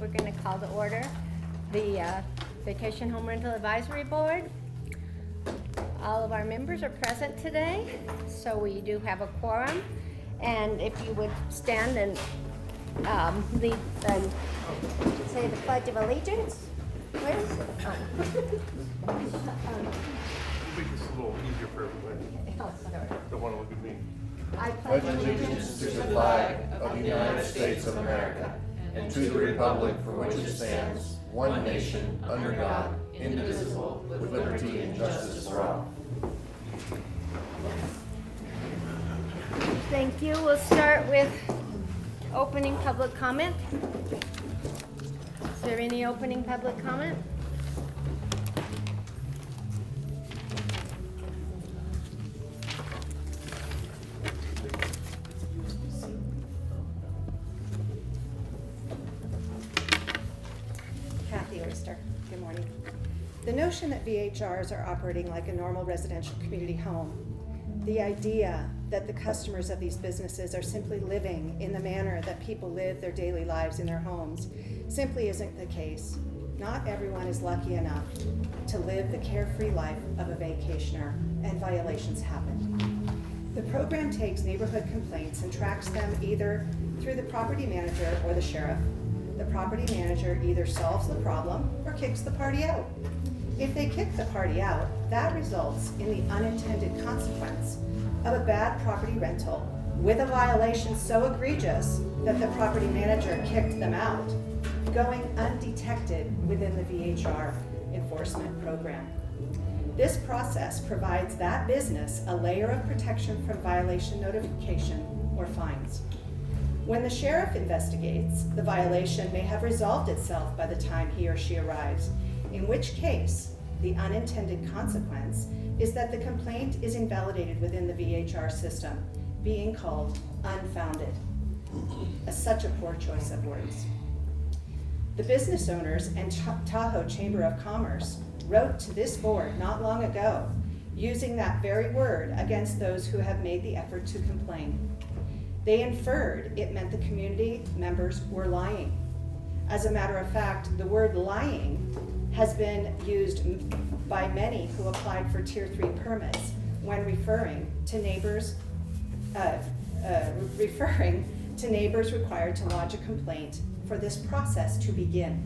we're going to call to order the Vacation Home Rental Advisory Board. All of our members are present today, so we do have a quorum. And if you would stand and lead and say the Pledge of Allegiance. Where is it? We'll make this a little easier for everybody. Oh, sorry. Don't want to look at me. I pledge allegiance to the flag of the United States of America and to the republic for which it stands, one nation, under God, indivisible, with liberty and justice for all. Thank you. We'll start with opening public comment. Is there any opening public comment? Good morning. The notion that VHRs are operating like a normal residential community home, the idea that the customers of these businesses are simply living in the manner that people live their daily lives in their homes, simply isn't the case. Not everyone is lucky enough to live the carefree life of a vacationer, and violations happen. The program takes neighborhood complaints and tracks them either through the property manager or the sheriff. The property manager either solves the problem or kicks the party out. If they kick the party out, that results in the unintended consequence of a bad property rental with a violation so egregious that the property manager kicked them out, going undetected within the VHR enforcement program. This process provides that business a layer of protection from violation notification or fines. When the sheriff investigates, the violation may have resolved itself by the time he or she arrives, in which case the unintended consequence is that the complaint is invalidated within the VHR system, being called unfounded. Such a poor choice of words. The business owners and Tahoe Chamber of Commerce wrote to this board not long ago, using that very word against those who have made the effort to complain. They inferred it meant the community members were lying. As a matter of fact, the word lying has been used by many who applied for Tier 3 permits when referring to neighbors required to lodge a complaint for this process to begin.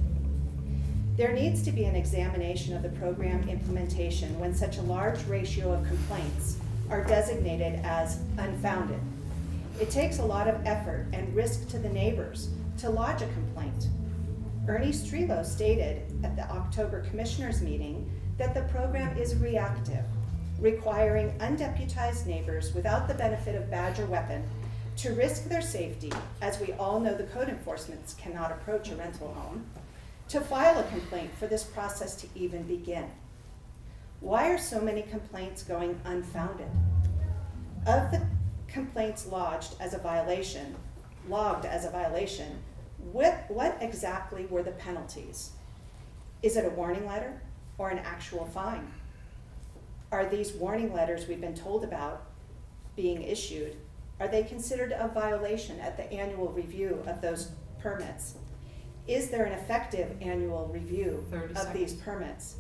There needs to be an examination of the program implementation when such a large ratio of complaints are designated as unfounded. It takes a lot of effort and risk to the neighbors to lodge a complaint. Ernie Strelo stated at the October Commissioners meeting that the program is reactive, requiring undeputized neighbors without the benefit of badge or weapon to risk their safety, as we all know the code enforcement cannot approach a rental home, to file a complaint for this process to even begin. Why are so many complaints going unfounded? Of the complaints logged as a violation, what exactly were the penalties? Is it a warning letter or an actual fine? Are these warning letters we've been told about being issued, are they considered a violation at the annual review of those permits? Is there an effective annual review of these permits?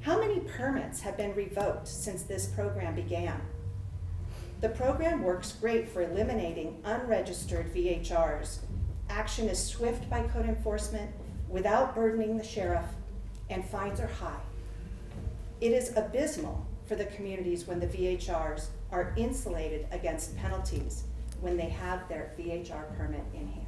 How many permits have been revoked since this program began? The program works great for eliminating unregistered VHRs. Action is swift by code enforcement without burdening the sheriff, and fines are high. It is abysmal for the communities when the VHRs are insulated against penalties when they have their VHR permit in hand.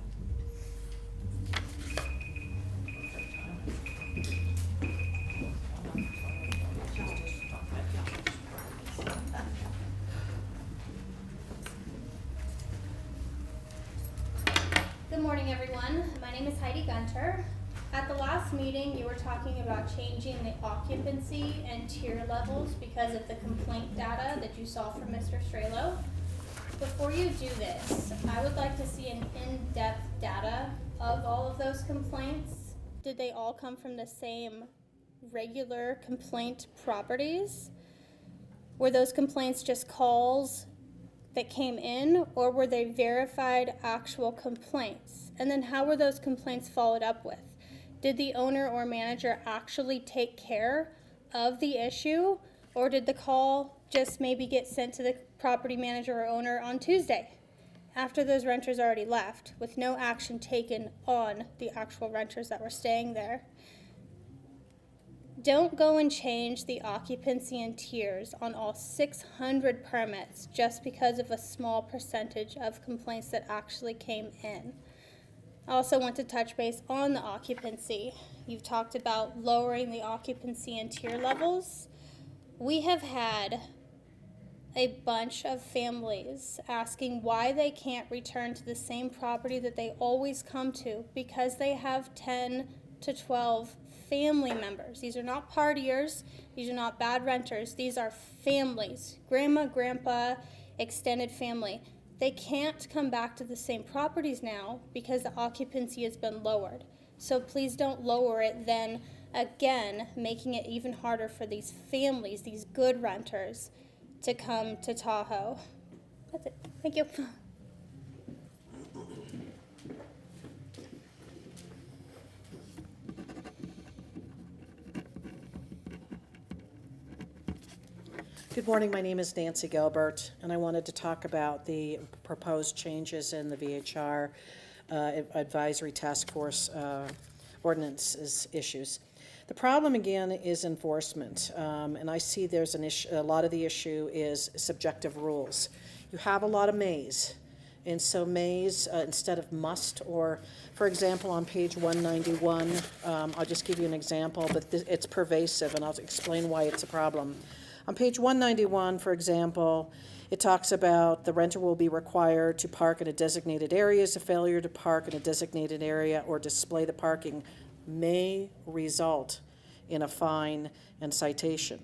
Good morning, everyone. My name is Heidi Gunter. At the last meeting, you were talking about changing the occupancy and tier levels because of the complaint data that you saw from Mr. Strelo. Before you do this, I would like to see an in-depth data of all of those complaints. Did they all come from the same regular complaint properties? Were those complaints just calls that came in, or were they verified actual complaints? And then how were those complaints followed up with? Did the owner or manager actually take care of the issue, or did the call just maybe get sent to the property manager or owner on Tuesday after those renters already left, with no action taken on the actual renters that were staying there? Don't go and change the occupancy and tiers on all 600 permits just because of a small percentage of complaints that actually came in. I also want to touch base on the occupancy. You've talked about lowering the occupancy and tier levels. We have had a bunch of families asking why they can't return to the same property that they always come to because they have 10 to 12 family members. These are not partiers. These are not bad renters. These are families, grandma, grandpa, extended family. They can't come back to the same properties now because the occupancy has been lowered. So please don't lower it, then again, making it even harder for these families, these good renters, to come to Tahoe. That's it. Thank you. Good morning, my name is Nancy Gilbert, and I wanted to talk about the proposed changes in the VHR Advisory Task Force ordinances issues. The problem again is enforcement, and I see there's an issue. A lot of the issue is subjective rules. You have a lot of mays, and so mays instead of must, or for example on page 191, I'll just give you an example, but it's pervasive, and I'll explain why it's a problem. On page 191, for example, it talks about the renter will be required to park in a designated area. A failure to park in a designated area or display the parking may result in a fine and citation.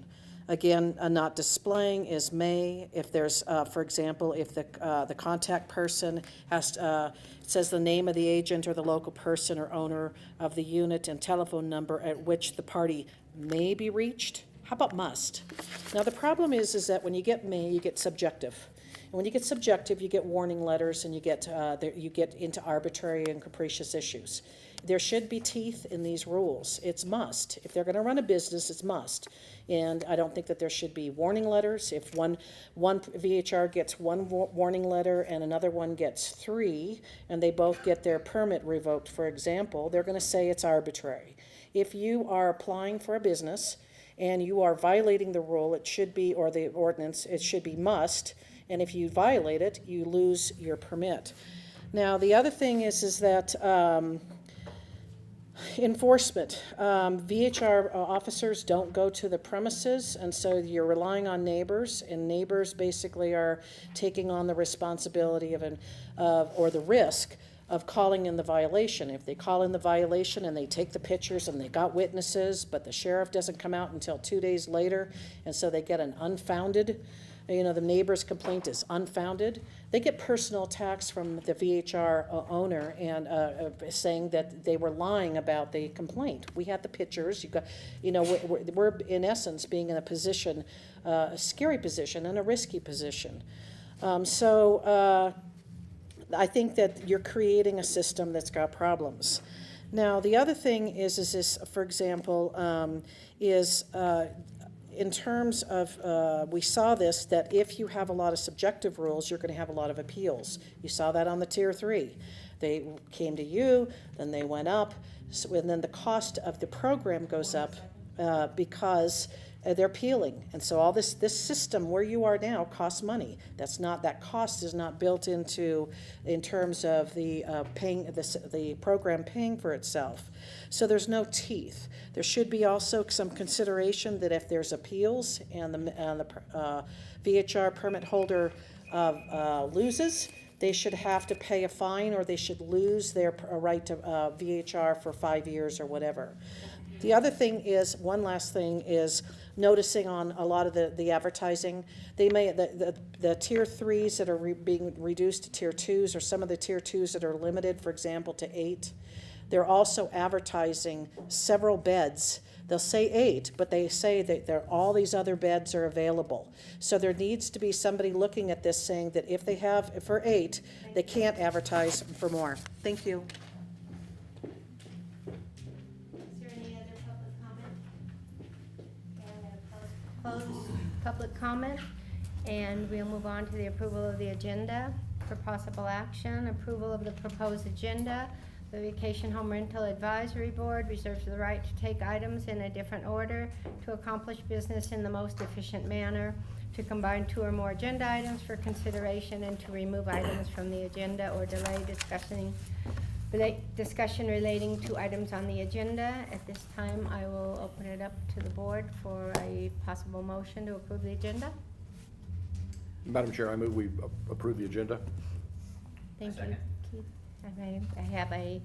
Again, not displaying is may. If there's, for example, if the contact person has, it says the name of the agent or the local person or owner of the unit and telephone number at which the party may be reached. How about must? Now the problem is that when you get may, you get subjective. And when you get subjective, you get warning letters and you get into arbitrary and capricious issues. There should be teeth in these rules. It's must. If they're going to run a business, it's must. And I don't think that there should be warning letters. If one VHR gets one warning letter and another one gets 3, and they both get their permit revoked, for example, they're going to say it's arbitrary. If you are applying for a business and you are violating the rule, it should be, or the ordinance, it should be must, and if you violate it, you lose your permit. Now, the other thing is that enforcement. VHR officers don't go to the premises, and so you're relying on neighbors, and neighbors basically are taking on the responsibility or the risk of calling in the violation. If they call in the violation and they take the pictures and they got witnesses, but the sheriff doesn't come out until 2 days later, and so they get an unfounded, the neighbor's complaint is unfounded, they get personal attacks from the VHR owner and saying that they were lying about the complaint. We had the pictures. We're in essence being in a position, a scary position and a risky position. I think that you're creating a system that's got problems. Now, the other thing is this, for example, in terms of, we saw this, that if you have a lot of subjective rules, you're going to have a lot of appeals. You saw that on the Tier 3. They came to you, then they went up, and then the cost of the program goes up because they're appealing. And so all this system where you are now costs money. That cost is not built in terms of the the program paying for itself. So there's no teeth. There should be also some consideration that if there's appeals and the VHR permit holder loses, they should have to pay a fine, or they should lose their right to VHR for 5 years or whatever. The other thing is, one last thing is noticing on a lot of the advertising, they may, the Tier 3s that are being reduced to Tier 2s, or some of the Tier 2s that are limited, for example, to 8, they're also advertising several beds. They'll say 8, but they say that all these other beds are available. So there needs to be somebody looking at this saying that if they have for 8, they can't advertise for more. Thank you. close public comment, and we'll move on to the approval of the agenda. For possible action, approval of the proposed agenda. The Vacation Home Rental Advisory Board reserves the right to take items in a different order to accomplish business in the most efficient manner, to combine 2 or more agenda items for consideration, and to remove items from the agenda or delay discussion relating to items on the agenda. At this time, I will open it up to the board for a possible motion to approve the agenda. Madam Chair, I move we approve the agenda. Thank you, Second. Keith. I have a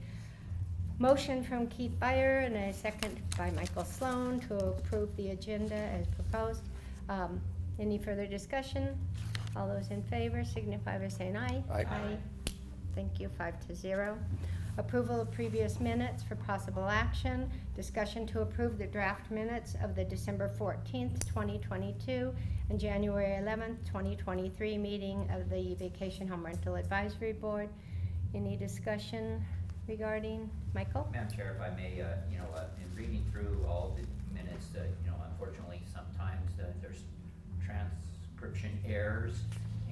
motion from Keith Byer and a second by Michael Sloan to approve the agenda as proposed. Any further discussion? All those in favor signify by saying aye. Aye. Thank you, 5-0. Approval of previous minutes for possible action. Discussion to approve the draft minutes of the December 14th, 2022 and January 11th, 2023 meeting of the Vacation Home Rental Advisory Board. Any discussion regarding, Michael? Madam Chair, if I may, in reading through all the minutes, unfortunately, sometimes there's transcription errors.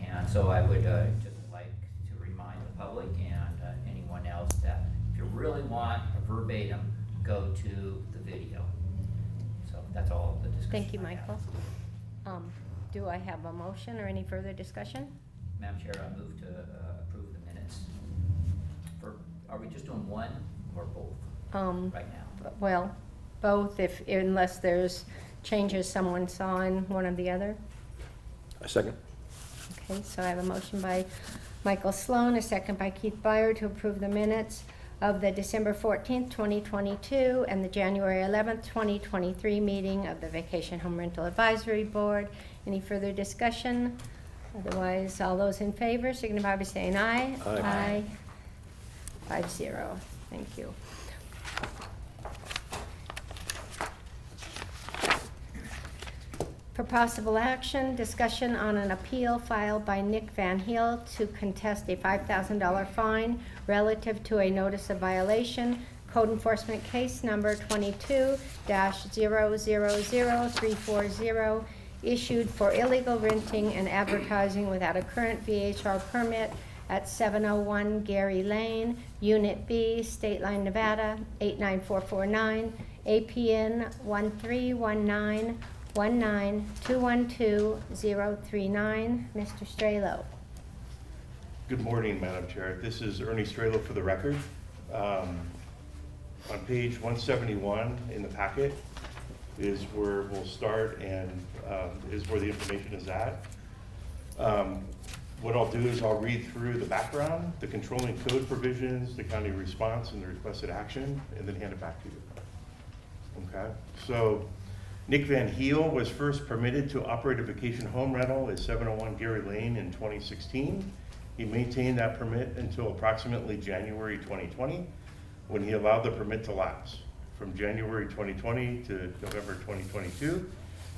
And so I would just like to remind the public and anyone else that if you really want a verbatim, go to the video. So that's all the discussion. Thank you, I have. Michael. Do I have a motion or any further discussion? Madam Chair, I move to approve the minutes. Are we just doing one or both right now? Well, both, unless there's changes someone saw in one or the other. A second. Okay, so I have a motion by Michael Sloan, a second by Keith Byer to approve the minutes of the December 14th, 2022 and the January 11th, 2023 meeting of the Vacation Home Rental Advisory Board. Any further discussion? Otherwise, all those in favor signify by saying aye. Aye. 5-0. Thank you. For possible action, discussion on an appeal filed by Nick Van Heel to contest a $5,000 fine relative to a notice of violation, code enforcement case number 22-000340, issued for illegal renting and advertising without a current VHR permit at 701 Gary Lane, Unit B, State Line, Nevada, 89449, APN 131919212-039. Mr. Strelo. Good morning, Madam Chair. This is Ernie Strelo for the record. On page 171 in the packet is where we'll start and is where the information is at. What I'll do is I'll read through the background, the controlling code provisions, the county response, and the requested action, and then hand it back to you. Okay, so Nick Van Heel was first permitted to operate a vacation home rental at 701 Gary Lane in 2016. He maintained that permit until approximately January 2020, when he allowed the permit to lapse. From January 2020 to November 2022,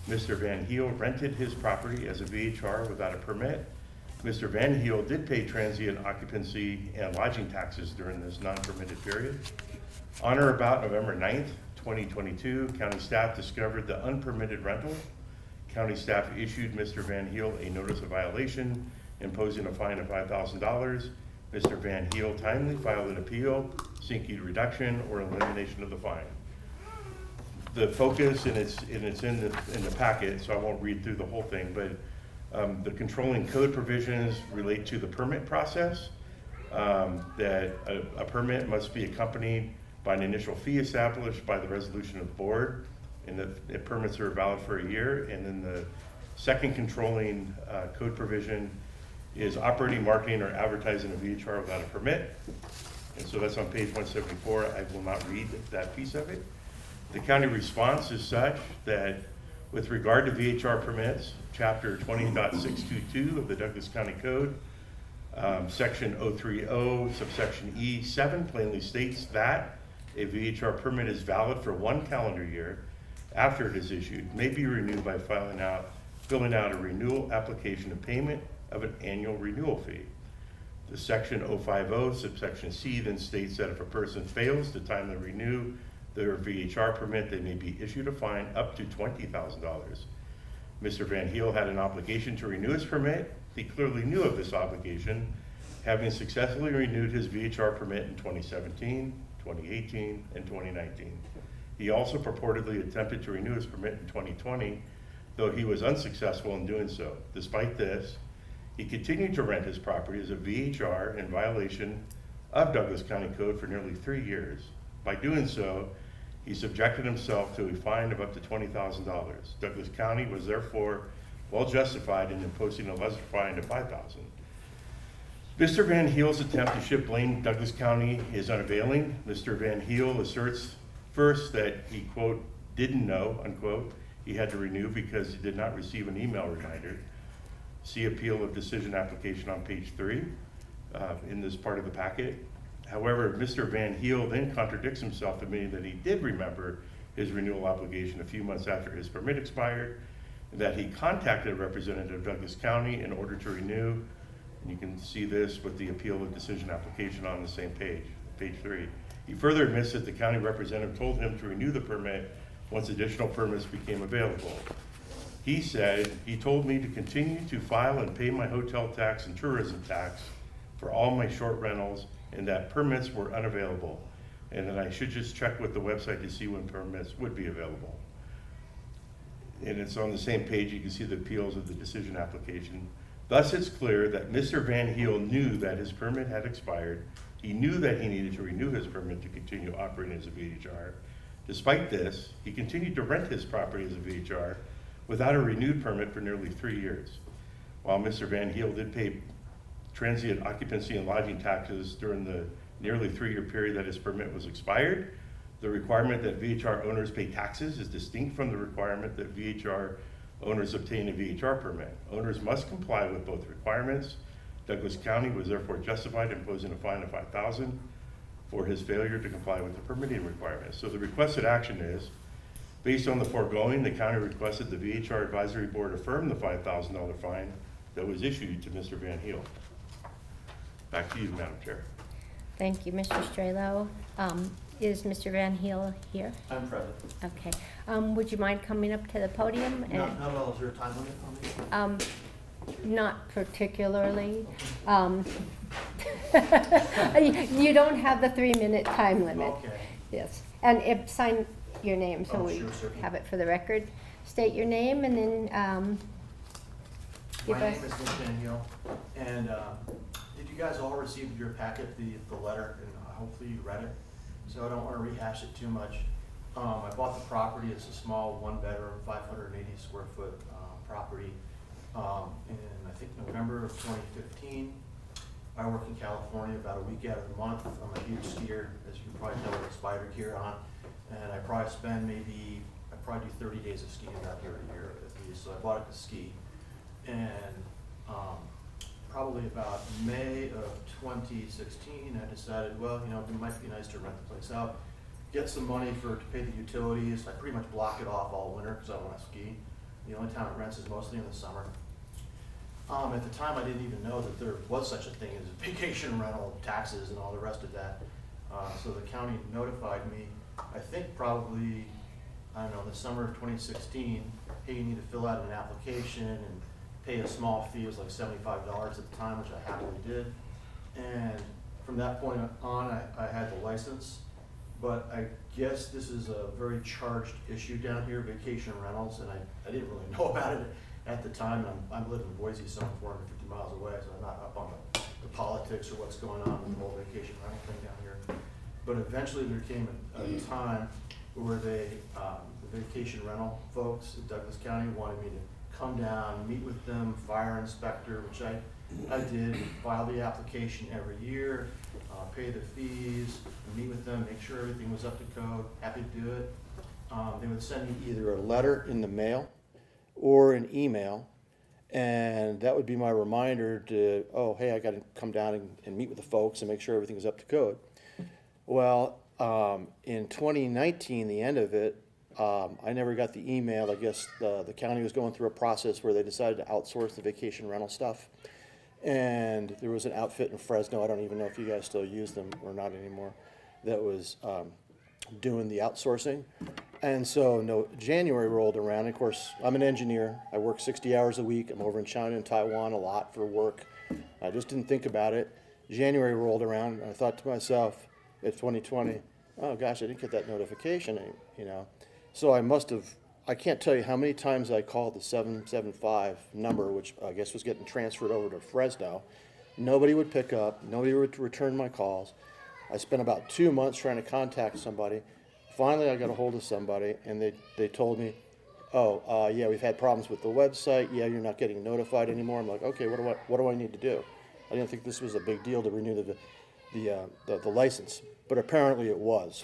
Mr. Van Heel rented his property as a VHR without a permit. Mr. Van Heel did pay transient occupancy and lodging taxes during this non-permitted period. On or about November 9th, 2022, county staff discovered the unpermitted rental. County staff issued Mr. Van Heel a notice of violation, imposing a fine of $5,000. Mr. Van Heel timely filed an appeal, seeking reduction or elimination of the fine. The focus, and it's in the packet, so I won't read through the whole thing, but the controlling code provisions relate to the permit process, that a permit must be accompanied by an initial fee established by the resolution of the board, and that permits are valid for a year. And then the second controlling code provision is operating, marketing, or advertising a VHR without a permit. And so that's on page 174. I will not read that piece of it. The county response is such that with regard to VHR permits, chapter 20.622 of the Douglas County Code, section 030, subsection E7 plainly states that a VHR permit is valid for 1 calendar year after it is issued, may be renewed by filling out a renewal application and payment of an annual renewal fee. The section 050, subsection C then states that if a person fails to timely renew their VHR permit, they may be issued a fine up to $20,000. Mr. Van Heel had an obligation to renew his permit. He clearly knew of this obligation, having successfully renewed his VHR permit in 2017, 2018, and 2019. He also purportedly attempted to renew his permit in 2020, though he was unsuccessful in doing so. Despite this, he continued to rent his property as a VHR in violation of Douglas County Code for nearly 3 years. By doing so, he subjected himself to a fine of up to $20,000. Douglas County was therefore well justified in imposing a lesser fine of $5,000. Mr. Van Heel's attempt to shift blame Douglas County is unavailing. Mr. Van Heel asserts first that he, quote, didn't know, unquote, he had to renew because he did not receive an email reminder. See appeal of decision application on page 3 in this part of the packet. However, Mr. Van Heel then contradicts himself, admitting that he did remember his renewal obligation a few months after his permit expired, and that he contacted a representative of Douglas County in order to renew. And you can see this with the appeal of decision application on the same page, page 3. He further admits that the county representative told him to renew the permit once additional permits became available. He said, he told me to continue to file and pay my hotel tax and tourism tax for all my short rentals, and that permits were unavailable, and that I should just check with the website to see when permits would be available. And it's on the same page, you can see the appeals of the decision application. Thus, it's clear that Mr. Van Heel knew that his permit had expired. He knew that he needed to renew his permit to continue operating as a VHR. Despite this, he continued to rent his property as a VHR without a renewed permit for nearly 3 years. While Mr. Van Heel did pay transient occupancy and lodging taxes during the nearly 3-year period that his permit was expired, the requirement that VHR owners pay taxes is distinct from the requirement that VHR owners obtain a VHR permit. Owners must comply with both requirements. Douglas County was therefore justified in imposing a fine of $5,000 for his failure to comply with the permitting requirements. So the requested action is, based on the foregoing, the county requested the VHR Advisory Board affirm the $5,000 fine that was issued to Mr. Van Heel. Back to you, Madam Chair. Thank you, Mr. Strelo. Is Mr. Van Heel here? I'm present. Okay. Would you mind coming up to the podium? Not at all, is there a time limit on these? Not particularly. You don't have the 3-minute time limit. Okay. Yes. And sign your name so Oh, we sure, certainly. have it for the record. State your name and then give My us. name is Nick Van Heel, and did you guys all receive your packet, the letter, and hopefully you read it? So I don't want to rehash it too much. I bought the property, it's a small 1-bedroom, 580 square foot property in, I think, November of 2015. I work in California about a week out of the month. I'm a huge skier, as you probably know, with a spider gear on, and I probably do 30 days of skiing out here a year at least, so I bought it to ski. And probably about May of 2016, I decided, well, you know, it might be nice to rent the place out, get some money to pay the utilities. I pretty much block it off all winter because I want to ski. The only time it rents is mostly in the summer. At the time, I didn't even know that there was such a thing as vacation rental taxes and all the rest of that. So the county notified me, I think probably, I don't know, the summer of 2016, hey, you need to fill out an application and pay a small fee. It was like $75 at the time, which I happily did. And from that point on, I had the license. But I guess this is a very charged issue down here, vacation rentals, and I didn't really know about it at the time. I live in Boise, so I'm 450 miles away, so I'm not up on the politics or what's going on with the whole vacation rental thing down here. But eventually there came a time where the vacation rental folks at Douglas County wanted me to come down, meet with them, fire inspector, which I did, file the application every year, pay the fees, meet with them, make sure everything was up to code, happy to do it. They would send me either a letter in the mail or an email, and that would be my reminder to, oh, hey, I got to come down and meet with the folks and make sure everything was up to code. Well, in 2019, the end of it, I never got the email. I guess the county was going through a process where they decided to outsource the vacation rental stuff. And there was an outfit in Fresno, I don't even know if you guys still use them or not anymore, that was doing the outsourcing. And so, no, January rolled around. Of course, I'm an engineer. I work 60 hours a week. I'm over in China and Taiwan a lot for work. I just didn't think about it. January rolled around, and I thought to myself, it's 2020. Oh gosh, I didn't get that notification, you know. So I can't tell you how many times I called the 775 number, which I guess was getting transferred over to Fresno. Nobody would pick up. Nobody would return my calls. I spent about 2 months trying to contact somebody. Finally, I got a hold of somebody, and they told me, oh, yeah, we've had problems with the website. Yeah, you're not getting notified anymore. I'm like, okay, what do I need to do? I didn't think this was a big deal to renew the license, but apparently it was.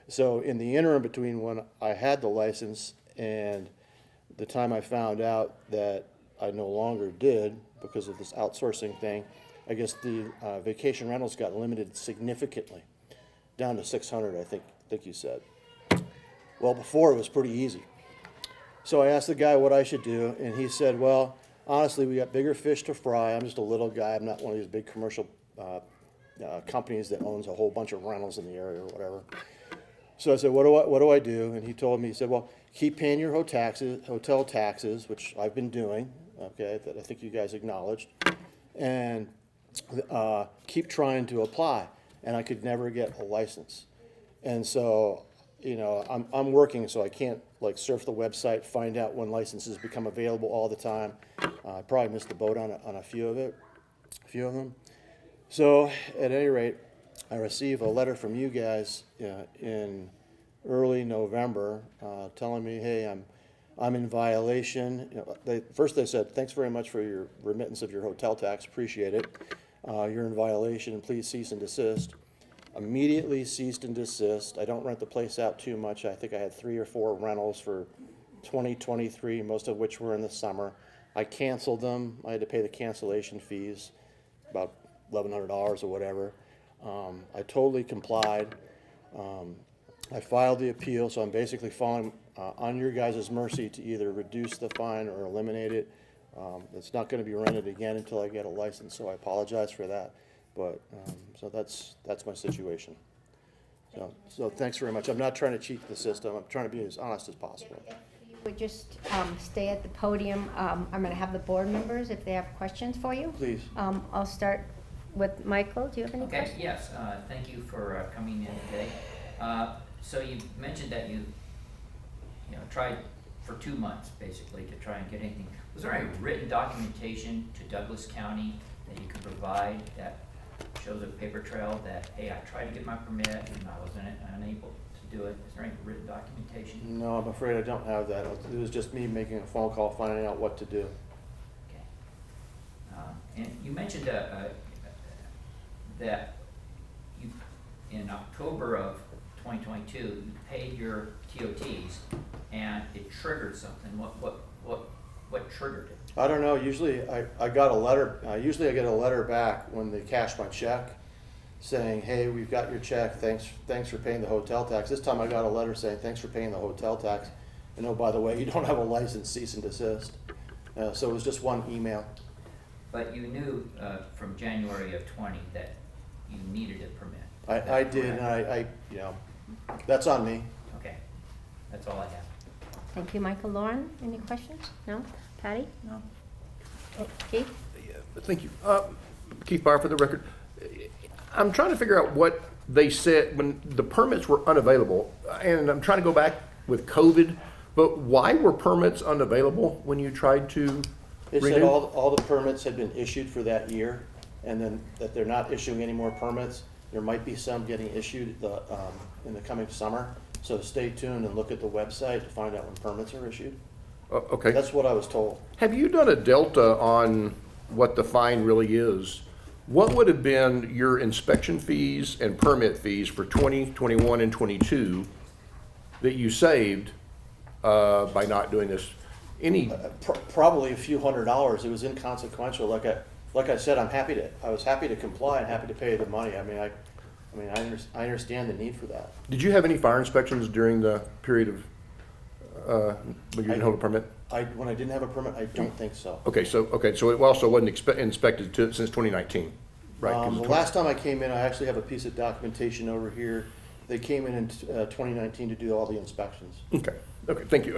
So in the interim between when I had the license and the time I found out that I no longer did because of this outsourcing thing, I guess the vacation rentals got limited significantly, down to 600, I think you said. Well, before it was pretty easy. So I asked the guy what I should do, and he said, well, honestly, we got bigger fish to fry. I'm just a little guy. I'm not one of these big commercial companies that owns a whole bunch of rentals in the area or whatever. So I said, what do I do? And he told me, he said, well, keep paying your hotel taxes, which I've been doing, okay, that I think you guys acknowledged, and keep trying to apply. And I could never get a license. And so, you know, I'm working, so I can't like surf the website, find out when licenses become available all the time. I probably missed the boat on a few of them. So at any rate, I received a letter from you guys in early November telling me, hey, I'm in violation. You know, first they said, thanks very much for your remittance of your hotel tax, appreciate it. You're in violation and please cease and desist. Immediately ceased and desist. I don't rent the place out too much. I think I had 3 or 4 rentals for 2023, most of which were in the summer. I canceled them. I had to pay the cancellation fees, about $1,100 or whatever. I totally complied. I filed the appeal, so I'm basically falling on your guys' mercy to either reduce the fine or eliminate it. It's not going to be rented again until I get a license, so I apologize for that. But so that's my situation. So thanks very much. I'm not trying to cheat the system. I'm trying to be as honest as possible. If you would just stay at the podium, I'm going to have the board members, if they have questions for you. Please. I'll start with Michael. Do you have any Okay, questions? yes, thank you for coming in today. So you mentioned that you tried for 2 months, basically, to try and get anything. Was there any written documentation to Douglas County that you could provide that shows a paper trail that, hey, I tried to get my permit and I was unable to do it? Is there any written documentation? No, I'm afraid I don't have that. It was just me making a phone call, finding out what to do. Okay. And you mentioned that you, in October of 2022, you paid your TOTs and it triggered something. What triggered it? I don't know. Usually I got a letter. Usually I get a letter back when they cash my check saying, hey, we've got your check. Thanks for paying the hotel tax. This time I got a letter saying, thanks for paying the hotel tax. And oh, by the way, you don't have a license, cease and desist. So it was just one email. But you knew from January of 20 that you needed a permit. I did, and I that's on me. Okay, that's all I have. Thank you, Michael. Lauren, any questions? No? Patty? No. Keith? Yeah, thank you. Keith Byer for the record. I'm trying to figure out what they said when the permits were unavailable, and I'm trying to go back with COVID, but why were permits unavailable when you tried to They said renew? all the permits had been issued for that year, and then that they're not issuing any more permits. There might be some getting issued in the coming summer, so stay tuned and look at the website to find out when permits are issued. Okay. That's what I was told. Have you done a delta on what the fine really is? What would have been your inspection fees and permit fees for 20, 21, and 22 that you saved by not doing this? Any? Probably a few $100s. It was inconsequential. Like I said, I was happy to comply and happy to pay the money. I understand the need for that. Did you have any fire inspections during the period of when you didn't hold a permit? When I didn't have a permit, I don't think so. Okay, so it also wasn't inspected since 2019, right? 'Cause The last time I came in, I actually have a piece of documentation over here. They came in 2019 to do all the inspections. Okay, thank you.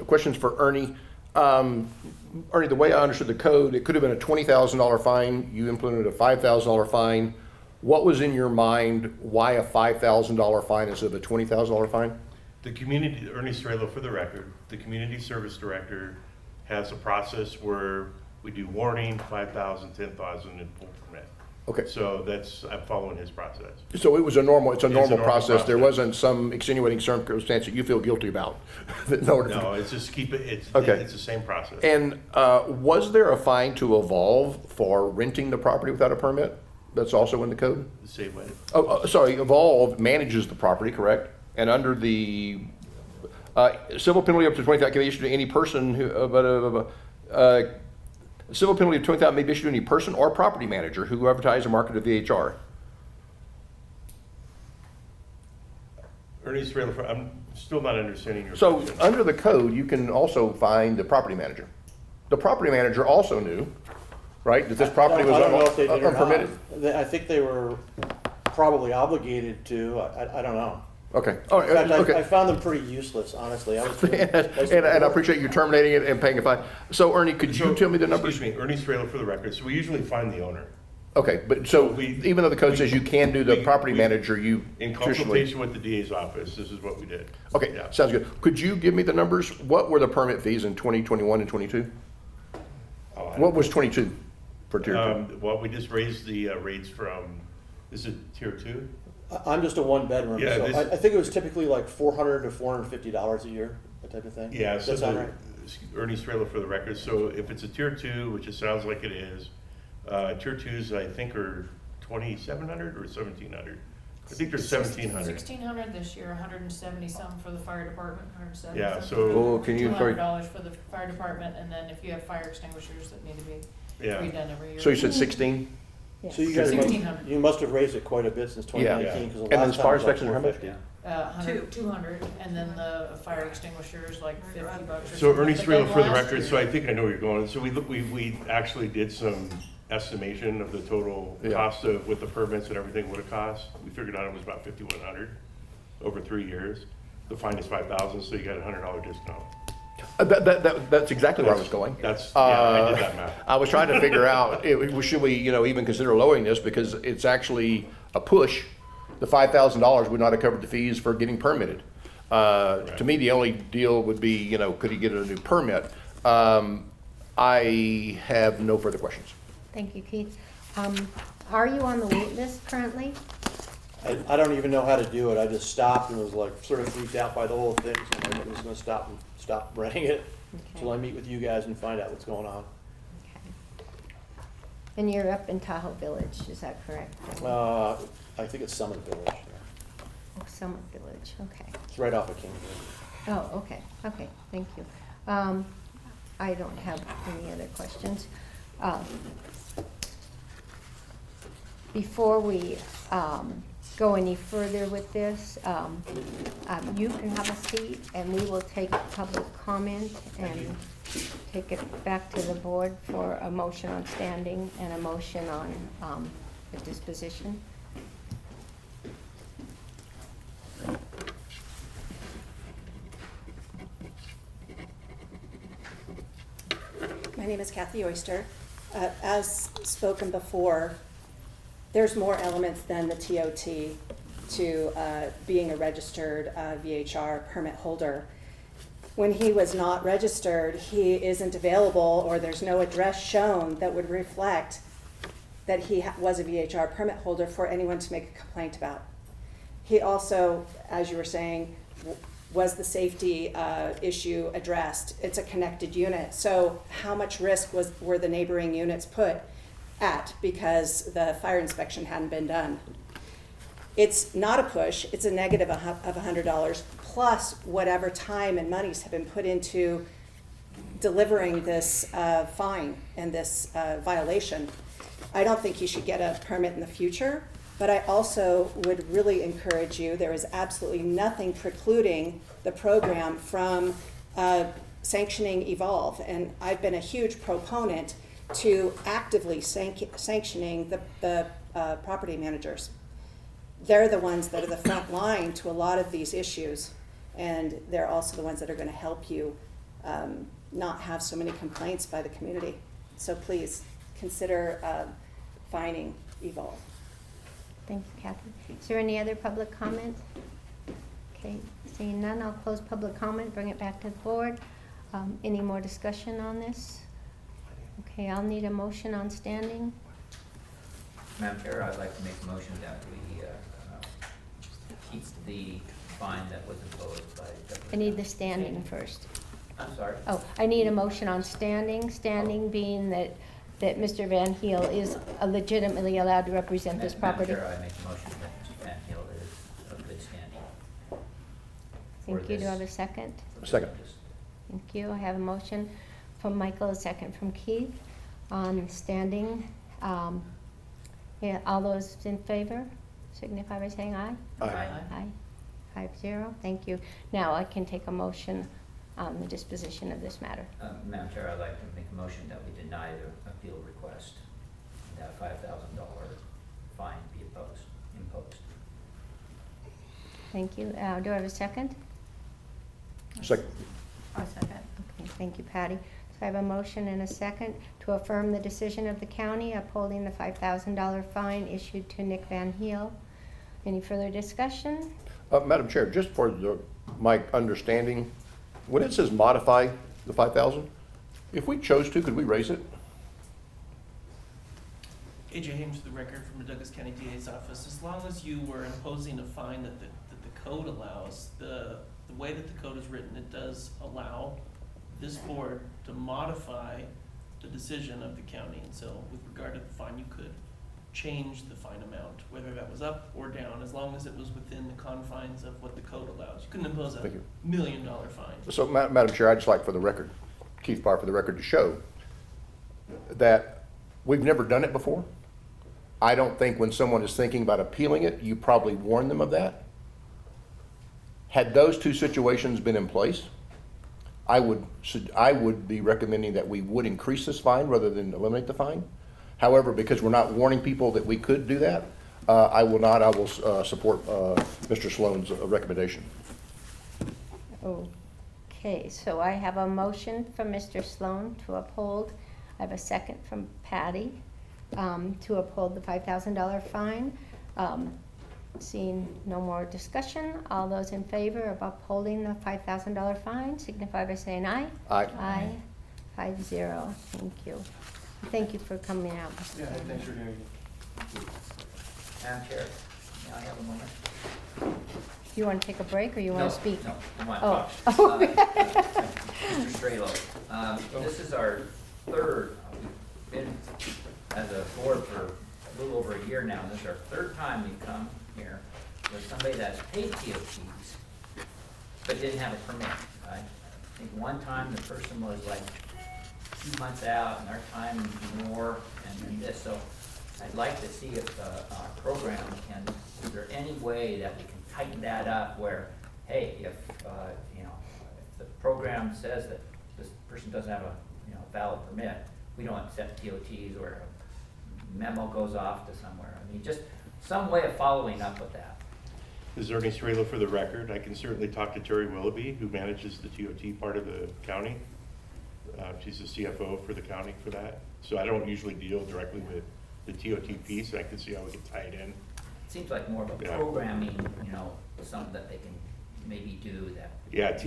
Questions for Ernie. Ernie, the way I understood the code, it could have been a $20,000 fine. You implemented a $5,000 fine. What was in your mind? Why a $5,000 fine instead of a $20,000 fine? The community, Ernie Strelo for the record, the community service director has a process where we do warning, 5,000, 10,000, and full permit. Okay. So I'm following his process. So it's a normal normal process. There process. wasn't some extenuating circumstance that you feel guilty about. No, it's just it's Okay. it's the same process. And was there a fine to Evolve for renting the property without a permit? That's also in the code? The same way. Sorry, Evolve manages the property, correct? And under the civil penalty up to $20,000 can be issued to any person who, civil penalty of $20,000 may be issued to any person or property manager who advertise or market a VHR. Ernie Strelo, I'm still not understanding your So question. under the code, you can also find the property manager. The property manager also knew, right, that this property was I don't know if they did or not. unpermitted? I think they were probably obligated to, I don't know. Okay, all right, In fact, I okay. found them pretty useless, honestly. I was And I appreciate you terminating it and paying a fine. So Ernie, could you tell me the numbers? Excuse me, Ernie Strelo for the record. So we usually find the owner. Okay, but so even though the code says you can do the property we- manager, you In traditionally. consultation with the DA's office, this is what we did. Okay, Yeah. sounds good. Could you give me the numbers? What were the permit fees in 2021 and 22? Oh, I What was 22 for tier two? Well, we just raised the rates from, this is tier 2? I'm just a one-bedroom, Yeah, so this- I think it was typically like $400 to $450 a year, that type of thing. Yeah, so Does that sound right? Ernie Strelo for the record. So if it's a tier 2, which it sounds like it is, tier 2s I think are 2,700 or 1,700. I think they're 1,700. 1,600 this year, 170 some for the fire department, 170 Yeah, some. so- Oh, can you- sorry. $200 for the fire department, and then if you have fire extinguishers that need to be Yeah. redone every year. So you said 16? Yes. So you guys must, 1,600. you must have raised it quite a bit since 2019, because the And then last the time fire it was like inspections are how much? 450. 200, and then the fire extinguishers, like $50 or So something. Ernie But Strelo then for the last record, year- so I think I know where you're going. So we actually did some estimation of the total Yeah. cost of what the permits and everything would have cost. We figured out it was about 5,100 over 3 years. The fine is 5,000, so you got a $100 discount. That's exactly where I was going. That's, yeah, I did that math. I was trying to figure out, should we, even consider lowering this, because it's actually a push. The $5,000 would not have covered the fees for getting permitted. To me, the only deal would be, could he get a new permit? I have no further questions. Thank you, Keith. Are you on the wait list currently? I don't even know how to do it, I just stopped and was like sort of freaked out by the whole thing, so I'm just gonna stop renting it until I meet with you guys and find out what's going on. Okay. And you're up in Tahoe Village, is that correct? I think it's Summit Village, Oh, Summit Village, okay. it's right off of King. Oh, okay, thank you. I don't have any other questions. Before we go any further with this, you can have a seat and we will take public comment and take it back to the board for a motion on standing and a motion on the disposition. My name is Kathy Oyster. As spoken before, there's more elements than the TOT to being a registered VHR permit holder. When he was not registered, he isn't available, or there's no address shown that would reflect that he was a VHR permit holder for anyone to make a complaint about. He also, as you were saying, was the safety issue addressed? It's a connected unit, so how much risk were the neighboring units put at because the fire inspection hadn't been done? It's not a push, it's a negative of $100 plus whatever time and monies have been put into delivering this fine and this violation. I don't think you should get a permit in the future, but I also would really encourage you, there is absolutely nothing precluding the program from sanctioning Evolve. And I've been a huge proponent to actively sanctioning the property managers. they're the ones that are the front line to a lot of these issues. And they're also the ones that are gonna help you not have so many complaints by the community. So please, consider fining Evolve. Thank you, Kathy. Is there any other public comment? Okay, seeing none, I'll close public comment, bring it back to the board. Any more discussion on this? Okay, I'll need a motion on standing. Madam Chair, I'd like to make a motion that we keep the fine that was imposed by. I need the standing first. I'm sorry? Oh, I need a motion on standing being that Mr. Van Heel is legitimately allowed to represent this property. Madam Chair, I make a motion that Mr. Van Hill is of good standing. Thank you. Do I have a second? Second. Thank you. I have a motion from Michael, a second from Keith on standing. Yeah, all those in favor signify by saying aye. Aye. Aye. 5-0. Thank you. Now I can take a motion on the disposition of this matter. Madam Chair, I'd like to make a motion that we deny the appeal request, and that $5,000 fine be imposed. Thank you. Do I have a second? Second. A second. Okay, thank you, Patty. So I have a motion and a second to affirm the decision of the county upholding the $5,000 fine issued to Nick Van Heel. Any further discussion? Madam Chair, just for my understanding, when it says modify the 5,000, if we chose to, could we raise it? AJ Hames for the record from the Douglas County DA's office. As long as you were imposing a fine that the code allows, the way that the code is written, it does allow this board to modify the decision of the county. And so with regard to the fine, you could change the fine amount, whether that was up or down, as long as it was within the confines of what the code allows. You couldn't impose a Thank you. $1 million fine. So, Madam Chair, I'd just like for the record, Keith Barr, for the record, to show that we've never done it before. I don't think when someone is thinking about appealing it, you probably warn them of that. Had those two situations been in place, I would be recommending that we would increase this fine rather than eliminate the fine. However, because we're not warning people that we could do that, I will not. I will support Mr. Sloan's recommendation. Okay, so I have a motion from Mr. Sloan to uphold. I have a second from Patty to uphold the $5,000 fine. Seeing no more discussion, all those in favor of upholding the $5,000 fine signify by saying aye. Aye. Aye. 5-0. Thank you. Thank you for coming out. Mr. Yeah, Chairman. thanks for hearing me. Madam Chair, may I have a moment? You want to take a break or you want to speak? No, I want Oh. to talk. Mr. Strelo, this is our third, we've been as a board for a little over a year now, and this is our third time we've come here with somebody that's paid TOTs, but didn't have a permit, right? I think one time the person was like 2 months out, and our time more, and then this, so I'd like to see if our program can, is there any way that we can tighten that up where, hey, if, if the program says that this person doesn't have a, valid permit, we don't accept TOTs, or a memo goes off to somewhere. I mean, just some way of following up with that. This is Ernie Strelo for the record. I can certainly talk to Terry Willoughby, who manages the TOT part of the county. She's the CFO for the county for that. So I don't usually deal directly with the TOT piece. I can see how we can tie it in. It seems like more of a Yeah. programming, something that they can maybe do that Yeah,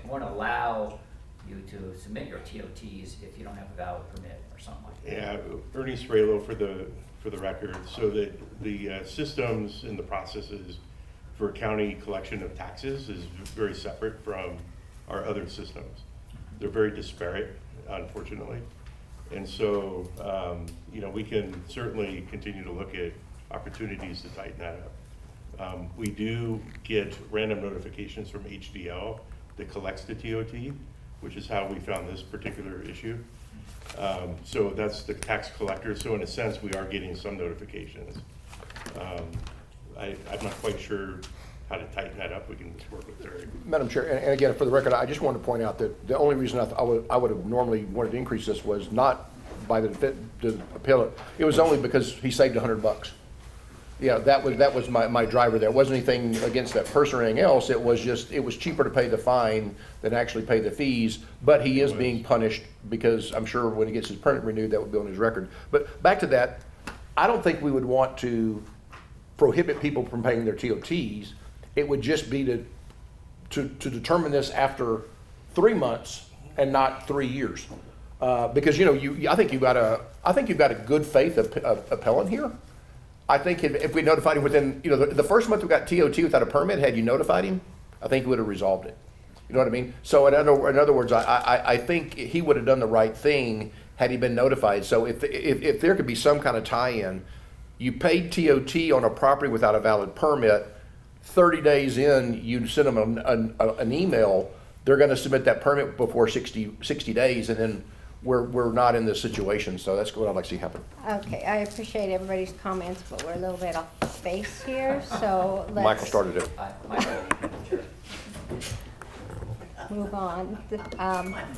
won't allow you to submit your TOTs if you don't have a valid permit or something like that. Yeah, Ernie Strelo for the record. So that the systems and the processes for county collection of taxes is very separate from our other systems. They're very disparate, unfortunately. And so, we can certainly continue to look at opportunities to tighten that up. We do get random notifications from HDL that collects the TOT, which is how we found this particular issue. So that's the tax collector. So in a sense, we are getting some notifications. I'm not quite sure how to tighten that up. We can work with Terry. Madam Chair, and again, for the record, I just want to point out that the only reason I would have normally wanted to increase this was not by the appeal. It was only because he saved $100. Yeah, that was my driver there. It wasn't anything against that person or anything else. It was just, it was cheaper to pay the fine than actually pay the fees. But he is being punished because I'm sure when he gets his permit renewed, that would be on his record. But back to that, I don't think we would want to prohibit people from paying their TOTs. It would just be to determine this after 3 months and not 3 years. Because, you know, I think you've got a good faith appellant here. I think if we notified him within, you know, the first month we got TOT without a permit, had you notified him, I think he would have resolved it. You know what I mean? So in other words, I think he would have done the right thing had he been notified. So if there could be some kind of tie-in, you paid TOT on a property without a valid permit, 30 days in, you send them an email, they're gonna submit that permit before 60 days, and then we're not in this situation. So that's what I'd like to see happen. Okay, I appreciate everybody's comments, but we're a little bit off base here, so let's. Michael started it. Michael, Chair. Move on.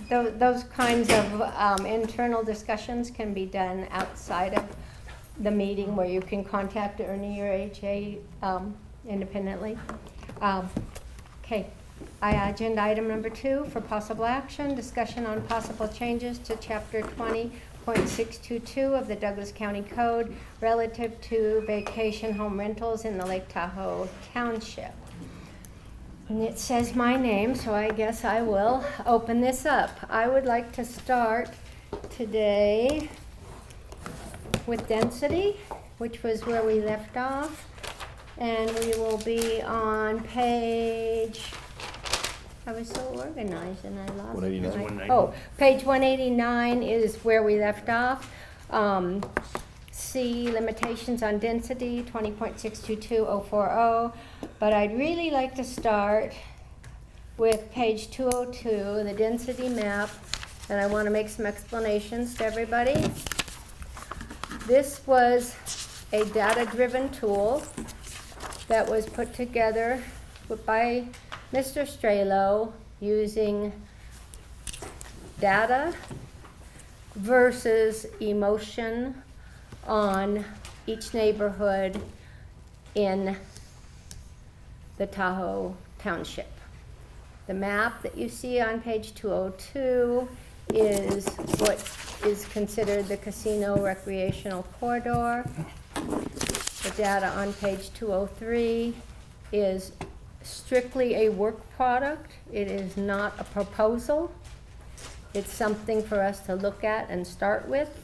Those kinds of internal discussions can be done outside of the meeting where you can contact Ernie or HA independently. Okay, agenda item number 2 for possible action, discussion on possible changes to chapter 20.622 of the Douglas County Code relative to vacation home rentals in the Lake Tahoe Township. And it says my name, so I guess I will open this up. I would like to start today with density, which was where we left off. And we will be on page, I was so organized and I lost 189. page 189 is where we left off. C, limitations on density, 20.622040. But I'd really like to start with page 202, the density map, and I want to make some explanations to everybody. This was a data-driven tool that was put together by Mr. Strelo using data versus emotion on each neighborhood in the Tahoe Township. The map that you see on page 202 is what is considered the casino recreational corridor. The data on page 203 is strictly a work product. It is not a proposal. It's something for us to look at and start with,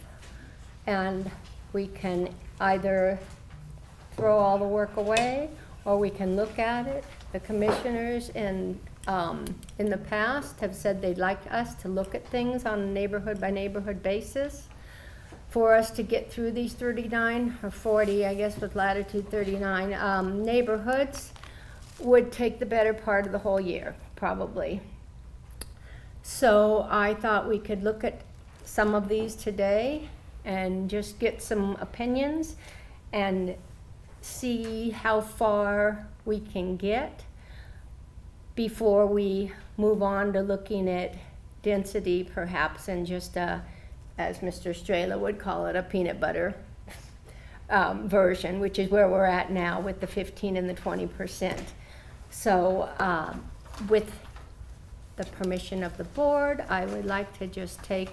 and we can either throw all the work away or we can look at it. The commissioners in the past have said they'd like us to look at things on a neighborhood by neighborhood basis. For us to get through these 39 or 40, I guess with latitude 39 neighborhoods would take the better part of the whole year, probably. So I thought we could look at some of these today and just get some opinions and see how far we can get before we move on to looking at density perhaps in just a, as Mr. Strela would call it, a peanut butter version, which is where we're at now with the 15 and the 20%. So with the permission of the board, I would like to just take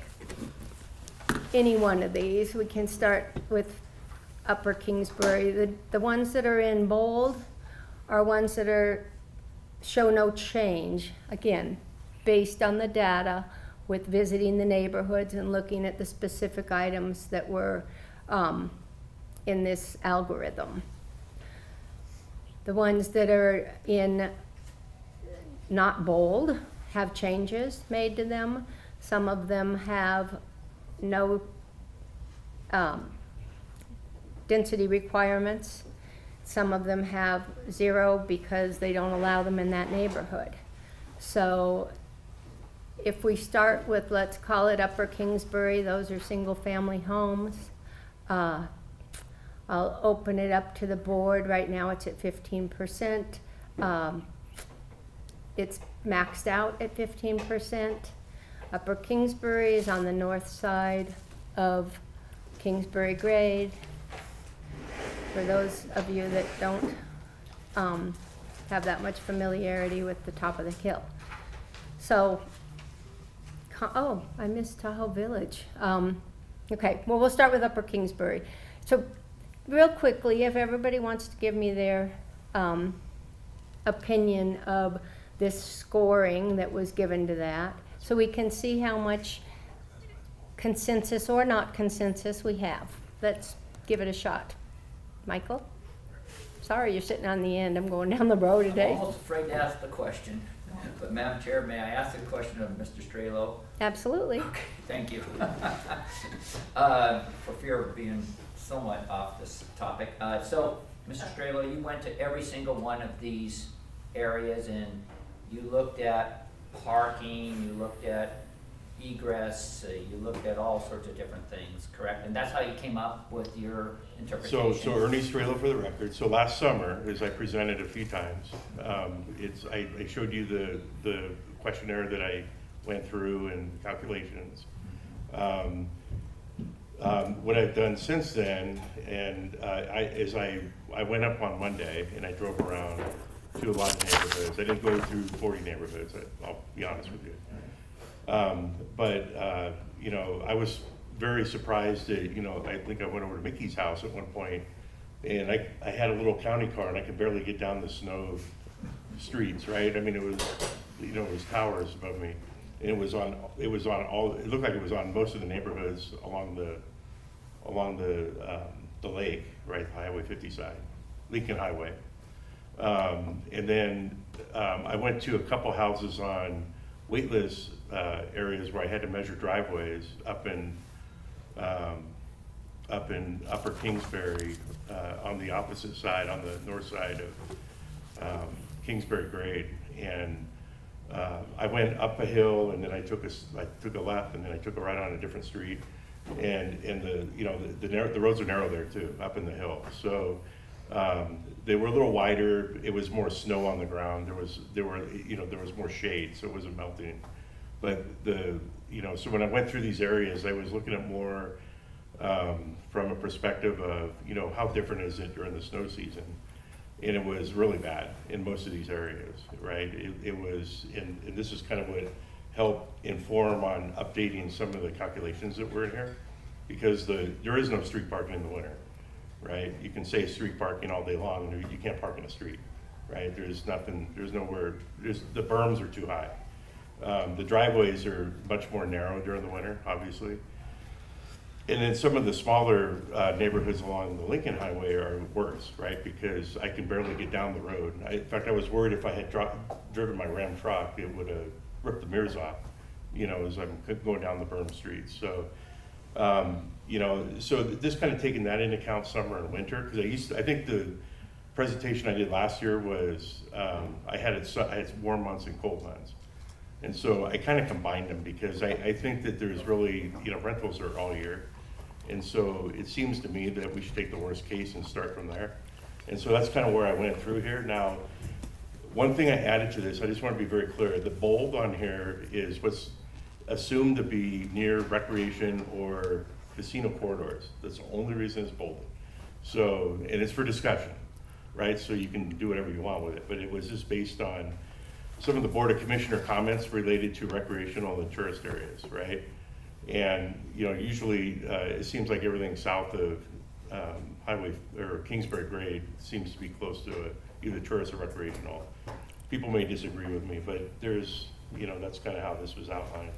any one of these. We can start with Upper Kingsbury. The ones that are in bold are ones that show no change, again, based on the data with visiting the neighborhoods and looking at the specific items that were in this algorithm. The ones that are in not bold have changes made to them. Some of them have no density requirements. Some of them have 0 because they don't allow them in that neighborhood. So if we start with, let's call it Upper Kingsbury, those are single-family homes. I'll open it up to the board. Right now it's at 15%. It's maxed out at 15%. Upper Kingsbury is on the north side of Kingsbury Grade. for those of you that don't have that much familiarity with the top of the hill. So, oh, I missed Tahoe Village. Okay, well, we'll start with Upper Kingsbury. So, real quickly, if everybody wants to give me their opinion of this scoring that was given to that, so we can see how much consensus or not consensus we have. Let's give it a shot. Michael? Sorry, you're sitting on the end. I'm going down the road today. I'm almost afraid to ask the question, but Madam Chair, may I ask a question of Mr. Strelo? Absolutely. Okay, thank you. For fear of being somewhat off this topic. So, Mr. Strelo, you went to every single one of these areas and you looked at parking, you looked at egress, you looked at all sorts of different things, correct? And that's how you came up with your interpretation? So Ernie Strelo for the record. So last summer, as I presented a few times, I showed you the questionnaire that I went through and calculations. What I've done since then, and I went up on Monday and I drove around to a lot of neighborhoods. I didn't go through 40 neighborhoods, I'll be honest with you. You know, I was very surprised that, you know, I think I went over to Mickey's house at one point, and I had a little county car and I could barely get down the snow streets, right? I mean, it was, you know, it was towers above me. And it looked like it was on most of the neighborhoods along the lake, right, Highway 50 side, Lincoln Highway. And then I went to a couple houses on waitlist areas where I had to measure driveways up in Upper Kingsbury, on the opposite side, on the north side of Kingsbury Grade. And I went up a hill and then I took a left and then I took a right on a different street. And the roads are narrow there too, up in the hill. So they were a little wider. It was more snow on the ground. There was more shade, so it wasn't melting. But so when I went through these areas, I was looking at more from a perspective of, you know, how different is it during the snow season? And it was really bad in most of these areas, right? It was, and this is kind of what helped inform on updating some of the calculations that were in here, because there is no street parking in the winter. Right? You can say street parking all day long, and you can't park in a street, right? The berms are too high. The driveways are much more narrow during the winter, obviously. And then some of the smaller neighborhoods along the Lincoln Highway are worse, right? Because I can barely get down the road. In fact, I was worried if I had driven my Ram truck, it would have ripped the mirrors off, you know, as I'm going down the berm streets. So, so this kind of taking that into account, summer and winter, because I think the presentation I did last year was, I had warm months and cold months. And so I kind of combined them because I think that there's really, you know, rentals are all year. And so it seems to me that we should take the worst case and start from there. And so that's kind of where I went through here. Now, one thing I added to this, I just want to be very clear, the bold on here is what's assumed to be near recreation or casino corridors. That's the only reason it's bolded. So, and it's for discussion, right? So you can do whatever you want with it, but it was just based on some of the Board of Commissioner comments related to recreational and tourist areas, right? And, you know, usually it seems like everything south of Highway or Kingsbury Grade seems to be close to either tourist or recreational. People may disagree with me, but there's, you know, that's kind of how this was outlined.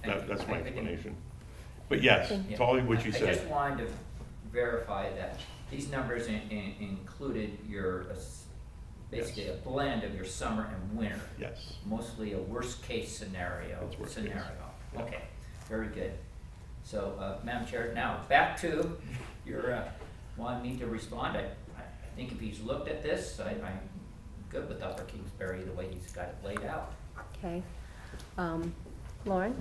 That's my explanation. But yes, it's all what you said. I just wanted to verify that these numbers included your, basically Yes. a blend of your summer and winter. Yes. Mostly a worst case scenario. That's worst case. Yeah. Okay, very good. So, Madam Chair, now back to your, wanting me to respond. I think if he's looked at this, I'm good with Upper Kingsbury the way he's got it laid out. Okay. Lauren?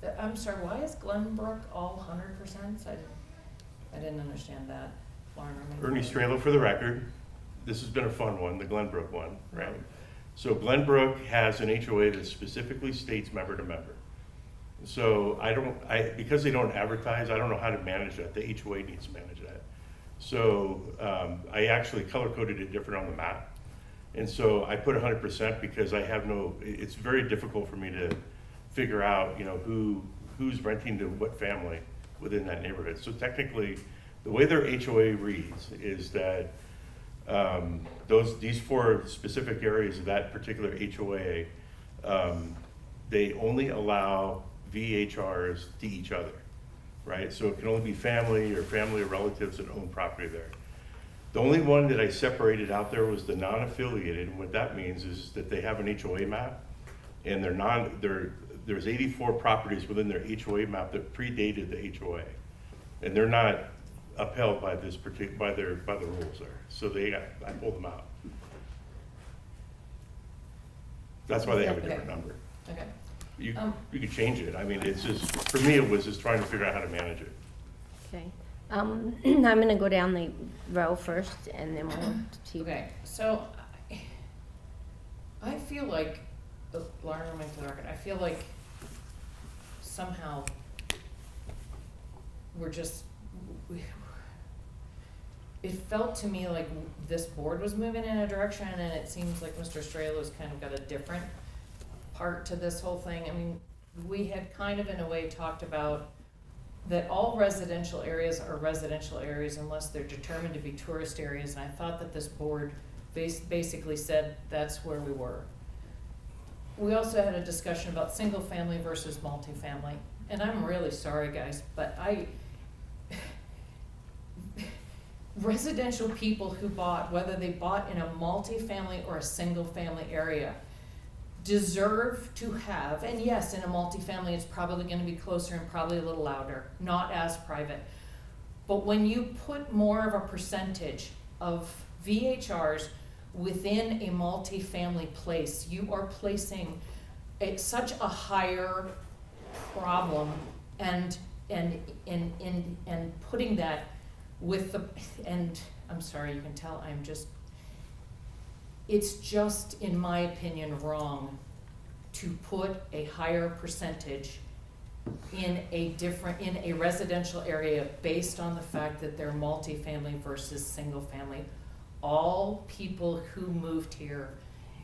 Yeah, I'm sorry, why is Glenbrook all 100%? I didn't understand that. Lauren, remember? Ernie Strelo for the record. This has been a fun one, the Glenbrook one, right? So Glenbrook has an HOA that specifically states member to member. So because they don't advertise, I don't know how to manage that. The HOA needs to manage that. So I actually color coded it different on the map. And so I put 100% because it's very difficult for me to figure out, who's renting to what family within that neighborhood. So technically, the way their HOA reads is that these 4 specific areas of that particular HOA, they only allow VHRs to each other, right? So it can only be family or relatives that own property there. The only one that I separated out there was the non-affiliated, and what that means is that they have an HOA map, and there's 84 properties within their HOA map that predated the HOA, and they're not upheld by the rules there. So I pulled them out. That's why they have a different number. Okay. You could change it. I mean, it's just, for me, it was just trying to figure out how to manage it. Okay. I'm gonna go down the row first and then we'll see. Okay, so I feel like, Lauren, remain for the record, I feel like somehow it felt to me like this board was moving in a direction, and it seems like Mr. Stralo's kind of got a different part to this whole thing. I mean, we had kind of in a way talked about that all residential areas are residential areas unless they're determined to be tourist areas, and I thought that this board basically said that's where we were. We also had a discussion about single family versus multifamily, and I'm really sorry, guys, but residential people who bought, whether they bought in a multifamily or a single family area, deserve to have, and yes, in a multifamily it's probably going to be closer and probably a little louder, not as private. But when you put more of a percentage of VHRs within a multifamily place, you are placing such a higher problem and putting that with and I'm sorry, you can tell it's just, in my opinion, wrong to put a higher percentage in a residential area based on the fact that they're multifamily versus single family. All people who moved here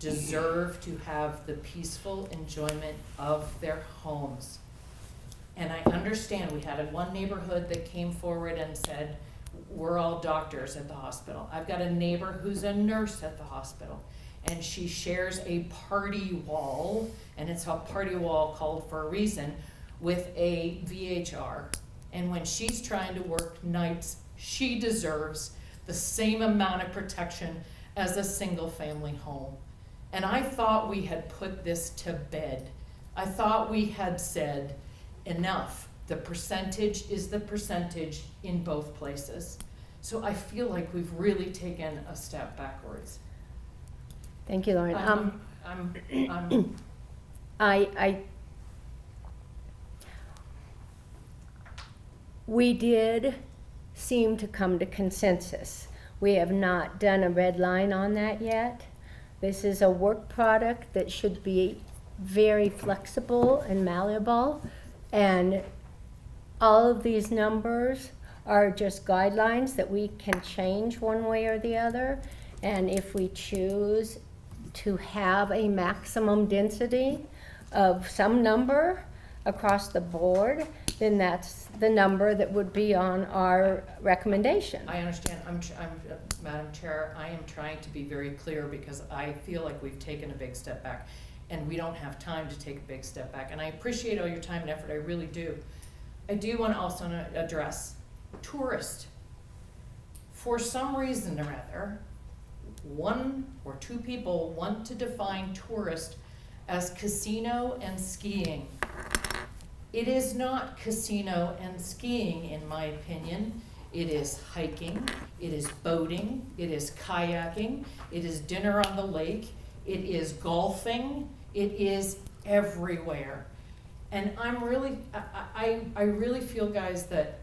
deserve to have the peaceful enjoyment of their homes. And I understand we had one neighborhood that came forward and said, we're all doctors at the hospital. I've got a neighbor who's a nurse at the hospital, and she shares a party wall, and it's a party wall called for a reason, with a VHR. And when she's trying to work nights, she deserves the same amount of protection as a single family home. And I thought we had put this to bed. I thought we had said, enough. The percentage is the percentage in both places. So I feel like we've really taken a step backwards. Thank you, Lauren. We did seem to come to consensus. We have not done a red line on that yet. This is a work product that should be very flexible and malleable, and all of these numbers are just guidelines that we can change one way or the other. And if we choose to have a maximum density of some number across the board, then that's the number that would be on our recommendation. I understand. Madam Chair, I am trying to be very clear because I feel like we've taken a big step back, and we don't have time to take a big step back. And I appreciate all your time and effort, I really do. I do want to also address tourist. For some reason or other, one or two people want to define tourist as casino and skiing. It is not casino and skiing, in my opinion. It is hiking, it is boating, it is kayaking, it is dinner on the lake, it is golfing, it is everywhere. And I really feel, guys, that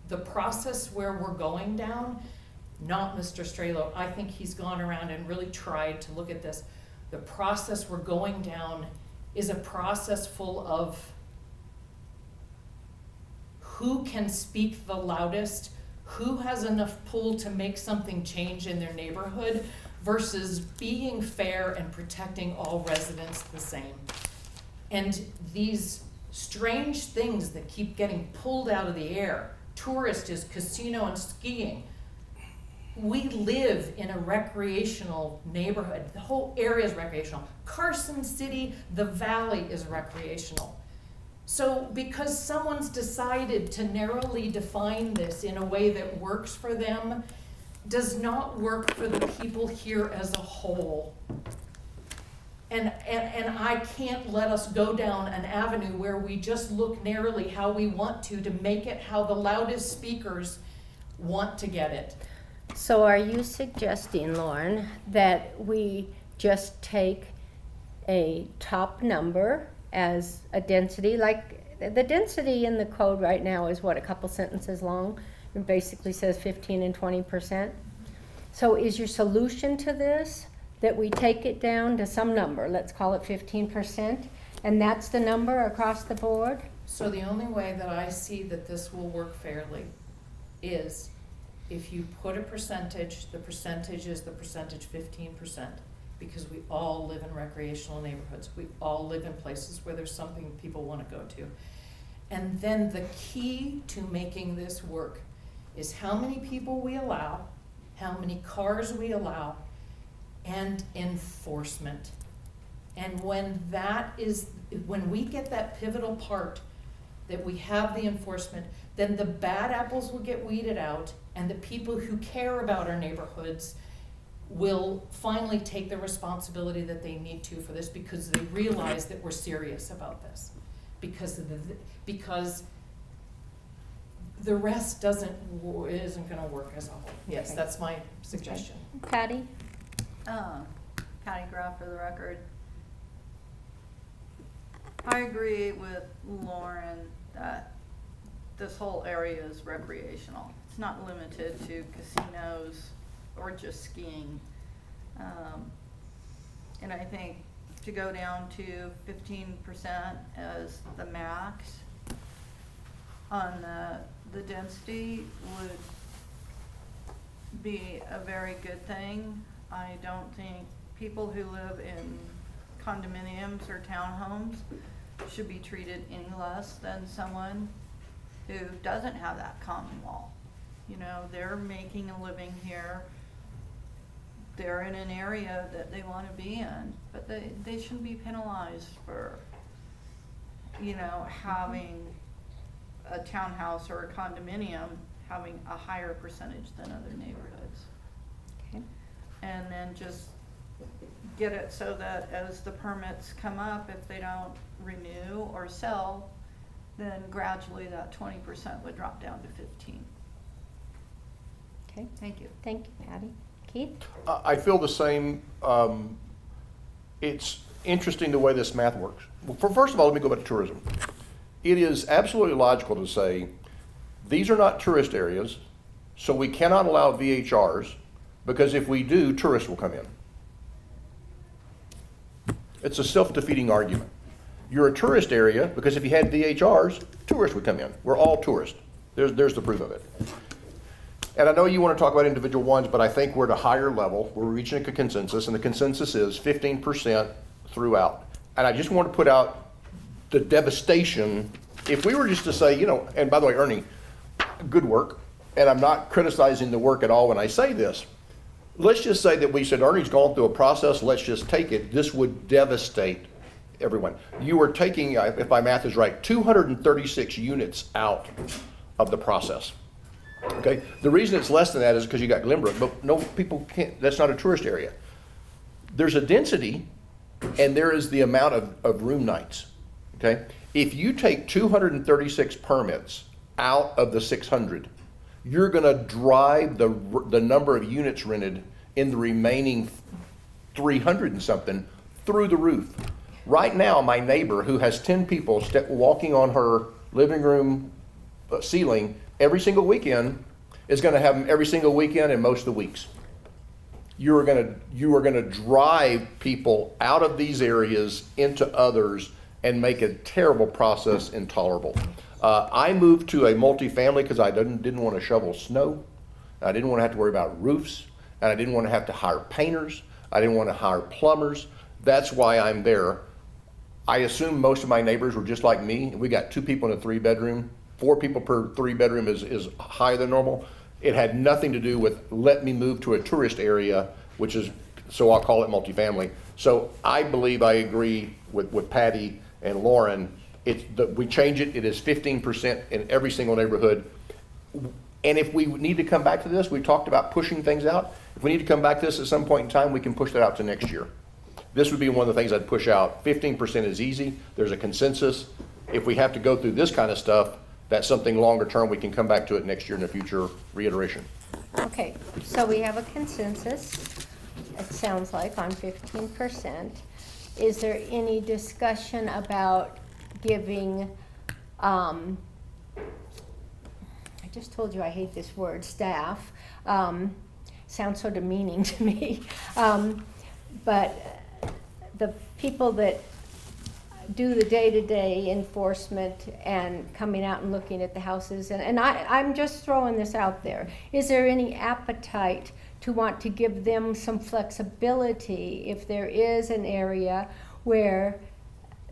the process where we're going down, not Mr. Stralo, I think he's gone around and really tried to look at this. The process we're going down is a process full of who can speak the loudest, who has enough pull to make something change in their neighborhood versus being fair and protecting all residents the same. And these strange things that keep getting pulled out of the air, tourist is casino and skiing. We live in a recreational neighborhood. The whole area is recreational. Carson City, the valley is recreational. So because someone's decided to narrowly define this in a way that works for them, does not work for the people here as a whole. And I can't let us go down an avenue where we just look narrowly how we want to make it how the loudest speakers want to get it. So are you suggesting, Lauren, that we just take a top number as a density? Like, the density in the code right now is what, a couple sentences long? It basically says 15 and 20%. So is your solution to this that we take it down to some number, let's call it 15%, and that's the number across the board? So the only way that I see that this will work fairly is if you put a percentage, the percentage is the percentage 15%, because we all live in recreational neighborhoods. We all live in places where there's something people want to go to. And then the key to making this work is how many people we allow, how many cars we allow, and enforcement. And when we get that pivotal part, that we have the enforcement, then the bad apples will get weeded out, and the people who care about our neighborhoods will finally take the responsibility that they need to for this, because they realize that we're serious about this. Because the rest isn't gonna work as a whole. Yes, Okay. that's my suggestion. Patty? Patty Graff for the record. I agree with Lauren that this whole area is recreational. It's not limited to casinos or just skiing. And I think to go down to 15% as the max on the density would be a very good thing. I don't think people who live in condominiums or townhomes should be treated any less than someone who doesn't have that common wall. You know, they're making a living here. They're in an area that they want to be in, but they shouldn't be penalized for, you know, having a townhouse or a condominium having a higher percentage than other neighborhoods. Okay. And then just get it so that as the permits come up, if they don't renew or sell, then gradually that 20% would drop down to 15. Okay, Thank you. thank you, Patty. Keith? I feel the same. It's interesting the way this math works. Well, first of all, let me go back to tourism. It is absolutely logical to say, these are not tourist areas, so we cannot allow VHRs, because if we do, tourists will come in. It's a self-defeating argument. You're a tourist area, because if you had VHRs, tourists would come in. We're all tourists. There's the proof of it. And I know you want to talk about individual ones, but I think we're at a higher level. We're reaching a consensus, and the consensus is 15% throughout. And I just want to put out the devastation. If we were just to say, you know, and by the way, Ernie, good work, and I'm not criticizing the work at all when I say this. Let's just say that we said, Ernie's gone through a process, let's just take it. This would devastate everyone. You are taking, if my math is right, 236 units out of the process. Okay, the reason it's less than that is because you got Glenbrook, but no, people can't, that's not a tourist area. There's a density, and there is the amount of room nights, okay? If you take 236 permits out of the 600, you're gonna drive the number of units rented in the remaining 300 and something through the roof. Right now, my neighbor who has 10 people walking on her living room ceiling every single weekend is gonna have them every single weekend and most of the weeks. You are gonna drive people out of these areas into others and make a terrible process intolerable. I moved to a multifamily because I didn't want to shovel snow. I didn't want to have to worry about roofs, and I didn't want to have to hire painters. I didn't want to hire plumbers. That's why I'm there. I assume most of my neighbors were just like me. We got 2 people in a 3-bedroom. 4 people per 3-bedroom is higher than normal. It had nothing to do with let me move to a tourist area, which is, so I'll call it multifamily. So I believe I agree with Patty and Lauren. We change it, it is 15% in every single neighborhood. And if we need to come back to this, we talked about pushing things out. If we need to come back to this at some point in time, we can push that out to next year. This would be one of the things I'd push out. 15% is easy, there's a consensus. If we have to go through this kind of stuff, that's something longer term, we can come back to it next year in a future reiteration. Okay, so we have a consensus, it sounds like, on 15%. Is there any discussion about giving, I just told you I hate this word, staff, sounds so demeaning to me, but the people that do the day-to-day enforcement and coming out and looking at the houses, and I'm just throwing this out there. Is there any appetite to want to give them some flexibility if there is an area where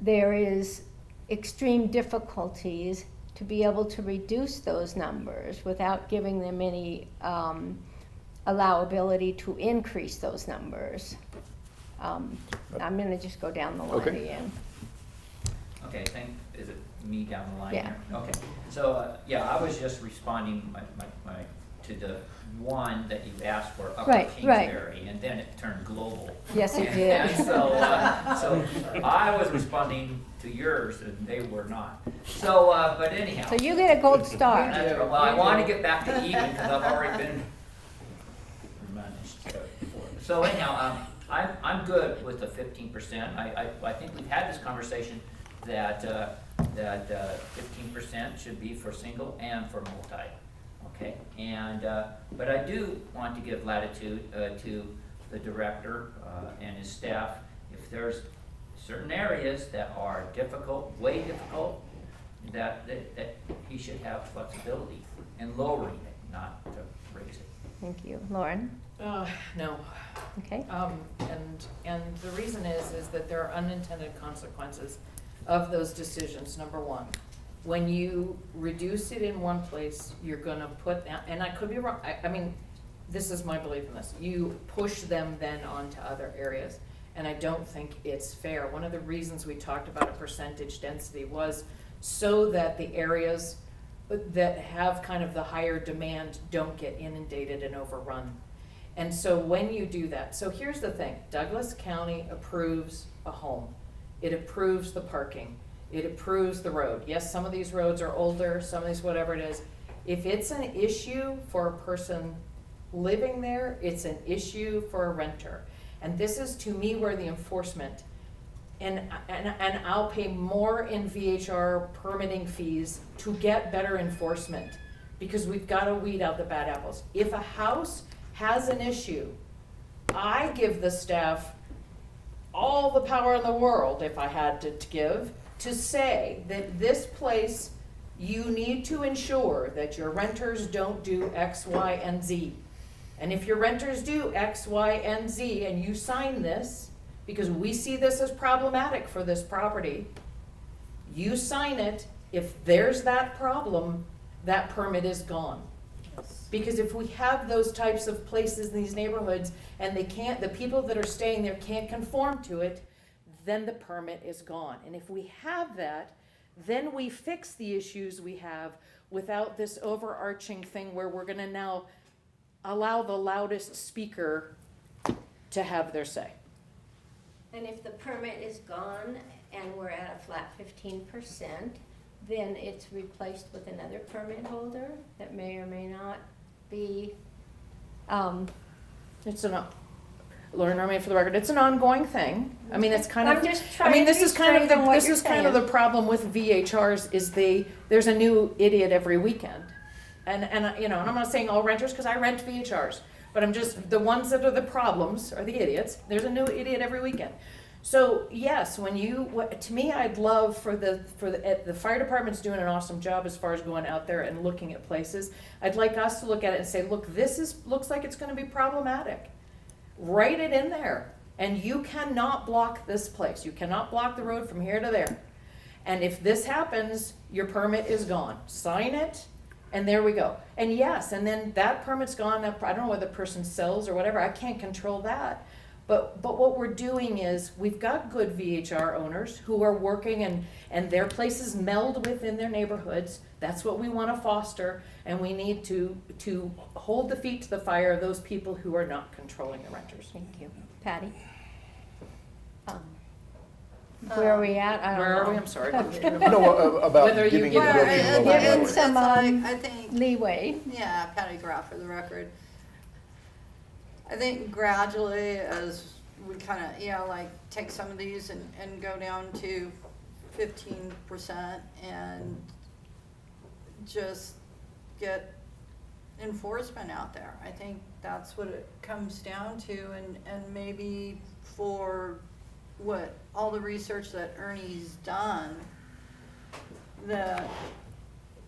there is extreme difficulties to be able to reduce those numbers without giving them any allowability to increase those numbers? I'm gonna just go down the line Okay. again. Okay, is it me down the line Yeah. here? Okay, so, yeah, I was just responding to the one that you asked for, Upper Right, right. Kingsbury, and then it turned global. Yes, it And did. so I was responding to yours, and they were not. So, but anyhow. So you get a gold star. That's right. Well, I want to get back to even, because I've already been admonished. So anyhow, I'm good with the 15%. I think we've had this conversation that 15% should be for single and for multi, okay? And, but I do want to give latitude to the director and his staff. If there's certain areas that are difficult, way difficult, that he should have flexibility in lowering it, not to raise it. Thank you. Lauren? No. Okay. And the reason is that there are unintended consequences of those decisions. Number one, when you reduce it in one place, you're gonna put, and I could be wrong, I mean, this is my belief in this, you push them then onto other areas, and I don't think it's fair. One of the reasons we talked about a percentage density was so that the areas that have kind of the higher demand don't get inundated and overrun. And so when you do that, so here's the thing, Douglas County approves a home. It approves the parking. It approves the road. Yes, some of these roads are older, some of these whatever it is. If it's an issue for a person living there, it's an issue for a renter. And this is to me where the enforcement, and I'll pay more in VHR permitting fees to get better enforcement because we've got to weed out the bad apples. If a house has an issue, I give the staff all the power in the world, if I had to give, to say that this place, you need to ensure that your renters don't do X, Y, and Z. And if your renters do X, Y, and Z, and you sign this, because we see this as problematic for this property, you sign it. If there's that problem, that permit is gone. Because if we have those types of places in these neighborhoods and they can't, the people that are staying there can't conform to it, then the permit is gone. And if we have that, then we fix the issues we have without this overarching thing where we're gonna now allow the loudest speaker to have their say. And if the permit is gone and we're at a flat 15%, then it's replaced with another permit holder that may or may not be, It's Lauren Army for the record, it's an ongoing thing. I mean, it's kind of, I'm just I trying mean, to this be is kind of straight on what this you're is kind of the saying. problem with VHRs is there's a new idiot every weekend. And you know, and I'm not saying all renters, because I rent VHRs, but I'm just, the ones that are the problems are the idiots. There's a new idiot every weekend. So yes, to me, I'd love for the fire department's doing an awesome job as far as going out there and looking at places. I'd like us to look at it and say, look, looks like it's gonna be problematic. Write it in there. And you cannot block this place. You cannot block the road from here to there. And if this happens, your permit is gone. Sign it, and there we go. And yes, and then that permit's gone. I don't know whether the person sells or whatever. I can't control that. But what we're doing is, we've got good VHR owners who are working and their places meld within their neighborhoods. That's what we want to foster, and we need to hold the feet to the fire of those people who are not controlling the renters. Thank you. Patty? Where are we at? I don't know. Where are we? I'm sorry. No, about Whether you giving. give- Well, giving- Given it's some, like, I think, leeway. yeah, Patty Graff for the record. I think gradually, as we kind of, like, take some of these and go down to 15% and just get enforcement out there. I think that's what it comes down to, and maybe for all the research that Ernie's done, that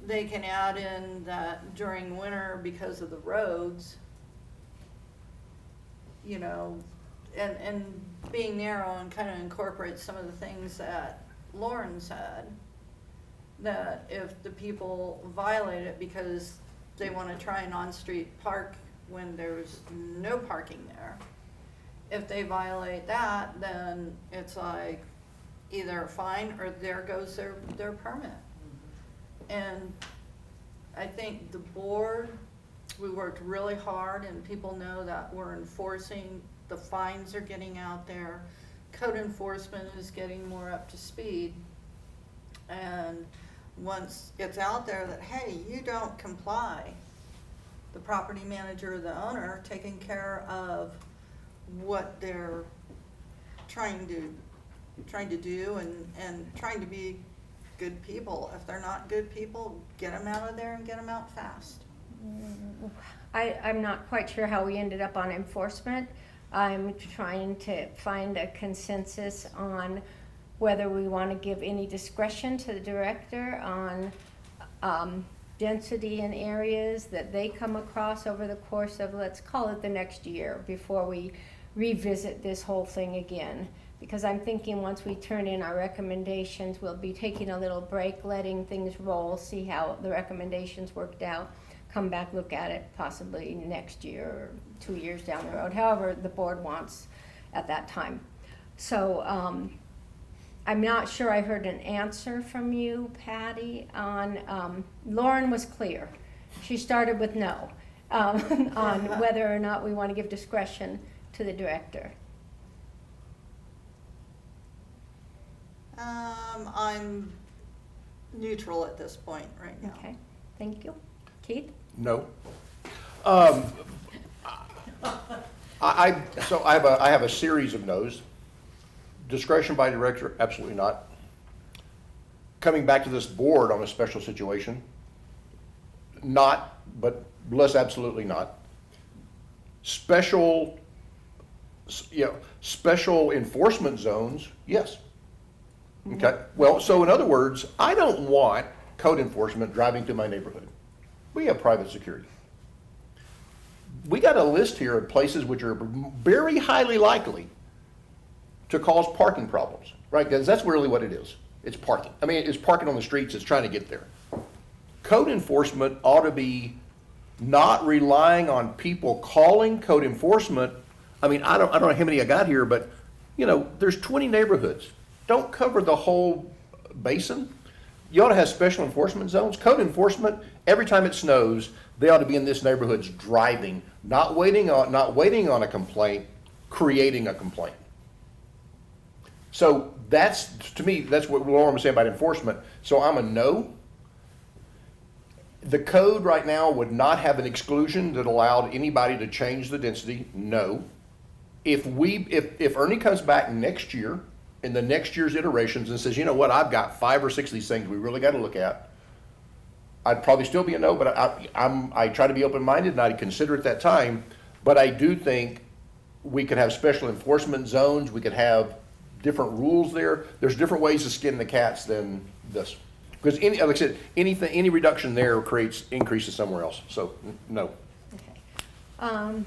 they can add in that during winter, because of the roads, and being narrow, and kind of incorporate some of the things that Lauren said, that if the people violate it because they want to try an on-street park when there's no parking there, if they violate that, then it's like either a fine or there goes their permit. And I think the board, we worked really hard, and people know that we're enforcing, the fines are getting out there, code enforcement is getting more up to speed. And once it's out there that, hey, you don't comply, the property manager or the owner taking care of what they're trying to do and trying to be good people. If they're not good people, get them out of there and get them out fast. I'm not quite sure how we ended up on enforcement. I'm trying to find a consensus on whether we want to give any discretion to the director on density in areas that they come across over the course of, let's call it the next year, before we revisit this whole thing again. Because I'm thinking once we turn in our recommendations, we'll be taking a little break, letting things roll, see how the recommendations worked out, come back, look at it possibly next year or 2 years down the road, however the board wants at that time. So I'm not sure I heard an answer from you, Patty, on, Lauren was clear. She started with no, on whether or not we want to give discretion to the director. I'm neutral at this point right now. Okay, thank you. Keith? No. I have a series of no's. Discretion by director, absolutely not. Coming back to this board on a special situation, not, but less absolutely not. Special enforcement zones, yes. Okay, well, so in other words, I don't want code enforcement driving through my neighborhood. We have private security. We got a list here of places which are very highly likely to cause parking problems, right? Because that's really what it is. It's parking. I mean, it's parking on the streets, it's trying to get there. Code enforcement ought to be not relying on people calling code enforcement. I mean, I don't know how many I got here, but there's 20 neighborhoods. Don't cover the whole basin. You ought to have special enforcement zones. Code enforcement, every time it snows, they ought to be in this neighborhood's driving, not waiting on a complaint, creating a complaint. So to me, that's what Lauren was saying about enforcement. So I'm a no. The code right now would not have an exclusion that allowed anybody to change the density, no. If Ernie comes back next year, in the next year's iterations, and says, you know what, I've got 5 or 6 of these things we really got to look at, I'd probably still be a no, but I try to be open-minded and I'd consider at that time. But I do think we could have special enforcement zones. We could have different rules there. There's different ways to skin the cats than this. Because any, like I said, any reduction there creates increases somewhere else, so, no. Okay.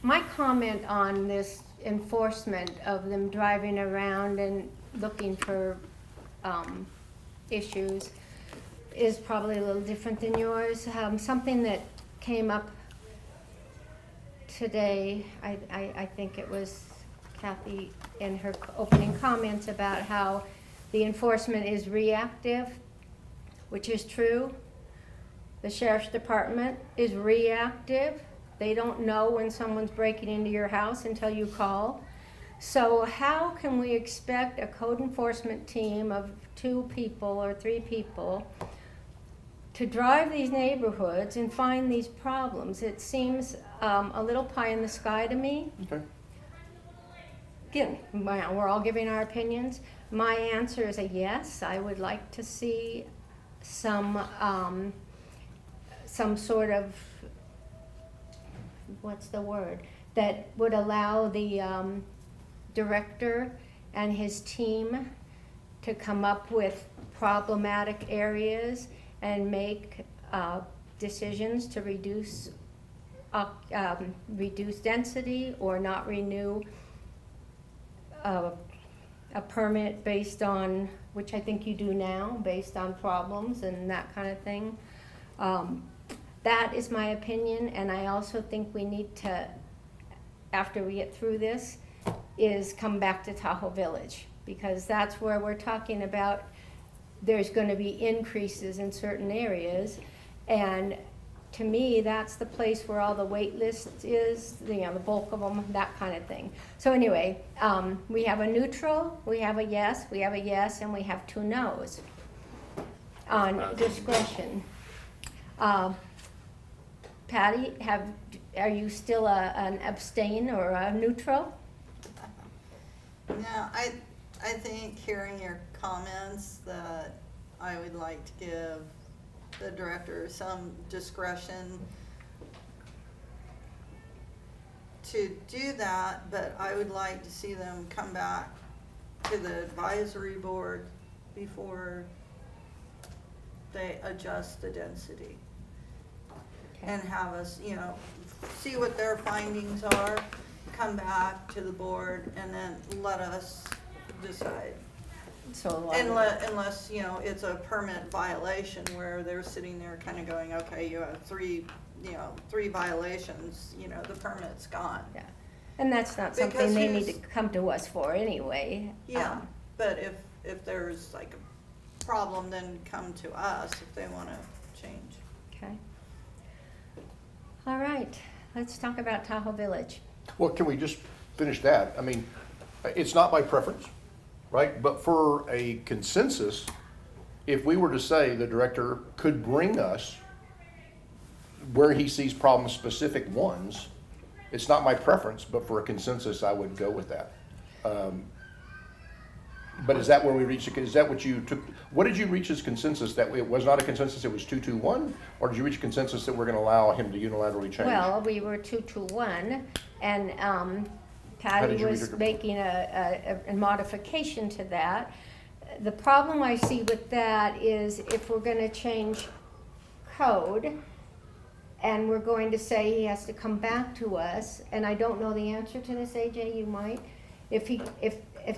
My comment on this enforcement of them driving around and looking for issues is probably a little different than yours. Something that came up today, I think it was Kathy in her opening comments about how the enforcement is reactive, which is true. The sheriff's department is reactive. They don't know when someone's breaking into your house until you call. So how can we expect a code enforcement team of 2 people or 3 people to drive these neighborhoods and find these problems? It seems a little pie in the sky to me. Okay. Again, we're all giving our opinions. My answer is a yes. I would like to see some sort of, what's the word, that would allow the director and his team to come up with problematic areas and make decisions to reduce density or not renew a permit based on, which I think you do now, based on problems and that kind of thing. That is my opinion, and I also think we need to, after we get through this, is come back to Tahoe Village, because that's where we're talking about there's going to be increases in certain areas, and to me, that's the place where all the wait list is, the bulk of them, that kind of thing. So anyway, we have a neutral, we have a yes, and we have 2 no's on discretion. Patty, are you still an abstain or a neutral? No, I think hearing your comments that I would like to give the director some discretion to do that, but I would like to see them come back to the advisory board before they adjust the density. And have us, see what their findings are, come back to the board, and then let us decide. So Unless, it's a permit violation where they're sitting there kind of going, okay, you have 3 violations, the permit's gone. yeah, and that's not something Because they need to come to us for anyway. Yeah, but if there's like a problem, then come to us if they want to change. Okay. All right, let's talk about Tahoe Village. Well, can we just finish that? I mean, it's not my preference, right? But for a consensus, if we were to say the director could bring us where he sees problem-specific ones, it's not my preference, but for a consensus, I would go with that. But is that where we reached, is that what you took, what did you reach as consensus? That it was not a consensus, it was 2-2-1? Or did you reach a consensus that we're gonna allow him to unilaterally change? Well, we were 2-1, and did Patty you read was it? making a modification to that. The problem I see with that is if we're gonna change code, and we're going to say he has to come back to us, and I don't know the answer to this, AJ, you might. If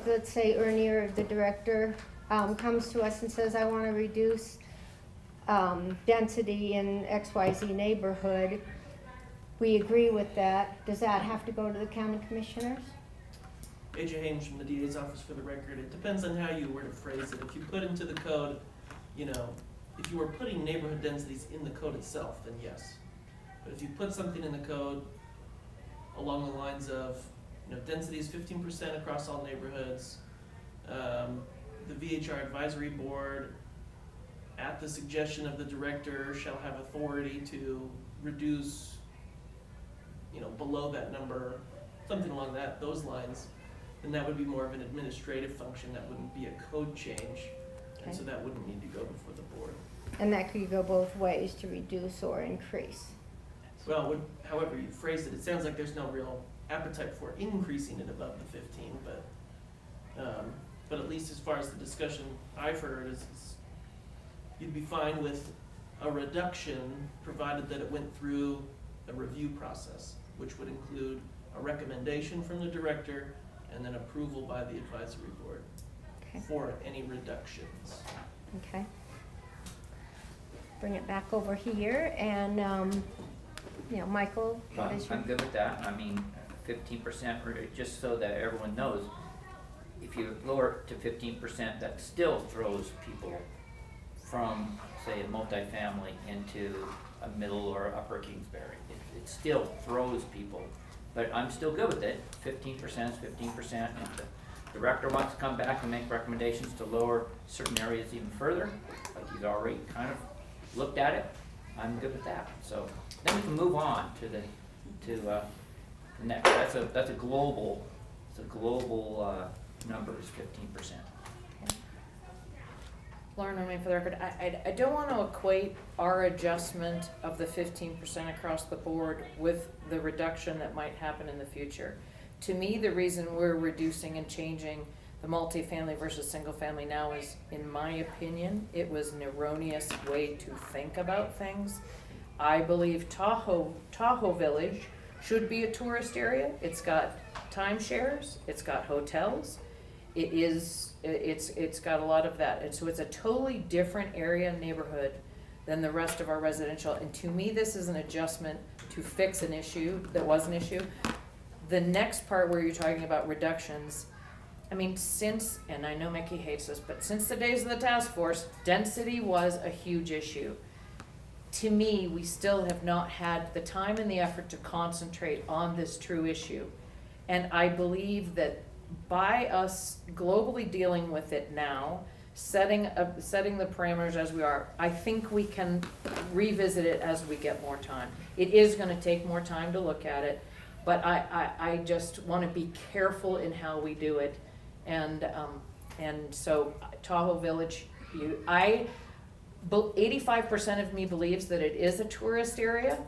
let's say Ernie or the director comes to us and says, I want to reduce density in XYZ neighborhood, we agree with that. Does that have to go to the county commissioners? AJ Haynes from the DA's office for the record. It depends on how you were to phrase it. If you put into the code, if you were putting neighborhood densities in the code itself, then yes. But if you put something in the code along the lines of, density is 15% across all neighborhoods, the VHR advisory board, at the suggestion of the director, shall have authority to reduce, below that number, something along those lines, then that would be more of an administrative function. That wouldn't be a code change, and so that wouldn't need to go before the board. And that could go both ways, to reduce or increase. Well, however you phrased it, it sounds like there's no real appetite for increasing it above the 15, but But at least as far as the discussion I've heard is you'd be fine with a reduction, provided that it went through a review process, which would include a recommendation from the director and then approval by the advisory board Okay. for any reductions. Okay. Bring it back over here, and, Michael, what is your? I'm good with that. I mean, 15%, just so that everyone knows, if you lower it to 15%, that still throws people from, say, a multifamily into a middle or upper Kingsbury. It still throws people, but I'm still good with it. 15% is 15%. If the director wants to come back and make recommendations to lower certain areas even further, like he's already kind of looked at it, I'm good with that. So then we can move on to the next. That's a global number is 15%. Lauren, I mean, for the record, I don't want to equate our adjustment of the 15% across the board with the reduction that might happen in the future. To me, the reason we're reducing and changing the multifamily versus single family now is, in my opinion, it was an erroneous way to think about things. I believe Tahoe Village should be a tourist area. It's got timeshares, it's got hotels, it's got a lot of that. And so it's a totally different area and neighborhood than the rest of our residential. And to me, this is an adjustment to fix an issue that was an issue. The next part where you're talking about reductions, I mean, and I know Mickey hates this, but since the days of the task force, density was a huge issue. To me, we still have not had the time and the effort to concentrate on this true issue. And I believe that by us globally dealing with it now, setting the parameters as we are, I think we can revisit it as we get more time. It is gonna take more time to look at it, but I just wanna be careful in how we do it. And so Tahoe Village, 85% of me believes that it is a tourist area.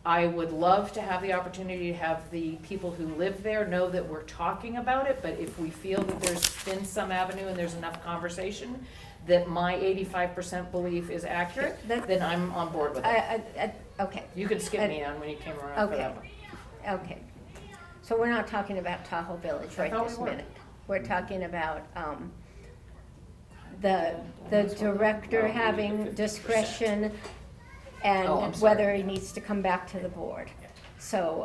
I would love to have the opportunity to have the people who live there know that we're talking about it, but if we feel that there's been some avenue and there's enough conversation that my 85% belief is accurate, then I'm on board with it. Okay. You can skip me on when you came around for that one. Okay. So we're not talking about Tahoe Village right thought we this were. minute. We're talking about, the director having discretion Oh, I'm and sorry. whether he needs to come back to the board. So,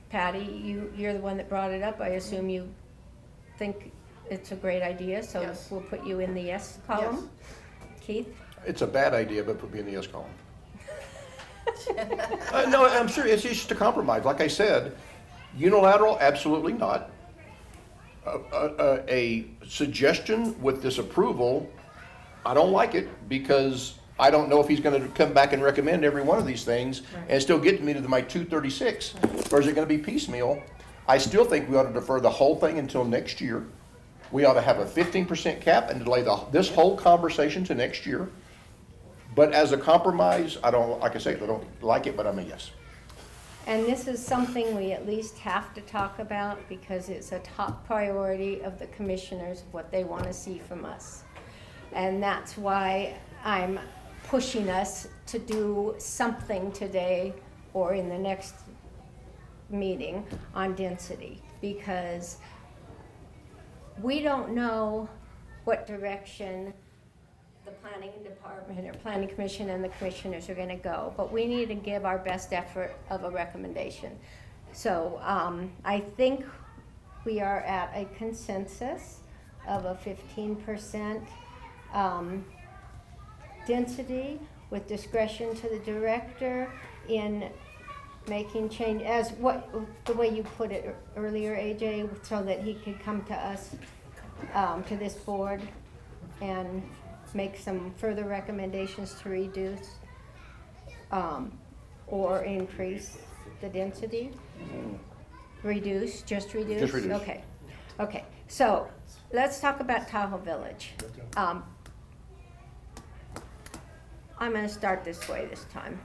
Patty, you're the one that brought it up. I assume you think it's a great idea, so Yes. we'll put you in the yes column. Keith? It's a bad idea, but put me in the yes column. No, I'm sure it's just a compromise. Like I said, unilateral, absolutely not. A suggestion with this approval, I don't like it because I don't know if he's gonna come back and recommend every one of these things and still get me to my 236, or is it gonna be piecemeal? I still think we ought to defer the whole thing until next year. We ought to have a 15% cap and delay this whole conversation to next year. But as a compromise, I don't, like I say, I don't like it, but I'm a yes. And this is something we at least have to talk about because it's a top priority of the commissioners, what they want to see from us. And that's why I'm pushing us to do something today or in the next meeting on density, because we don't know what direction the planning department or planning commission and the commissioners are gonna go, but we need to give our best effort of a recommendation. So, I think we are at a consensus of a 15%, density with discretion to the director in making change, as the way you put it earlier, AJ, so that he could come to us, to this board and make some further recommendations to reduce, or increase the density? Reduce, just reduce? Just reduce. Okay, so let's talk about Tahoe Village. I'm gonna start this way this time.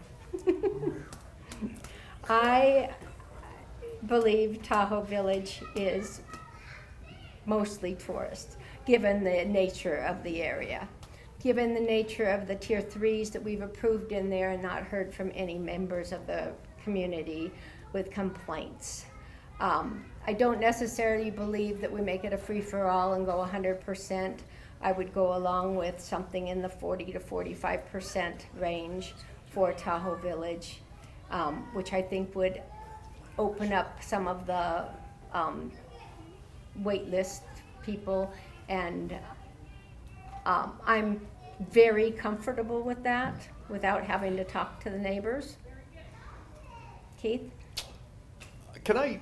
I believe Tahoe Village is mostly tourists, given the nature of the area. Given the nature of the tier 3s that we've approved in there and not heard from any members of the community with complaints. I don't necessarily believe that we make it a free-for-all and go 100%. I would go along with something in the 40 to 45% range for Tahoe Village, which I think would open up some of the wait list people, and I'm very comfortable with that without having to talk to the neighbors. Keith? Can I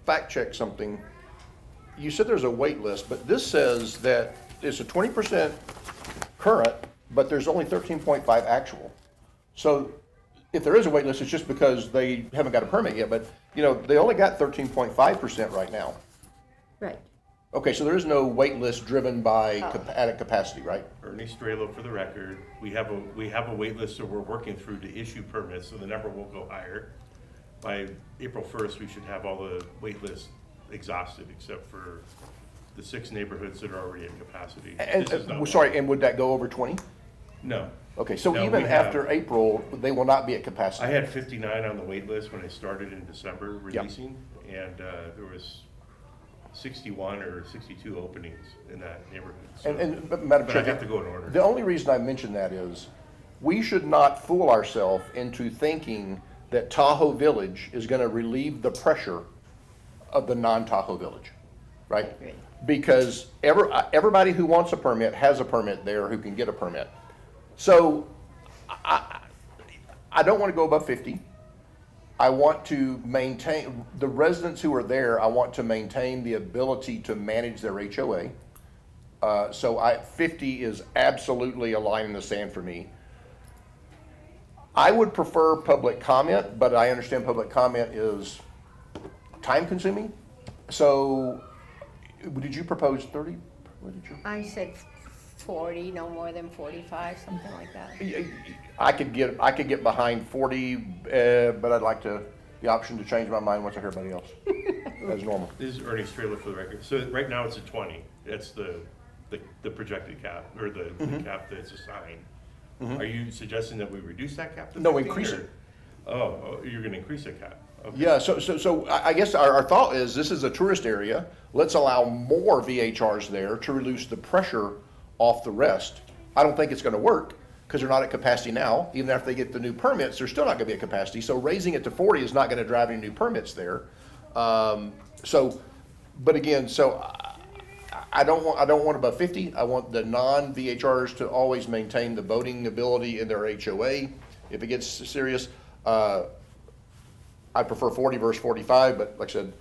fact check something? You said there's a wait list, but this says that it's a 20% current, but there's only 13.5 actual. So if there is a wait list, it's just because they haven't got a permit yet, but they only got 13.5% right now. Right. Okay, so there is no wait list driven by added capacity, right? Ernie Strelo, for the record, we have a wait list that we're working through to issue permits, so the number will go higher. By April 1st, we should have all the wait lists exhausted, except for the 6 neighborhoods that are already at capacity. And, This is not one. sorry, and would that go over 20? No. Okay, so No, even we have- after April, they will not be at capacity? I had 59 on the wait list when I started in December releasing, and there was 61 or 62 openings in that neighborhood. So- But Madam But Chair, I have to go in order. the only reason I mention that is, we should not fool ourselves into thinking that Tahoe Village is gonna relieve the pressure of the non-Tahoe Village, right? agree. Because everybody who wants a permit has a permit there who can get a permit. So, I don't wanna go above 50. I want to maintain, the residents who are there, I want to maintain the ability to manage their HOA. So 50 is absolutely a line in the sand for me. I would prefer public comment, but I understand public comment is time consuming. So, did you propose 30? What did you? I said 40, no more than 45, something like that. I could get behind 40, but I'd like the option to change my mind once I hear everybody else. As normal. This is Ernie Strelo, for the record. So right now it's a 20. That's the projected cap, or the cap that's assigned. Are you suggesting that we reduce that cap to 15? No, increase it. Oh, you're gonna increase the cap? Okay. Yeah, so I guess our thought is, this is a tourist area. Let's allow more VHRs there to reduce the pressure off the rest. I don't think it's gonna work, because they're not at capacity now. Even after they get the new permits, they're still not gonna be at capacity. So raising it to 40 is not gonna drive any new permits there. But again, I don't want above 50. I want the non-VHRs to always maintain the voting ability in their HOA. If it gets serious, I prefer 40 versus 45, but like I said,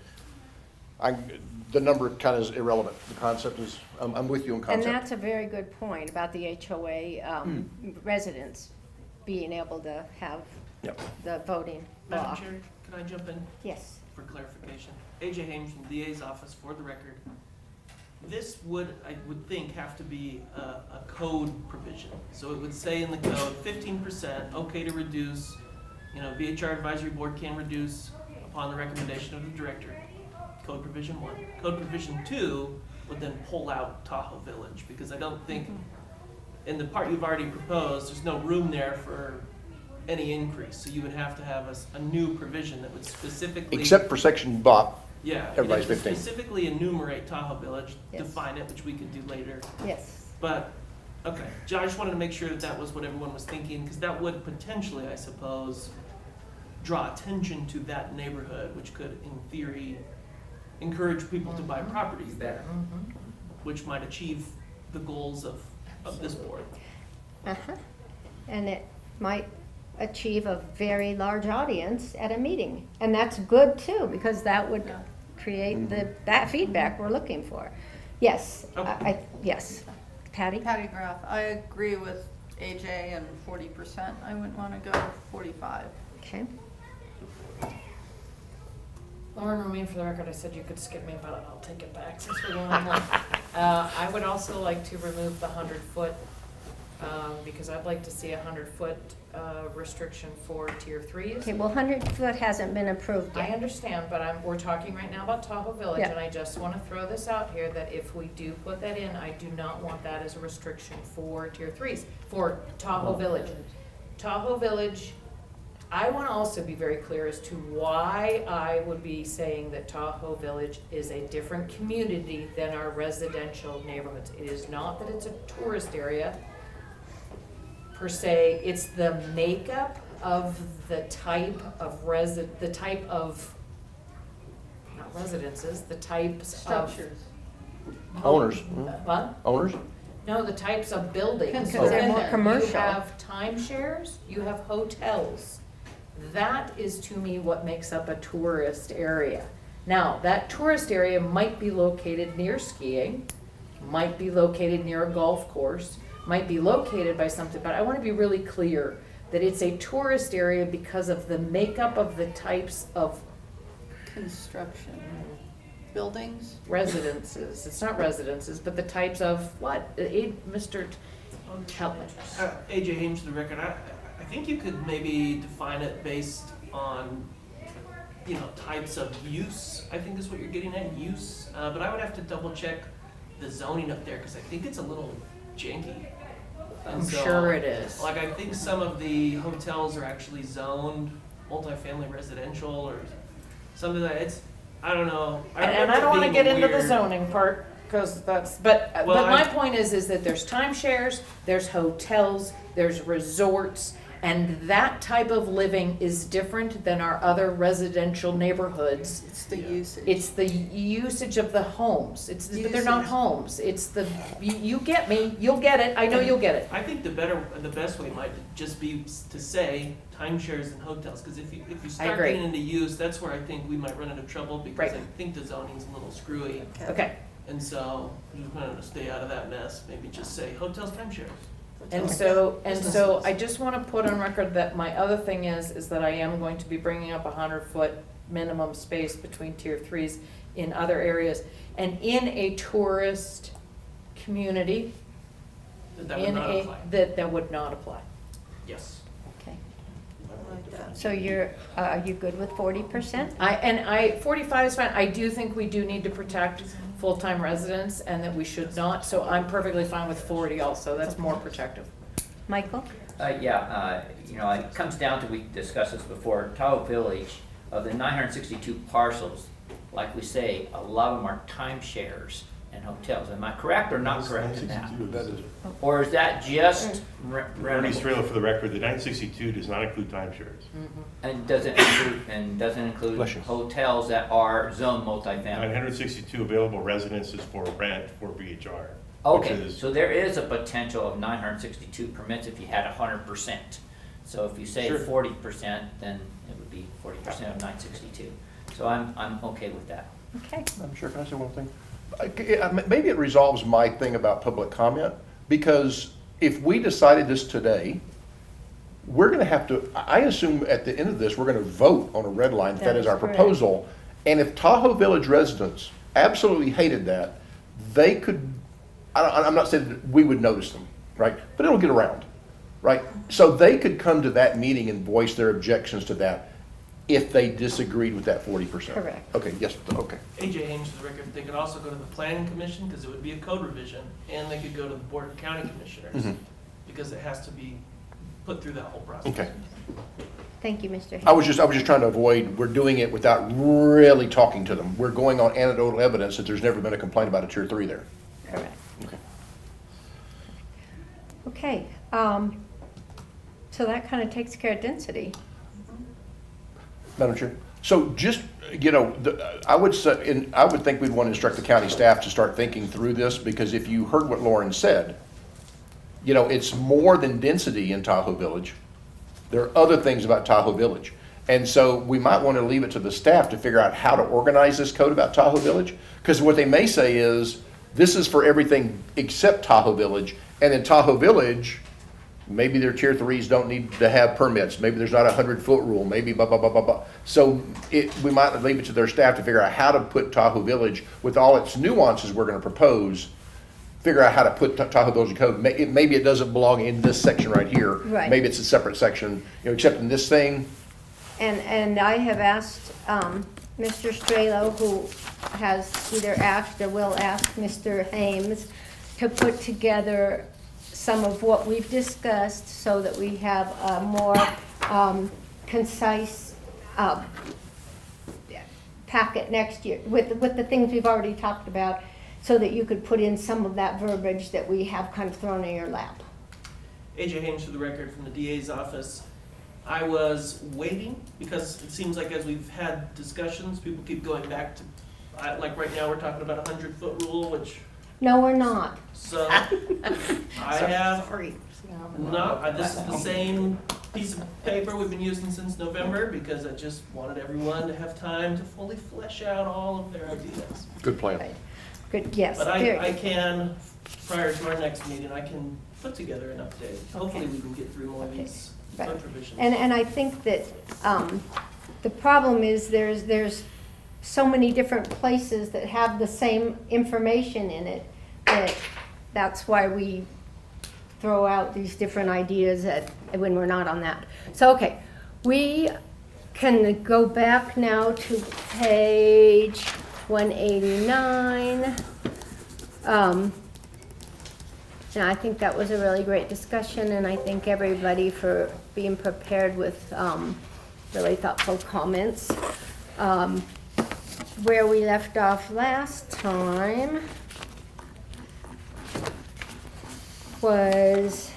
the number kind of is irrelevant. The concept is, I'm with you on And concept. that's a very good point about the HOA residents being able to have Yep. the voting law. Madam Chair, can I jump in Yes. for clarification? AJ Hames from DA's office, for the record. This would, I would think, have to be a code provision. So it would say in the code, 15%, okay to reduce, VHR advisory board can reduce upon the recommendation of the director. Code provision 1. Code provision 2 would then pull out Tahoe Village, because I don't think, in the part you've already proposed, there's no room there for any increase. So you would have to have a new provision that would specifically. Except for section Bob. Yeah, Everybody's you'd have to 15. specifically enumerate Tahoe Village, Yes. define it, which we could do later. Yes. But, okay, I just wanted to make sure that was what everyone was thinking, because that would potentially, I suppose, draw attention to that neighborhood, which could, in theory, encourage people to buy properties there, which might achieve the goals of this board. Uh-huh. And it might achieve a very large audience at a meeting. And that's good too, because that would create that feedback we're looking for. Yes, Okay. yes. Patty? Patty Graff, I agree with AJ and 40%. I wouldn't want to go 45. Okay. Lauren Romaine, for the record, I said you could skip me, but I'll take it back since we're going on. I would also like to remove the 100-foot because I'd like to see 100-foot restriction for tier 3s. Okay, well, 100-foot hasn't been approved I yet. understand, but we're talking right now about Tahoe Village, Yeah. and I just wanna throw this out here, that if we do put that in, I do not want that as a restriction for tier 3s, for Tahoe Village. Tahoe Village, I wanna also be very clear as to why I would be saying that Tahoe Village is a different community than our residential neighborhoods. It is not that it's a tourist area per se, it's the makeup of the type of not residences, the types of. Structures. Owners. What? Owners? No, the types of buildings. Because they're within more there. commercial. You have timeshares, you have hotels. That is to me what makes up a tourist area. Now, that tourist area might be located near skiing, might be located near a golf course, might be located by something, but I want to be really clear that it's a tourist area because of the makeup of the types of Construction. Buildings? residences. It's not residences, but the types of what? Mr. Kelly. AJ Ames for the record, I think you could maybe define it based on, types of use, I think is what you're getting at, use. But I would have to double check the zoning up there, because I think it's a little janky. And I'm so, sure it is. Like, I think some of the hotels are actually zoned multifamily residential or something like that. I don't know. And I don't wanna get into the zoning part, cause but Well, my point is that there's timeshares, there's hotels, there's resorts, and that type of living is different than our other residential neighborhoods. It's the usage. It's the usage of the homes, but they're not Usage. homes, it's you get me, you'll get it, I know you'll get it. I think the best way might just be to say timeshares and hotels, because if you start agree. getting into use, that's where I think we might run into trouble, because Right. I think the zoning's a little screwy. Okay, And so, we just wanted to stay out of that mess, maybe just say hotels, timeshares. and so I just wanna put on record that my other thing is that I am going to be bringing up 100-foot minimum space between tier 3s in other areas. And in a tourist community, That would not apply. that would not apply. Yes. Okay, I like that. so are you good with 40%? 45 is fine. I do think we do need to protect full-time residents and that we should not, so I'm perfectly fine with 40 also. That's more protective. Michael? It comes down to, we discussed this before, Tahoe Village, of the 962 parcels, like we say, a lot of them are timeshares and hotels. Am I correct or not correct in that? That is. Or is that just Ernie rental? Strela, for the record, the 962 does not include timeshares. And doesn't include Bless you. hotels that are zone multifamily? 962 available residences for rent for VHR. which Okay, is- so there is a potential of 962 permits if you had 100%. So if you say Sure. 40%, then it would be 40% of 962. So I'm okay with that. Okay. I'm sure, can I say one thing? Maybe it resolves my thing about public comment, because if we decided this today, we're gonna have to, I assume at the end of this, we're gonna vote on a red line, if that That is is our correct. proposal. And if Tahoe Village residents absolutely hated that, they could, I'm not saying that we would notice them, right? But it'll get around, right? So they could come to that meeting and voice their objections to that if they disagreed with that 40%. Correct. Okay, yes, okay. AJ Ames for the record, they could also go to the planning commission, because it would be a code revision, and they could go to the board of county commissioners, Mhm. because it has to be put through that whole process. Okay. Thank you, Mr. I was just trying to avoid, we're doing it without really talking to them. We're going on anecdotal evidence that there's never been a complaint about a tier 3 there. Correct. Okay. Okay, so that kind of takes care of density. Madam Chair, so just, I would say, and I would think we'd want to instruct the county staff to start thinking through this, because if you heard what Lauren said, it's more than density in Tahoe Village. There are other things about Tahoe Village. And so we might want to leave it to the staff to figure out how to organize this code about Tahoe Village. Because what they may say is, this is for everything except Tahoe Village. And in Tahoe Village, maybe their tier 3s don't need to have permits. Maybe there's not a 100-foot rule, maybe blah, blah, blah, blah, blah. So we might leave it to their staff to figure out how to put Tahoe Village, with all its nuances we're going to propose, figure out how to put Tahoe Village in code. Maybe it doesn't belong in this section right here. Right. Maybe it's a separate section, except in this thing. And I have asked, Mr. Strelo, who has either asked or will ask Mr. Hames to put together some of what we've discussed so that we have a more, concise, packet next year with the things we've already talked about, so that you could put in some of that verbiage that we have kind of thrown in your lap. AJ Haynes for the record from the DA's office. I was waiting because it seems like as we've had discussions, people keep going back to, like right now, we're talking about a 100-foot rule, which, No, we're not. so I have not, this is the same piece of paper we've been using since November because I just wanted everyone to have time to fully flesh out all of their ideas. Good plan. Right. Good, yes. But very I good. can, prior to our next meeting, I can put together an update. Hopefully we can get through more of Okay. these Right. code provisions. And I think that, the problem is there's so many different places that have the same information in it, that's why we throw out these different ideas when we're not on that. So, okay, we can go back now to page 189. And I think that was a really great discussion, and I thank everybody for being prepared with really thoughtful comments. Where we left off last time was,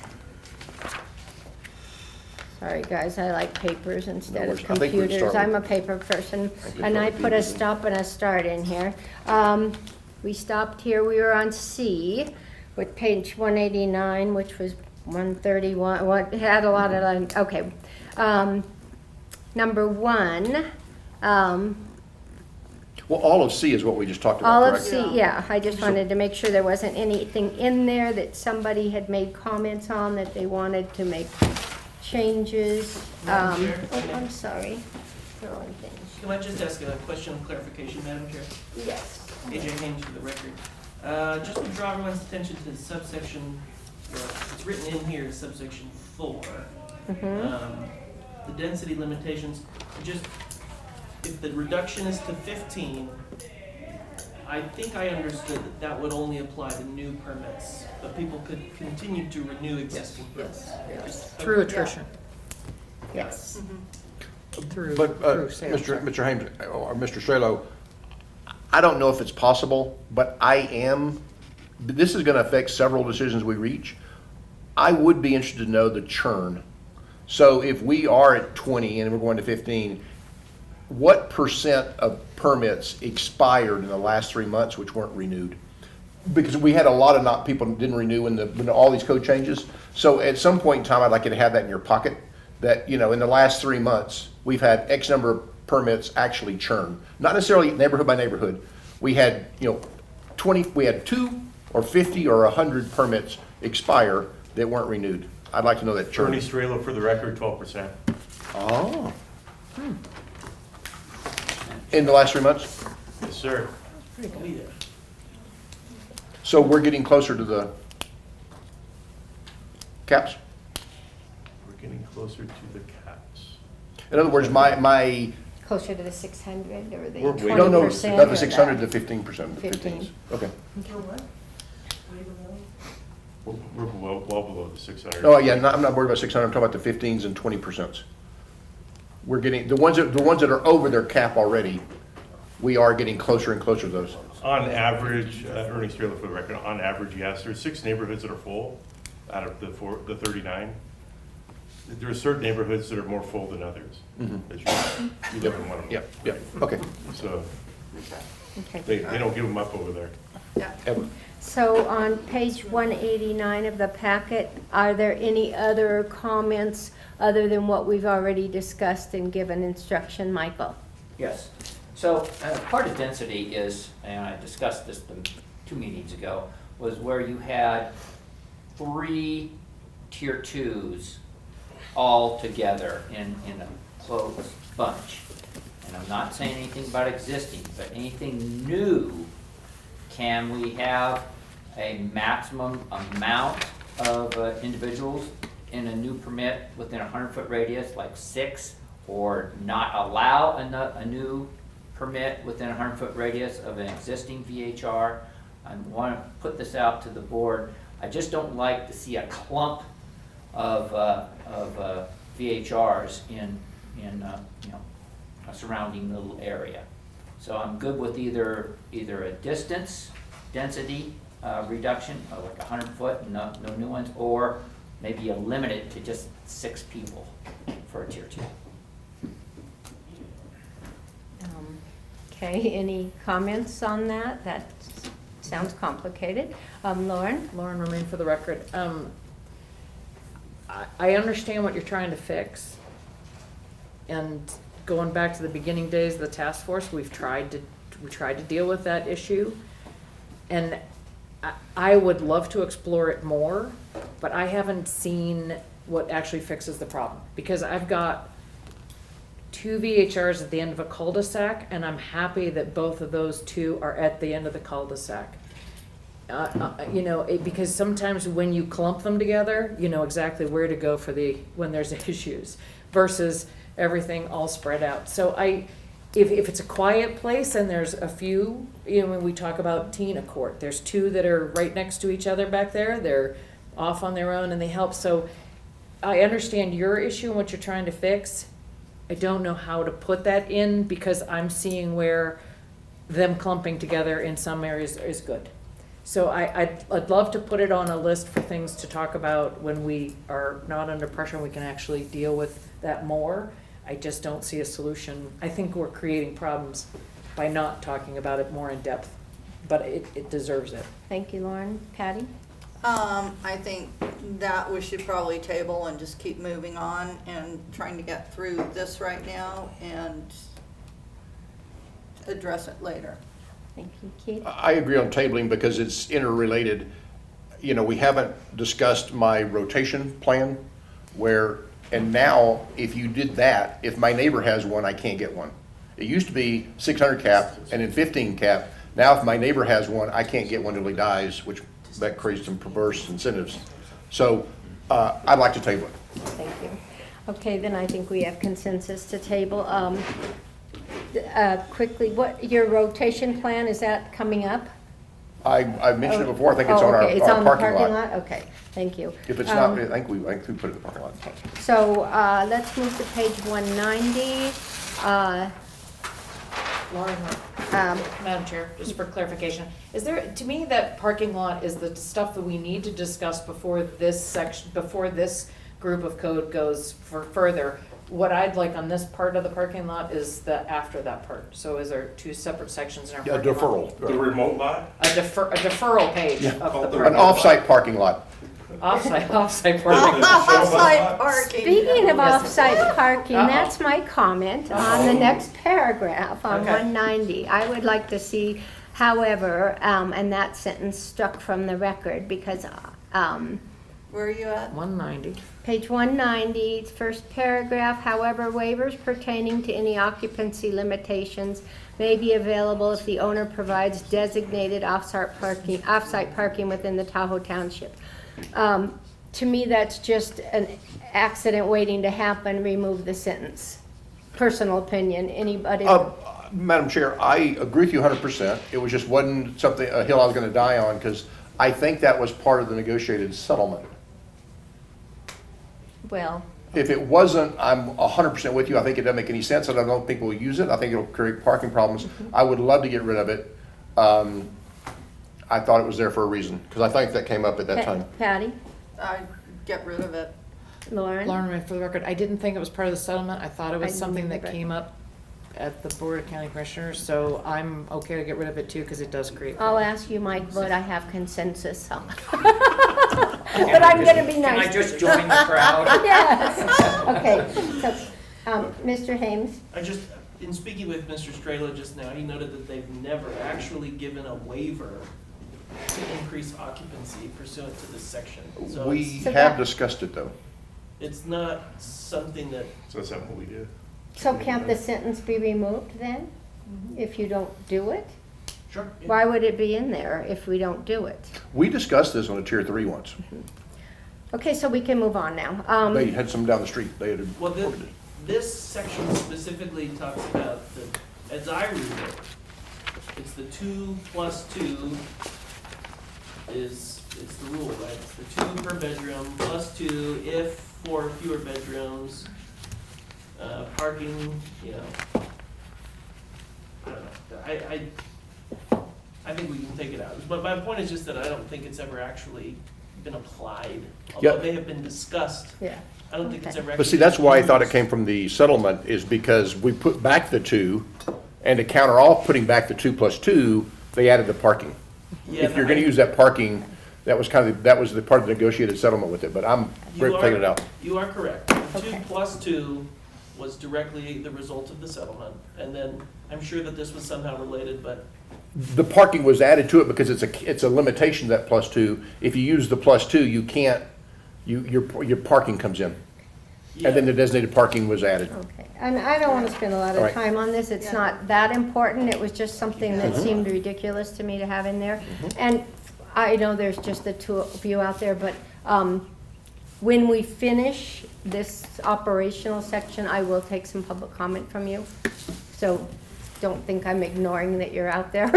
sorry guys, I like papers instead No of worries. I think we'd computers. start I'm a with- paper person, think and that I would be put a good. stop and a start in here. We stopped here, we were on C with page 189, which was 131, what had a lot of, okay. Number 1, Well, all of C is what we just talked all about, of correct? C, yeah, I just wanted to make sure there wasn't anything in there that somebody had made comments on that they wanted to make changes. Madam Chair, Oh, can I- I'm sorry, throwing things. Can I just ask a question of clarification, Madam Chair? Yes. AJ Haynes for the record. Just to draw everyone's attention to subsection, well, it's written in here, subsection 4. The density limitations, just, if the reduction is to 15, I think I understood that that would only apply to new permits, but people could continue to renew existing permits. Just- Through attrition, Yes. through sales. Mr. Hames, or Mr. Strelo, I don't know if it's possible, but this is gonna affect several decisions we reach. I would be interested to know the churn. So if we are at 20 and we're going to 15, what percent of permits expired in the last 3 months which weren't renewed? Because we had a lot of people didn't renew when all these code changes. So at some point in time, I'd like you to have that in your pocket, that, in the last 3 months, we've had X number of permits actually churn. Not necessarily neighborhood by neighborhood. We had, 2 or 50 or 100 permits expire that weren't renewed. I'd like to know that churn. Attorney Strelo, for the record, 12%. Oh. In the last 3 months? Yes, sir. Lead it. So we're getting closer to the caps? We're getting closer to the caps. In other words, my Closer to the 600 or the We're way- 20%? no, not or the 600, the 15%. 15. Okay. We're well below the 600. Oh, yeah, I'm not worried about 600, I'm talking about the 15s and 20%. We're getting, the ones that are over their cap already, we are getting closer and closer to those. On average, Attorney Strelo, for the record, on average, yes, there's 6 neighborhoods that are full out of the 39. There are certain neighborhoods that are more full than others. As you live in one of them. Yep, okay. So Okay. they don't give them up over there. Ever. So on page 189 of the packet, are there any other comments other than what we've already discussed and given instruction, Michael? Yes. So part of density is, and I discussed this 2 meetings ago, was where you had 3 tier 2s all together in a close bunch. And I'm not saying anything about existing, but anything new, can we have a maximum amount of individuals in a new permit within a 100-foot radius, like 6, or not allow a new permit within a 100-foot radius of an existing VHR. I want to put this out to the board. I just don't like to see a clump of VHRs in a surrounding little area. So I'm good with either a density reduction of like 100 foot, no new ones, or maybe you limit it to just 6 people for a tier 2. Okay, any comments on that? That sounds complicated. Lauren? Lauren, remain for the record. I understand what you're trying to fix. And going back to the beginning days of the task force, we tried to deal with that issue. And I would love to explore it more, but I haven't seen what actually fixes the problem. Because I've got 2 VHRs at the end of a cul-de-sac, and I'm happy that both of those 2 are at the end of the cul-de-sac. Because sometimes when you clump them together, you know exactly where to go when there's issues, versus everything all spread out. So if it's a quiet place and there's a few, when we talk about Tina Court, there's 2 that are right next to each other back there. They're off on their own and they help. So I understand your issue and what you're trying to fix. I don't know how to put that in, because I'm seeing where them clumping together in some areas is good. So I'd love to put it on a list for things to talk about when we are not under pressure and we can actually deal with that more. I just don't see a solution. I think we're creating problems by not talking about it more in depth, but it deserves it. Thank you, Lauren. Patty? I think that we should probably table and just keep moving on and trying to get through this right now and address it later. Thank you, Keith. I agree on tabling because it's interrelated. We haven't discussed my rotation plan and now if you did that, if my neighbor has one, I can't get one. It used to be 600 cap and then 15 cap. Now if my neighbor has one, I can't get one until he dies, which that creates some perverse incentives. So I'd like to table it. Thank you. Okay, then I think we have consensus to table. Quickly, what your rotation plan, is that coming up? I've mentioned it before. I think it's on okay. our It's on the parking lot. Okay, thank you. If it's not, I think we put it in the parking lot. Okay. So let's move to page 190. Lauren, Madam Chair, just for clarification, to me, that parking lot is the stuff that we need to discuss before this group of code goes further. What I'd like on this part of the parking lot is after that part. So is there 2 separate sections in our parking lot? Deferral. The remote lot? A deferral page of the parking An off-site parking lot. Off-site parking. Off-site parking. Speaking of off-site parking, Uh-oh. that's my comment on the next paragraph on Okay. 190. I would like to see, however, and that sentence struck from the record, because Where are you at? 190. page 190, first paragraph, however, waivers pertaining to any occupancy limitations may be available if the owner provides designated off-site parking within the Tahoe Township. To me, that's just an accident waiting to happen. Remove the sentence. Personal opinion. Anybody? Madam Chair, I agree with you 100%. It was just wasn't a hill I was going to die on, because I think that was part of the negotiated settlement. Well, If it wasn't, I'm 100% with you. I think it doesn't make any sense, and I don't think we'll use it. I think it'll create parking problems. I would love to get rid of it. I thought it was there for a reason, because I think that came up at that time. Patty? I'd get rid of it. Lauren? Lauren, for the record, I didn't think it was part of the settlement. I thought it I was didn't something that either. came up at the Board of County Commissioners, so I'm okay to get rid of it too, because it does create. I'll ask you, Mike, but I have consensus on But I'm gonna be nice. Can I just join the crowd? Yes. Okay, so, Mr. Hames? In speaking with Mr. Strela just now, he noted that they've never actually given a waiver to increase occupancy pursuant to this section. So We So have that- discussed it, though. it's not something that, So that's not what we did. So can't the sentence be removed then, if you don't do it? Sure. yeah. Why would it be in there if we don't do it? We discussed this on a tier 3 once. Okay, so we can move on now. They had some down the street. They had. Well, this section specifically talks about the, as I read it, it's the 2 + 2 is the rule, right? It's the 2 per bedroom + 2 if 4 fewer bedrooms, parking, you know. I don't know, I think we can take it out, but my point is just that I don't think it's ever actually been applied, although Yeah. they have been discussed. Yeah. I don't think it's Okay. ever actually. But see, that's why I thought it used. came from the settlement, is because we put back the 2, and to counter off putting back the 2 + 2, they added the parking. Yeah, If you're gonna use that parking, that was that was the part of the negotiated settlement with it, but I'm You taking it are- out. You are correct. The 2 Okay. + 2 was directly the result of the settlement, and then I'm sure that this was somehow related, but The parking was added to it because it's a limitation, that +2. If you use the +2, you can't, your parking comes in. yeah. And then the designated parking was added. Okay, and I don't want to spend a lot All of right. time on this, it's Yeah. not that important, it was just something that seemed ridiculous to me to have in there. And I know there's just the 2 of you out there, but when we finish this operational section, I will take some public comment from you. So don't think I'm ignoring that you're out there.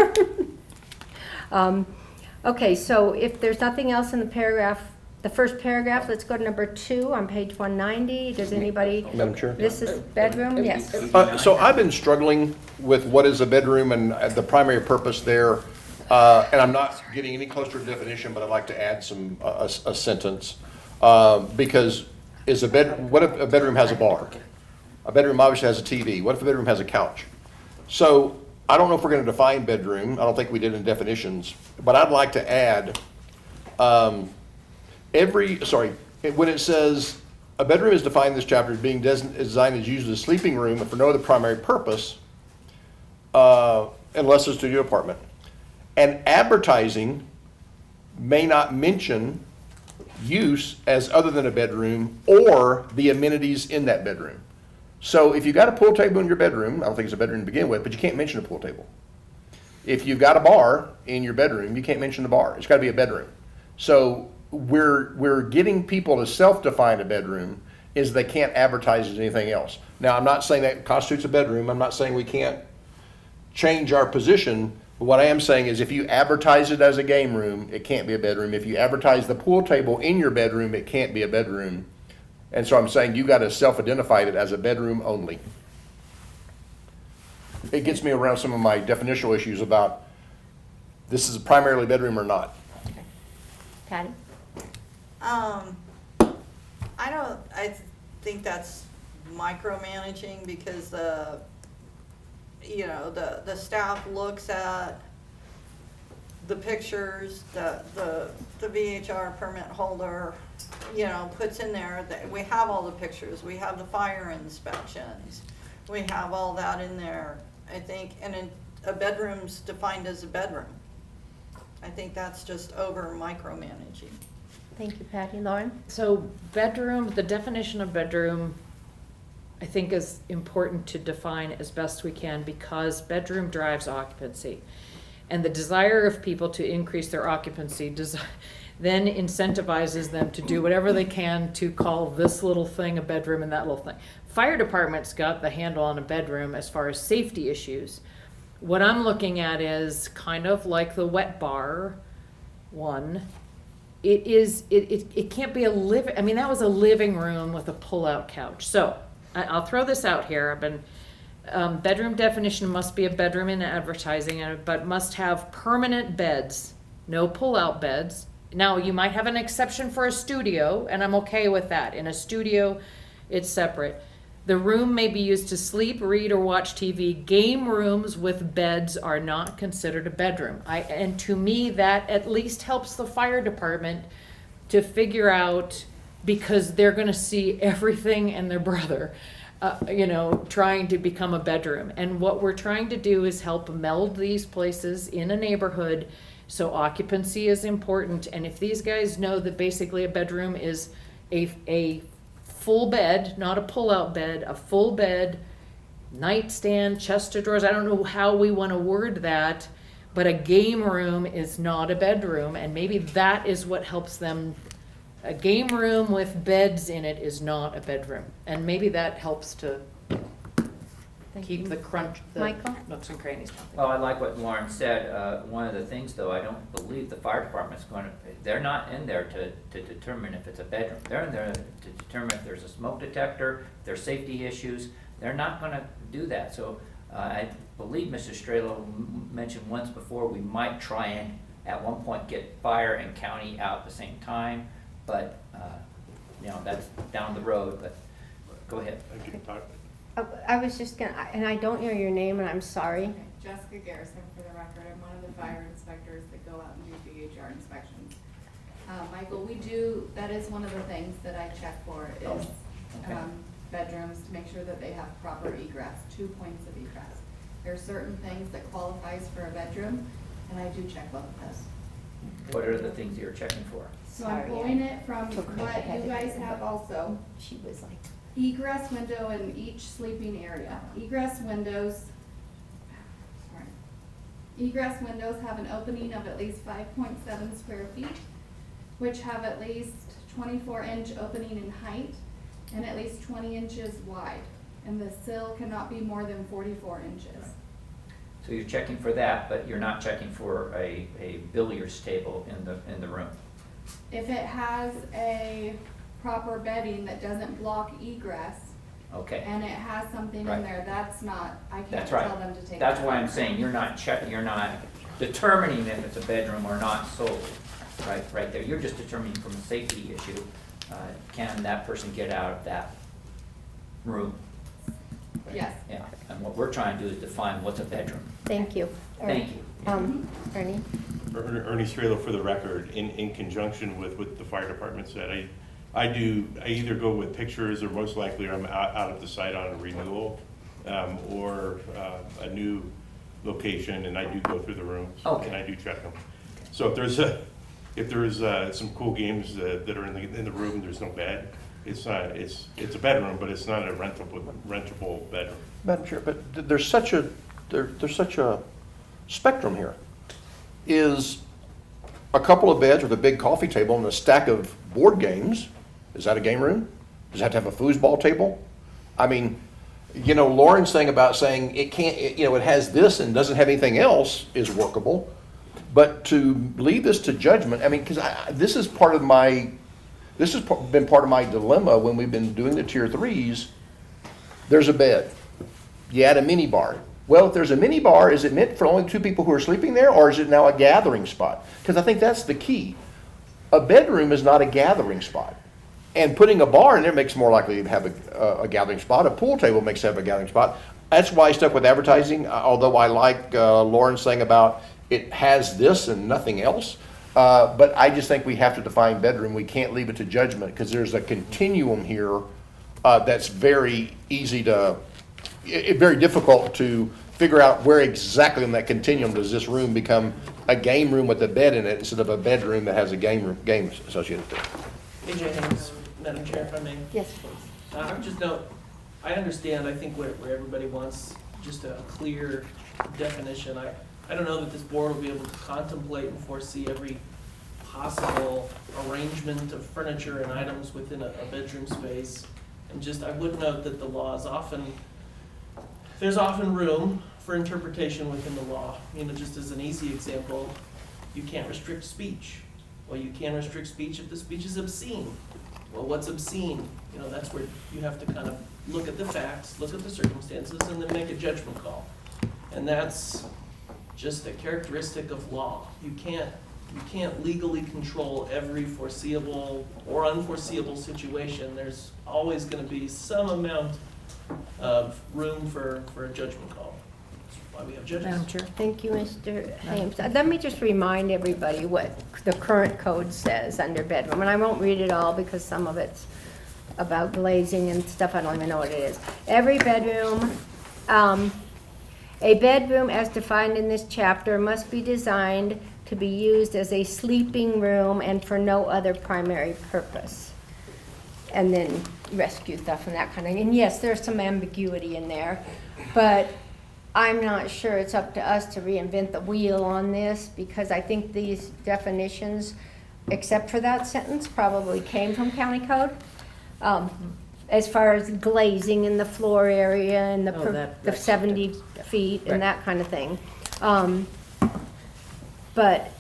Okay, so if there's nothing else in the paragraph, the first paragraph, let's go to number 2 on page 190. Does anybody, Madam Chair? this is bedroom, yes. So I've been struggling with what is a bedroom and the primary purpose there. And I'm not getting any closer to definition, but I'd like to add a sentence. Because what if a bedroom has a bar? A bedroom obviously has a TV. What if a bedroom has a couch? So I don't know if we're gonna define bedroom. I don't think we did in definitions, but I'd like to add, when it says, a bedroom is defined in this chapter as being designed as used as a sleeping room and for no other primary purpose, unless it's a studio apartment. And advertising may not mention use as other than a bedroom or the amenities in that bedroom. So if you've got a pool table in your bedroom, I don't think it's a bedroom to begin with, but you can't mention a pool table. If you've got a bar in your bedroom, you can't mention the bar. It's got to be a bedroom. So we're getting people to self-define a bedroom is they can't advertise as anything else. Now, I'm not saying that constitutes a bedroom. I'm not saying we can't change our position. But what I am saying is if you advertise it as a game room, it can't be a bedroom. If you advertise the pool table in your bedroom, it can't be a bedroom. And so I'm saying you got to self-identify it as a bedroom only. It gets me around some of my definitional issues about this is primarily bedroom or not. Patty? I think that's micromanaging because the staff looks at the pictures, the VHR permit holder, puts in there that we have all the pictures, we have the fire inspections, we have all that in there, I think, and a bedroom's defined as a bedroom. I think that's just over micromanaging. Thank you, Patty. Lauren? So bedroom, the definition of bedroom, I think is important to define as best we can because bedroom drives occupancy. And the desire of people to increase their occupancy then incentivizes them to do whatever they can to call this little thing a bedroom and that little thing. Fire department's got the handle on a bedroom as far as safety issues. What I'm looking at is kind of like the wet bar one. It can't be that was a living room with a pull-out couch. So I'll throw this out here. Bedroom definition must be a bedroom in advertising, but must have permanent beds, no pull-out beds. Now, you might have an exception for a studio, and I'm okay with that. In a studio, it's separate. The room may be used to sleep, read, or watch TV. Game rooms with beds are not considered a bedroom. And to me, that at least helps the fire department to figure out, because they're gonna see everything and their brother, trying to become a bedroom. And what we're trying to do is help meld these places in a neighborhood, so occupancy is important. And if these guys know that basically a bedroom is a full bed, not a pull-out bed, a full bed, nightstand, chest of drawers, I don't know how we want to word that, but a game room is not a bedroom, and maybe that is what helps them. A game room with beds in it is not a bedroom, and maybe that helps to Thank keep you. the crunch, the Michael? nooks and crannies. Well, I like what Lauren said. One of the things, though, I don't believe the fire department's going to, they're not in there to determine if it's a bedroom. They're in there to determine if there's a smoke detector, if there's safety issues. They're not going to do that. So I believe Mr. Strelo mentioned once before, we might try and at one point get fire and county out at the same time. But, that's down the road, but go ahead. I can talk. I was just gonna, and I don't know your name, and I'm sorry. Jessica Garrison, for the record. I'm one of the fire inspectors that go out and do VHR inspections. Michael, that is one of the things that I check for is Okay. bedrooms, to make sure that they have proper egress, 2 points of egress. There are certain things that qualifies for a bedroom, and I do check both of those. What are the things you're checking for? So I'm Sorry, pulling I it from took her what ahead you of guys you. have also. She was like, Egress window in each sleeping area. Egress windows have an opening of at least 5.7 square feet, which have at least 24-inch opening in height and at least 20 inches wide. And the sill cannot be more than 44 inches. So you're checking for that, but you're not checking for a billiards table in the room. If it has a proper bedding that doesn't block egress, Okay, and it has something Right. in there, I can't that's tell right. them to take That's that why I'm out. saying you're not determining if it's a bedroom or not solely, right there. You're just determining from a safety issue, can that person get out of that room? Yes. Yeah, and what we're trying to do is define what's a bedroom. thank you. Thank you. Ernie? Ernie Strelo, for the record, in conjunction with what the fire department said, I either go with pictures, or most likely I'm out of the site on a renewal, or a new location, and I do go through the rooms. Okay. And I do check them. So if there's some cool games that are in the room, there's no bed, it's a bedroom, but it's not a rentable bedroom. Madam Chair, but there's such a spectrum here. Is a couple of beds with a big coffee table and a stack of board games, is that a game room? Does it have to have a foosball table? I mean, Lauren's thing about saying it can't, it has this and doesn't have anything else is workable. But to leave this to judgment, I mean, because this has been part of my dilemma when we've been doing the tier 3s. There's a bed. You add a mini bar. Well, if there's a mini bar, is it meant for only 2 people who are sleeping there, or is it now a gathering spot? Because I think that's the key. A bedroom is not a gathering spot. And putting a bar in there makes more likely to have a gathering spot. A pool table makes it have a gathering spot. That's why I stuck with advertising, although I like Lauren's saying about it has this and nothing else. But I just think we have to define bedroom. We can't leave it to judgment, because there's a continuum here that's very very difficult to figure out where exactly in that continuum does this room become a game room with a bed in it instead of a bedroom that has a game associated with it. AJ Haynes, Madam Chair, if I may. Yes, please. I understand, I think where everybody wants just a clear definition. I don't know that this board will be able to contemplate and foresee every possible arrangement of furniture and items within a bedroom space. And I would note that the law is there's often room for interpretation within the law. Just as an easy example, you can't restrict speech. Well, you can restrict speech if the speech is obscene. Well, what's obscene? That's where you have to kind of look at the facts, look at the circumstances, and then make a judgment call. And that's just a characteristic of law. You can't legally control every foreseeable or unforeseeable situation. There's always going to be some amount of room for a judgment call. That's why we have judges. Madam Chair. Thank you, Mr. Hames. Let me just remind everybody what the current code says under bedroom, and I won't read it all because some of it's about glazing and stuff, I don't even know what it is. Every bedroom, a bedroom as defined in this chapter must be designed to be used as a sleeping room and for no other primary purpose. And then rescue stuff and that kind of thing. And yes, there's some ambiguity in there, but I'm not sure it's up to us to reinvent the wheel on this, because I think these definitions, except for that sentence, probably came from county code. As far as glazing in the floor area and the, Oh, that- the that's 70 feet Right. and that kind of thing. But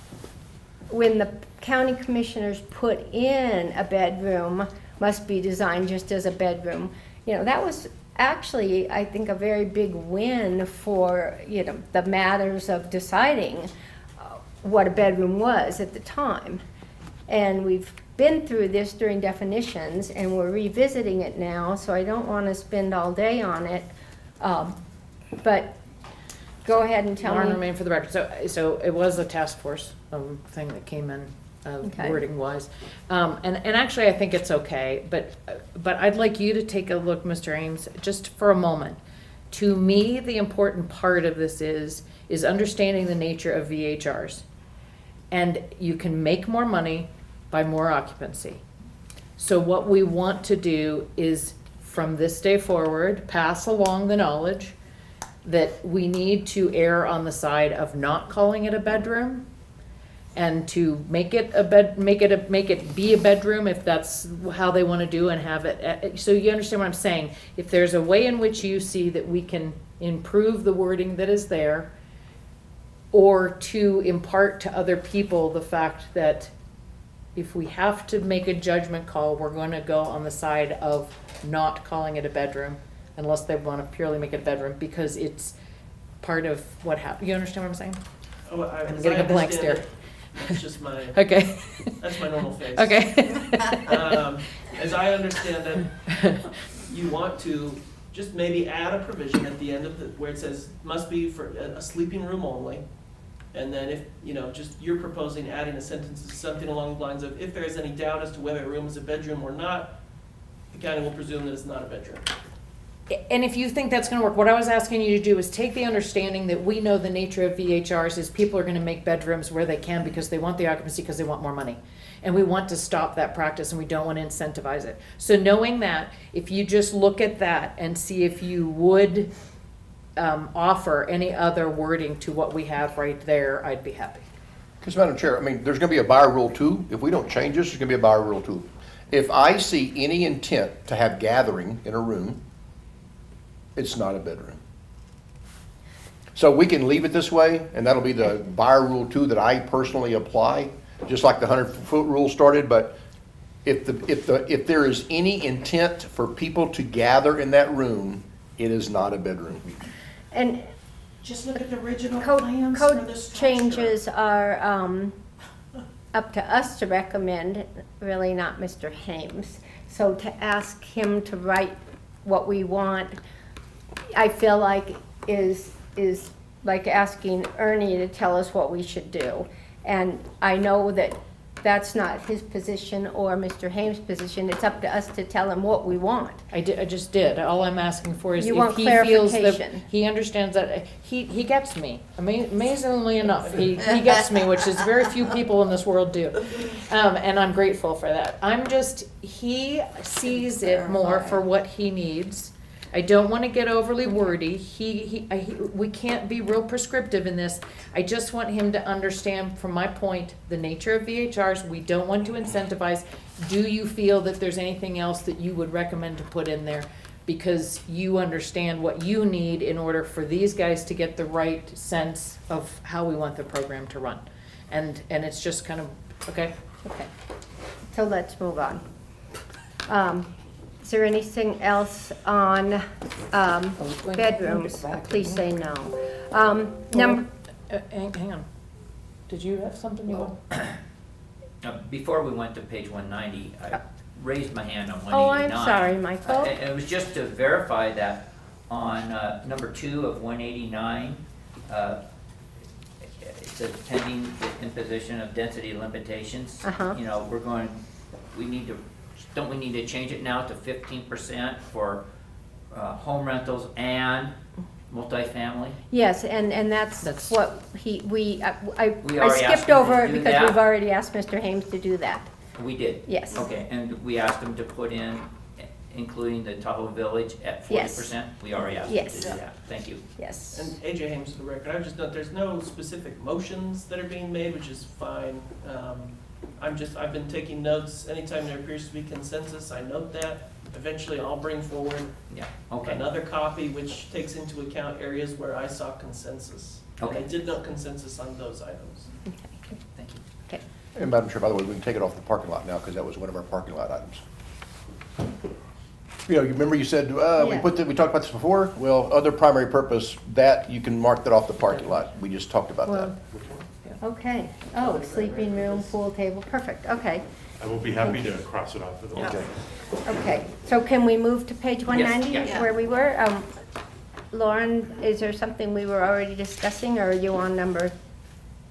when the county commissioners put in a bedroom, must be designed just as a bedroom, you know, that was actually, I think, a very big win for, you know, the matters of deciding what a bedroom was at the time. And we've been through this during definitions, and we're revisiting it now, so I don't want to spend all day on it. But go ahead and tell Lauren me. remain for the record. So it was a task force thing that came in, Okay. wording wise. And actually, I think it's okay, but I'd like you to take a look, Mr. Ames, just for a moment. To me, the important part of this is understanding the nature of VHRs. And you can make more money by more occupancy. So what we want to do is, from this day forward, pass along the knowledge that we need to err on the side of not calling it a bedroom, and to make it a bed, make it be a bedroom if that's how they want to do, and have it. So you understand what I'm saying? If there's a way in which you see that we can improve the wording that is there, or to impart to other people the fact that if we have to make a judgment call, we're going to go on the side of not calling it a bedroom, unless they want to purely make it a bedroom, because it's part of what happened. You understand what I'm saying? Oh, I'm as getting I a blank understand stare. it, That's just my, Okay. that's my normal face. Okay. As I understand it, you want to just maybe add a provision at the end of the, where it says, must be for a sleeping room only. And then if, you know, just you're proposing adding a sentence, something along the lines of, if there is any doubt as to whether a room is a bedroom or not, the county will presume that it's not a bedroom. And if you think that's gonna work, what I was asking you to do is take the understanding that we know the nature of VHRs is people are gonna make bedrooms where they can because they want the occupancy, because they want more money. And we want to stop that practice, and we don't want to incentivize it. So knowing that, if you just look at that and see if you would offer any other wording to what we have right there, I'd be happy. Because Madam Chair, I mean, there's gonna be a buyer rule too. If we don't change this, there's gonna be a buyer rule too. If I see any intent to have gathering in a room, it's not a bedroom. So we can leave it this way, and that'll be the buyer rule too that I personally apply, just like the 100-foot rule started. But if there is any intent for people to gather in that room, it is not a bedroom. And Just look at the original code, plans for code the structure. changes are up to us to recommend, really not Mr. Hames. So to ask him to write what we want, I feel like is like asking Ernie to tell us what we should do. And I know that that's not his position or Mr. Hames' position. It's up to us to tell him what we want. I just did. All I'm asking for is You if want he feels that clarification. he understands that, he gets me. Amazingly enough, he gets me, which is very few people in this world do. And I'm grateful for that. He sees it more for what he needs. I don't want to get overly wordy. We can't be real prescriptive in this. I just want him to understand, from my point, the nature of VHRs. We don't want to incentivize. Do you feel that there's anything else that you would recommend to put in there? Because you understand what you need in order for these guys to get the right sense of how we want the program to run. And it's just kind of, okay? Okay, so let's move on. Is there anything else on bedrooms? Please say no. Number, Hang on. Did you have something you want? Before we went to page 190, I raised my hand on oh, 189. I'm sorry, Michael. It was just to verify that on number 2 of 189, it says pending the imposition of density limitations. Uh-huh. You know, don't we need to change it now to 15% for home rentals and multifamily? Yes, and that's what I We already asked skipped him to over it do because that? we've already asked Mr. Hames to do that. We did. Yes. Okay, and we asked them to put in including the Tahoe Village at 40%? We already asked you to Yes. do that. Thank you. Yes. And AJ Hames for the record, I just note there's no specific motions that are being made, which is fine. I've been taking notes. Anytime there appears to be consensus, I note that. Eventually, I'll bring forward Yeah, okay. another copy which takes into account areas where I saw consensus. And I Okay. did note consensus on those items. Thank you. Okay. And Madam Chair, by the way, we can take it off the parking lot now, because that was one of our parking lot items. You know, you remember you said, Yeah. we talked about this before? Well, other primary purpose, that, you can mark that off the parking lot. We just talked about that. Well, okay. Oh, sleeping room, pool table, perfect, okay. I will be happy to cross it off of the list. Okay, so can we move to page 190 yeah. where we were? Lauren, is there something we were already discussing, or are you on number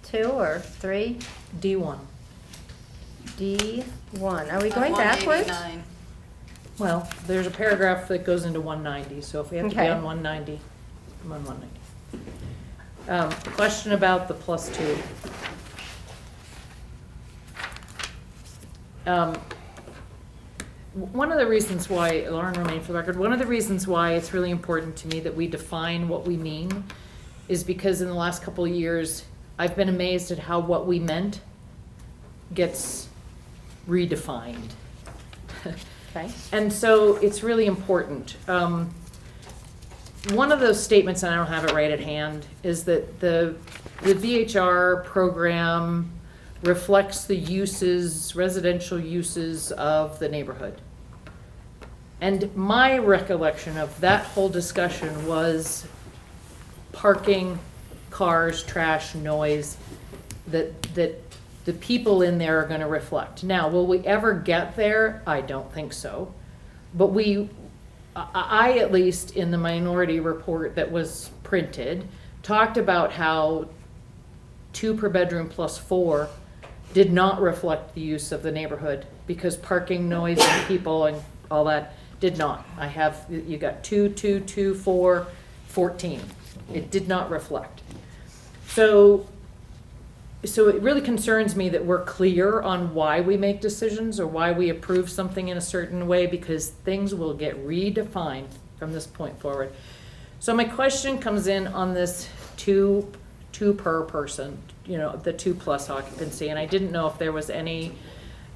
2 or 3? D1. D1, are we going backwards? 189. Well, there's a paragraph that goes into 190, so if we have to be Okay. on 190, I'm on 190. Question about the +2. One of the reasons why, Lauren Romaine for the record, one of the reasons why it's really important to me that we define what we mean is because in the last couple of years, I've been amazed at how what we meant gets redefined. Okay, And so it's really important. One of those statements, and I don't have it right at hand, is that the VHR program reflects the uses, residential uses of the neighborhood. And my recollection of that whole discussion was parking, cars, trash, noise, that the people in there are gonna reflect. Now, will we ever get there? I don't think so. But I at least, in the minority report that was printed, talked about how 2 per bedroom plus 4 did not reflect the use of the neighborhood because parking, noise, and people and all that did not. I have, you got 2, 2, 2, 4, 14. It did not reflect. So it really concerns me that we're clear on why we make decisions or why we approve something in a certain way, because things will get redefined from this point forward. So my question comes in on this two per person, you know, the 2+ occupancy, and I didn't know if there was any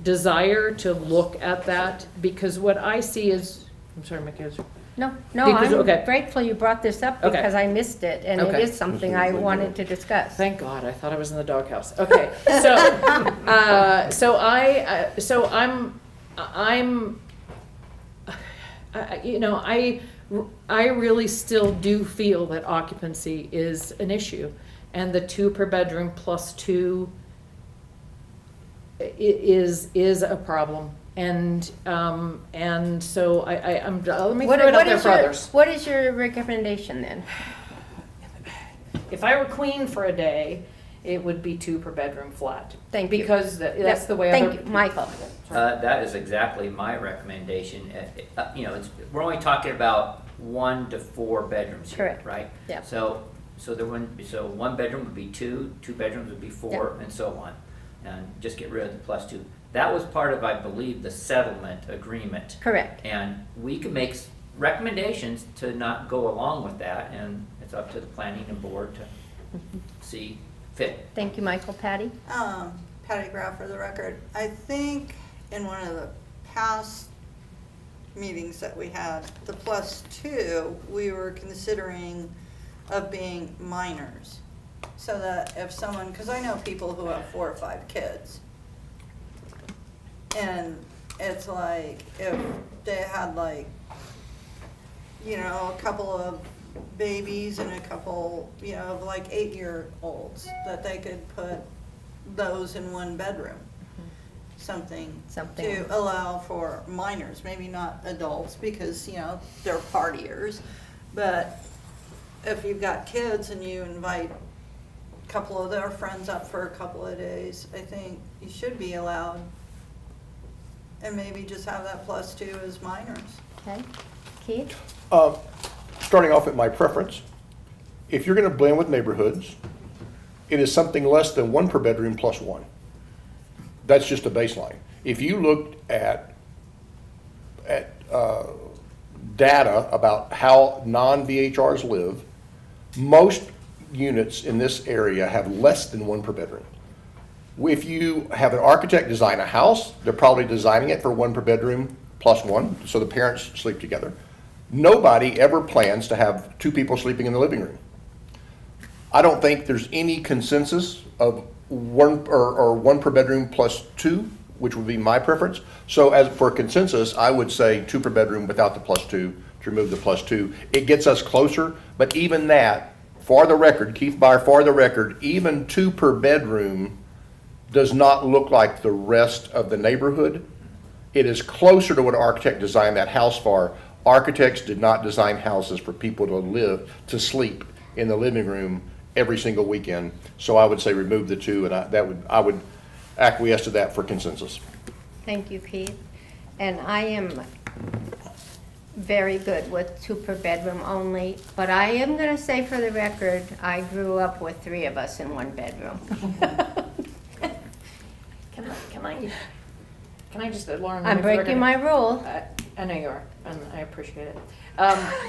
desire to look at that, because what I see is, I'm sorry, Mickey. no, Because- I'm okay. grateful you brought this up Okay. because I missed it, and it Okay. is something I wanted to discuss. Thank God, I thought I was in the doghouse. Okay, so I'm, you know, I really still do feel that occupancy is an issue, and the 2 per bedroom plus 2 is a problem, and so I'm let me throw it out there for others. What is your recommendation then? If I were queen for a day, it would be 2 per bedroom flat. Thank you. Because that's the way Thank other. you, Michael. That is exactly my recommendation. You know, we're only talking about 1 to 4 bedrooms here, Correct. right? Yeah. So 1 bedroom would be 2, 2 bedrooms would be 4, and so on. And just get rid of the +2. That was part of, I believe, the settlement agreement. Correct. And we can make recommendations to not go along with that, and it's up to the planning and board to see fit. Thank you, Michael. Patty? Patty Graff for the record. I think in one of the past meetings that we had, the +2, we were considering of being minors. So that if someone, because I know people who have 4 or 5 kids. And it's like, if they had like, you know, a couple of babies and a couple, you know, of like 8-year-olds, that they could put those in 1 bedroom. Something to allow for minors, maybe not adults, because, you know, they're partiers. But if you've got kids and you invite a couple of their friends up for a couple of days, I think you should be allowed. And maybe just have that +2 as minors. Okay. Keith? Starting off at my preference, if you're gonna blend with neighborhoods, it is something less than 1 per bedroom plus 1. That's just a baseline. If you looked at data about how non-VHRs live, most units in this area have less than one per bedroom. If you have an architect design a house, they're probably designing it for one per bedroom plus one, so the parents sleep together. Nobody ever plans to have two people sleeping in the living room. I don't think there's any consensus of one or one per bedroom plus two, which would be my preference. So as for consensus, I would say two per bedroom without the plus two, to remove the plus two. It gets us closer, but even that, for the record, Keith Byer, for the record, even two per bedroom does not look like the rest of the neighborhood. It is closer to what an architect designed that house for. Architects did not design houses for people to sleep in the living room every single weekend. So I would say remove the two, and I would acquiesce to that for consensus. Thank you, Keith. And I am very good with two per bedroom only, but I am gonna say for the record, I grew up with three of us in one bedroom. Can I just, Lauren? I'm if we're breaking gonna- my rule. I know you are, and I appreciate it.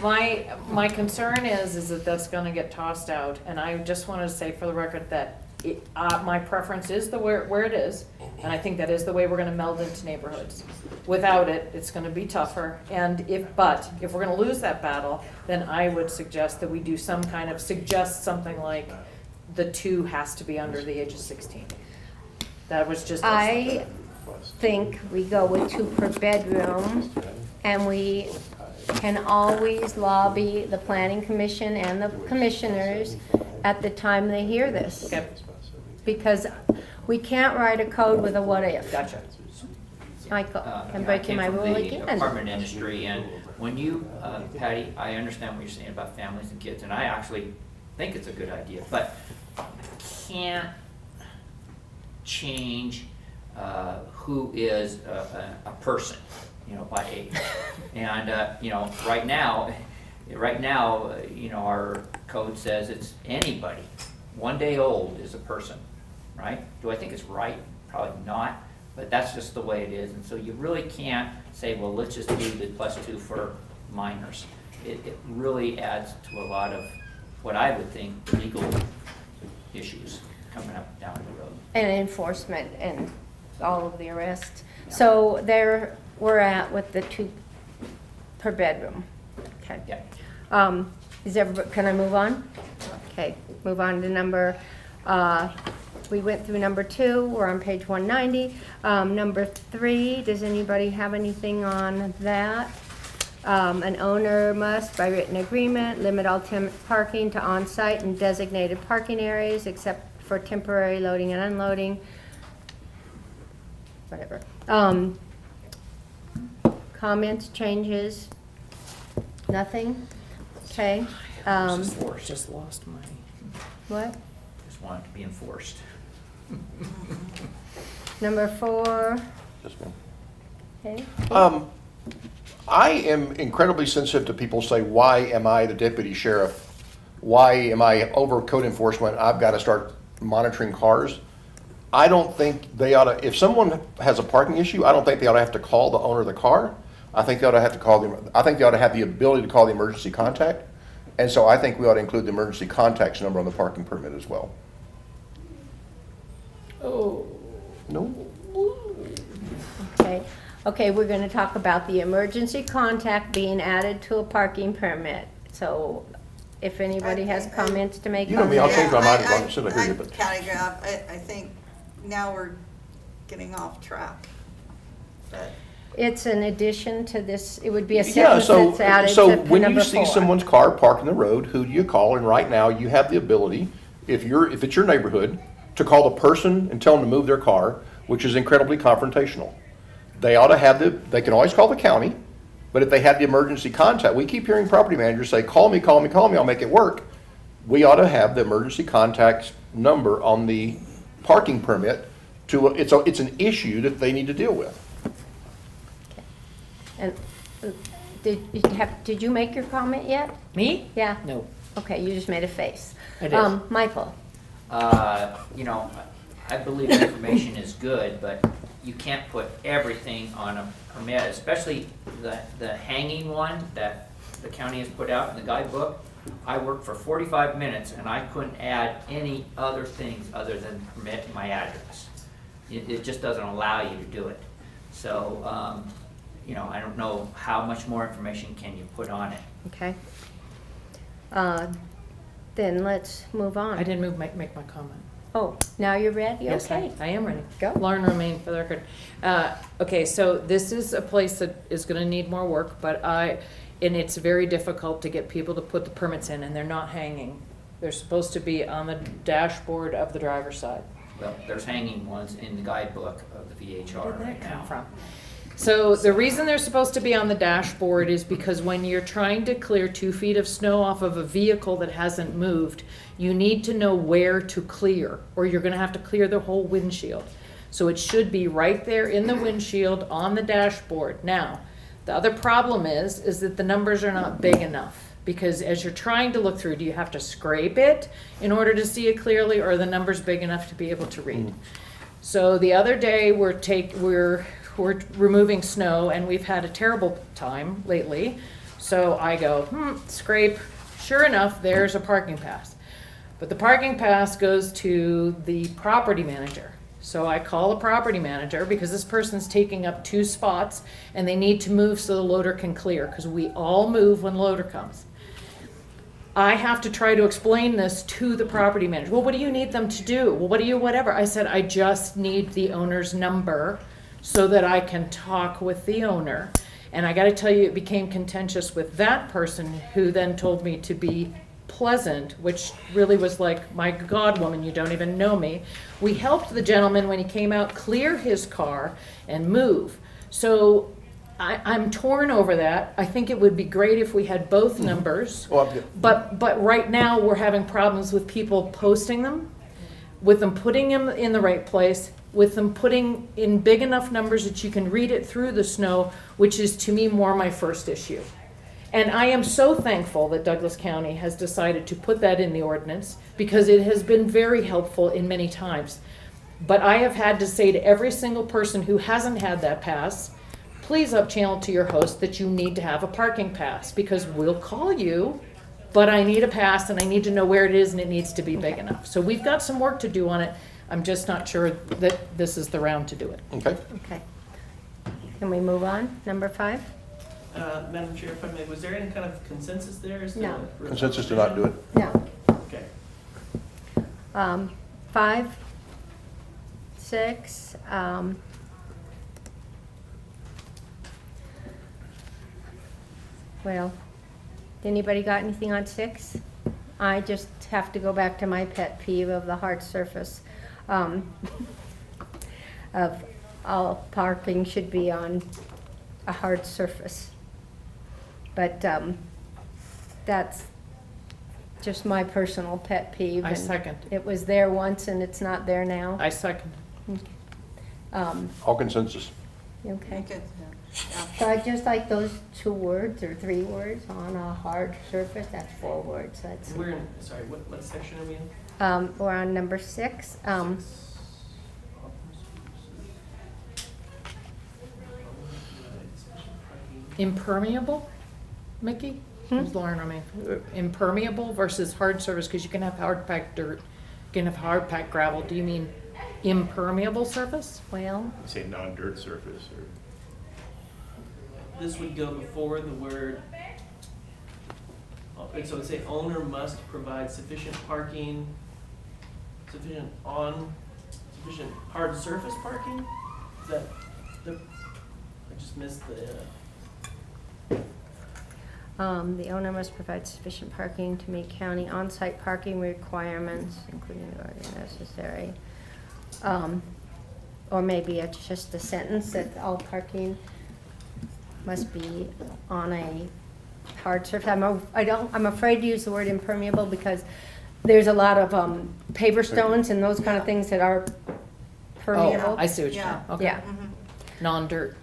My concern is that that's gonna get tossed out, and I just wanted to say for the record that my preference is where it is, and I think that is the way we're gonna meld into neighborhoods. Without it, it's gonna be tougher, and if we're gonna lose that battle, then I would suggest that we do suggest something like the two has to be under the age of 16. That was just. I think we go with two per bedroom, and we can always lobby the planning commission and the commissioners at the time they hear this. Okay. Because we can't write a code with a what if. Gotcha. Michael, I'm I breaking came my from rule the again. apartment industry, and when you, Patty, I understand what you're saying about families and kids, and I actually think it's a good idea, but can't change who is a person, by age. And, right now, our code says it's anybody. 1 day old is a person, right? Do I think it's right? Probably not, but that's just the way it is. And so you really can't say, well, let's just do the +2 for minors. It really adds to a lot of what I would think legal issues coming up down the road. And enforcement and all of the arrests. So there we're at with the two per bedroom. Okay. Yeah. Can I move on? Okay, move on to number, we went through number 2, we're on page 190. Number 3, does anybody have anything on that? An owner must, by written agreement, limit all parking to on-site and designated parking areas except for temporary loading and unloading. Whatever. Comments, changes? Nothing? Okay. Just lost my. What? Just want it to be enforced. Number 4. Yes, ma'am. Okay. I am incredibly sensitive to people say, why am I the deputy sheriff? Why am I over code enforcement? I've got to start monitoring cars. I don't think they ought to, if someone has a parking issue, I don't think they ought to have to call the owner of the car. I think they ought to have to call them, I think they ought to have the ability to call the emergency contact. And so I think we ought to include the emergency contacts number on the parking permit as well. Oh. No? Okay. Okay, we're gonna talk about the emergency contact being added to a parking permit. So if anybody has comments to make You know on me, I'll that. change my mind as long as I hear you, but. Calligraph, I think now we're getting off track. But It's an addition to this, it would be a Yeah, sentence so, that's added so to when you number see 4. someone's car parked in the road, who do you call? And right now, you have the ability, if it's your neighborhood, to call the person and tell them to move their car, which is incredibly confrontational. They ought to have they can always call the county, but if they have the emergency contact, we keep hearing property managers say, call me, I'll make it work. We ought to have the emergency contact number on the parking permit it's an issue that they need to deal with. And did you make your comment yet? Me? Yeah? No. Okay, you just made a face. I did. Michael? I believe information is good, but, you can't put everything on a permit, especially the hanging one that the county has put out in the guidebook. I worked for 45 minutes and I couldn't add any other things other than permit my address. It just doesn't allow you to do it. So, you know, I don't know how much more information can you put on it. Okay. Then let's move on. I didn't make my comment. Oh, now you're ready? Yes, Okay. I am ready. Go. Lauren Romaine for the record. Okay, so this is a place that is gonna need more work, and it's very difficult to get people to put the permits in, and they're not hanging. They're supposed to be on the dashboard of the driver's side. Well, there's hanging ones in the guidebook of the VHR Where did right that come now. from? So the reason they're supposed to be on the dashboard is because when you're trying to clear 2 feet of snow off of a vehicle that hasn't moved, you need to know where to clear, or you're gonna have to clear the whole windshield. So it should be right there in the windshield on the dashboard. Now, the other problem is that the numbers are not big enough, because as you're trying to look through, do you have to scrape it in order to see it clearly, or are the numbers big enough to be able to read? So the other day, we're removing snow, and we've had a terrible time lately. So I go, scrape. Sure enough, there's a parking pass. But the parking pass goes to the property manager. So I call the property manager because this person's taking up 2 spots and they need to move so the loader can clear, because we all move when loader comes. I have to try to explain this to the property manager. Well, what do you need them to do? Well, what do you, whatever? I said, I just need the owner's number so that I can talk with the owner. And I gotta tell you, it became contentious with that person, who then told me to be pleasant, which really was like, my God, woman, you don't even know me. We helped the gentleman when he came out clear his car and move. So I'm torn over that. I think it would be great if we had both numbers. But right now, we're having problems with people posting them, with them putting them in the right place, with them putting in big enough numbers that you can read it through the snow, which is to me more my first issue. And I am so thankful that Douglas County has decided to put that in the ordinance, because it has been very helpful in many times. But I have had to say to every single person who hasn't had that pass, please up channel to your host that you need to have a parking pass, because we'll call you, but I need a pass and I need to know where it is, and it needs to be big enough. So we've got some work to do on it. I'm just not sure that this is the round to do it. Okay. Okay. Can we move on? Number 5? Madam Chair, if I may, was there any kind of consensus there? As to No. Consensus to not do it? No. Okay. 5, 6, well, anybody got anything on 6? I just have to go back to my pet peeve of the hard surface. Of all parking should be on a hard surface. But that's just my personal pet peeve. I and second. It was there once and it's not there now. I second. All consensus. Okay. Good. So I just like those 2 words or 3 words, on a hard surface. That's 4 words. That's We're in, sorry, what section are we in? we're on number 6. Impermeable, Mickey? Who's Lauren, I mean, impermeable versus hard surface, because you can have hard packed dirt, you can have hard packed gravel. Do you mean impermeable surface? Well, You say non-dirt surface, or This would go before the word, and so it'd say owner must provide sufficient parking, sufficient hard surface parking? Is that, I just missed the, the owner must provide sufficient parking to meet county on-site parking requirements, including the necessary. Or maybe it's just a sentence that all parking must be on a hard surface. I'm afraid to use the word impermeable because there's a lot of paver stones and those kind of things that are permeable. Oh, I see what you're saying. Okay. Yeah, Non-dirt,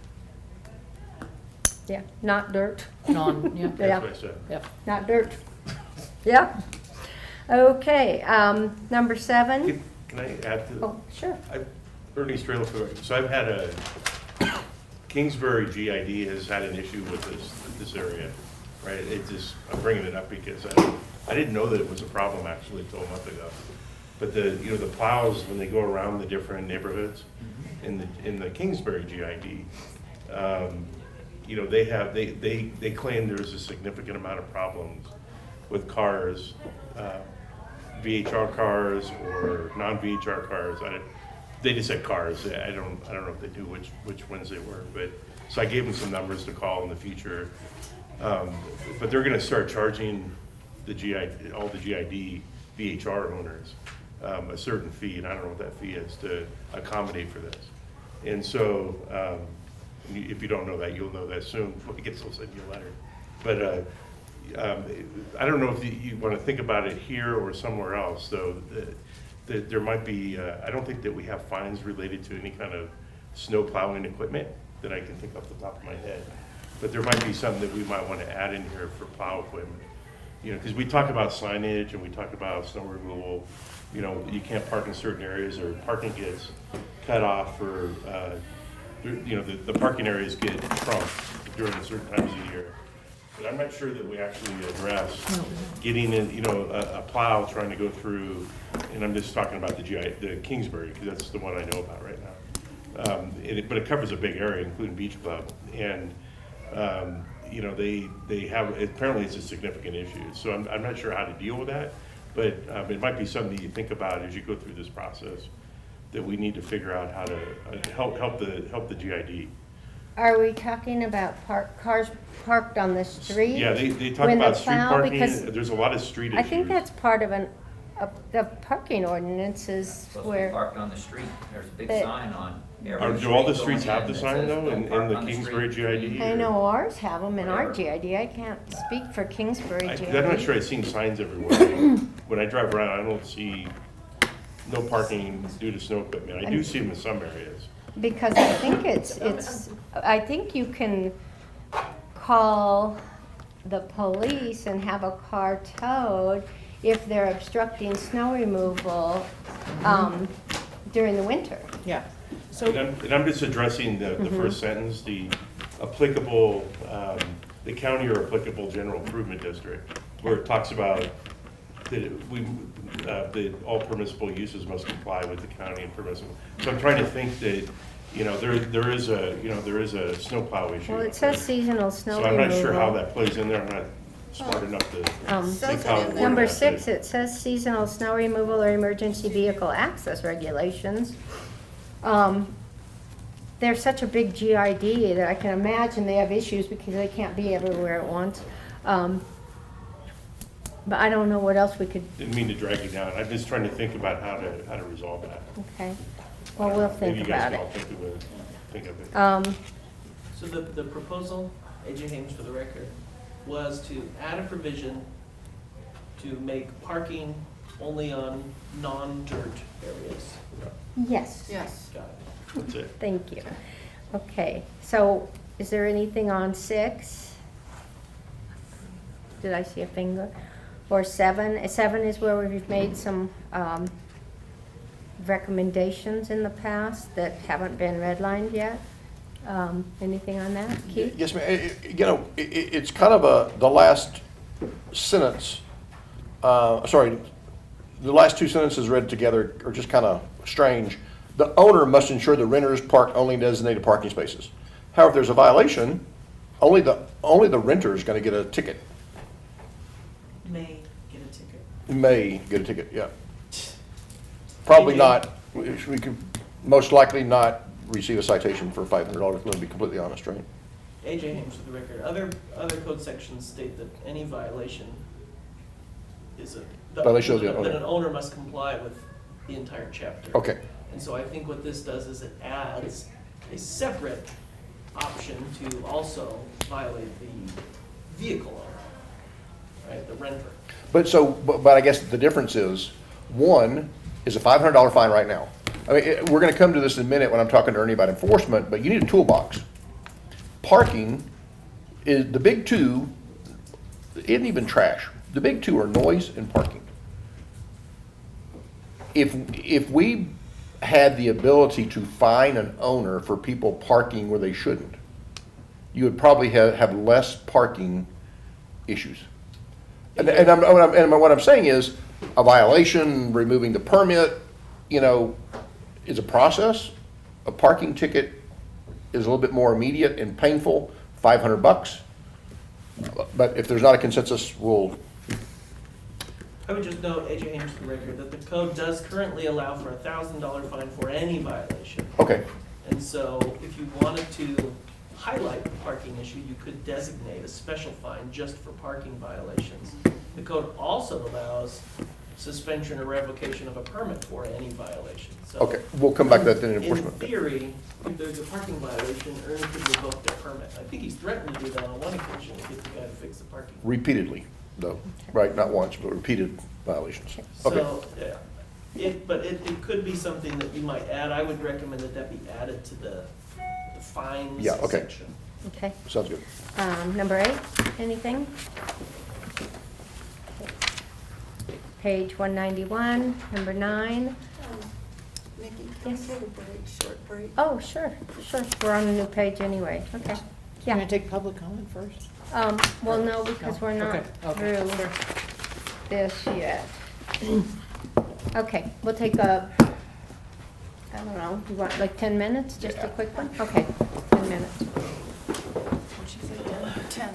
yeah, not dirt. yeah. Yeah. that's what I said. Yep. Not dirt. Yeah. Okay, number 7. Can I add to? Oh, sure. Ernie's Trailer Park. So I've had a, Kingsbury GID has had an issue with this area, right? It just, I'm bringing it up because I didn't know that it was a problem actually until a month ago. But the plows, when they go around the different neighborhoods in the Kingsbury GID, they claim there's a significant amount of problems with cars, VHR cars or non-VHR cars. They just said cars. I don't know if they do which ones they were, but so I gave them some numbers to call in the future. But they're going to start charging all the GID VHR owners a certain fee, and I don't know what that fee is to accommodate for this. And so, if you don't know that, you'll know that soon. When it gets, they'll send you a letter. But I don't know if you want to think about it here or somewhere else. So there might be. I don't think that we have fines related to any kind of snow plowing equipment that I can think off the top of my head. But there might be something that we might want to add in here for plow equipment. Because we talk about signage and we talk about snow removal. You can't park in certain areas, or parking gets cut off, or the parking areas get trunked during certain times of the year. But I'm not sure that we actually address getting in, a plow trying to go through, and I'm just talking about the Kingsbury, because that's the one I know about right now. But it covers a big area, including Beach Club, and they have, apparently it's a significant issue. So I'm not sure how to deal with that, but it might be something that you think about as you go through this process, that we need to figure out how to help the GID. Are we talking about cars parked on the street? Yeah, they talk when about the street plow- parking. because There's a lot of street I issues. think that's part of the parking ordinances Supposed to be where, parked on the street. There's a big But- sign on every Do all the street streets going have the that sign says, though, "Don't in park the on Kingsbury street." GID? I or- know ours have them in our Whatever. GID. I can't speak for Kingsbury I'm GID. not sure I've seen signs everywhere. When I drive around, I don't see no parking due to snow equipment. I do see them in some areas. Because I think I think you can call the police and have a car towed if they're obstructing snow removal, during the winter. Yeah. And I'm just addressing the first sentence, the applicable, the county or applicable general improvement district, where it talks about that all permissible uses must comply with the county and permissible. So I'm trying to think that, there is a snowplow issue. Well, it says seasonal snow So I'm removal. not sure how that plays in there. I'm not smart enough to think how it works. Number 6, it says seasonal snow removal or emergency vehicle access regulations. They're such a big GID that I can imagine they have issues because they can't be everywhere at once. But I don't know what else we could, Didn't mean to drag you down. I'm just trying to think about how to resolve that. okay. Well, we'll think about it. Maybe you guys can all think of it. So the proposal, AJ Hames for the record, was to add a provision to make parking only on non-dirt areas. Yes. Yes. Got it. That's it. Thank you. Okay, so is there anything on 6? Did I see a finger? Or 7? 7 is where we've made some recommendations in the past that haven't been redlined yet. Anything on that, Keith? Yes, ma'am. It's kind of the last sentence, the last two sentences read together are just kind of strange. The owner must ensure the renters park only in designated parking spaces. However, if there's a violation, only the renter is going to get a ticket. May get a ticket. May get a ticket, yeah. Probably not, we could most likely not receive a citation for $500, to be completely honest, right? AJ Hames for the record. Other code sections state that any violation is Violation of the owner. that an owner must comply with the entire chapter. Okay. And so I think what this does is it adds a separate option to also violate the vehicle owner, right, the renter. But I guess the difference is, one is a $500 fine right now. I mean, we're gonna come to this in a minute when I'm talking to Ernie about enforcement, but you need a toolbox. Parking is, the big two, isn't even trash. The big two are noise and parking. If we had the ability to fine an owner for people parking where they shouldn't, you would probably have less parking issues. And what I'm saying is, a violation, removing the permit, is a process. A parking ticket is a little bit more immediate and painful, $500. But if there's not a consensus, we'll, I would just note, AJ Haynes for the record, that the code does currently allow for a $1,000 fine for any violation. okay, And so if you wanted to highlight the parking issue, you could designate a special fine just for parking violations. The code also allows suspension or revocation of a permit for any violation. So okay, we'll come back to that then in in enforcement. Okay. theory, if there's a parking violation, Ernie could revoke their permit. I think he's threatened to do that on one occasion to get the guy to fix the parking. Repeatedly, though, right, not once, but repeated violations. Okay, So, yeah, but it could be something that you might add. I would recommend that that be added to the fines Yeah, okay. section. Okay. sounds good. Number 8, anything? Page 191, number 9. Nikki, can we Yes. take a break, short break? Oh, sure. We're on a new ppage anyway. Okay. Can Yeah. I take public comment first? Well, no, because we're not Okay, through this yet. Okay, we'll take a, I don't know, you want like 10 minutes, just a quick one? Okay, 10 minutes. What'd she say, 10?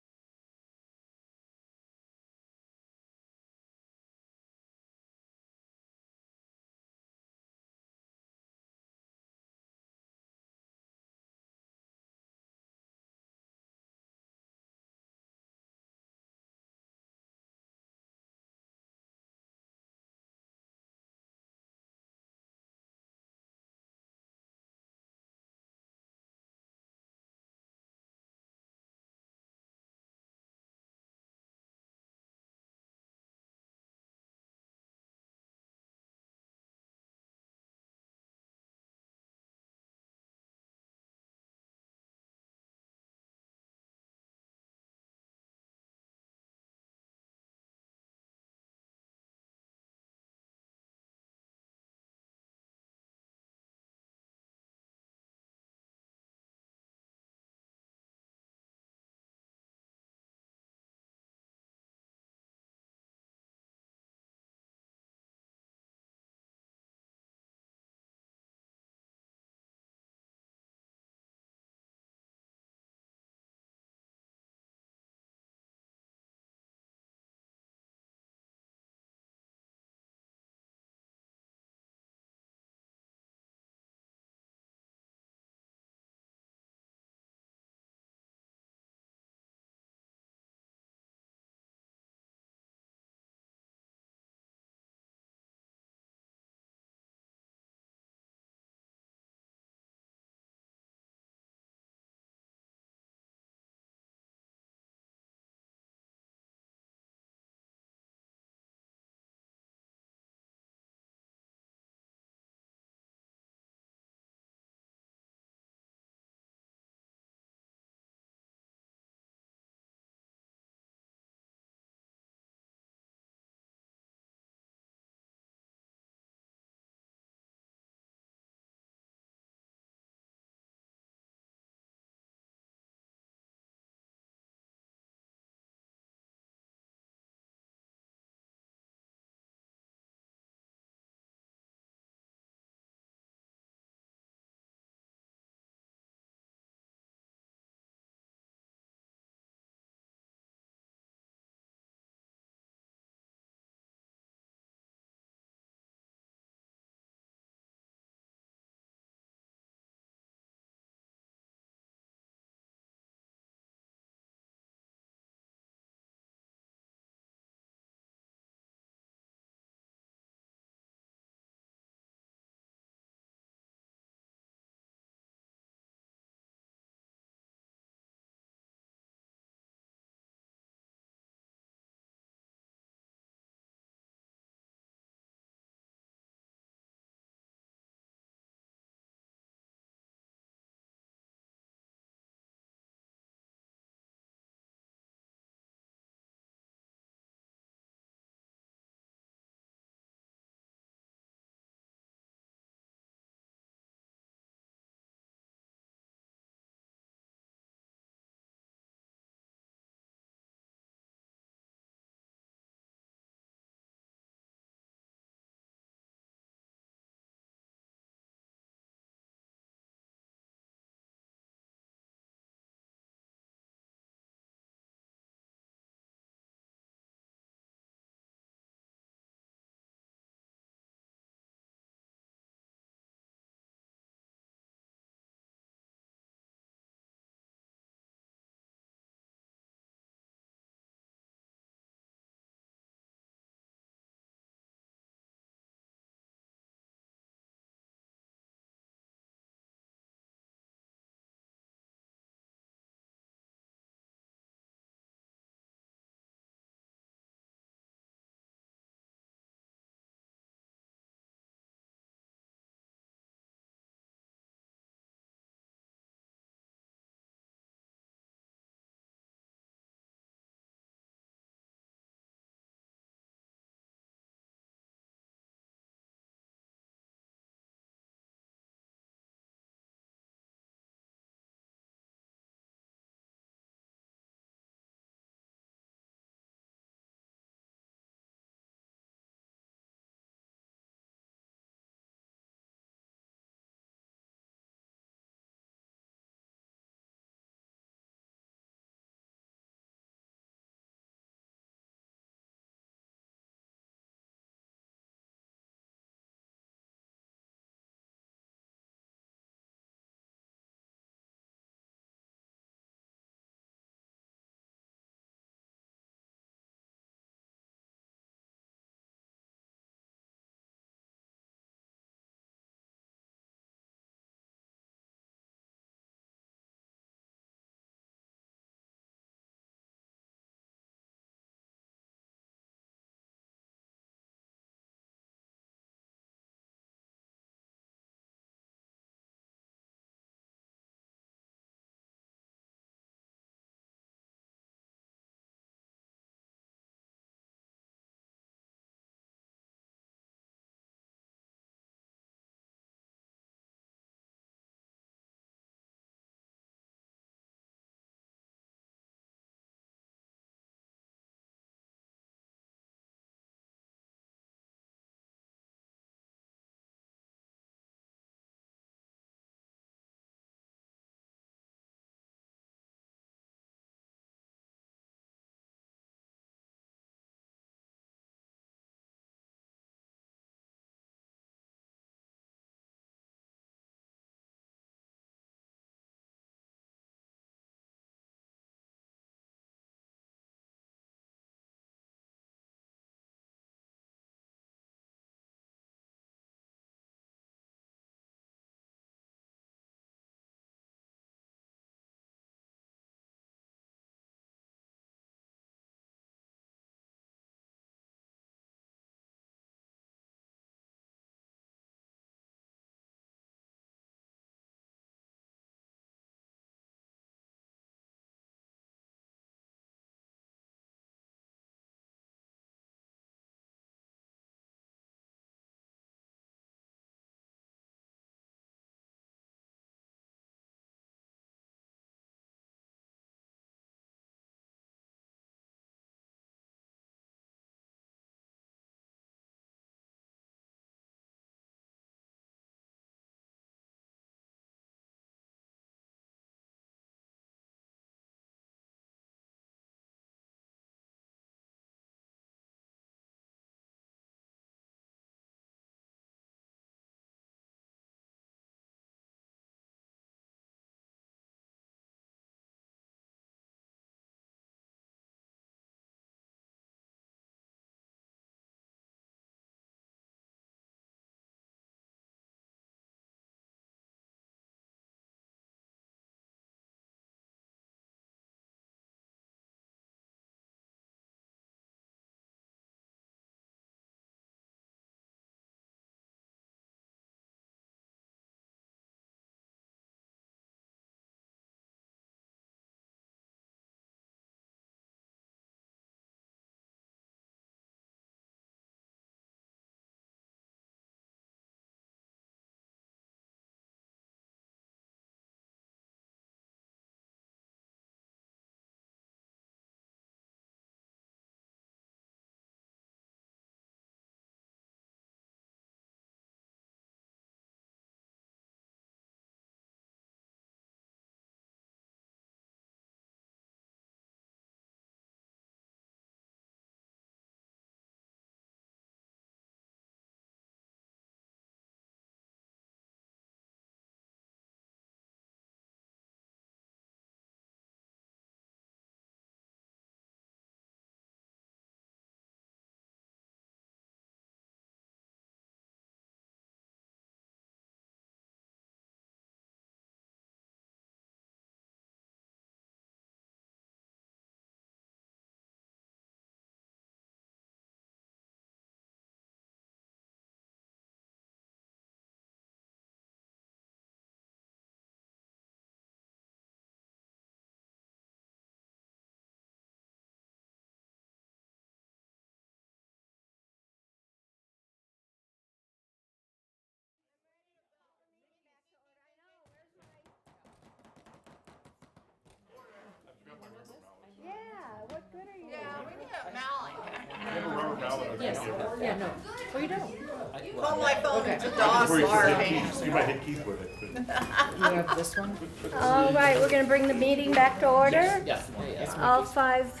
now that I Yes, can get it. yeah, no. Oh, you don't? Call my phone, Okay. it's a DOS Before you bar. hit Keith, you might hit Keith with it. but- You have this one? All right, we're gonna bring the meeting back to order. Yes. Yes. All 5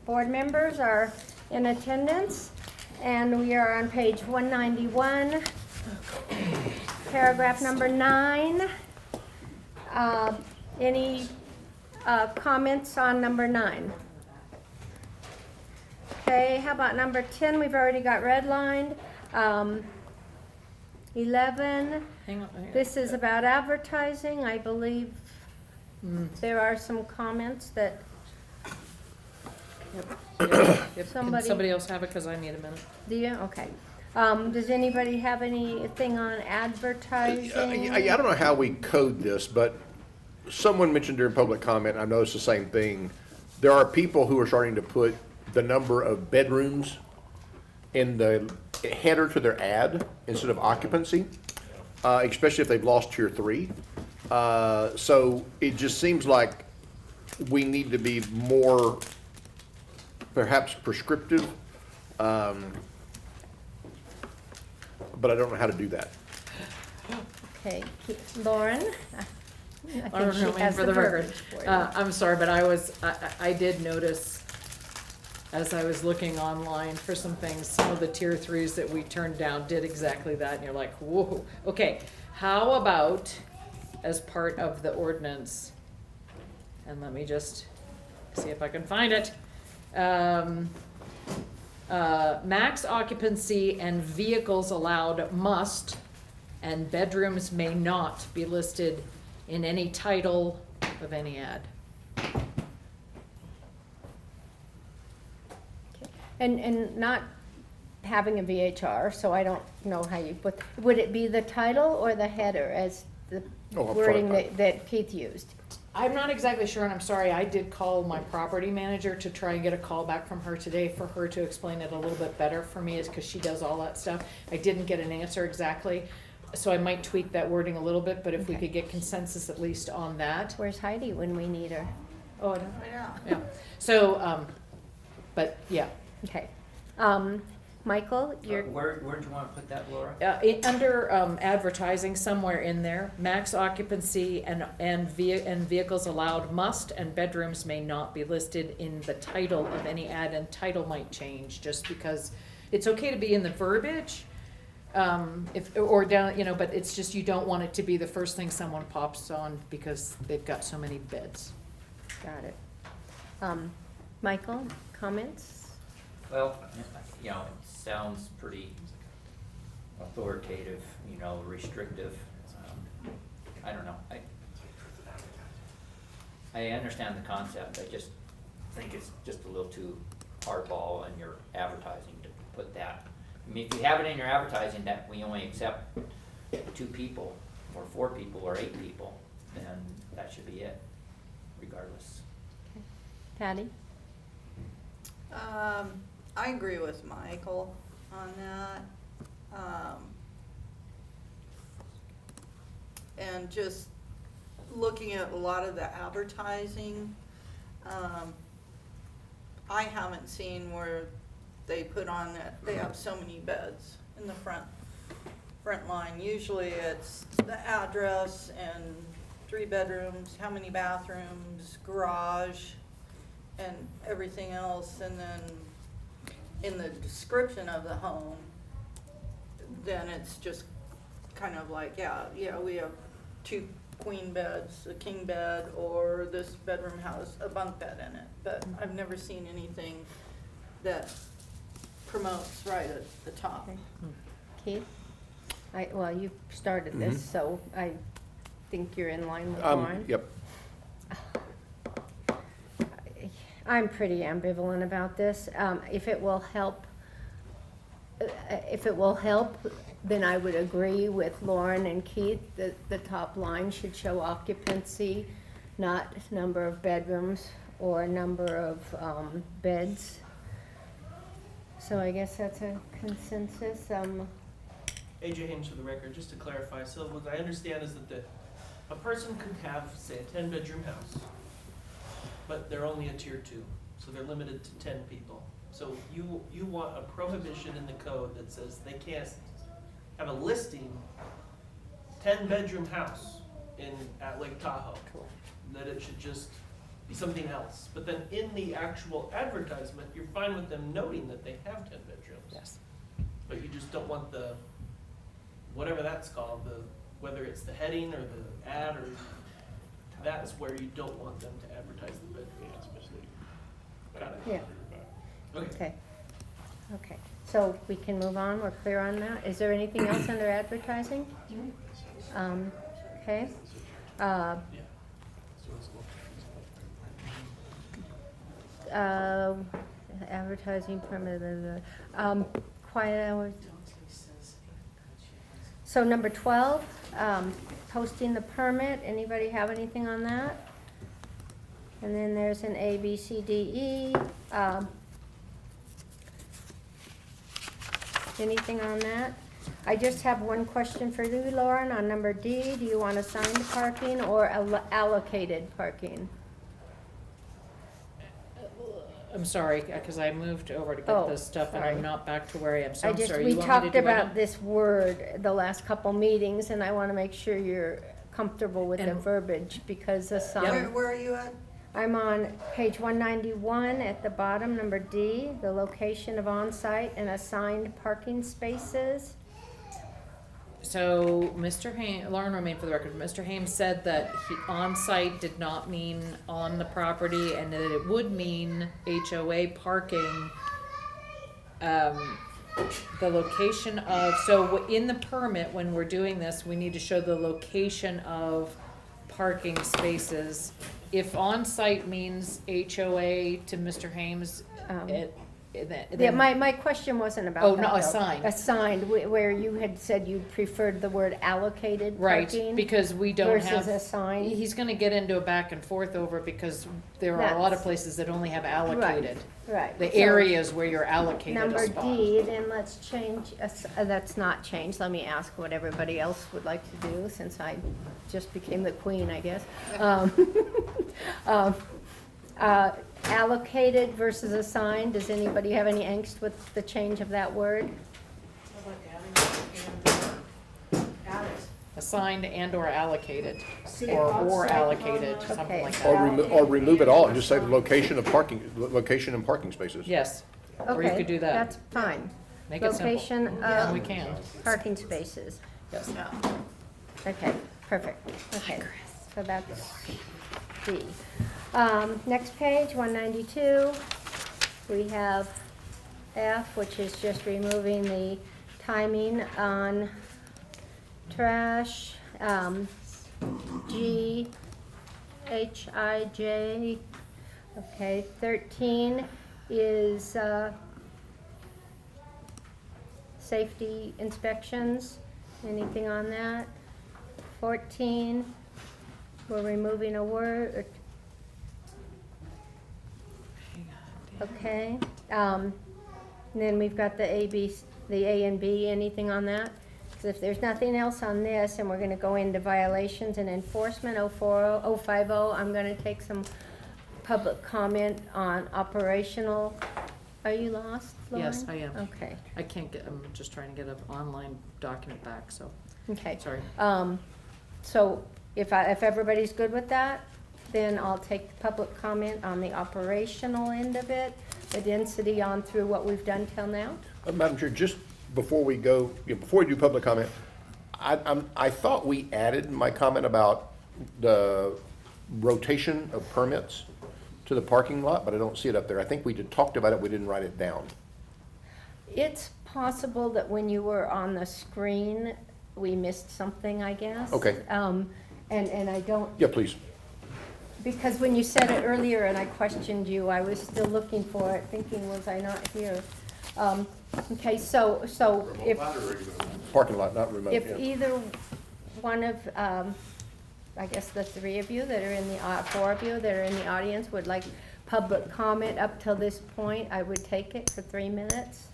board members are in attendance, and we are on page 191, paragraph number 9. Any comments on number 9? Okay, how about number 10? We've already got redlined. 11, Hang on. this is about advertising. I believe there are some comments that Yep. Can Somebody- somebody else have it, because I need a minute? Do you? Okay. Does anybody have anything on advertising? I don't know how we code this, but someone mentioned during public comment, I noticed the same thing. There are people who are starting to put the number of bedrooms in the header to their ad instead of occupancy, especially if they've lost tier 3. So it just seems like we need to be more perhaps prescriptive, but I don't know how to do that. Okay, Lauren? I don't know, for the record. I'm sorry, but I did notice, as I was looking online for some things, some of the tier 3s that we turned down did exactly that, and you're like, whoa. Okay, how about, as part of the ordinance, and let me just see if I can find it. Max occupancy and vehicles allowed must, and bedrooms may not be listed in any title of any ad. And not having a VHR, so I don't know how you put, would it be the title or the header as the Oh, up wording front. that Keith used? I'm not exactly sure, and I'm sorry, I did call my property manager to try and get a call back from her today for her to explain it a little bit better for me, is because she does all that stuff. I didn't get an answer exactly, so I might tweak that wording a little bit, but if we Okay. could get consensus at least on that. Where's Heidi when we need her? Oh, I don't, Yeah. yeah, so, but, yeah. Okay. Michael, you're, Where'd you wanna put that, Laura? Under advertising, somewhere in there, max occupancy and vehicles allowed must, and bedrooms may not be listed in the title of any ad, and title might change, just because it's okay to be in the verbiage, or down, but it's just, you don't want it to be the first thing someone pops on, because they've got so many beds. got it. Michael, comments? Well, it sounds pretty authoritative, restrictive. I don't know. I understand the concept. I just think it's just a little too hardball in your advertising to put that. I mean, if you have it in your advertising that we only accept 2 people, or 4 people, or 8 people, then that should be it, regardless. Patty? I agree with Michael on that. And just looking at a lot of the advertising, I haven't seen where they put on that they have so many beds in the front line. Usually it's the address and 3 bedrooms, how many bathrooms, garage, and everything else, and then in the description of the home, then it's just kind of like, yeah, we have 2 queen beds, a king bed, or this bedroom has a bunk bed in it, but I've never seen anything that promotes right at the top. Okay. Keith? Well, you started this, so I think you're in line with Lauren. Yep. I'm pretty ambivalent about this. If it will help, then I would agree with Lauren and Keith that the top line should show occupancy, not number of bedrooms or number of beds. So I guess that's a consensus. AJ Haynes for the record, just to clarify, so what I understand is that a person could have, say, a 10-bedroom house, but they're only a tier 2, so they're limited to 10 people. So you want a prohibition in the code that says they can't have a listing, 10-bedroom house at Lake Tahoe. That it should just be something else. But then in the actual advertisement, you're fine with them noting that they have 10 bedrooms. Yes. But you just don't want the, whatever that's called, whether it's the heading or the ad, or that's where you don't want them to advertise the bedroom. Yeah, it's misleading. Got it. Yeah. Okay. Okay. Okay, so we can move on, we're clear on that. Is there anything else under advertising? Okay. Advertising permit, quiet hours. So number 12, posting the permit, anybody have anything on that? And then there's an A, B, C, D, E. Anything on that? I just have one question for you, Lauren, on number D. Do you want assigned parking or allocated parking? I'm sorry, because I moved over to Oh, get this stuff and sorry. I'm not back to where I am, so I'm sorry. We You want me to talked do about what? this word the last couple meetings, and I want to make sure you're comfortable with the And- verbiage, because Where, assigned. where are you at? I'm on page 191 at the bottom, number D, the location of on-site and assigned parking spaces. So, Lauren remained for the record, Mr. Hames said that on-site did not mean on the property, and that it would mean HOA parking. The location of, so in the permit, when we're doing this, we need to show the location of parking spaces. If on-site means HOA to Mr. Hames, Yeah, then. my question wasn't about Oh, that, no, though. assigned. Assigned, where you had said you preferred the word allocated Right, parking. because we don't have. Versus assigned. He's gonna get into a back and forth over, because there are a lot of That's- places that only have allocated. Right. The So, areas where you're allocated a Number spot. D, then let's change, that's not changed, let me ask what everybody else would like to do, since I just became the queen, I guess. Allocated versus assigned, does anybody have any angst with the change of that word? Assigned and or allocated, or allocated, something Okay. like Or that. remove it all and just say the location of parking, location and parking spaces. Yes, or you Okay, could do that. that's fine. Make it simple. Location And we of can, parking spaces, yes. okay, perfect, okay, so that's D. Next page, 192, we have F, which is just removing the timing on trash. G, H, I, J, okay, 13 is, safety inspections, anything on that? 14, we're removing a word, okay. And then we've got the A and B, anything on that? Because if there's nothing else on this, and we're gonna go into violations and enforcement, 050, I'm gonna take some public comment on operational. Are you lost, Lauren? Yes, I am. Okay, I can't get, I'm just trying to get an online document back, so, okay. sorry. So if everybody's good with that, then I'll take the public comment on the operational end of it, the density on through what we've done till now. Madam Chair, just before we go, before we do public comment, I thought we added my comment about the rotation of permits to the parking lot, but I don't see it up there. I think we talked about it, we didn't write it down. It's possible that when you were on the screen, we missed something, I guess. Okay. And I don't, Yeah, please. because when you said it earlier and I questioned you, I was still looking for it, thinking, was I not here? Okay, so if, Parking lot, not remote, if yeah. either one of, I guess the three of you that are in the, four of you that are in the audience would like public comment up till this point, I would take it for 3 minutes.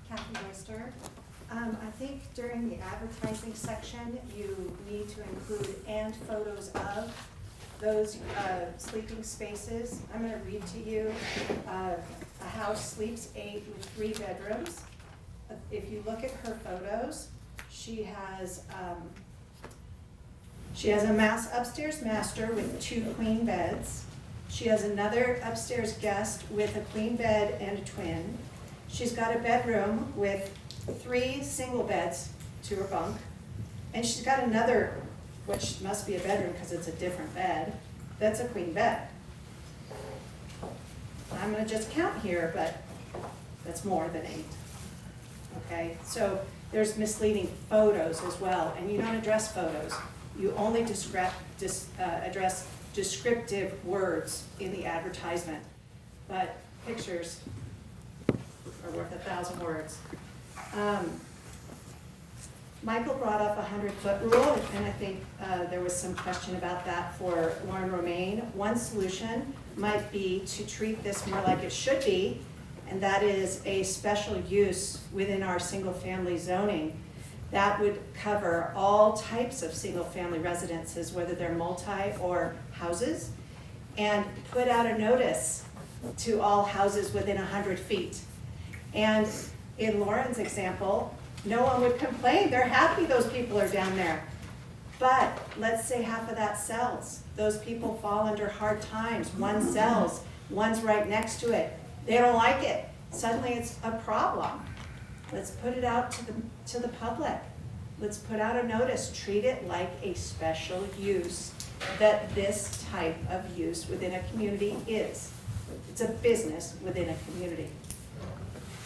Kathy Oyster. I think during the advertising section, you need to include and photos of those sleeping spaces. I'm gonna read to you. A house sleeps 8 with 3 bedrooms. If you look at her photos, she has a upstairs master with 2 queen beds. She has another upstairs guest with a queen bed and a twin. She's got a bedroom with 3 single beds to her bunk. And she's got another, which must be a bedroom because it's a different bed, that's a queen bed. I'm gonna just count here, but that's more than 8. Okay, so there's misleading photos as well, and you don't address photos. You only address descriptive words in the advertisement, but pictures are worth 1,000 words. Michael brought up a 100-foot rule, and I think there was some question about that for Lauren Romaine. One solution might be to treat this more like it should be, and that is a special use within our single-family zoning. That would cover all types of single-family residences, whether they're multi or houses, and put out a notice to all houses within 100 feet. And in Lauren's example, no one would complain. They're happy those people are down there. But let's say half of that sells. Those people fall under hard times. One sells, one's right next to it. They don't like it. Suddenly it's a problem. Let's put it out to the public. Let's put out a notice. Treat it like a special use that this type of use within a community is. It's a business within a community.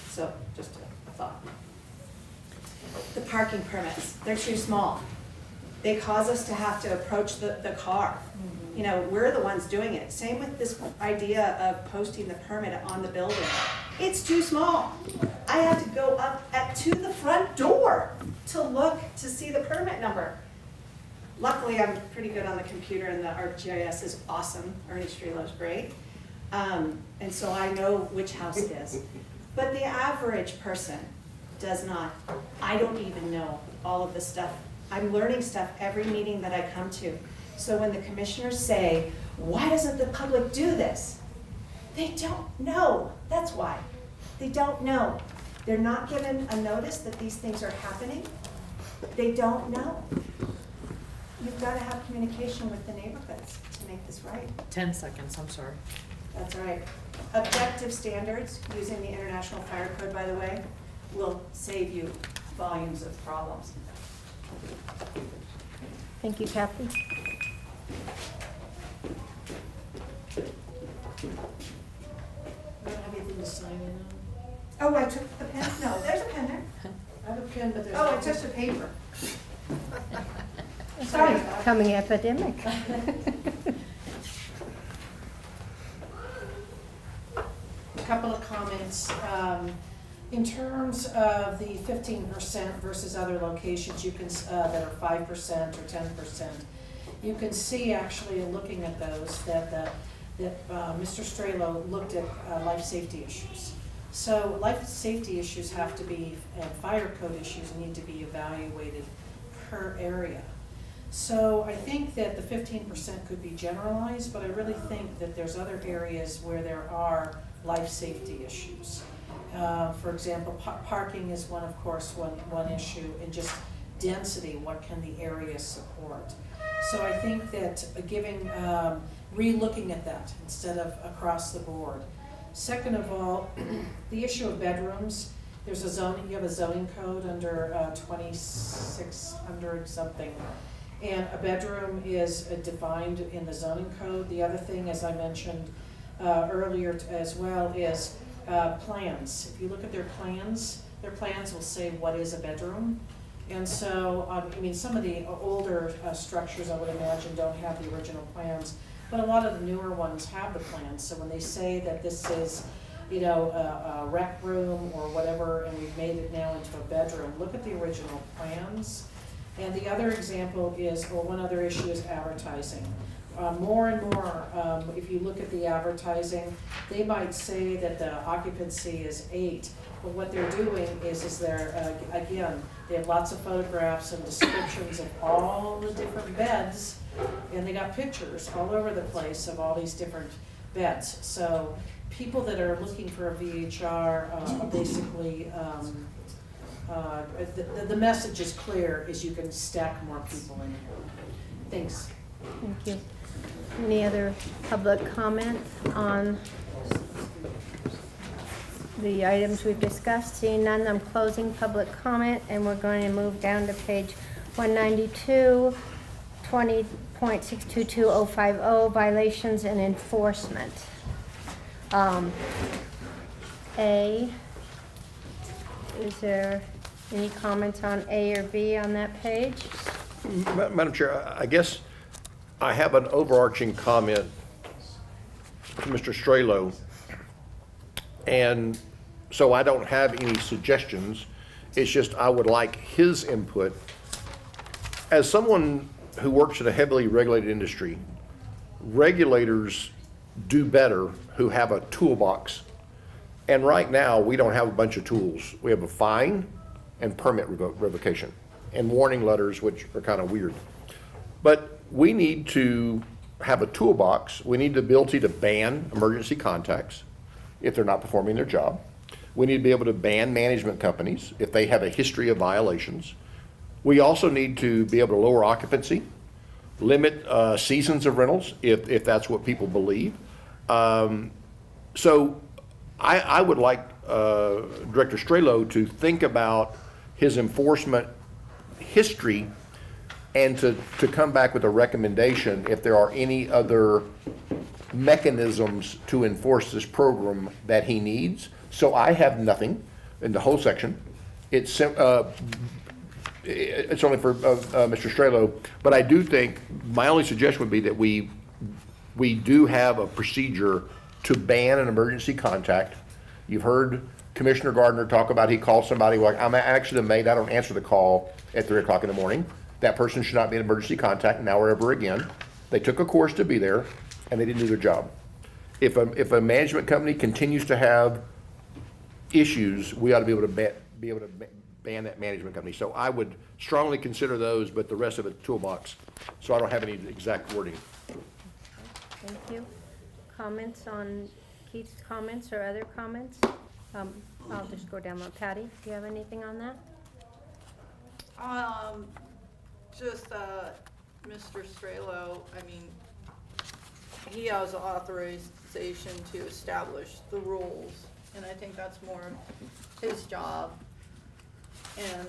So just a thought. The parking permits, they're too small. They cause us to have to approach the car. You know, we're the ones doing it. Same with this idea of posting the permit on the building. It's too small. I have to go up to the front door to look to see the permit number. Luckily, I'm pretty good on the computer and the ArcGIS is awesome. Ernie Strelo's great. And so I know which house it is. But the average person does not. I don't even know all of this stuff. I'm learning stuff every meeting that I come to. So when the commissioners say, why doesn't the public do this? They don't know. That's why. They don't know. They're not given a notice that these things are happening. They don't know. You've got to have communication with the neighborhoods to make this right. 10 seconds, I'm sorry. That's right. Objective standards, using the International Fire Code, by the way, will save you volumes of problems. Thank you, Kathy. I don't have anything to sign in on. Oh, I took the pen? No, there's a pen there. I have a pen, but there's. Oh, I took the paper. Sorry. Coming epidemic. A couple of comments. In terms of the 15% versus other locations, you can, that are 5% or 10%, you can see actually in looking at those that Mr. Strelo looked at life safety issues. So life safety issues have to be, and fire code issues need to be evaluated per area. So I think that the 15% could be generalized, but I really think that there's other areas where there are life safety issues. For example, parking is one, of course, one issue, and just density, what can the area support? So I think that re-looking at that instead of across the board. Second of all, the issue of bedrooms, there's a zoning, you have a zoning code under 2600 something, and a bedroom is defined in the zoning code. The other thing, as I mentioned earlier as well, is plans. If you look at their plans will say what is a bedroom. And so, I mean, some of the older structures, I would imagine, don't have the original plans, but a lot of the newer ones have the plans. So when they say that this is, you know, a rec room or whatever, and we've made it now into a bedroom, look at the original plans. And the other example is, or one other issue is advertising. more and more, if you look at the advertising, they might say that the occupancy is 8, but what they're doing is they're, again, they have lots of photographs and descriptions of all the different beds, and they got pictures all over the place of all these different beds. So people that are looking for a VHR, basically, the message is clear, is you can stack more people in here. Thanks. Thank you. Any other public comment on the items we've discussed? Seeing none, I'm closing public comment, and we're going to move down to page 192, 20.622050, violations and enforcement. A, is there any comments on A or B on that page? Madam Chair, I guess I have an overarching comment to Mr. Strelo. And so I don't have any suggestions. It's just I would like his input. As someone who works in a heavily regulated industry, regulators do better who have a toolbox. And right now, we don't have a bunch of tools. We have a fine and permit revocation and warning letters, which are kind of weird. But we need to have a toolbox. We need the ability to ban emergency contacts if they're not performing their job. We need to be able to ban management companies if they have a history of violations. We also need to be able to lower occupancy, limit seasons of rentals if that's what people believe. So I would like Director Strelo to think about his enforcement history and to come back with a recommendation if there are any other mechanisms to enforce this program that he needs. So I have nothing in the whole section. It's only for Mr. Strelo, but I do think my only suggestion would be that we do have a procedure to ban an emergency contact. You've heard Commissioner Gardner talk about he called somebody, like, I'm actually the maid, I don't answer the call at 3 o'clock in the morning. That person should not be an emergency contact now or ever again. They took a course to be there, and they didn't do their job. If a management company continues to have issues, we ought to be able to ban that management company. So I would strongly consider those, but the rest of it toolbox. So I don't have any exact wording. Thank you. Comments on Keith's comments or other comments? I'll just go down with Patty. Do you have anything on that? Just, Mr. Strelo, I mean, he has authorization to establish the rules, and I think that's more his job. And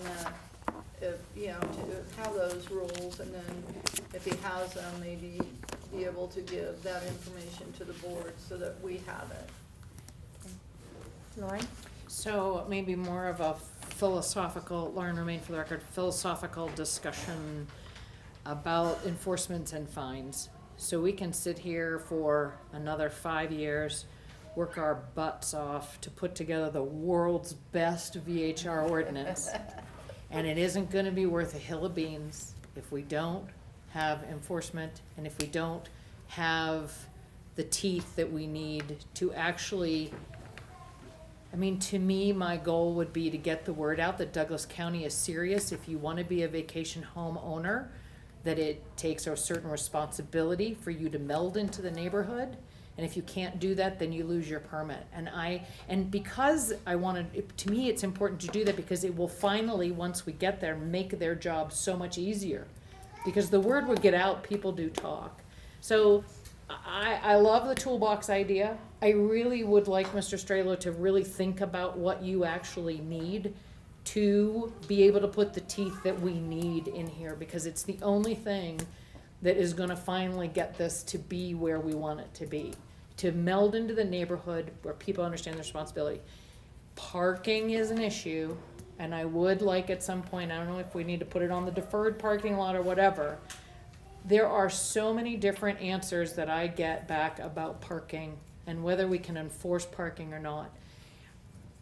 if, you know, to have those rules, and then if he has them, maybe be able to give that information to the board so that we have it. Lauren? So maybe more of a philosophical, Lauren Romaine for the record, philosophical discussion about enforcement and fines. So we can sit here for another 5 years, work our butts off to put together the world's best VHR ordinance. And it isn't gonna be worth a hill of beans if we don't have enforcement and if we don't have the teeth that we need to actually, I mean, to me, my goal would be to get the word out that Douglas County is serious. If you want to be a vacation home owner, that it takes a certain responsibility for you to meld into the neighborhood. And if you can't do that, then you lose your permit. And because I wanted, to me, it's important to do that because it will finally, once we get there, make their job so much easier. Because the word would get out, people do talk. So I love the toolbox idea. I really would like Mr. Strelo to really think about what you actually need to be able to put the teeth that we need in here, because it's the only thing that is gonna finally get this to be where we want it to be. To meld into the neighborhood where people understand their responsibility. Parking is an issue, and I would like at some point, I don't know if we need to put it on the deferred parking lot or whatever. There are so many different answers that I get back about parking and whether we can enforce parking or not.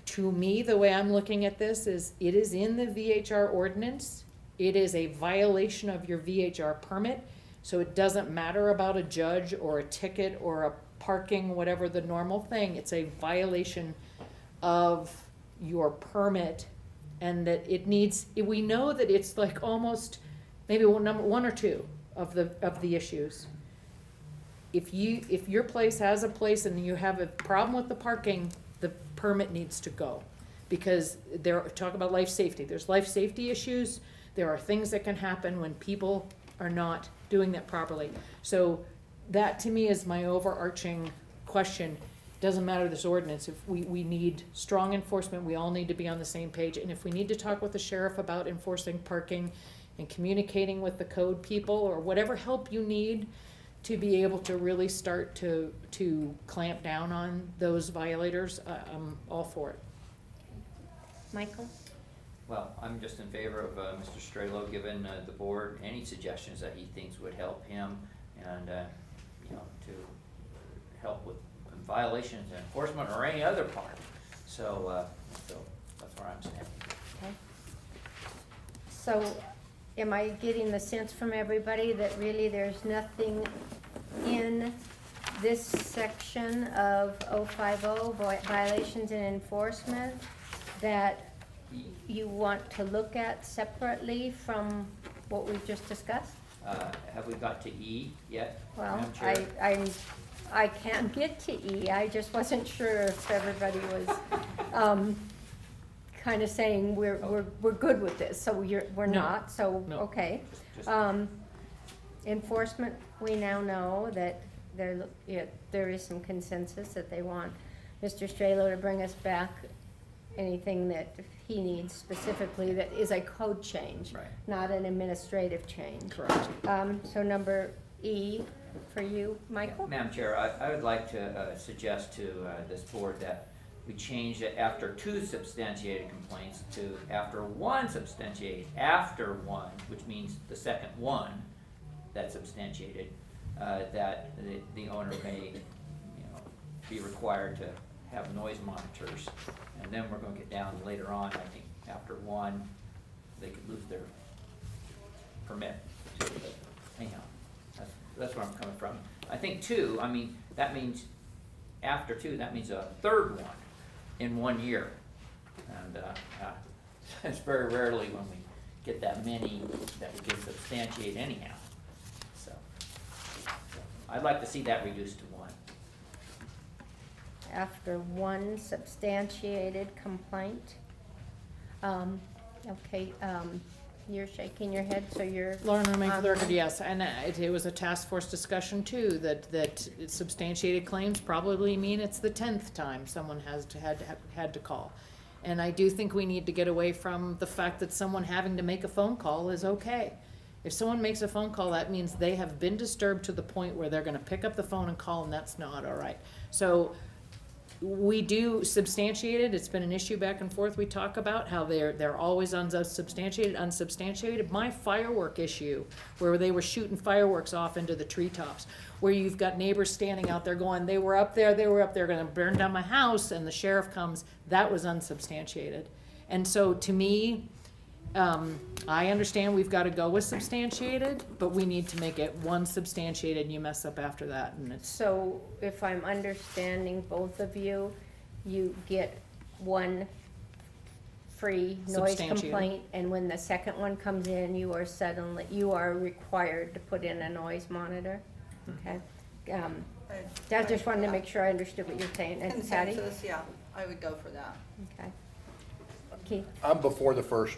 To me, the way I'm looking at this is it is in the VHR ordinance. It is a violation of your VHR permit. So it doesn't matter about a judge or a ticket or a parking, whatever the normal thing, it's a violation of your permit, and that it needs, we know that it's like almost maybe one or two of the issues. If your place has a place and you have a problem with the parking, the permit needs to go. Because talk about life safety, there's life safety issues, there are things that can happen when people are not doing that properly. So that to me is my overarching question. Doesn't matter this ordinance, if we need strong enforcement, we all need to be on the same page. And if we need to talk with the sheriff about enforcing parking and communicating with the code people or whatever help you need to be able to really start to clamp down on those violators, I'm all for it. Michael? Well, I'm just in favor of Mr. Strelo giving the board any suggestions that he thinks would help him and, you know, to help with violations, enforcement, or any other part. So that's where I'm standing. Okay. So, am I getting the sense from everybody that really there's nothing in this section of 050, violations and enforcement, that you want to look at separately from what we've just discussed? Have we got to E yet? Well, Madam Chair? I can't get to E, I just wasn't sure if everybody was, kind of saying we're good with this, so we're No. not, so, No. okay. Just- Enforcement, we now know that there is some consensus that they want Mr. Strelo to bring us back anything that he needs specifically that is a code change, Right. not an administrative change. Correct. So number E for you, Michael? Madam Chair, I would like to suggest to this board that we change it after 2 substantiated complaints to after 1 substantiated, after 1, which means the second one that's substantiated, that the owner may, you know, be required to have noise monitors. And then we're gonna get down later on, I think, after 1, they could lose their permit. Anyhow, that's where I'm coming from. I think 2, I mean, that means, after 2, that means a third one in 1 year. And it's very rarely when we get that many that we can substantiate anyhow. So I'd like to see that reduced to 1. After 1 substantiated complaint. Okay, you're shaking your head, so you're. Lauren, remain for the record, yes, and it was a task force discussion too, that substantiated claims probably mean it's the 10th time someone had to call. And I do think we need to get away from the fact that someone having to make a phone call is okay. If someone makes a phone call, that means they have been disturbed to the point where they're gonna pick up the phone and call, and that's not all right. So we do substantiate it. It's been an issue back and forth. We talk about how they're always unsubstantiated. My firework issue, where they were shooting fireworks off into the treetops, where you've got neighbors standing out there going, they were up there, gonna burn down my house, and the sheriff comes, that was unsubstantiated. And so to me, I understand we've gotta go with substantiated, but we need to make it 1 substantiated, and you mess up after that, and it's. So if I'm understanding both of you, you get 1 free noise Substantiated. complaint, and when the second one comes in, you are required to put in a noise monitor? Okay. I just wanted to make sure I understood what you're saying. And Patty? Consensus, yeah, I would go for that. Okay. Keith? I'm before the first.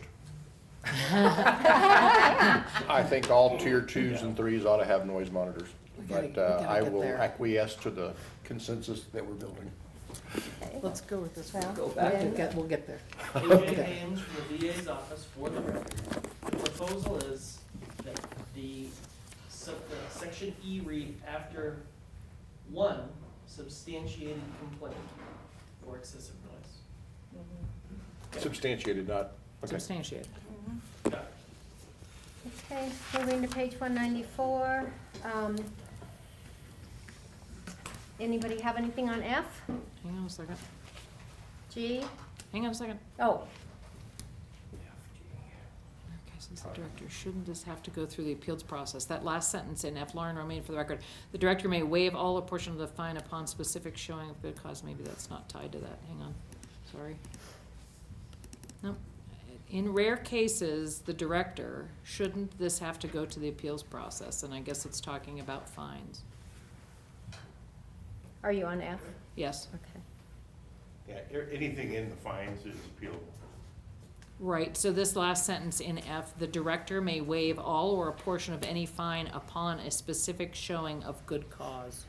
I think all tier 2s and 3s ought to have noise monitors. gotta- But we gotta I get will there. acquiesce to the consensus that we're building. Okay. Let's go with this one. Well, Go back to then- We'll get there. AJ Haynes from the VA's office, for the record. The proposal is that the section E read after 1 substantiated complaint for excessive noise. Substantiated, not, okay. Substantiated. Got it. Okay, moving to page 194. Anybody have anything on F, Hang on a second. G? Hang on a second. Oh, Okay, so Says the director, shouldn't this have to go through the appeals process? That last sentence in F, Lauren Romaine, for the record, the director may waive all or portion of the fine upon specific showing of good cause. Maybe that's not tied to that. Hang on, sorry. No. In rare cases, the director, shouldn't this have to go to the appeals process? And I guess it's talking about fines. Are you on F? Yes. Okay. Yeah, anything in the fines is appealable. Right, so this last sentence in F, the director may waive all or a portion of any fine upon a specific showing of good cause.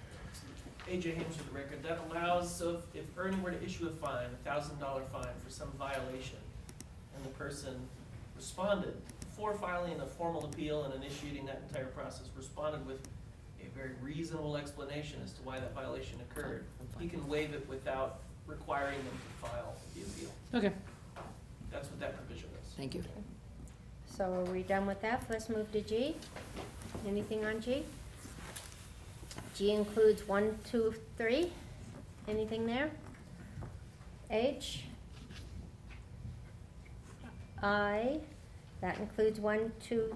AJ Hames for the record, that allows, so if Ernie were to issue a fine, $1,000 fine for some violation, and the person responded, before filing a formal appeal and initiating that entire process, responded with a very reasonable explanation as to why that violation occurred, he can waive it without requiring them to file the appeal. Okay, That's what that provision is. thank you. So are we done with F? Let's move to G. Anything on G? G includes 1, 2, 3. Anything there? H? I? That includes 1, 2,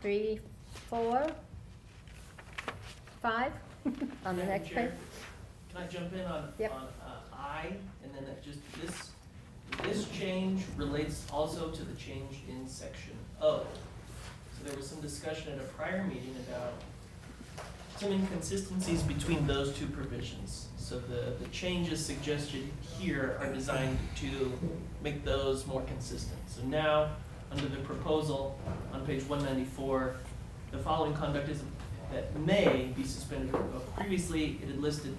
3, 4, 5 on the Madam next page. Chair, Can I jump in on, Yep. on I, and then that just, this change relates also to the change in section O. So there was some discussion at a prior meeting about some inconsistencies between those two provisions. So the changes suggested here are designed to make those more consistent. So now, under the proposal on page 194, the following conduct is that may be suspended or revoked. Previously, it had listed,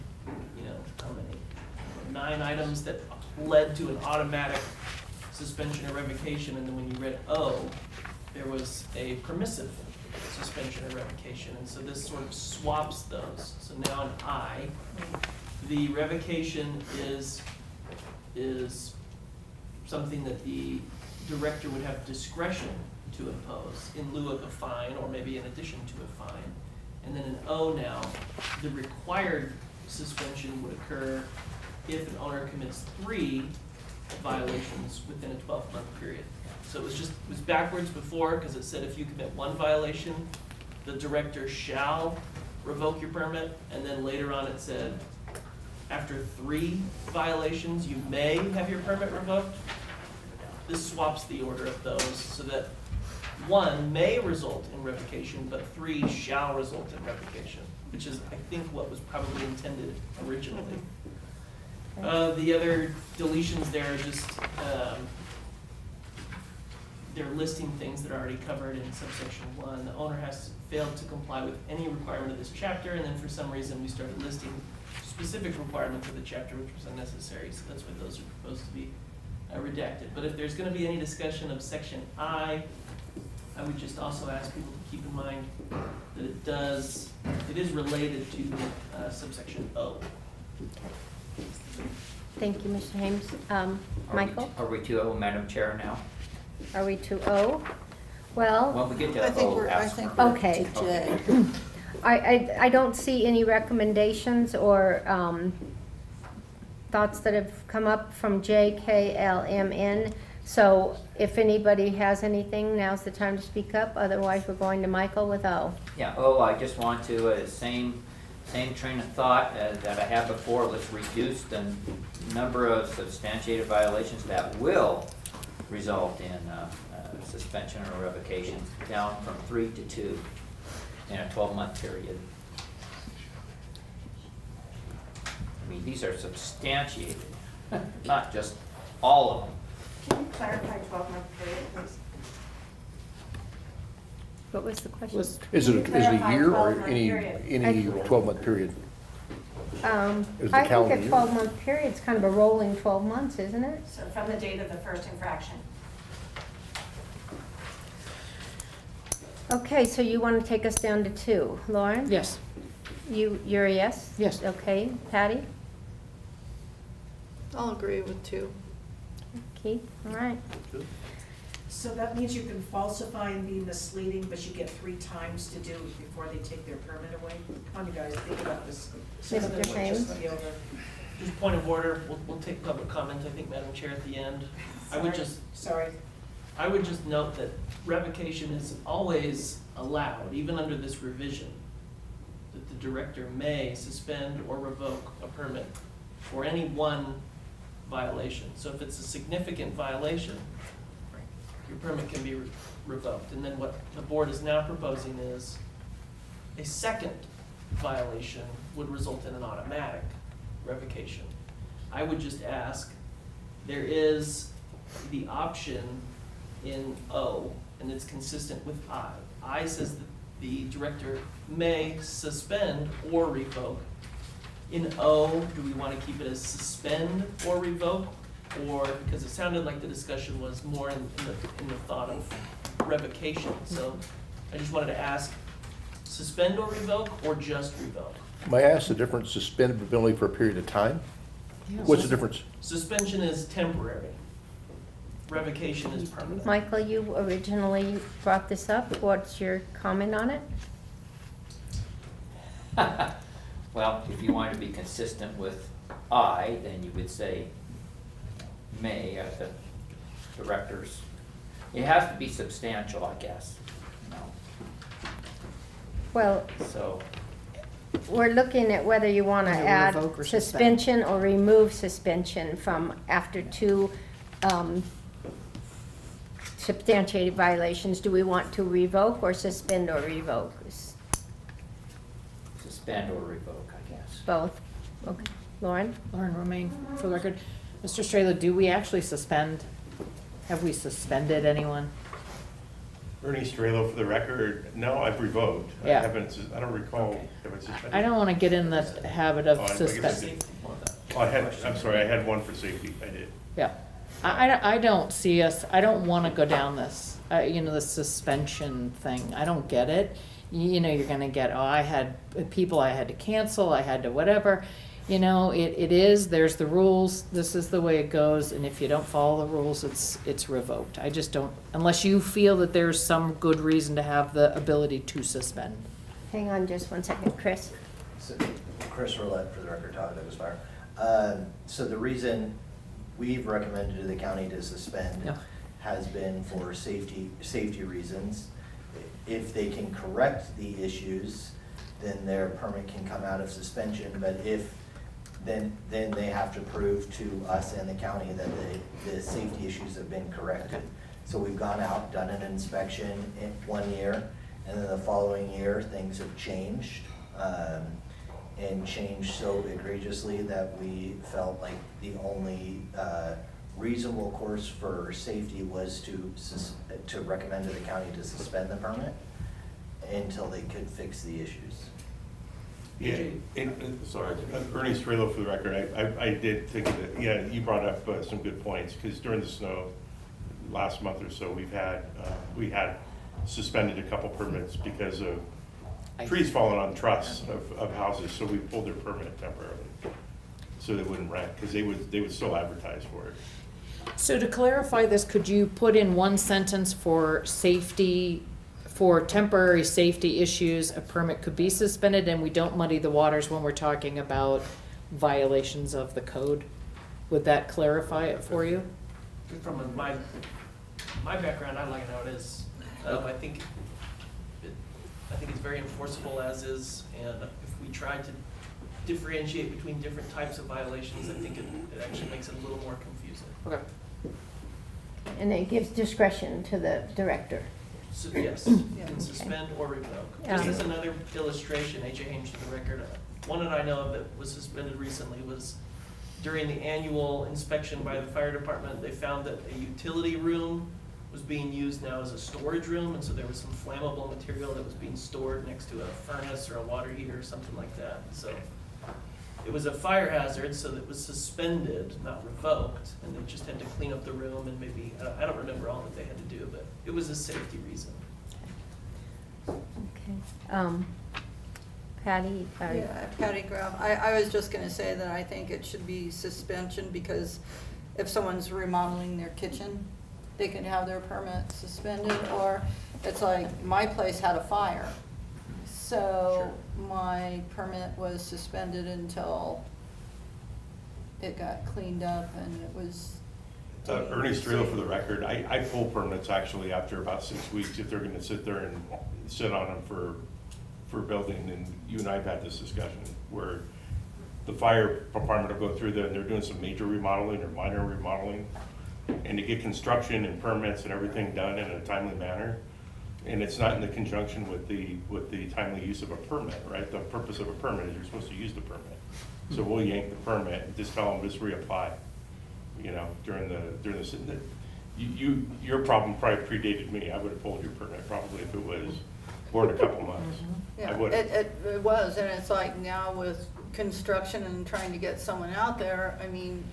how many? 9 items that led to an automatic suspension or revocation, and then when you read O, there was a permissive suspension or revocation, and so this sort of swaps those. So now in I, the revocation is something that the director would have discretion to impose in lieu of a fine, or maybe in addition to a fine. And then in O now, the required suspension would occur if an owner commits 3 violations within a 12-month period. So it was backwards before, because it said if you commit 1 violation, the director shall revoke your permit, and then later on it said after 3 violations, you may have your permit revoked. This swaps the order of those so that 1 may result in revocation, but 3 shall result in revocation, which is, I think, what was probably intended originally. The other deletions there are just, they're listing things that are already covered in subsection 1. The owner has failed to comply with any requirement of this chapter, and then for some reason we started listing specific requirements of the chapter, which was unnecessary, so that's why those are proposed to be redacted. But if there's going to be any discussion of section I would just also ask people to keep in mind that it is related to subsection O. Thank you, Mr. Hames. Michael, Are we to O, Madam Chair, now? are we to O? Well, When we get to I think O, we're, I ask think for- we're Okay. to J. I don't see any recommendations or thoughts that have come up from J, K, L, M, N. So if anybody has anything, now's the time to speak up. Otherwise, we're going to Michael with O. Yeah, I just want to, same train of thought that I had before. Let's reduce the number of substantiated violations that will result in suspension or revocation down from 3 to 2 in a 12-month period. I mean, these are substantiated, not just all of them. Can you clarify 12-month period, please? What was the question? Is it a year or any 12-month period? Is the I think calendar a year? 12-month period's kind of a rolling 12 months, isn't it? So from the date of the first infraction. Okay, so you want to take us down to 2. Lauren? Yes. You're a yes? Yes. Okay. Patty? I'll agree with 2. Keith? All right. So that means you can falsify and be misleading, but you get 3 times to do it before they take their permit away? Come on, you guys, think about this. Mr. Hames? Just point of order, we'll take public comment, I think, Madam Chair, at the end. I would just, Sorry. I would just note that revocation is always allowed, even under this revision, that the director may suspend or revoke a permit for any one violation. So if it's a significant violation, your permit can be revoked. And then what the board is now proposing is a second violation would result in an automatic revocation. I would just ask, there is the option in O, and it's consistent with I. I says that the director may suspend or revoke. In O, do we want to keep it as suspend or revoke? Or, because it sounded like the discussion was more in the thought of revocation. So I just wanted to ask, suspend or revoke, or just revoke? May I ask the difference, suspendability for a period of time? What's the difference? Suspension is temporary. Revocation is permanent. Michael, you originally brought this up. What's your comment on it? Well, if you want to be consistent with I, then you would say may at the directors. It has to be substantial, I guess, you know, Well, so. we're looking at whether you want to Either add revoke or suspend. suspension or remove suspension from after two substantiated violations. Do we want to revoke or suspend or revoke? Suspend or revoke, I guess. Both. Okay. Lauren? Lauren Romaine, for the record. Mr. Strela, do we actually suspend? Have we suspended anyone? Ernie Strelo, for the record, no, I've revoked. Yeah. I don't recall, have I suspended? I don't want to get in the habit of Oh, I guess I suspending. did. I'm sorry, I had one for safety, I did. Yeah. I don't see us, I don't want to go down this, the suspension thing. I don't get it. You're going to get, I had people I had to cancel, I had to whatever. It is, there's the rules, this is the way it goes, and if you don't follow the rules, it's revoked. I just don't, unless you feel that there's some good reason to have the ability to suspend. Hang on just one second, Chris. So, Chris Roulette, for the record, Todd Douglas Fire. So the reason we've recommended to the county to suspend Yeah. has been for safety reasons. If they can correct the issues, then their permit can come out of suspension, but then they have to prove to us and the county that the safety issues have been corrected. So we've gone out, done an inspection in 1 year, and then the following year, things have changed. And changed so egregiously that we felt like the only reasonable course for safety was to recommend to the county to suspend the permit until they could fix the issues. Yeah, sorry, Ernie Strelo, for the record, I did think that, yeah, you brought up some good points, because during the snow last month or so, we had suspended a couple permits because of trees falling on truss of houses, so we pulled their permit temporarily, so they wouldn't rent, because they would still advertise for it. So to clarify this, could you put in one sentence for safety, for temporary safety issues, a permit could be suspended, and we don't muddy the waters when we're talking about violations of the code? Would that clarify it for you? From my background, I like how it is. I think it's very enforceable as is, and if we try to differentiate between different types of violations, I think it actually makes it a little more confusing. Okay. And it gives discretion to the director. So, yes, you can suspend or revoke. Just Yeah. as another illustration, H.A. Hames for the record, one that I know of that was suspended recently was during the annual inspection by the fire department, they found that a utility room was being used now as a storage room, and so there was some flammable material that was being stored next to a furnace or a water heater or something like that. So it was a fire hazard, so that was suspended, not revoked, and they just had to clean up the room and maybe, I don't remember all that they had to do, but it was a safety reason. Okay. Patty? Yeah, Patty Graham. I was just gonna say that I think it should be suspension, because if someone's remodeling their kitchen, they can have their permit suspended, or it's like, my place had a fire. So my permit was suspended until it got cleaned up and it was Ernie Strelo for the record, I pull permits actually after about 6 weeks if they're gonna sit there and sit on them for building, and you and I have had this discussion where the fire department will go through there and they're doing some major remodeling or minor remodeling, and to get construction and permits and everything done in a timely manner, and it's not in the conjunction with the timely use of a permit, right? The purpose of a permit is you're supposed to use the permit. So we'll yank the permit and just tell them just reapply, you know, during the, your problem probably predated me. I would have pulled your permit probably if it was more than a couple months. I Yeah, would. it was, and it's like now with construction and trying to get someone out there, I mean,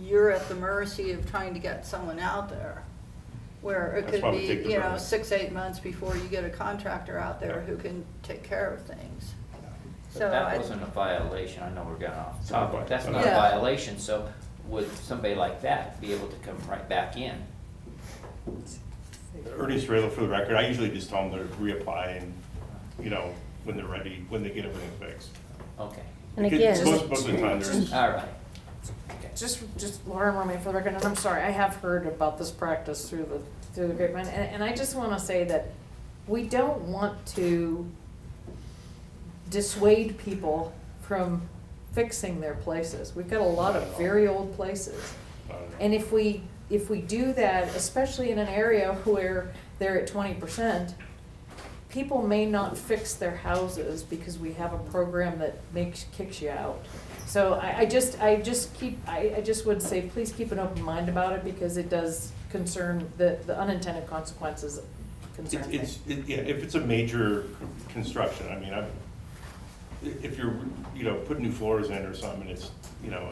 you're at the mercy of trying to get someone out there. Where it That's could why we be, take the you know, permit. 6-8 months before you get a contractor out there Yeah. who can take care of things. But So that I- wasn't a violation, I know we're getting off topic, that's not a Yeah. violation, so would somebody like that be able to come right back in? Ernie Strelo for the record, I usually just tell them to reapply and, you know, when they're ready, when they get everything fixed. Okay, And Because again, most of the time there's, all right. Just Lauren Romay for the record, and I'm sorry, I have heard about this practice through the grapevine, and I just wanna say that we don't want to dissuade people from fixing their places. We've got a lot of very old places. And if we do that, especially in an area where they're at 20%, people may not fix their houses because we have a program that kicks you out. So I just would say, please keep an open mind about it, because it does concern, the unintended consequences concern me. yeah, if it's a major construction, I mean, if you're, you know, putting new floors in or something, it's, you know,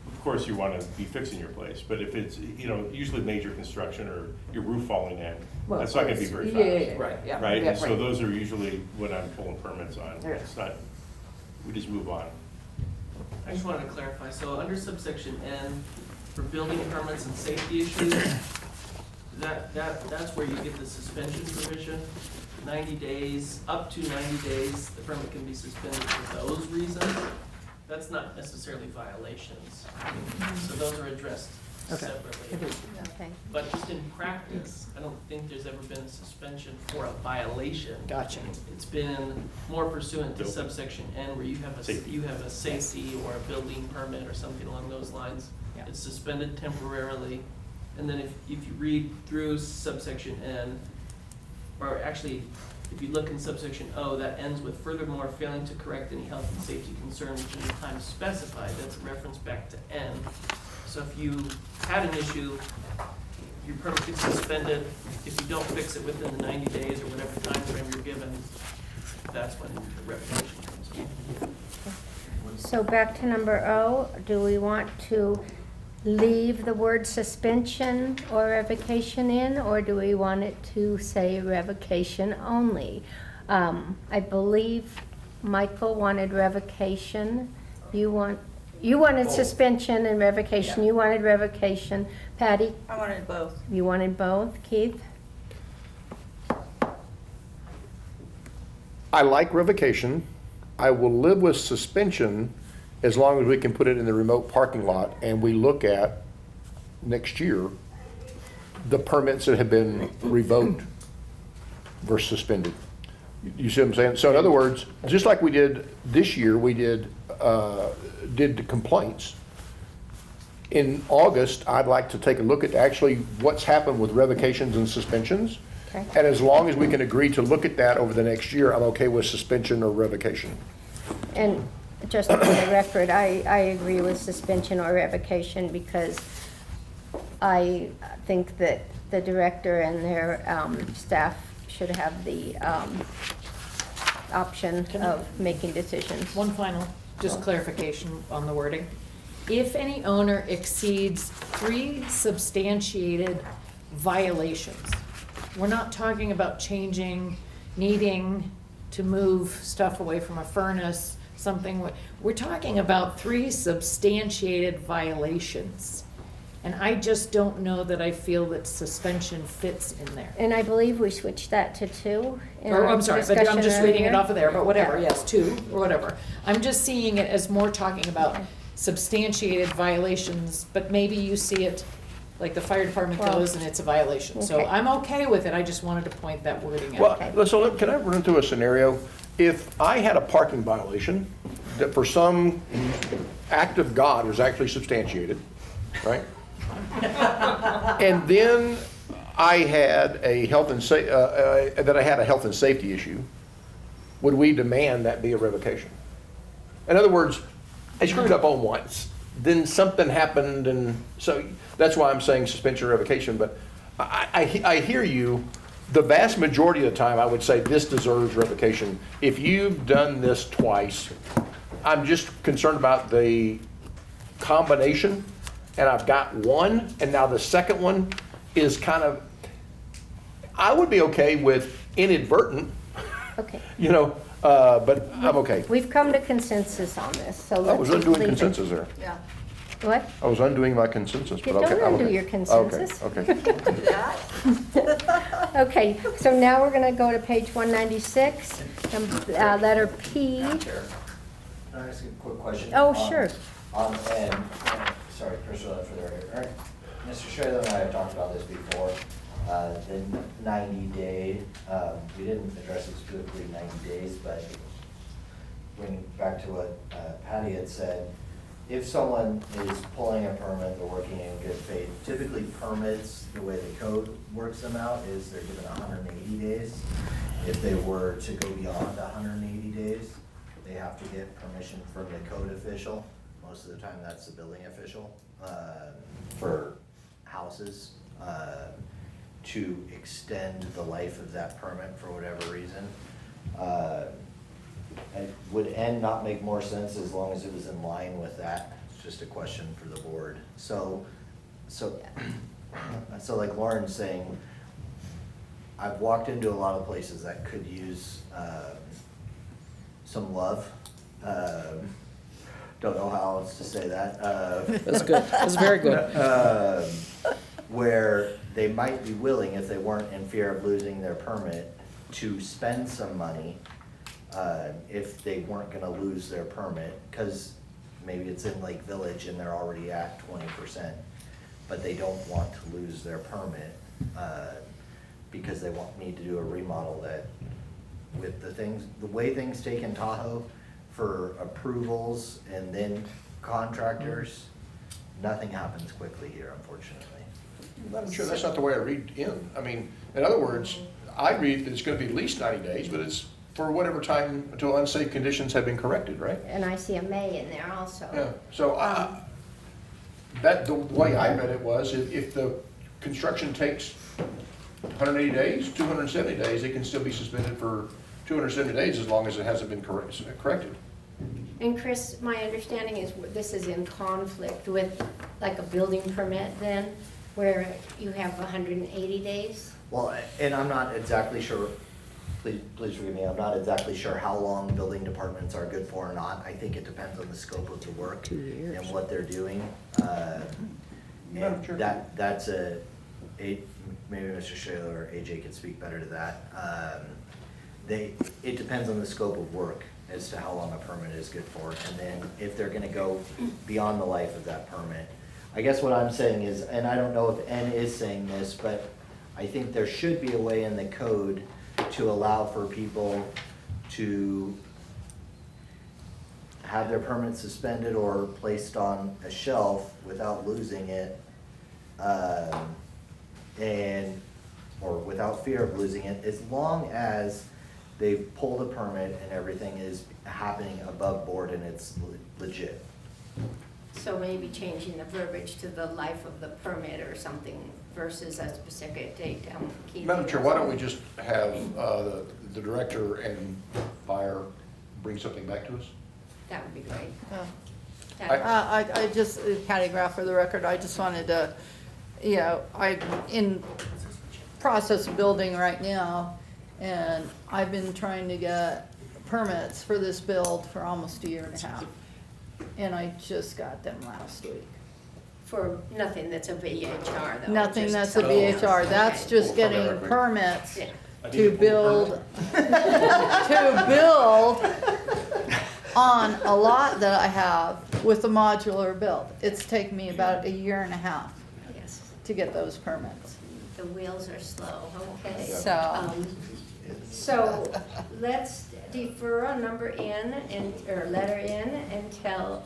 of course you wanna be fixing your place, but if it's, you know, usually major construction or your roof falling in, Well, that's not gonna be very fast. yeah, Right. yeah, Right, yeah, and so those are usually what I'm pulling permits on. Yeah. It's not, we just move on. I just wanted to clarify, so under subsection N, for building permits and safety issues, that's where you get the suspension provision. 90 days, up to 90 days, the permit can be suspended for those reasons. That's not necessarily violations. So those are addressed Okay. separately. okay. But just in practice, I don't think there's ever been a suspension for a violation. Gotcha. It's been more pursuant to Nope. subsection N, where you have Safety. a safety or a building permit or something along those lines. Yeah. It's suspended temporarily, and then if you read through subsection N, or actually, if you look in subsection O, that ends with furthermore failing to correct any health and safety concern within the time specified, that's a reference back to N. So if you had an issue, your permit gets suspended. If you don't fix it within the 90 days or whatever time frame you're given, that's when the revocation comes in. So back to number O, do we want to leave the word suspension or revocation in, or do we want it to say revocation only? I believe Michael wanted revocation. You wanted suspension and revocation. You wanted revocation. Patty, I wanted both. you wanted both. Keith? I like revocation. I will live with suspension as long as we can put it in the remote parking lot and we look at next year the permits that have been revoked versus suspended. You see what I'm saying? So in other words, just like we did this year, we did the complaints. In August, I'd like to take a look at actually what's happened with revocations and suspensions. Okay. And as long as we can agree to look at that over the next year, I'm okay with suspension or revocation. And just for the record, I agree with suspension or revocation, because I think that the director and their staff should have the option of making decisions. One final, just clarification on the wording. If any owner exceeds 3 substantiated violations, we're not talking about needing to move stuff away from a furnace, something, we're talking about 3 substantiated violations. And I just don't know that I feel that suspension fits in there. And I believe we switched that to 2 in Or, our I'm sorry, but I'm discussion just reading it earlier. off of there, but whatever, Yeah. yes, 2, or whatever. I'm just seeing it as more talking about substantiated violations, but maybe you see it Like the fire department Well, goes and it's a violation. So okay. I'm okay with it, I just wanted to point that wording out. Well, Okay. so can I run through a scenario? If I had a parking violation that for some act of God was actually substantiated, right? And then I had a health and that I had a health and safety issue, would we demand that be a revocation? In other words, I screwed up on once, then something happened, and so that's why I'm saying suspension or revocation, but I hear you. The vast majority of the time, I would say this deserves revocation. If you've done this twice, I'm just concerned about the combination, and I've got one, and now the second one is kind of, I would be okay with inadvertent, Okay. you know, but I'm okay. We've come to consensus on this, so let's I was undoing leave it. consensus there. Yeah. What? I was undoing my consensus, but You okay. don't I'm undo okay. your consensus. Okay, Okay, so now we're gonna go to page 196, letter P. Madam Chair, can I ask a quick question? Oh, sure. Sorry, Chris, for the record. All right, Mr. Shayla and I have talked about this before. The 90-day, we didn't address it specifically 90 days, but bringing back to what Patty had said, if someone is pulling a permit, they're working in good faith, typically permits, the way the code works them out is they're given 180 days. If they were to go beyond 180 days, they have to get permission from the code official. Most of the time, that's the building official, for houses, to extend the life of that permit for whatever reason. Would N not make more sense as long as it was in line with that? It's just a question for the board. So like Lauren's saying, I've walked into a lot of places that could use some love. Don't know how else to say that. That's good, that's very good. Where they might be willing, if they weren't in fear of losing their permit, to spend some money if they weren't gonna lose their permit, because maybe it's in Lake Village and they're already at 20%, but they don't want to lose their permit because they need to do a remodel that, with the way things take in Tahoe for approvals and then contractors, nothing happens quickly here, unfortunately. I'm sure that's not the way I read in. I mean, in other words, I read that it's gonna be at least 90 days, but it's for whatever time until unsafe conditions have been corrected, right? And I see a May in there also. Yeah, so the way I read it was, if the construction takes 180 days, 270 days, it can still be suspended for 270 days as long as it hasn't been corrected. And Chris, my understanding is this is in conflict with like a building permit then, where you have 180 days? Well, and I'm not exactly sure, please forgive me, I'm not exactly sure how long building departments are good for or not. I think it depends on the scope of the work 2 years. and what they're doing. Madam Chair. That's maybe Mr. Shayla or AJ could speak better to that. It depends on the scope of work as to how long a permit is good for, and then if they're gonna go beyond the life of that permit. I guess what I'm saying is, and I don't know if N is saying this, but I think there should be a way in the code to allow for people to have their permit suspended or placed on a shelf without losing it, or without fear of losing it, as long as they've pulled a permit and everything is happening above board and it's legit. So maybe changing the verbiage to the life of the permit or something versus a specific date. Madam Chair, why don't we just have the director and fire bring something back to us? That would be great. I just, Patty Graff for the record, I just wanted to, I'm in process of building right now, and I've been trying to get permits for this build for almost a year and a half. And I just got them last week. For nothing that's a VHR though? Nothing just that's a something else. VHR, that's Okay. just getting permits Yeah. to build, to build on a lot that I have with a modular build. It's taken me about a year and a half Yes. to get those permits. The wheels are slow, okay. So- So let's defer on number N or letter N until,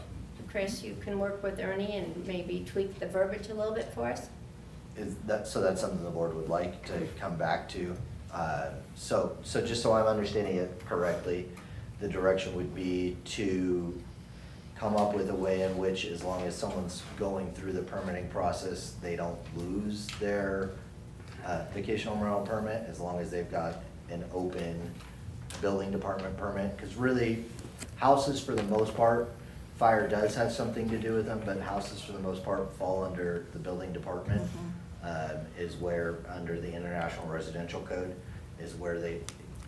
Chris, you can work with Ernie and maybe tweak the verbiage a little bit for us? So that's something the board would like to come back to. So just so I'm understanding it correctly, the direction would be to come up with a way in which, as long as someone's going through the permitting process, they don't lose their vacation home rental permit, as long as they've got an open building department permit. Because really, houses for the most part, fire does have something to do with them, but houses for the most part fall under the building department. Is where, under the International Residential Code, is where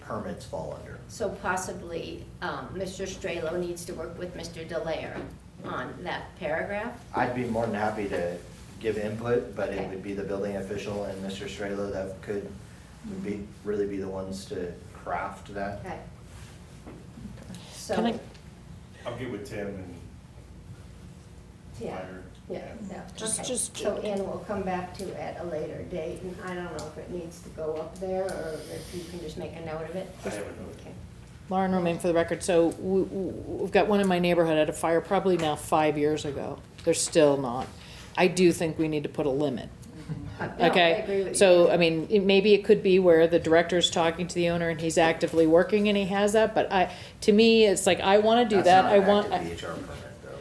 permits fall under. So possibly, Mr. Strelo needs to work with Mr. Delaire on that paragraph? I'd be more than happy to give input, but Okay. it would be the building official and Mr. Strelo that would really be the ones to craft that. Okay. Can I- So, I'll get with Tim and yeah, Ryder. yeah, yeah, Just- okay. just- So N we'll come back to at a later date, and I don't know if it needs to go up there, or if you can just make a note of it. I have a note. Okay. Lauren Romaine for the record. So we've got one in my neighborhood had a fire probably now 5 years ago. They're still not. I do think we need to put a limit. No, I Okay, agree with so, you. I mean, maybe it could be where the director's talking to the owner and he's actively working and he has that, but to me, it's like, I wanna do that, I want. That's not an active VHR permit,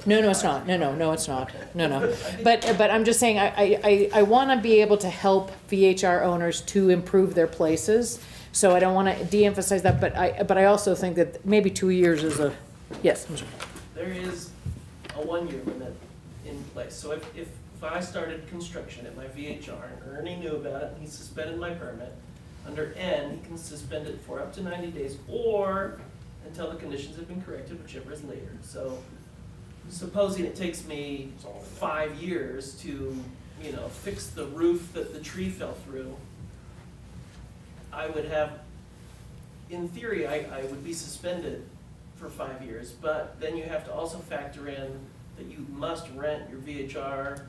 though. No, it's not, no, it's not, no. But I'm just saying, I wanna be able to help VHR owners to improve their places, so I don't wanna de-emphasize that, but I also think that maybe 2 years is yes, I'm sorry. There is a 1-year limit in place, so if I started construction at my VHR and Ernie knew about it and he suspended my permit, under N, he can suspend it for up to 90 days or until the conditions have been corrected, whichever is later. So supposing it takes me 5 years to, fix the roof that the tree fell through, I would have, in theory, I would be suspended for 5 years, but then you have to also factor in that you must rent your VHR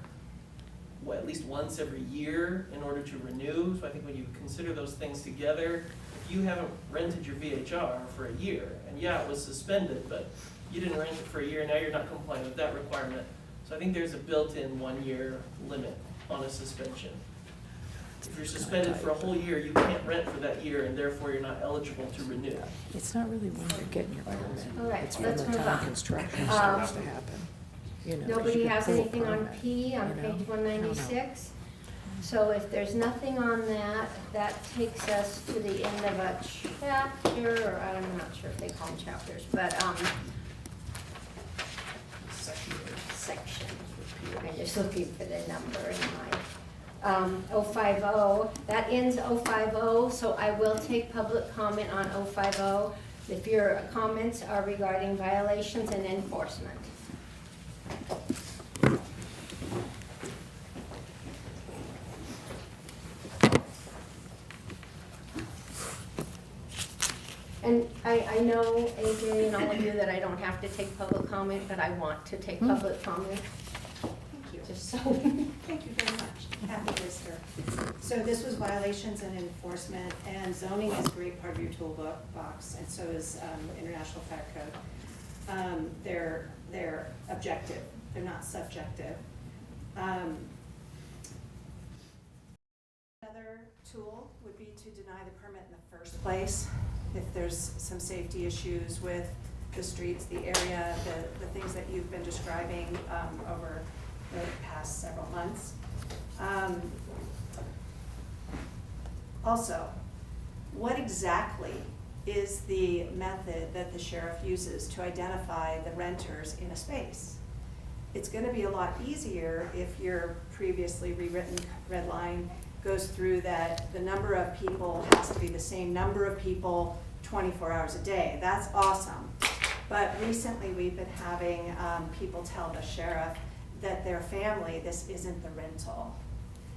at least once every year in order to renew. So I think when you consider those things together, if you haven't rented your VHR for a year, and yeah, it was suspended, but you didn't rent it for a year, now you're not complying with that requirement. So I think there's a built-in 1-year limit on a suspension. If you're suspended for a whole year, you can't rent for that year, and therefore you're not eligible to renew. It's not really when you're getting your permit. All right, It's from let's the move time on. construction starts to happen. Nobody has anything on P on page 196? So if there's nothing on that, that takes us to the end of a chapter, or I'm not sure if they call them chapters, but, section. I'm just looking for the number in my, 050, that ends 050, so I will take public comment on 050 if your comments are regarding violations and enforcement. And I know, AJ, and all of you, that I don't have to take public comment, but I want to take public comment. Thank you. Just so. Thank you very much. Happy visitor. So this was violations and enforcement, and zoning is a great part of your toolbox, and so is International Fire Code. They're objective, they're not subjective. Another tool would be to deny the permit in the first place if there's some safety issues with the streets, the area, the things that you've been describing over the past several months. Also, what exactly is the method that the sheriff uses to identify the renters in a space? It's going to be a lot easier if your previously rewritten red line goes through that the number of people has to be the same number of people 24 hours a day. That's awesome. But recently we've been having people tell the sheriff that their family, this isn't the rental.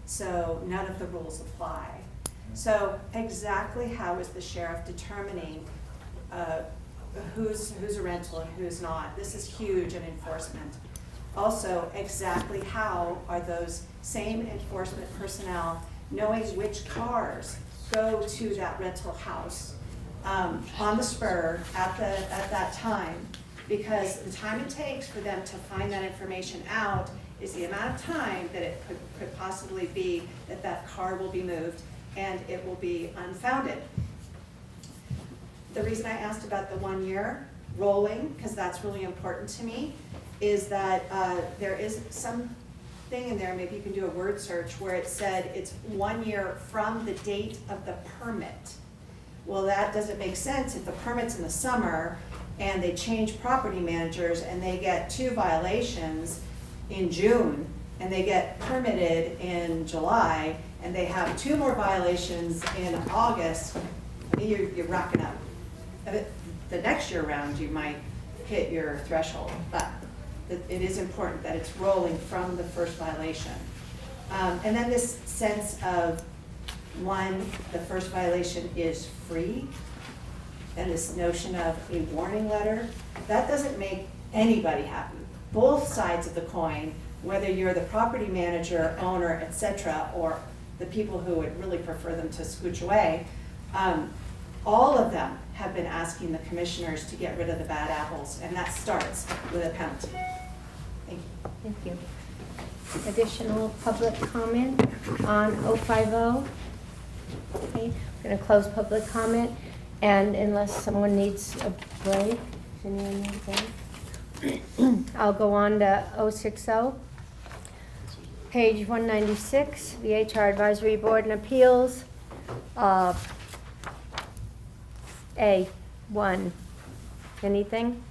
So none of the rules apply. So exactly how is the sheriff determining who's a rental and who's not? This is huge in enforcement. Also, exactly how are those same enforcement personnel knowing which cars go to that rental house on the spur at that time? Because the time it takes for them to find that information out is the amount of time that it could possibly be that that car will be moved and it will be unfounded. The reason I asked about the 1 year rolling, because that's really important to me, is that there is something in there, maybe you can do a word search, where it said it's 1 year from the date of the permit. Well, that doesn't make sense if the permit's in the summer and they change property managers and they get 2 violations in June and they get permitted in July and they have 2 more violations in August. I mean, you're racking up. The next year round, you might hit your threshold, but it is important that it's rolling from the first violation. And then this sense of, one, the first violation is free, and this notion of a warning letter, that doesn't make anybody happy. Both sides of the coin, whether you're the property manager, owner, etc., or the people who would really prefer them to scooch away, all of them have been asking the commissioners to get rid of the bad apples, and that starts with a penalty. Thank you. Thank you. Additional public comment on 050? Okay, we're going to close public comment, and unless someone needs a break, does anyone need a break? I'll go on to 060. Page 196, VHR Advisory Board and Appeals. A1, anything?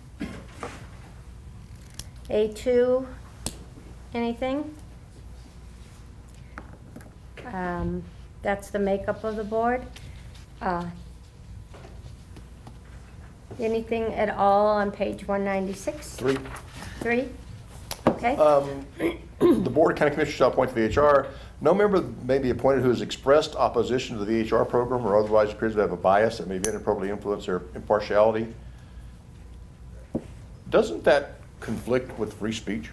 A2, anything? That's the makeup of the board. Anything at all on page 196? 3. 3? Okay. The Board of County Commissioners shall appoint the VHR. No member may be appointed who has expressed opposition to the VHR program or otherwise appears to have a bias that may inappropriately influence their impartiality. Doesn't that conflict with free speech?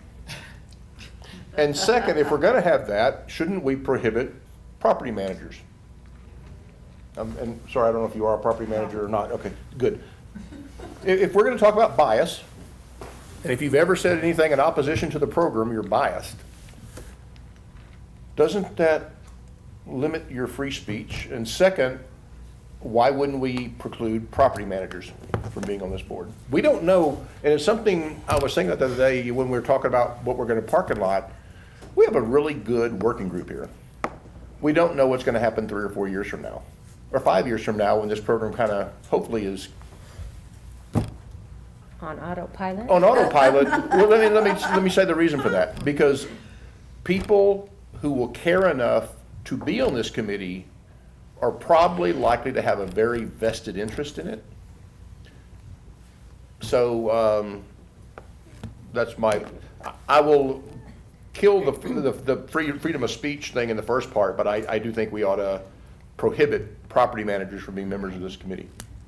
And second, if we're going to have that, shouldn't we prohibit property managers? And sorry, I don't know if you are a property manager or not. Okay, good. If we're going to talk about bias, and if you've ever said anything in opposition to the program, you're biased. Doesn't that limit your free speech? And second, why wouldn't we preclude property managers from being on this board? We don't know, and it's something I was thinking the other day when we were talking about what we're going to parking lot. We have a really good working group here. We don't know what's going to happen 3 or 4 years from now, or 5 years from now when this program kind of hopefully is On autopilot? on autopilot. Well, let me say the reason for that. Because people who will care enough to be on this committee are probably likely to have a very vested interest in it. So that's I will kill the freedom of speech thing in the first part, but I do think we ought to prohibit property managers from being members of this committee.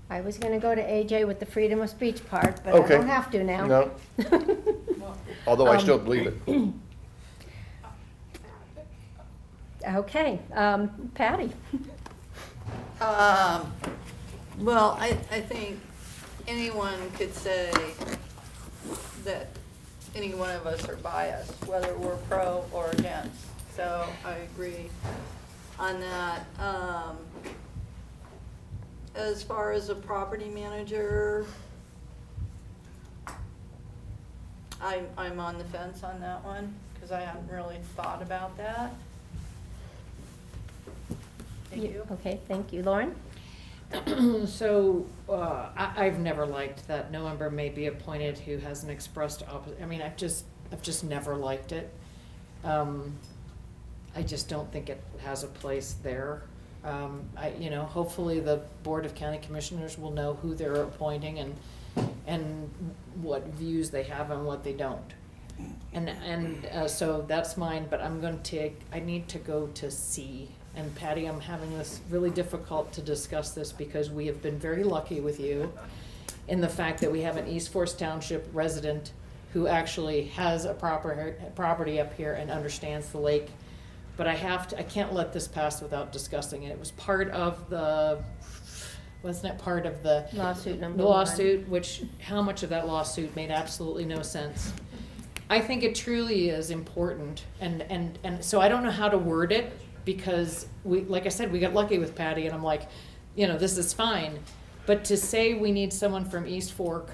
I was going to go to AJ with the freedom of speech part, but Okay. I don't have to now. No. Although I still believe it. Okay, Patty. Well, I think anyone could say that any one of us are biased, whether we're pro or against. So I agree on that. As far as a property manager, I'm on the fence on that one, because I haven't really thought about that. Thank you. Okay, thank you. Lauren? So, I've never liked that no member may be appointed who hasn't expressed I mean, I've just never liked it. I just don't think it has a place there. Hopefully the Board of County Commissioners will know who they're appointing and what views they have and what they don't. So that's mine, but I need to go to C. And Patty, I'm having this really difficult to discuss this because we have been very lucky with you in the fact that we have an East Forest Township resident who actually has a property up here and understands the lake. But I can't let this pass without discussing it. It was part of wasn't it part of the Lawsuit number the one. lawsuit, which, how much of that lawsuit made absolutely no sense. I think it truly is important, and so I don't know how to word it, because like I said, we got lucky with Patty, and I'm like, this is fine. But to say we need someone from East Fork,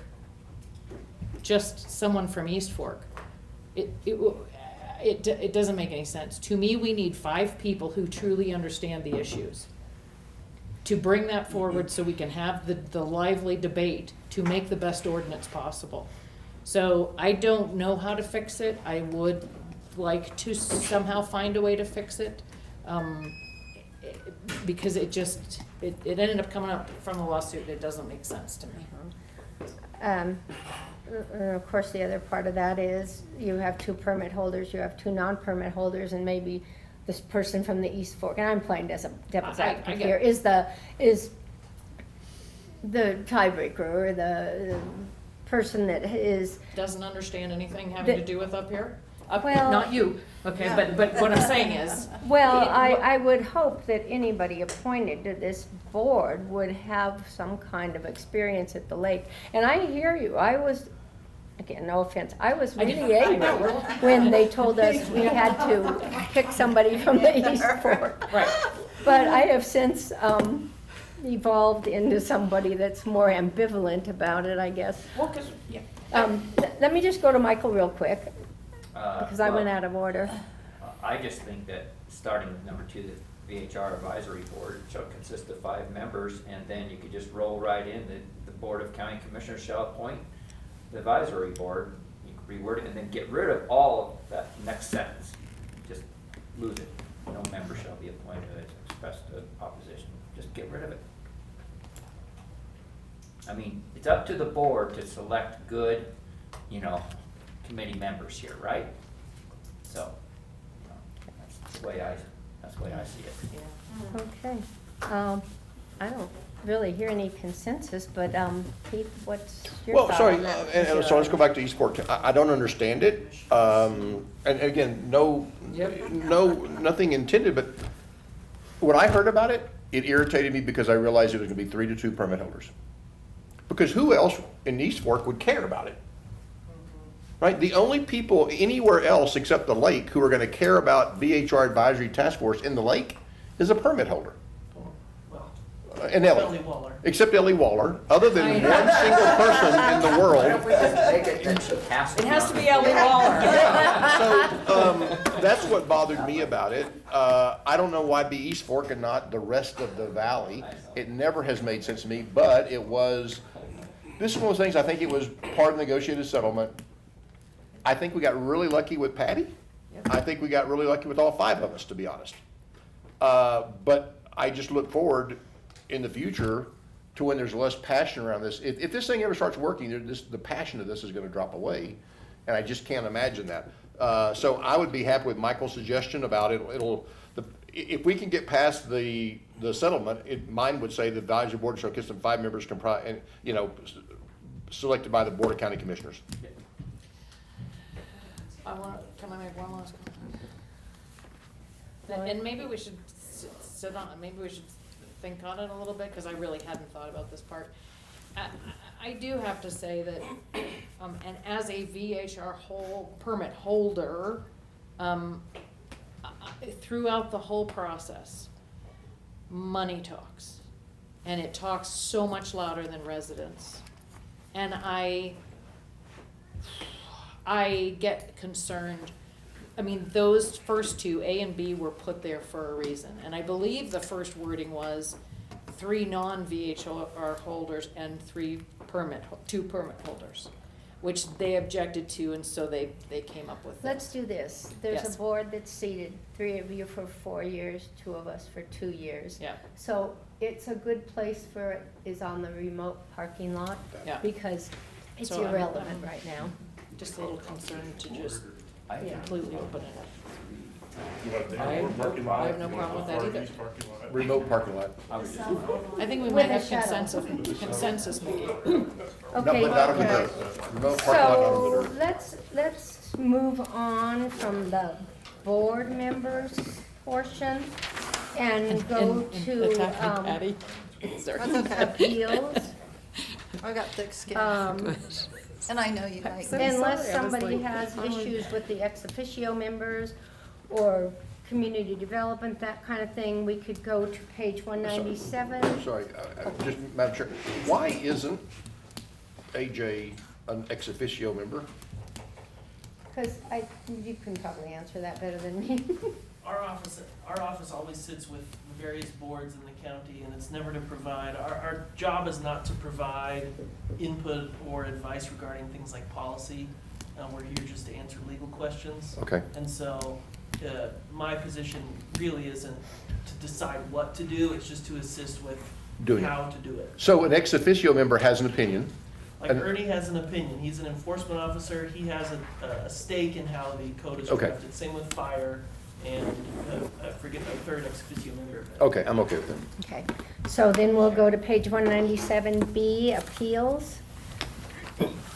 just someone from East Fork, it doesn't make any sense. To me, we need 5 people who truly understand the issues to bring that forward so we can have the lively debate to make the best ordinance possible. So I don't know how to fix it. I would like to somehow find a way to fix it. Because it ended up coming up from the lawsuit. It doesn't make sense to me. And of course, the other part of that is you have 2 permit holders, you have 2 non-permit holders, and maybe this person from the East Fork, and I'm playing as a devil's I advocate get here, it. is the tiebreaker, or the person that is. Doesn't understand anything having to do with up here? Well- Not you, okay, Yeah. but what I'm saying is. Well, I would hope that anybody appointed to this board would have some kind of experience at the lake. And I hear you, again, no offense, I was really angry when they told us we had to pick somebody from the East Fork. Right. But I have since evolved into somebody that's more ambivalent about it, I guess. Well, 'cause, yeah. Let me just go to Michael real quick, because I went Well, out of order. I just think that starting with number 2, the VHR advisory board shall consist of 5 members, and then you could just roll right in that the Board of County Commissioners shall appoint the advisory board. You could reword it and then get rid of all of that next sentence. Just lose it. No member shall be appointed as expressed opposition. Just get rid of it. I mean, it's up to the board to select good, committee members here, right? So, that's the way I see it. Yeah. Okay. I don't really hear any consensus, but Pete, what's your Well, thought sorry, on that? and so let's go back to East Fork. I don't understand it. And again, Yep. nothing intended, but when I heard about it, it irritated me because I realized it was gonna be 3 to 2 permit holders. Because who else in East Fork would care about it? Right? The only people anywhere else except the lake who are gonna care about VHR Advisory Task Force in the lake is a permit holder. Well, And Ellie. Ellie Waller. Except Ellie Waller, other than one single person in the world. Why don't we just make it that she has to It has to on be the- Ellie Waller. So, that's what bothered me about it. I don't know why be East Fork and not the rest of the valley. It never has made sense to me, but this is one of those things, I think it was part of the negotiated settlement. I think we got really lucky with Patty. I think we got really lucky with all 5 of us, to be honest. But I just look forward in the future to when there's less passion around this. If this thing ever starts working, the passion of this is gonna drop away, and I just can't imagine that. So I would be happy with Michael's suggestion about it. If we can get past the settlement, mine would say the advisory board shall consist of 5 members selected by the Board of County Commissioners. Can I make one last comment? And maybe we should sit on, maybe we should think on it a little bit, because I really hadn't thought about this part. I do have to say that, and as a VHR permit holder, throughout the whole process, money talks. And it talks so much louder than residents. And I get concerned. I mean, those first 2, A and B, were put there for a reason. And I believe the first wording was 3 non-VHR holders and 2 permit holders, which they objected to, and so they came up with this. Let's do this. There's Yes. a board that's seated, 3 of you for 4 years, 2 of us for 2 years. Yeah. So it's a good place for it is on the remote parking lot. Yeah. Because it's So I'm- irrelevant right now. Just a little concerned to just Yeah. completely open it up. You want the I have airport no- parking lot? I have no You want problem with the that Far either. East parking lot? Remote parking lot. I think we With might a have shuttle. consensus, Mickey. No, Okay, but not on the okay. dirt. Remote parking lot, not on So the dirt. let's move on from the board members portion and go to That's okay. appeals. I got thick skin, Um, and I know you guys. Unless somebody has issues with the ex officio members or community development, that kind of thing, we could go to page 197. Sorry, just, Madam Chair, why isn't AJ an ex officio member? Because you can probably answer that better than me. Our office always sits with various boards in the county, and it's never to provide, our job is not to provide input or advice regarding things like policy. We're here just to answer legal questions. Okay. And so, my position really isn't to decide what to do, it's just to assist with Doing it. how to do it. So an ex officio member has an opinion. Like And- Ernie has an opinion, he's an enforcement officer, he has a stake in how the code is Okay. drafted. Same with fire, and I forget my third ex officio member. Okay, I'm okay with that. Okay, so then we'll go to page 197B, appeals.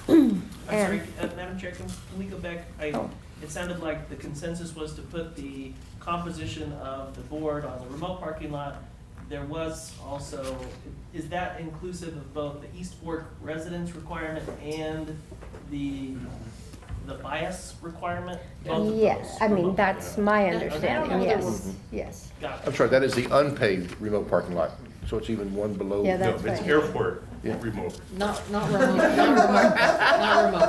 I'm sorry, And- Madam Chair, can we go back? Oh. It sounded like the consensus was to put the composition of the board on the remote parking lot. There was also, is that inclusive of both the East Fork residence requirement and the bias requirement? Both of Yes, those? I mean, Remote. that's my Okay. understanding, yes, yes. Got it. I'm sorry, that is the unpaved remote parking lot, so it's even one below. Yeah, No, that's it's right. airport Yeah. remote. Not remote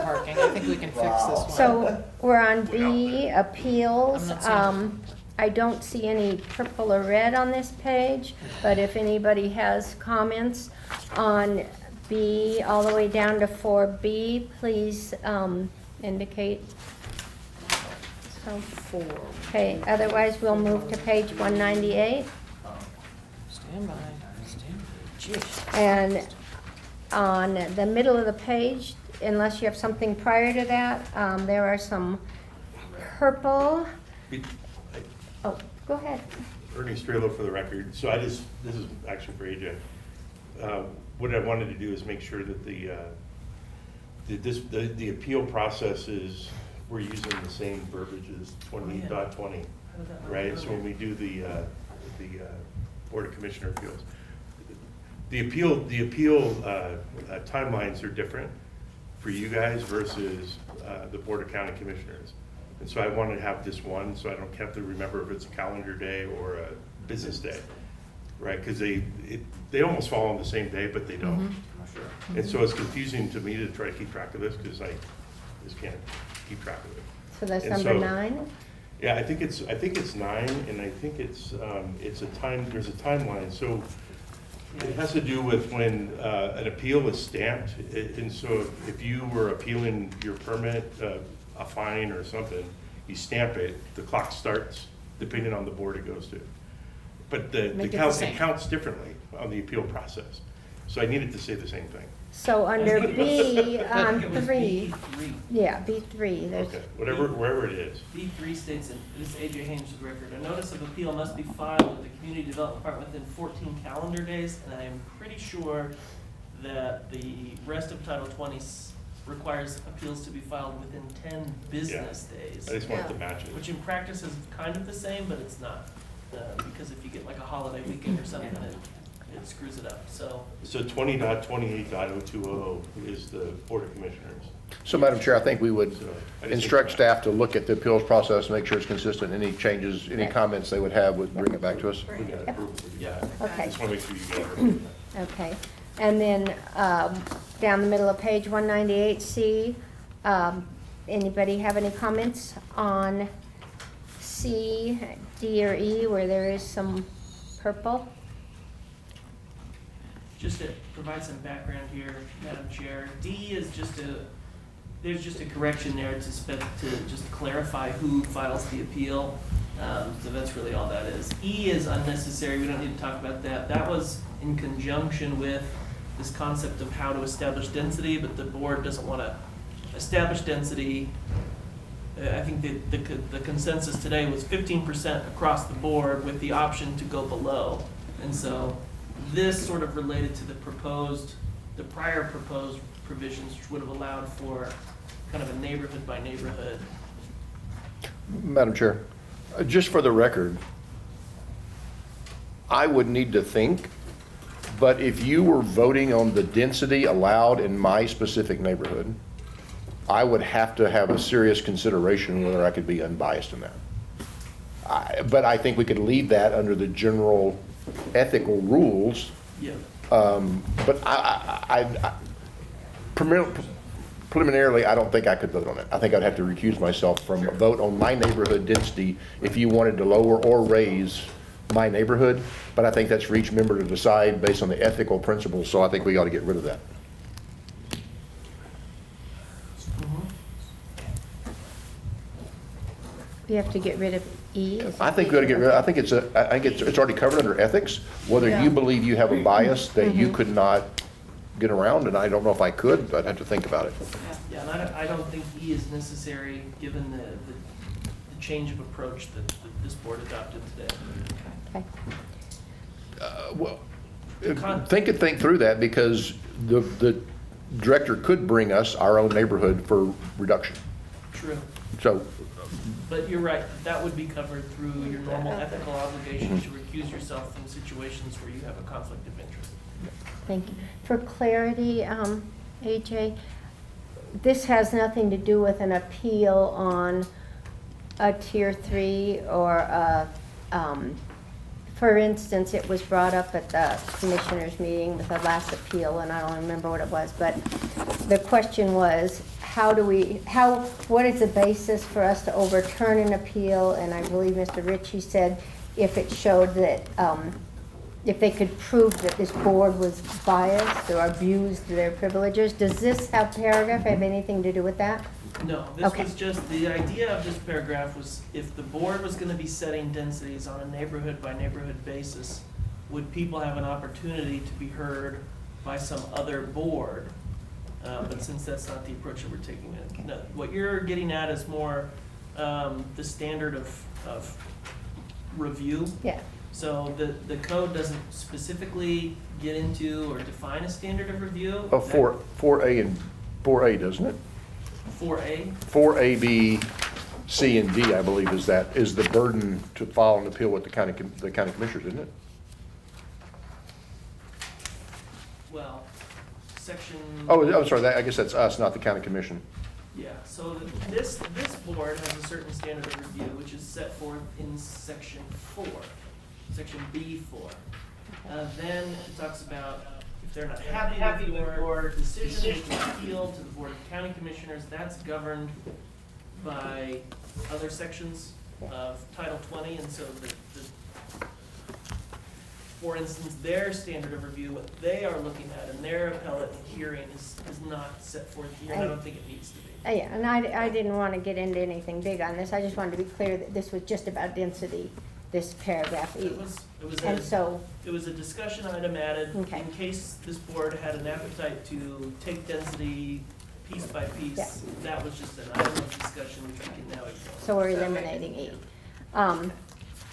parking. I think we can fix this one. So we're on B, appeals. I'm not seeing- I don't see any purple or red on this page, but if anybody has comments on B all the way down to 4B, please indicate. So, okay, otherwise we'll move to page 198. Stand by. Jeez. And on the middle of the page, unless you have something prior to that, there are some purple. Oh, go ahead. Ernie Strelo for the record. So this is actually for AJ. What I wanted to do is make sure that the appeal process is, we're using the same verbiage as 28.20, right? So when we do the Board of Commissioner appeals, the appeal timelines are different for you guys versus the Board of County Commissioners. And so I want to have this one, so I don't have to remember if it's a calendar day or a business day, right? Because they almost fall on the same day, but they don't. And so it's confusing to me to try to keep track of this, because I just can't keep track of it. So that's And number so- 9? Yeah, I think it's 9, and I think it's a time, there's a timeline. So it has to do with when an appeal is stamped. And so if you were appealing your permit, a fine or something, you stamp it, the clock starts, depending on the board it goes to. But Make it the same. it counts differently on the appeal process. So I needed to say the same thing. So under B, I on think it was 3, B3. yeah, B3, there's, Okay, wherever it is. B3 states, and this is AJ Haynes' record, a notice of appeal must be filed with the Community Development Department within 14 calendar days, and I am pretty sure that the rest of Title 20 requires appeals to be filed within 10 business days. I just wanted to match it. Which in practice is kind of the same, but it's not, because if you get like a holiday weekend or something, it screws it up, so. So 20.28.020 is the Board of Commissioners. So, Madam Chair, I think we would So I just instruct think- staff to look at the appeals process, make sure it's consistent. Any changes, any comments they would have, would bring it back to us. We got approval to do that. Okay. I just want to make sure you guys are. okay. And then down the middle of page 198C, anybody have any comments on C, D, or E, where there is some purple? Just to provide some background here, Madam Chair, D is there's just a correction there to just clarify who files the appeal. So that's really all that is. E is unnecessary, we don't need to talk about that. That was in conjunction with this concept of how to establish density, but the board doesn't want to establish density I think that the consensus today was 15% across the board with the option to go below. And so this sort of related to the prior proposed provisions, which would have allowed for kind of a neighborhood by neighborhood. Madam Chair, just for the record, I would need to think, but if you were voting on the density allowed in my specific neighborhood, I would have to have a serious consideration whether I could be unbiased in that. But I think we could leave that under the general ethical rules. Yeah. But preliminarily, I don't think I could vote on it. I think I'd have to recuse myself from a vote on my neighborhood density if you wanted to lower or raise my neighborhood. But I think that's for each member to decide based on the ethical principles, so I think we ought to get rid of that. We have to get rid of E? Is I that think we ought to get rid of, I think it's already covered under ethics, whether you believe you have a bias that you could not get around, and I don't know if I could, but I'd have to think about it. Yeah, and I don't think E is necessary, given the change of approach that this board adopted today. Okay. Well, think through that, because the director could bring us our own neighborhood for reduction. True. So, But you're right, that would be covered through your normal ethical obligation to recuse yourself from situations where you have a conflict of interest. Thank you. For clarity, AJ, this has nothing to do with an appeal on a tier 3 or for instance, it was brought up at the commissioners meeting with the last appeal, and I don't remember what it was, but the question was, what is the basis for us to overturn an appeal? And I believe Mr. Ritchie said if it showed that, if they could prove that this board was biased or abused their privileges. Does this paragraph have anything to do with that? No, this Okay. was just, the idea of this paragraph was if the board was gonna be setting densities on a neighborhood by neighborhood basis, would people have an opportunity to be heard by some other board? But since that's not the approach that we're taking, no, what you're getting at is more, the standard of review. Yeah. So the code doesn't specifically get into or define a standard of review. 4A and 4A, doesn't it? 4A? 4A, B, C, and D, I believe, is the burden to file an appeal with the county commissioners, isn't it? Well, section. Oh, I'm sorry, I guess that's us, not the county commission. Yeah, so this board has a certain standard of review, which is set forth in section 4, section B4. Then it talks about if they're not happy with your decision, they can appeal to the Board of County Commissioners. That's governed by other sections of Title 20, and so for instance, their standard of review, what they are looking at in their appellate hearing is not set forth here, and I don't think it needs to be. Yeah, and I didn't want to get into anything big on this. I just wanted to be clear that this was just about density, this paragraph E. And so, It was a discussion item added Okay. in case this board had an appetite to take density piece by piece. Yeah. That was just an item of discussion which we can now ignore. so we're eliminating E.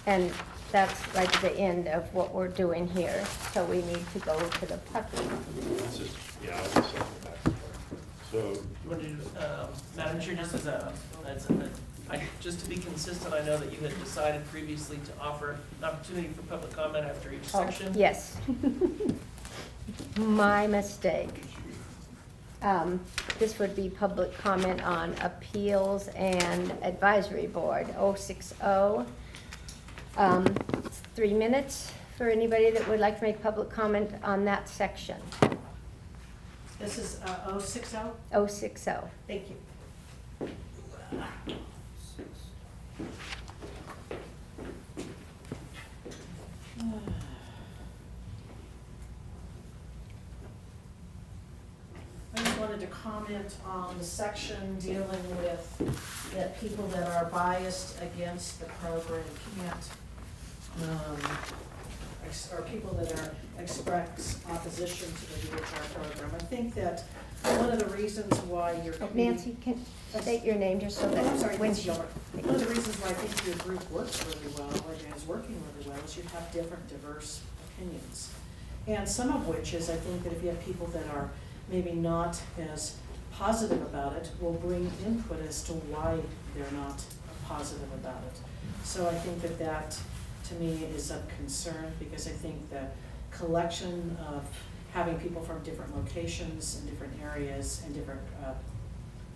And that's like the end of what we're doing here. So we need to go to the parking. It's just, yeah, I'll just send it back. So, You want to do, Madam Chair, just just to be consistent, I know that you had decided previously to offer an opportunity for public comment after each Oh, section. yes. My mistake. This would be public comment on appeals and advisory board, 060. It's 3 minutes for anybody that would like to make public comment on that section. This is 060? 060. Thank you. I just wanted to comment on the section dealing with that people that are biased against the program can't, I or people that are express opposition to the VHR program. I think that one of the reasons why your committee. Nancy, can state your name just so that. Oh, I'm sorry, when Nancy she- Gilbert. One of the reasons why I think your group works really well, or is working really well, is you have different diverse opinions. And some of which is, I think that if you have people that are maybe not as positive about it, will bring input as to why they're not positive about it. So I think that that, to me, is of concern, because I think the collection of having people from different locations and different areas and different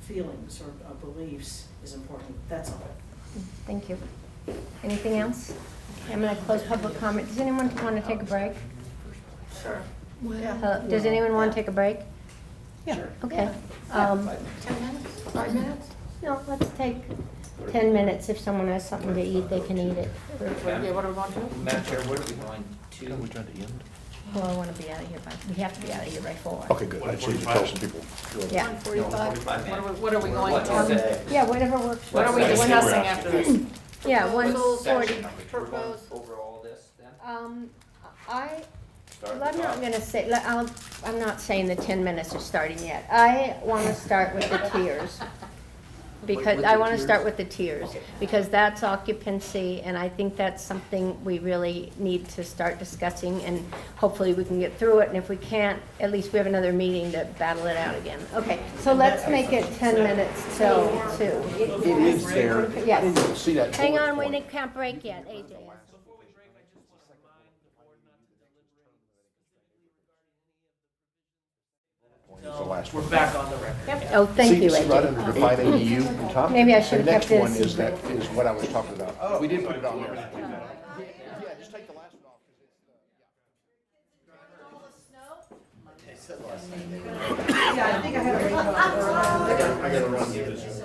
feelings or beliefs is important. That's all. Thank you. Anything else? Okay, I'm gonna close public comment. Does anyone want to take a break? Sure. Does anyone want to take a break? Yeah. Okay. 10 minutes, 5 minutes? No, let's take 10 minutes. If someone has something to eat, they can eat it. Yeah, what are we going to do? Madam Chair, what are we going to? Are we trying to end? Well, I want to be out of here we have to be out of here by 4. Okay, good. I just need to tell some people. Yeah. 1:45. What are we going What to? is it? Yeah, whatever works. for What are we you. discussing after this? Yeah, What 1:40. section are we- we're going over all this then? Well, I'm not gonna say, I'm not saying the 10 minutes are starting yet. I wanna start with the tiers. Because, With I the wanna tiers? start with the tiers, Okay. because that's occupancy, and I think that's something we really need to start discussing, and hopefully we can get through it, and if we can't, at least we have another meeting to battle it out again. Okay, so let's make it 10 minutes till 2. It is there. I Yes. didn't see that. Hang bullet on, we point. can't break yet, AJ. Before we break, I just want to remind the board not to deliberate specifically regarding any of the It's the last We're one. back on the record. Yep, oh, thank you, See right AJ. under define ADU at the top? Maybe I should have kept The next one this. is that, is what I was talking about. We did put it on there. Yeah, just take the last one off, because it's, Yeah, I think I had a rainbow. I gotta run through this.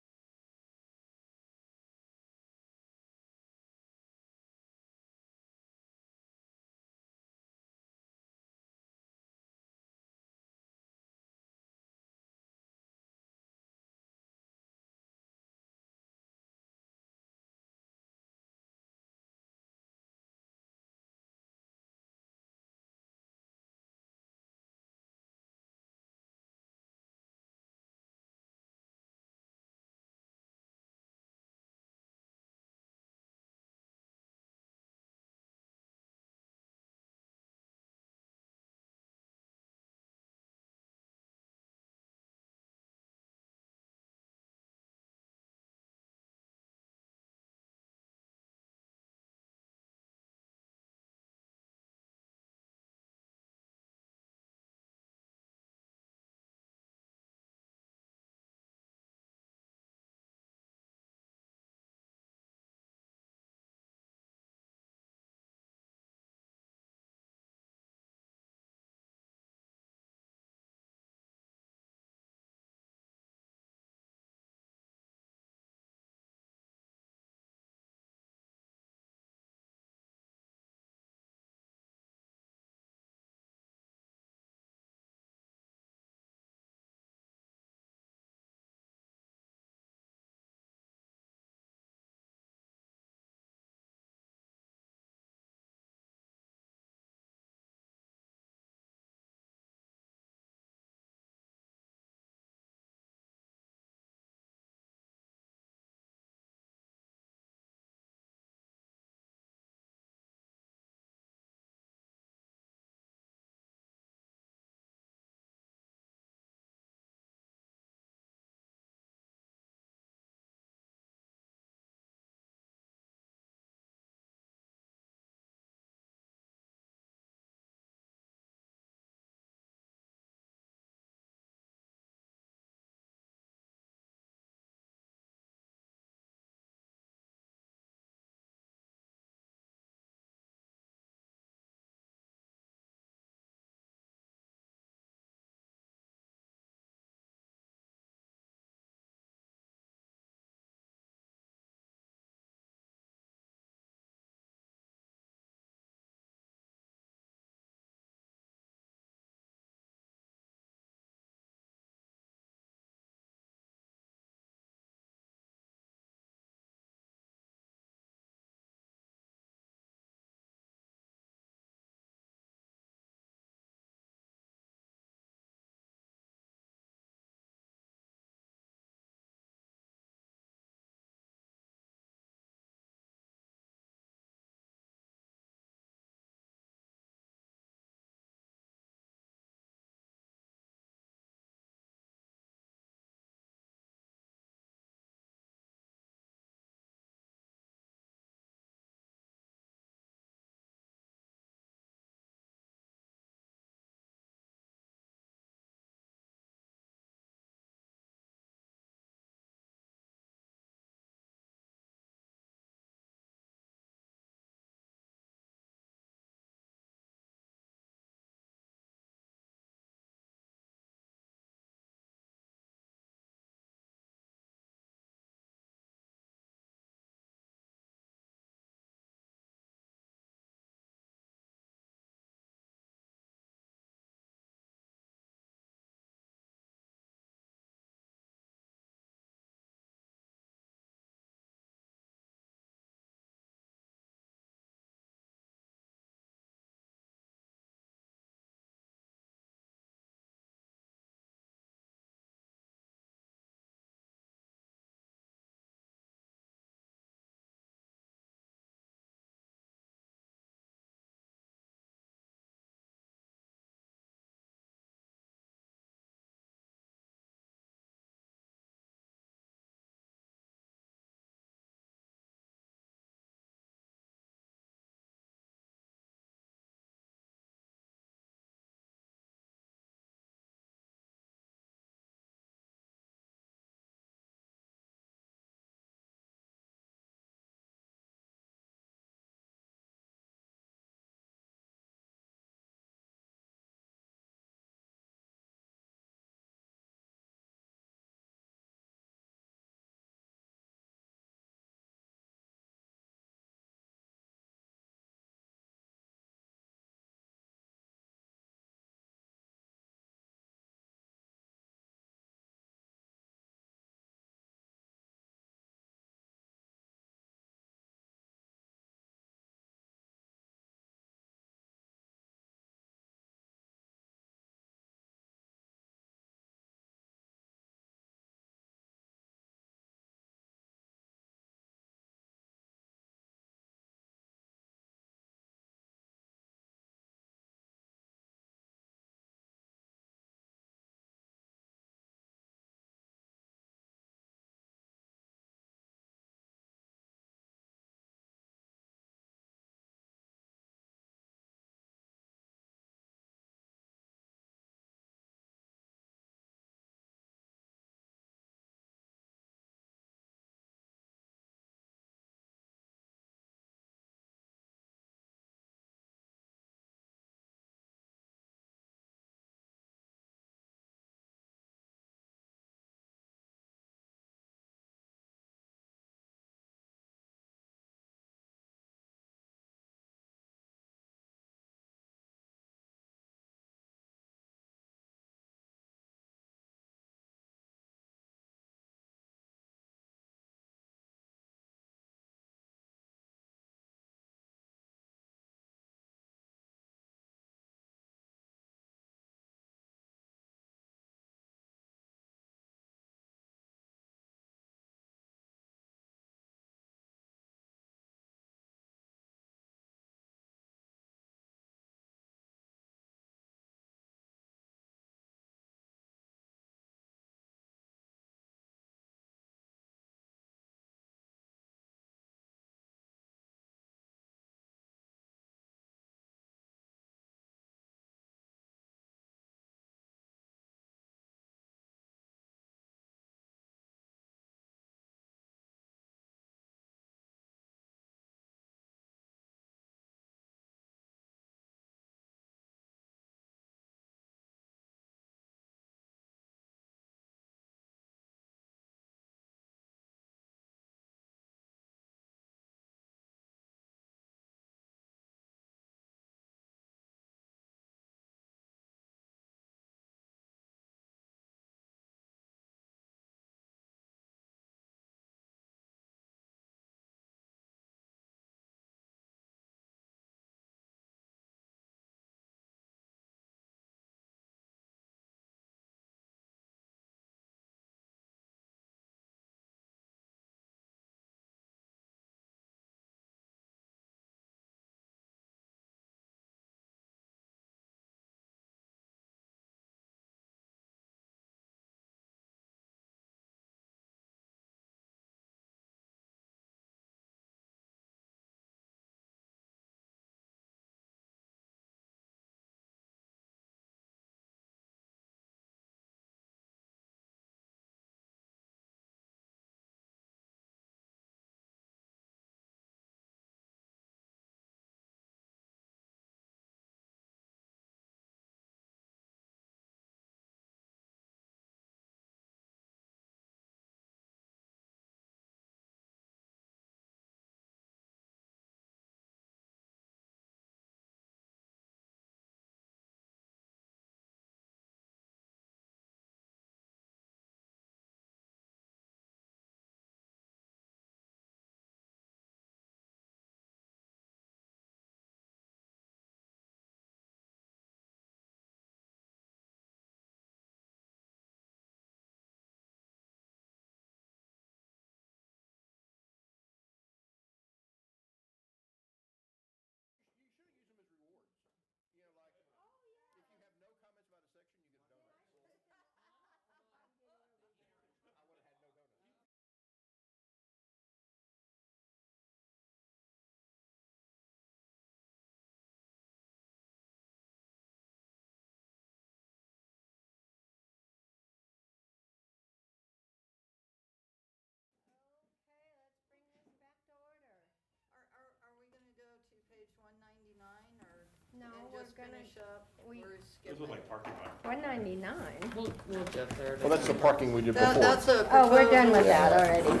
gonna- finish up. we- We're Those skipping. look like parking lots. $199. We'll get there. Well, that's the parking we did before. That's a Oh, we're done with proposal. that already.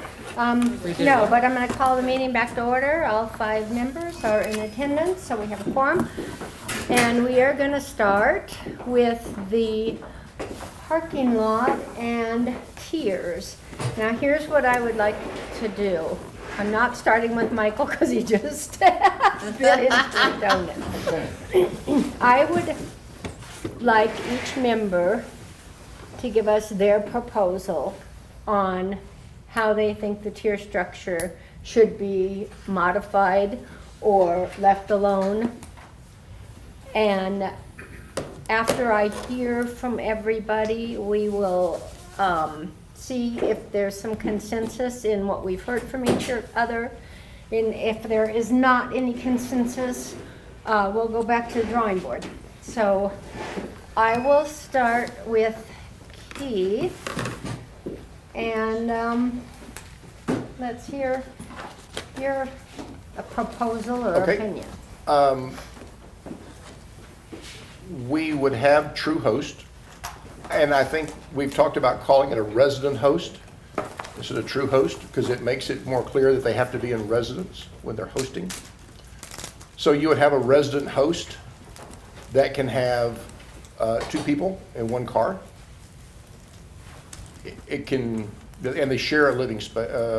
We did No, what? but I'm gonna call the meeting back to order. All 5 members are in attendance, so we have a quorum. And we are gonna start with the parking lot and tiers. Now, here's what I would like to do. I'm not starting with Michael because he just bit into a donut. I would like each member to give us their proposal on how they think the tier structure should be modified or left alone. And after I hear from everybody, we will see if there's some consensus in what we've heard from each other. And if there is not any consensus, we'll go back to the drawing board. So I will start with Keith. And let's hear a proposal or Okay. opinion. We would have true host, and I think we've talked about calling it a resident host instead of true host, because it makes it more clear that they have to be in residence when they're hosting. So you would have a resident host that can have 2 people in 1 car. It can, and they share a living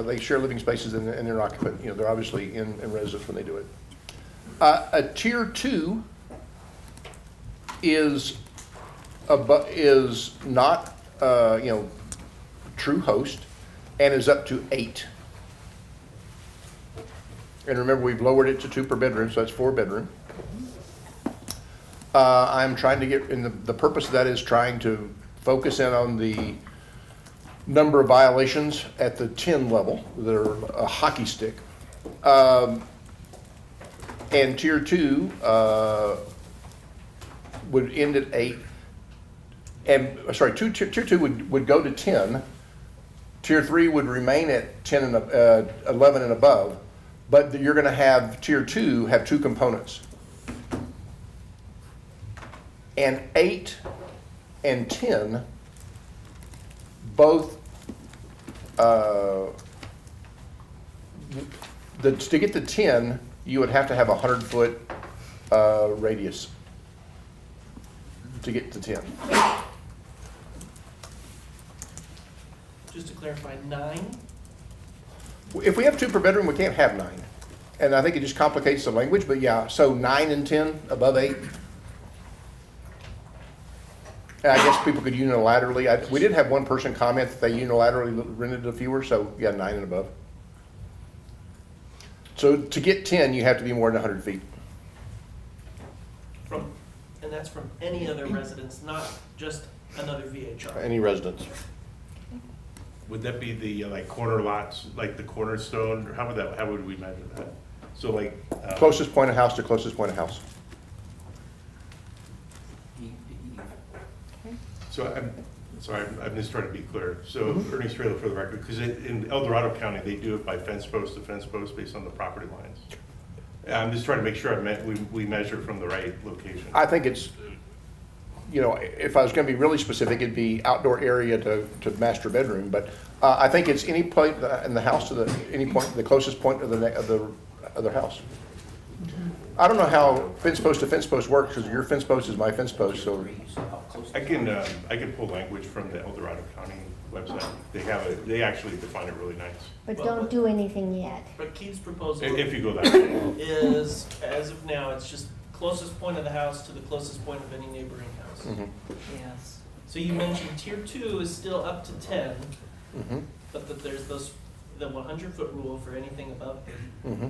they share living spaces in their occupant. You know, they're obviously in residence when they do it. A tier 2 is not true host and is up to 8. And remember, we've lowered it to 2 per bedroom, so that's 4 bedroom. I'm trying to get, and the purpose of that is trying to focus in on the number of violations at the 10 level that are a hockey stick. And tier 2 would end at 8. And, sorry, tier 2 would go to 10. Tier 3 would remain at 10 and 11 and above. But you're going to have tier 2 have 2 components. And 8 and 10 both, to get to 10, you would have to have a 100-foot radius to get to 10. Just to clarify, 9? If we have 2 per bedroom, we can't have 9. And I think it just complicates the language, but yeah, so 9 and 10, above 8. And I guess people could unilaterally, we did have one person comment that they unilaterally rented to fewer, so yeah, 9 and above. So to get 10, you have to be more than 100 feet. And that's from any other residence, not just another VHR. Any residence. Would that be the like corner lots, like the cornerstone, or how would we measure that? So like. Closest point of house to closest point of house. So I'm just trying to be clear. So Ernie's trailer for the record, because in El Dorado County, they do it by fence post to fence post based on the property lines. I'm just trying to make sure we measure from the right location. I think it's, if I was going to be really specific, it'd be outdoor area to master bedroom. But I think it's any point in the house to the closest point of the other house. I don't know how fence post to fence post works, because your fence post is my fence post. So I can pull language from the El Dorado County website. They actually define it really nice. But don't do anything yet. But Keith's proposal If you go that way. is, as of now, it's just closest point of the house to the closest point of any neighboring house. Mm-hmm. Yes. So you mentioned tier 2 is still up to 10, Mm-hmm. but that there's the 100-foot rule for anything above 8. Mm-hmm.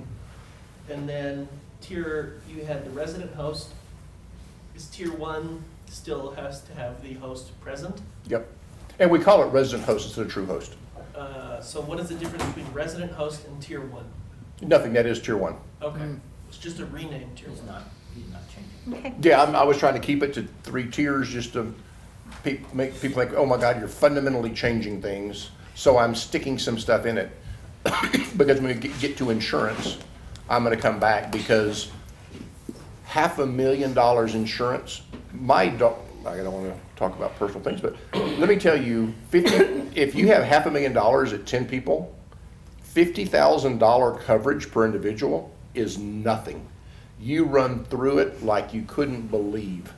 And then you had the resident host. Is tier 1 still has to have the host present? Yep. And we call it resident host instead of true host. So what is the difference between resident host and tier 1? Nothing. That is tier 1. Okay, it's just a renamed tier 1. He's not changing. Okay. Yeah, I was trying to keep it to 3 tiers just to make people think, oh my God, you're fundamentally changing things. So I'm sticking some stuff in it. Because when we get to insurance, I'm going to come back because $500,000 insurance, I don't want to talk about personal things, but let me tell you, if you have $500,000 at 10 people, $50,000 coverage per individual is nothing. You run through it like you couldn't believe.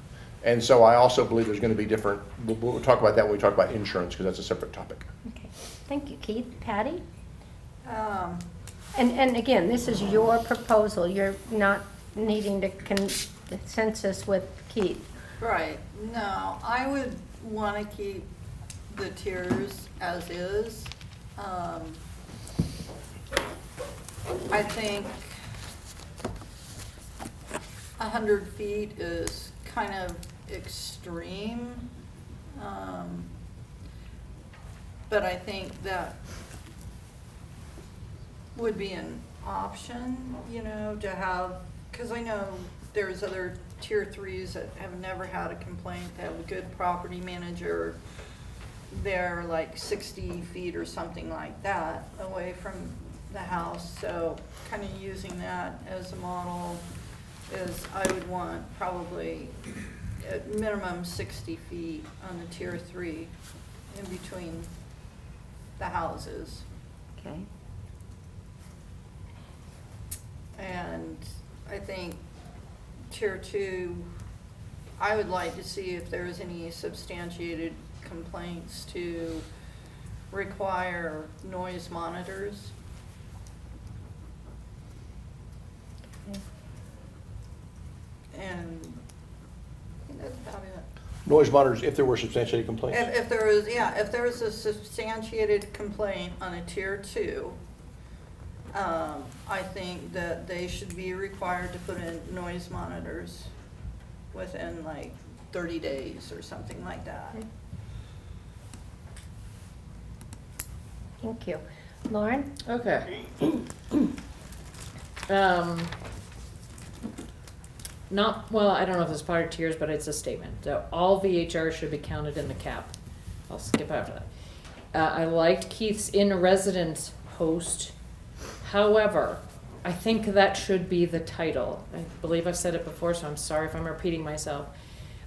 And so I also believe there's going to be different, we'll talk about that when we talk about insurance, because that's a separate topic. Okay, thank you, Keith. Patty? Um, And again, this is your proposal. You're not needing to consensus with Keith. Right, no, I would wanna keep the tiers as is. I think 100 feet is kind of extreme. But I think that would be an option, you know, to have, cause I know there's other tier 3s that have never had a complaint, they have a good property manager. They're like 60 feet or something like that away from the house, so kind of using that as a model is I would want probably at minimum 60 feet on the tier 3 in between the houses. Okay. And I think tier 2, I would like to see if there's any substantiated complaints to require noise monitors. Okay. And I think that's about it. Noise monitors, if there were substantiated complaints. If there is, yeah, if there is a substantiated complaint on a tier 2, I think that they should be required to put in noise monitors within like 30 days or something like that. Okay. Thank you. Lauren? Okay. Not, well, I don't know if it's part of tiers, but it's a statement. So all VHR should be counted in the cap. I'll skip after that. I liked Keith's in-residence host. However, I think that should be the title. I believe I've said it before, so I'm sorry if I'm repeating myself.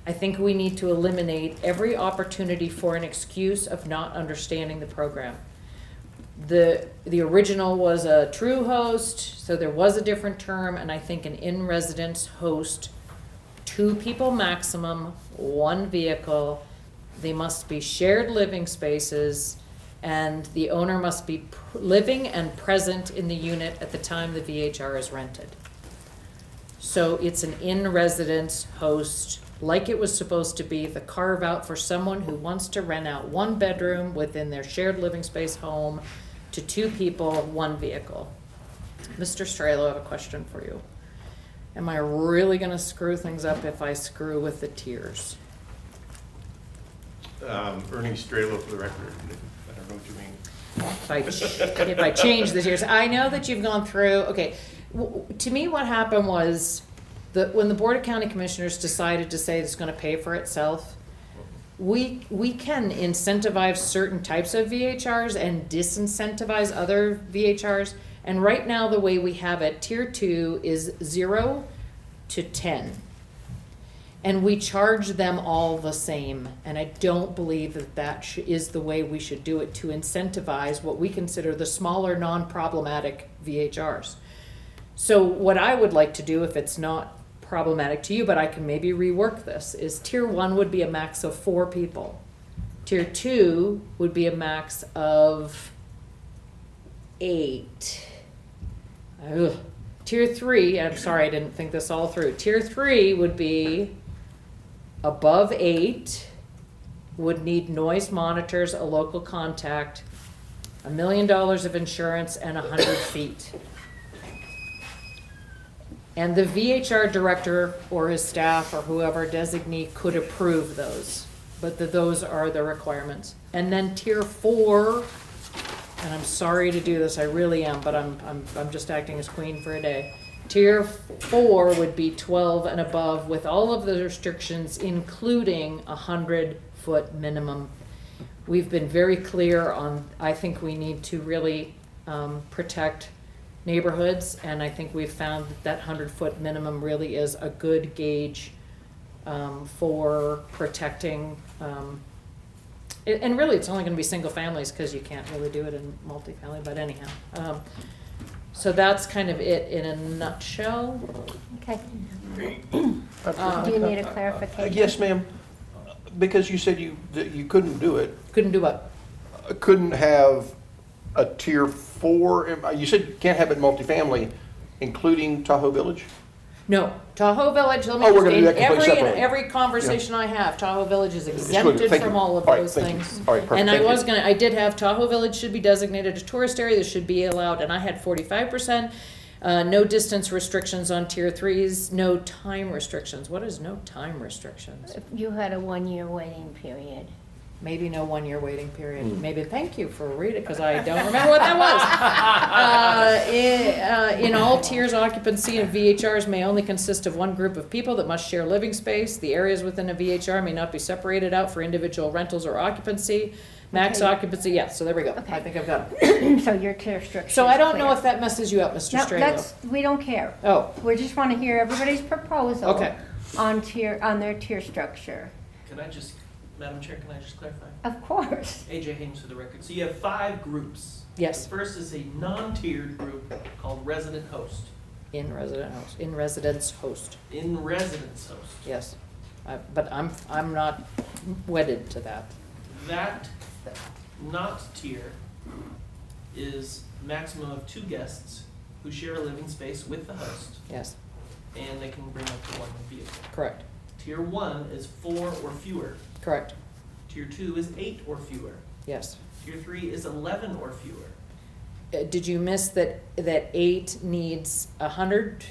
I think we need to eliminate every opportunity for an excuse of not understanding the program. The original was a true host, so there was a different term, and I think an in-residence host, 2 people maximum, 1 vehicle. They must be shared living spaces, and the owner must be living and present in the unit at the time the VHR is rented. So it's an in-residence host, like it was supposed to be, the carve out for someone who wants to rent out 1 bedroom within their shared living space home to 2 people, 1 vehicle. Mr. Strelo, I have a question for you. Am I really gonna screw things up if I screw with the tiers? Ernie Strelo for the record, I don't know what you mean. If I change the tiers, I know that you've gone through, okay. To me, what happened was, when the Board of County Commissioners decided to say it's gonna pay for itself, we can incentivize certain types of VHRs and disincentivize other VHRs. And right now, the way we have it, tier 2 is 0 to 10. And we charge them all the same. And I don't believe that is the way we should do it, to incentivize what we consider the smaller, non-problematic VHRs. So what I would like to do, if it's not problematic to you, but I can maybe rework this, is tier 1 would be a max of 4 people. Tier 2 would be a max of 8. Ugh. Tier 3, I'm sorry, I didn't think this all through. Tier 3 would be above 8, would need noise monitors, a local contact, $1 million of insurance, and 100 feet. And the VHR director or his staff or whoever designee could approve those, but those are the requirements. And then tier 4, and I'm sorry to do this, I really am, but I'm just acting as queen for a day. Tier 4 would be 12 and above with all of the restrictions, including 100-foot minimum. We've been very clear on, I think we need to really protect neighborhoods, and I think we've found that 100-foot minimum really is a good gauge for protecting, and really, it's only gonna be single families, because you can't really do it in multifamily, but anyhow. So that's kind of it in a nutshell. Okay. Do you need a clarification? Yes, ma'am, because you said that you couldn't do it. Couldn't do what? Couldn't have a tier 4, you said you can't have it multifamily, including Tahoe Village? No, Tahoe Village, let me Oh, we're just, gonna do that completely in separately. every conversation I have, Tahoe Village is good. exempted Thank you. from all of All right, those thank you. things. All right, perfect. And Thank you. I did have Tahoe Village should be designated a tourist area, this should be allowed, and I had 45%. No distance restrictions on tier 3s, no time restrictions. What is no time restrictions? You had a 1-year waiting period. Maybe no 1-year waiting period. Hmm. Maybe, thank you for reading, because I don't remember what that was. In all tiers, occupancy of VHRs may only consist of one group of people that must share living space. The areas within a VHR may not be separated out for individual rentals or occupancy. Max Okay. occupancy, yes, so there we go. Okay. I think I've got it. So your tier structure So is I don't know clear. if that messes you up, Mr. No, Strelo. we don't care. Oh, We just want to hear everybody's proposal. Okay. On their tier structure. Can I just, Madam Chair, can I just clarify? Of course. AJ Haynes for the record. So you have 5 groups. yes, The first is a non-tiered group called resident host. in residence host, In residence host. yes. But I'm not wedded to that. That not tier is maximum of 2 guests who share a living space with the host, Yes, and they can bring up to 1 vehicle. correct, Tier 1 is 4 or fewer. correct, Tier 2 is 8 or fewer. yes. Tier 3 is 11 or fewer. Did you miss that 8 needs 100?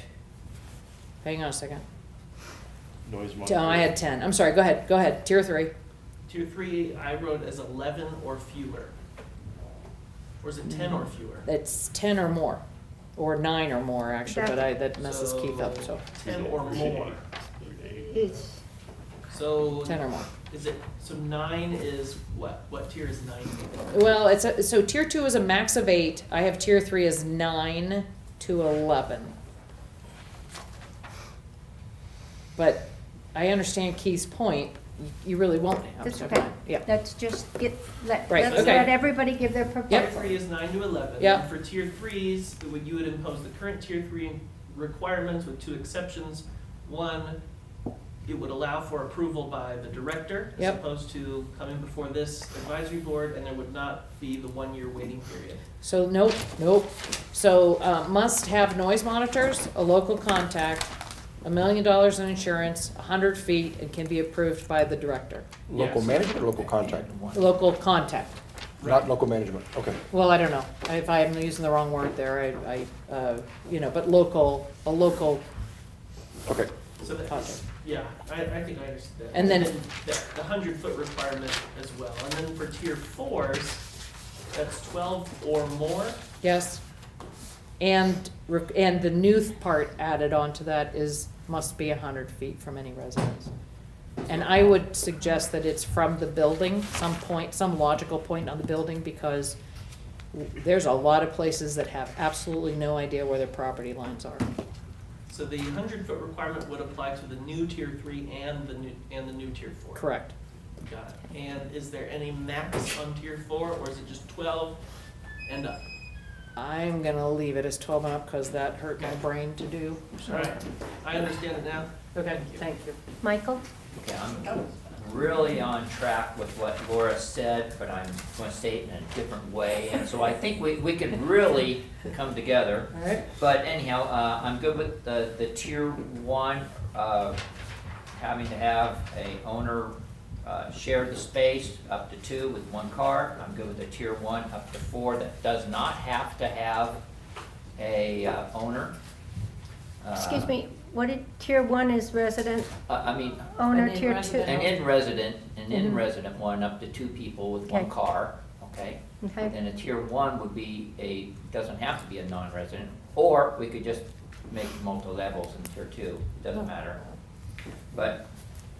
Hang on a second. Noise Oh, monitor. I had 10. I'm sorry, go ahead. Tier 3. Tier 3 I wrote as 11 or fewer. Or is it 10 or fewer? It's 10 or more, or 9 or more, actually, but that messes Keith up, so 10 or more. It's, So 10 or more. is it, so 9 is what? What tier is 9? Well, so tier 2 is a max of 8. I have tier 3 as 9 to 11. But I understand Keith's point. You really won't have. that's so okay. Yeah. Let's just Right, let's okay. let everybody give their Tier proposal. 3 is 9 to 11. Yep. And for tier 3s, you would impose the current tier 3 requirements with 2 exceptions. One, it would allow for approval by the director as Yep. opposed to coming before this advisory board, and there would not be the 1-year waiting period. So, nope. So, must have noise monitors, a local contact, $1 million in insurance, 100 feet, and can be approved by the director. Local Yes. management or local contact? Local contact. Not local management, okay. Well, I don't know. If I'm using the wrong word there, but local, a local Okay. So that, contact. yeah, I think I understood that. And then- The 100-foot requirement as well. And then for tier 4s, that's 12 or more. Yes. And the new part added on to that is, must be 100 feet from any residence. And I would suggest that it's from the building, some logical point on the building, because there's a lot of places that have absolutely no idea where their property lines are. So the 100-foot requirement would apply to the new tier 3 and the new tier 4. Correct. Got it. And is there any max on tier 4, or is it just 12 and up? I'm gonna leave it as 12 and up, because that hurt my brain to do. All right, I understand it now. Okay, thank you. Michael? Okay, I'm really on track with what Laura said, but I'm going to say it in a different way. And so I think we could really come together. All right. But anyhow, I'm good with the tier 1, having to have a owner share the space up to 2 with 1 car. I'm good with the tier 1 up to 4 that does not have to have a owner. Excuse me, what did, tier 1 is resident, I mean, owner, And tier 2? in-resident. an in-resident, Mhm. resident 1 up to 2 people with 1 Okay. car, okay? Okay, And a tier 1 would be doesn't have to be a non-resident, or we could just make multiple levels in tier 2, doesn't matter. But,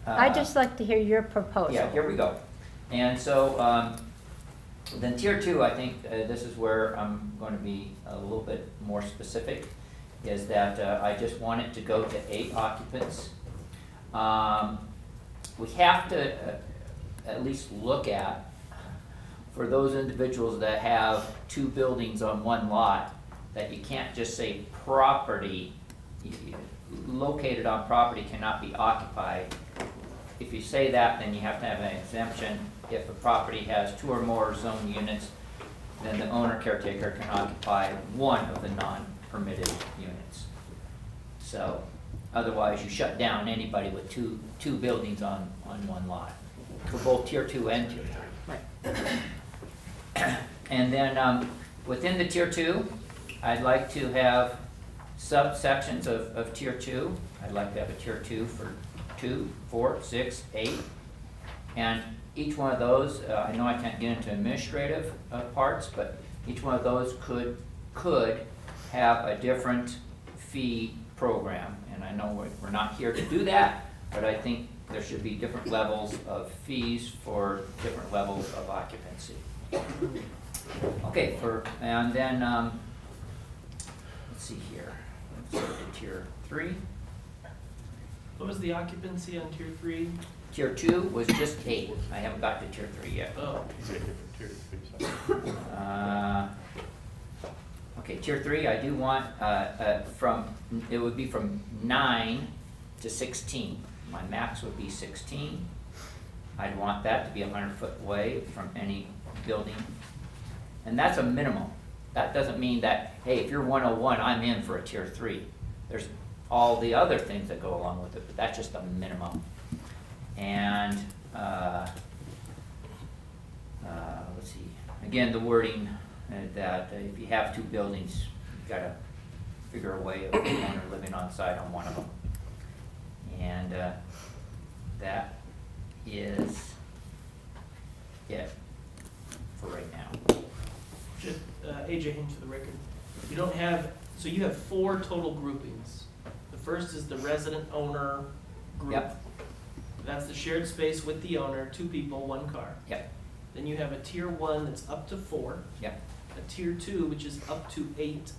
I'd just like to hear your proposal. yeah, here we go. And so, Then tier two, I think, this is where I'm gonna be a little bit more specific, is that, I just want it to go to 8 occupants. We have to, at least look at, for those individuals that have 2 buildings on one lot, that you can't just say property, located on property cannot be occupied. If you say that, then you have to have an exemption. If a property has 2 or more zone units, then the owner caretaker can occupy one of the non-permitted units. So, otherwise you shut down anybody with two buildings on one lot, for both tier 2 and tier 3. And then, within the tier 2, I'd like to have subsections of tier 2. I'd like to have a tier 2 for 2, 4, 6, 8. And each one of those, I know I can't get into administrative parts, but each one of those could have a different fee program. And I know we're not here to do that, but I think there should be different levels of fees for different levels of occupancy. Okay, and then, let's see here, let's go to tier 3. What was the occupancy on tier 3? Tier 2 was just 8, I haven't got to tier 3 yet. Oh, Is it a different tier? Okay, tier 3, I do want, it would be from 9 to 16. My max would be 16. I'd want that to be 100-foot away from any building. And that's a minimum. That doesn't mean that, hey, if you're 101, I'm in for a tier 3. There's all the other things that go along with it, but that's just a minimum. And, let's see, again, the wording that if you have 2 buildings, you gotta figure a way of the owner living on site on one of them. And, that is it for right now. just, AJ Hinch for the record. You don't have, so you have 4 total groupings. The first is the resident owner group. Yep. That's the shared space with the owner, 2 people, 1 car. Yep, Then you have a tier 1 that's up to 4, yep, a tier 2 which is up to 8,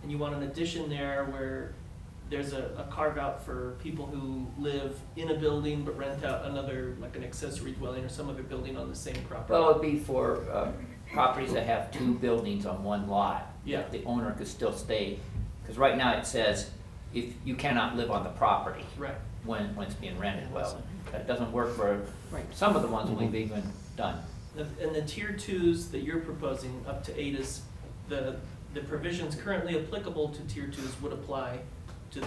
and you want an addition there where there's a carve out for people who live in a building but rent out another, like an accessory dwelling or some other building on the same property. well, it'd be for, properties that have 2 buildings on one lot. Yeah. The owner could still stay, because right now it says, if you cannot live on the property. Right. When it's being rented, well, that doesn't work for Right. some of the ones we've even done. And the tier 2s that you're proposing, up to 8, is the provisions currently applicable to tier 2s would apply to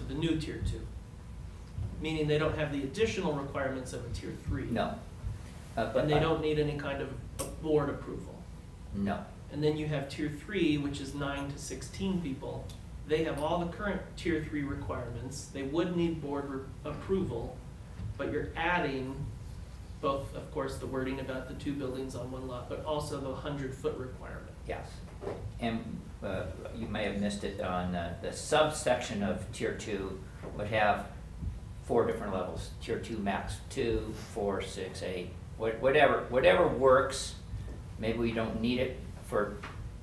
the new tier 2. Meaning they don't have the additional requirements of a tier 3. No. But And they don't need any kind of a board approval. No. And then you have tier 3, which is 9 to 16 people. They have all the current tier 3 requirements. They would need board approval, but you're adding both, of course, the wording about the 2 buildings on one lot, but also the 100-foot requirement. Yes. And you may have missed it on the subsection of tier 2 would have 4 different levels. Tier 2 max 2, 4, 6, 8, whatever works. Maybe we don't need it for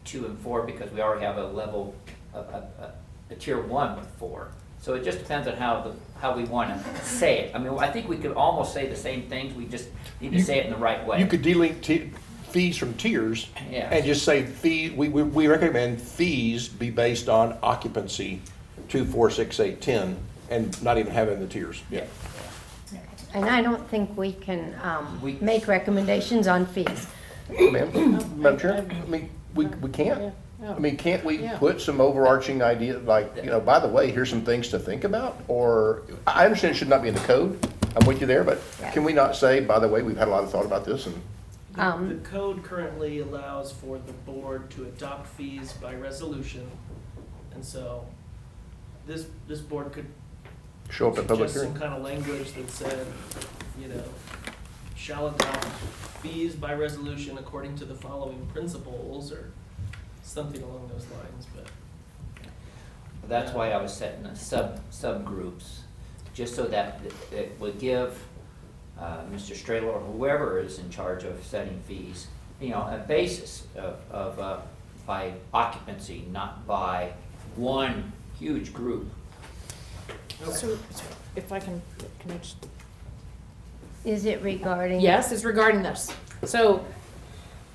2 and 4 because we already have a level, a tier 1 with 4. So it just depends on how we want to say it. I mean, I think we could almost say the same things, we just need to say it in the right way. You could delete fees from tiers Yes. and just say we recommend fees be based on occupancy 2, 4, 6, 8, 10, and not even having the tiers. Yeah. And I don't think we can We- make recommendations on fees. Madam Chair, I mean, we can't. I mean, can't we put some overarching idea, like, you know, by the way, here's some things to think about? Or, I understand it should not be in the code, I'm with you there, but can we not say, by the way, we've had a lot of thought about this and, The code currently allows for the board to adopt fees by resolution. And so this board could show up at public suggest hearing? some kind of language that said, you know, shall adopt fees by resolution according to the following principles, or something along those lines, but. That's why I was setting the subgroups, just so that it would give Mr. Strehler or whoever is in charge of setting fees, a basis by occupancy, not by one huge group. So, if I can I just? Is it regarding? Yes, it's regarding this. So,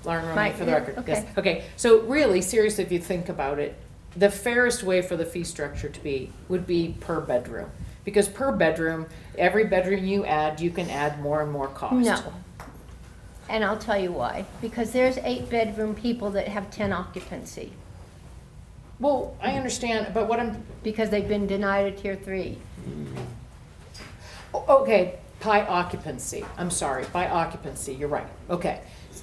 Lauren Roman Right, for the yeah, record, yes, okay. okay. So really, seriously, if you think about it, the fairest way for the fee structure to be would be per bedroom. Because per bedroom, every bedroom you add, you can add more and more cost. No. And I'll tell you why. Because there's 8-bedroom people that have 10 occupancy. Well, I understand, but what I'm, Because they've been denied a tier 3. okay, by occupancy, I'm sorry, by occupancy, you're right, okay.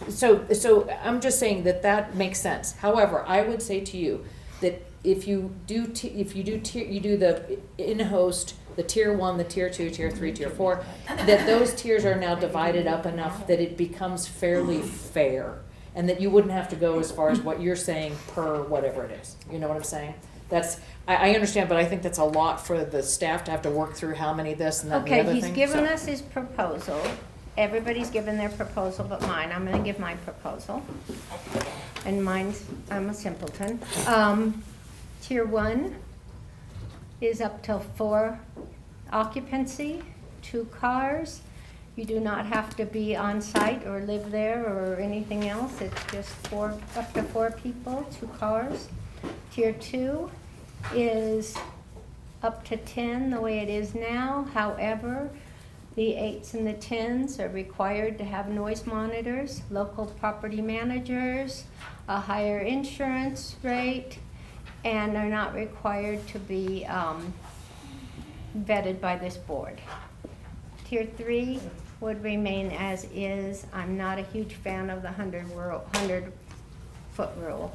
So I'm just saying that makes sense. However, I would say to you that if you do the in-host, the tier 1, the tier 2, tier 3, tier 4, that those tiers are now divided up enough that it becomes fairly fair. And that you wouldn't have to go as far as what you're saying per whatever it is. You know what I'm saying? I understand, but I think that's a lot for the staff to have to work through how many this and that and the Okay, other thing. he's given so. us his proposal. Everybody's given their proposal but mine. I'm gonna give my proposal. And mine's, I'm a simpleton. Tier 1 is up till 4 occupancy, 2 cars. You do not have to be on site or live there or anything else. It's just up to 4 people, 2 cars. Tier 2 is up to 10, the way it is now. However, the 8s and the 10s are required to have noise monitors, local property managers, a higher insurance rate, and are not required to be vetted by this board. Tier 3 would remain as is. I'm not a huge fan of the 100-foot rule.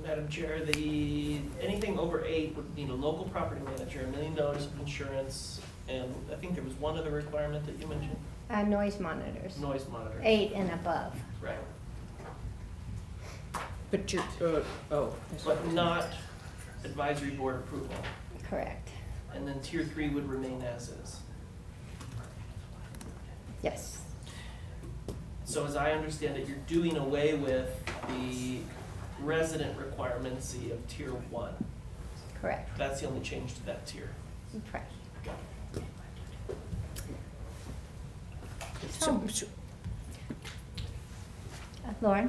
Madam Chair, anything over 8 would need a local property manager, $1 million of insurance, and I think there was one other requirement that you mentioned, Noise monitors, noise monitor. 8 and above. Right, But you're, but not advisory board approval. Correct. And then tier 3 would remain as is. Yes. So as I understand it, you're doing away with the resident requiremency of tier 1. Correct. That's the only change to that tier. Correct. so, Lauren?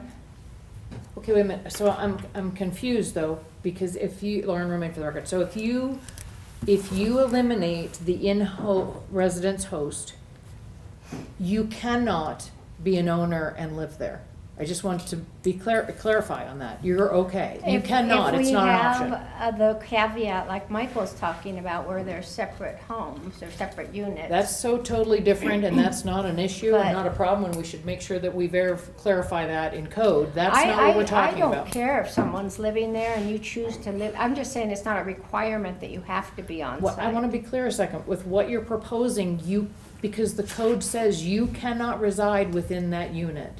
okay, wait a minute. So I'm confused though, because Lauren Romaine for the record. So if you eliminate the residence host, you cannot be an owner and live there. I just want to be clarify on that. You're okay. You cannot, it's not an option. If we have the caveat like Michael's talking about where they're separate homes or separate units. That's so totally different and that's not an issue and But- not a problem, and we should make sure that we clarify that in code. That's not what we're talking I about. don't care if someone's living there and you choose to live, I'm just saying it's not a requirement that you have to be on What, I site. wanna be clear a second, with what you're proposing, because the code says you cannot reside within that unit.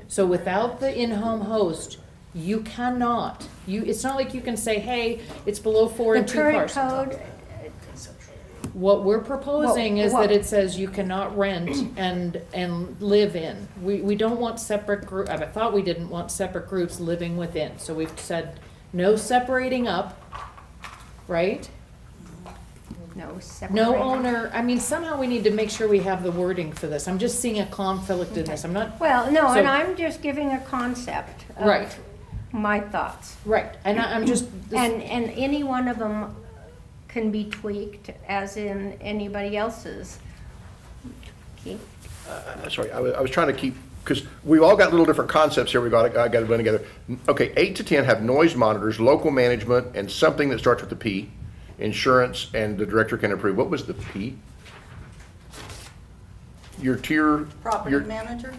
So without the in-home host, you cannot, it's not like you can say, hey, it's below 4 and 2 cars. The current code, What we're proposing is Well, that it says you cannot rent and live in. We don't want separate I thought we didn't want separate groups living within, so we've said no separating up, right? no separate. No owner, I mean, somehow we need to make sure we have the wording for this. I'm just seeing a conflict in this. I'm not, Well, no, So- and I'm just giving a concept Right. of my thoughts. right, and I'm just. And any one of them can be tweaked as in anybody else's. Keith? Sorry, I was trying to keep, because we've all got little different concepts here, I got to blend together. Okay, 8 to 10 have noise monitors, local management, and something that starts with the P, insurance, and the director can approve. What was the P? Your tier? Property manager?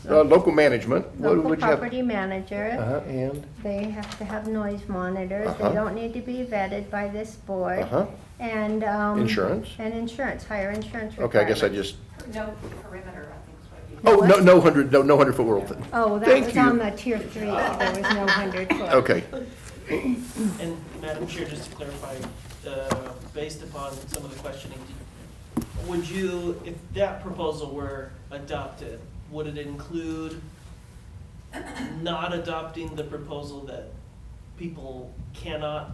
Local management. What Local would you have? property manager, And? they have to have noise monitors, Uh-huh. they don't need to be vetted by this board. Uh-huh. And, Insurance? And insurance, higher insurance Okay, I guess I requirements. just, No perimeter, I think is what you. oh, no 100-foot world thing. Oh, that Thank was you. on the tier 3, there was no 100-foot. Okay. And Madam Chair, just to clarify, based upon some of the questioning, would you, if that proposal were adopted, would it include not adopting the proposal that people cannot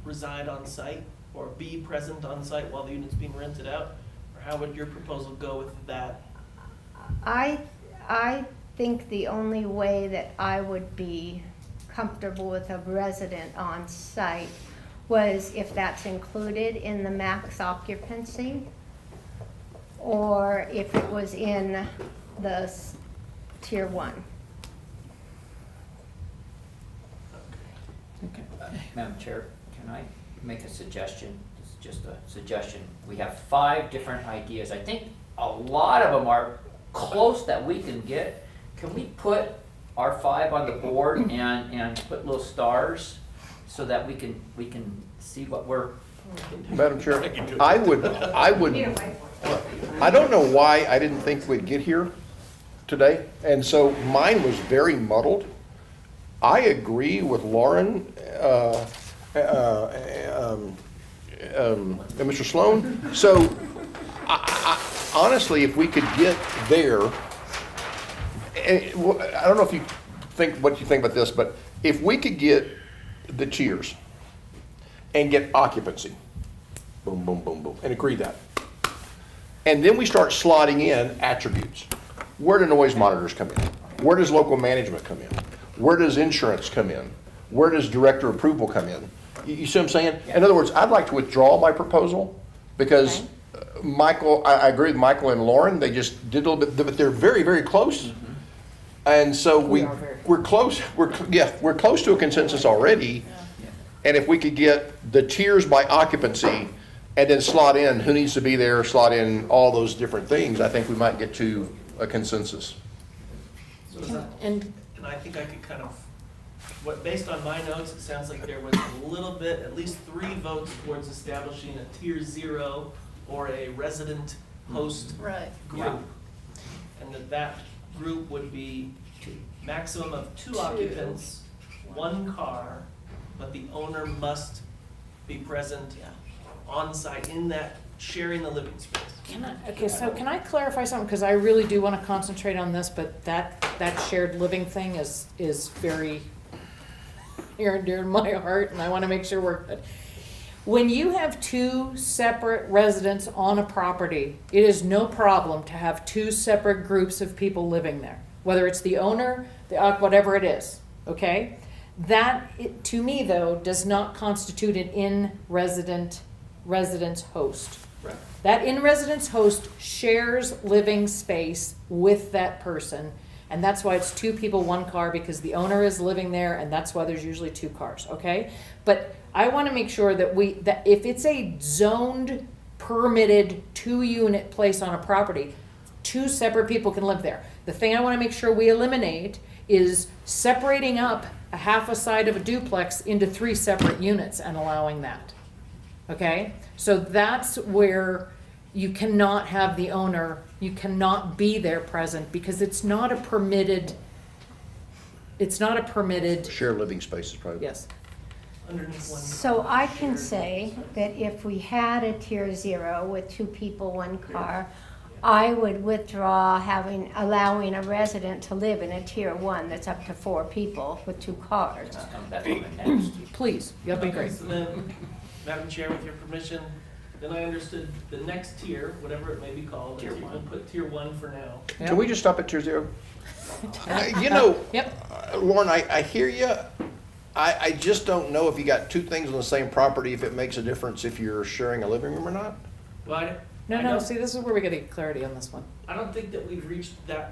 reside on site or be present on site while the unit's being rented out? Or how would your proposal go with that? I think the only way that I would be comfortable with a resident on site was if that's included in the max occupancy, or if it was in the tier 1. Madam Chair, can I make a suggestion? It's just a suggestion. We have 5 different ideas. I think a lot of them are close that we can get. Can we put our 5 on the board and put little stars so that we can see what we're. Madam Chair, I don't know why I didn't think we'd get here today, and so mine was very muddled. I agree with Lauren, and Mr. Sloan. So, I honestly, if we could get there, and I don't know if you think what you think about this, but if we could get the tiers and get occupancy, boom, boom, boom, boom, and agree that, and then we start slotting in attributes. Where do noise monitors come in? Where does local management come in? Where does insurance come in? Where does director approval come in? You see what I'm saying? In other words, I'd like to withdraw my proposal because Michael, I agree with Michael and Lauren, they just did a little bit, but they're very, very close. And so we're close, we're close to a consensus already. And if we could get the tiers by occupancy and then slot in who needs to be there, slot in all those different things, I think we might get to a consensus. And I think I could kind of, based on my notes, it sounds like there was a little bit, at least 3 votes towards establishing a tier 0 or a resident host group. And that group would be maximum of 2 occupants, 1 car, but the owner must be present on site in that, sharing the living space. Can I clarify something? Because I really do want to concentrate on this, but that shared living thing is very near and dear to my heart, and I want to make sure we're good. When you have 2 separate residents on a property, it is no problem to have 2 separate groups of people living there, whether it's the owner, whatever it is, okay? That, to me though, does not constitute an in-residence host. Right. That in-residence host shares living space with that person, and that's why it's 2 people, 1 car, because the owner is living there, and that's why there's usually 2 cars, okay? But I want to make sure that that if it's a zoned, permitted 2-unit place on a property, 2 separate people can live there. The thing I want to make sure we eliminate is separating up a half a side of a duplex into 3 separate units and allowing that. Okay? So that's where you cannot have the owner, you cannot be there present because it's not a permitted. Shared living space is probably. Yes. Underneath 1. So I can say that if we had a tier 0 with 2 people, 1 car, I would withdraw allowing a resident to live in a tier 1 that's up to 4 people with 2 cars. That's on the next. Please, that'd be great. So then, Madam Chair, with your permission, then I understood the next tier, whatever it may be called, Tier we'll 1. put tier 1 for now. Can we just stop at tier 0? Yep. Lauren, I hear you. I just don't know if you got 2 things on the same property, if it makes a difference if you're sharing a living room or not. Well, I No, don't- see, this is where we get clarity on this one. I don't think that we've reached a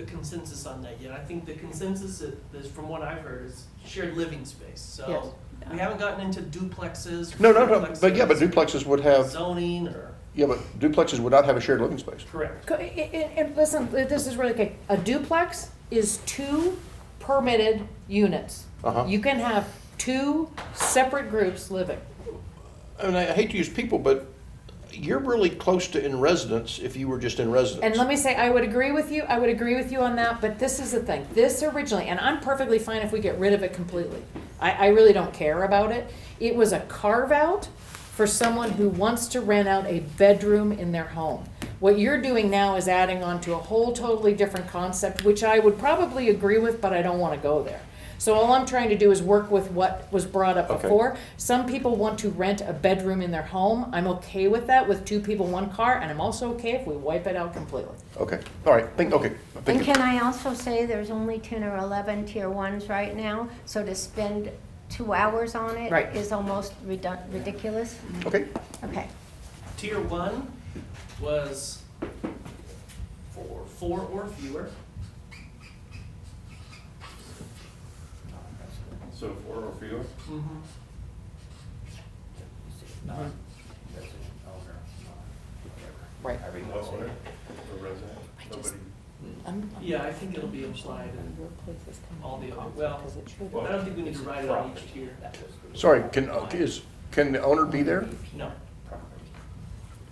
consensus on that yet. I think the consensus is, from what I've heard, is shared living space. Yes. So we haven't gotten into duplexes. No, but duplexes would have, Zoning or, but duplexes would not have a shared living space. correct. And listen, this is really okay. A duplex is 2 permitted units. Uh-huh. You can have 2 separate groups living. And I hate to use people, but you're really close to in residence if you were just in residence. And let me say, I would agree with you on that, but this is the thing. This originally, and I'm perfectly fine if we get rid of it completely. I really don't care about it. It was a carve out for someone who wants to rent out a bedroom in their home. What you're doing now is adding on to a whole totally different concept, which I would probably agree with, but I don't want to go there. So all I'm trying to do is work with what was brought up Okay. before. Some people want to rent a bedroom in their home. I'm okay with that, with 2 people, 1 car, and I'm also okay if we wipe it out completely. Okay, all right, okay, thank And you. can I also say there's only 10 or 11 tier 1s right now, so to spend 2 hours on it Right. is almost ridiculous. Okay, Okay. Tier 1 was for 4 or fewer. So 4 or fewer? Non-resident owner, whatever. Right. However you No want to say owner it. or resident? Nobody? Yeah, I think it'll be implied in all the other, well, I don't think we need to write it on each tier. sorry, can the owner be there? No.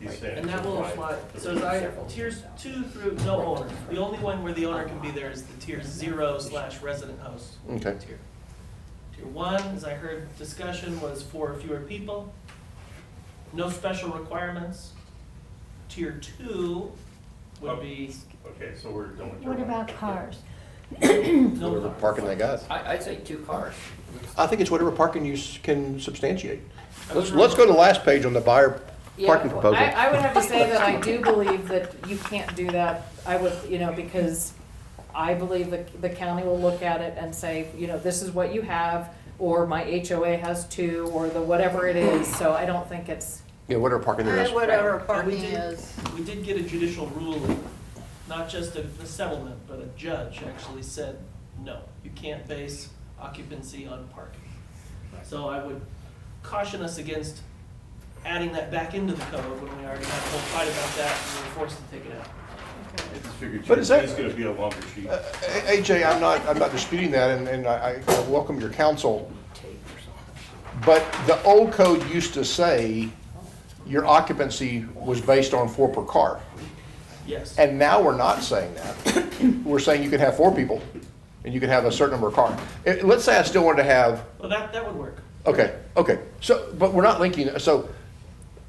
He's saying And that will apply. apply, so as tiers 2 through, no owner. The only one where the owner can be there is the tier 0/resident host. Okay. Tier. Tier 1, as I heard discussion, was 4 or fewer people. No special requirements. Tier 2 would be Okay, so we're done with. What your about one. cars? no Whatever car. parking they got. I'd say 2 cars. I think it's whatever parking you can substantiate. Let's go to the last page on the buyer parking Yeah, proposal. I would have to say that I do believe that you can't do that. I would, because I believe that the county will look at it and say, this is what you have, or my HOA has 2, or the whatever it is, so I don't think it's, Yeah, whatever parking there is. Whatever And parking is. we did get a judicial ruling, not just a settlement, but a judge actually said, no, you can't base occupancy on parking. So I would caution us against adding that back into the code when we already had a whole fight about that and we were forced to take it out. I just figured But is that- it's gonna be a longer sheet. AJ, I'm not disputing that, and I welcome your counsel. But the old code used to say your occupancy was based on 4 per car. Yes. And now we're not saying that. We're saying you can have 4 people, and you can have a certain number of cars. Let's say I still wanted to have, Well, that would work. okay, so, but we're not linking, so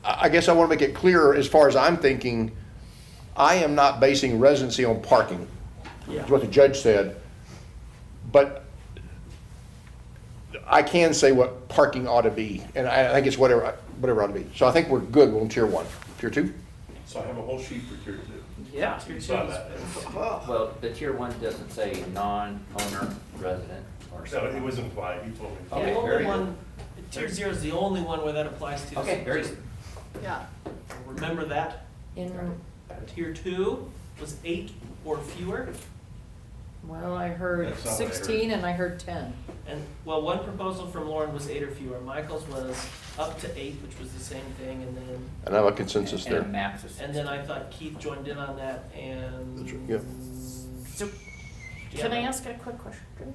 I guess I want to make it clear as far as I'm thinking, I am not basing residency on parking. Yeah. Is what the judge said. But I can say what parking ought to be, and I think it's whatever it ought to be. So I think we're good on tier 1. Tier 2? So I have a whole sheet for tier 2. Yeah. Tier 2 Saw is that. Well, the tier 1 doesn't say non-owner resident or No, something. it was implied, he told me. the Okay, only very good. one, tier 0 is the only one where that applies to. Okay, very Just good. Yeah. remember that. in, Tier 2 was 8 or fewer. well, I heard That's not what I heard. 16 and I heard 10. And, well, one proposal from Lauren was 8 or fewer. Michael's was up to 8, which was the same thing, and And I have a consensus there. And max is then I thought Keith joined in on that, and. That's right, yeah. So, Yeah, can I but- ask a quick question?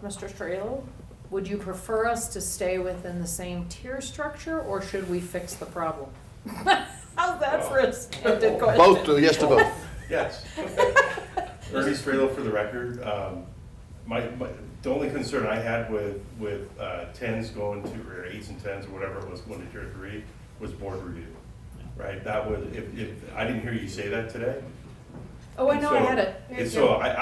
Mr. Strelo, would you prefer us to stay within the same tier structure, or should we fix the problem? How's that for a scripted question? Both, yes to both. Yes. Ernie Strelo for the record. The only concern I had with 10s going to, or 8s and 10s or whatever it was going to tier 3 was board review. Right, that was, if, I didn't hear you say that today. Oh, I know, I So- had it. And so I'm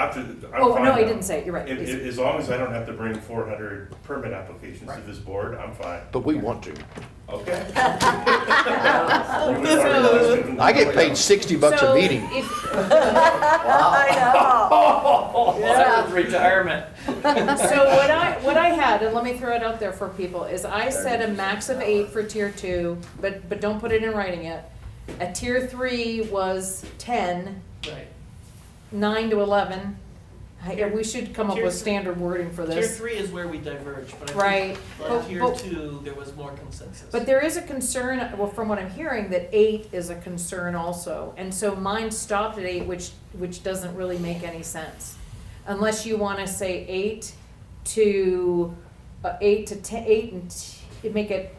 Oh, fine no, I now. didn't say it, you're right. As long as I don't have to bring 400 permit applications to this board, I'm fine. But we want to. Okay. I get paid $60 a So, meeting. if- Oh, that was retirement. So what I had, and let me throw it out there for people, is I said a max of 8 for tier 2, but don't put it in writing yet. A tier 3 was 10, Right. 9 to 11. We should come up Tier with three- standard wording for Tier this. 3 is where we diverge, but I Right. think on But- tier but- 2, there was more consensus. But there is a concern, well, from what I'm hearing, that 8 is a concern also. And so mine stopped at 8, which doesn't really make any sense. Unless you want to say 8 to 10, 8 and make it,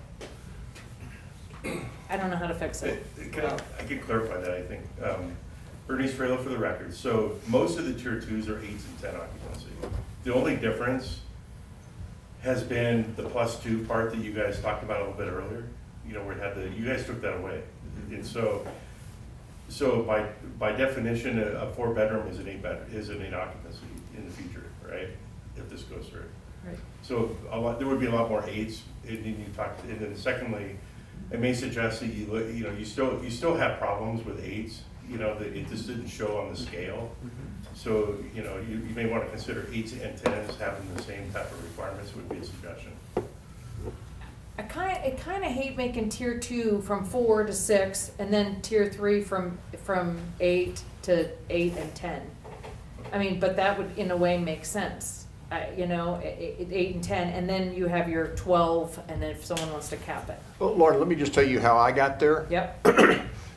I don't know how to fix it. I can clarify that, I think. Bernice Frallo for the record. So most of the tier 2s are 8s and 10 occupancy. The only difference has been the +2 part that you guys talked about a little bit earlier. you know, where it had the, you guys took that away. And so by definition, a 4-bedroom is an 8 occupancy in the future, right? If this goes through. Right. So there would be a lot more 8s, and then secondly, it may suggest that you still have problems with 8s, you know, that it just didn't show on the scale. So, you know, you may want to consider 8s and 10s having the same type of requirements would be a suggestion. I kind of hate making tier 2 from 4 to 6, and then tier 3 from 8 to 8 and 10. I mean, but that would in a way make sense. You know, 8 and 10, and then you have your 12, and then if someone wants to cap it. Well, Lauren, let me just tell you how I got there. Yep.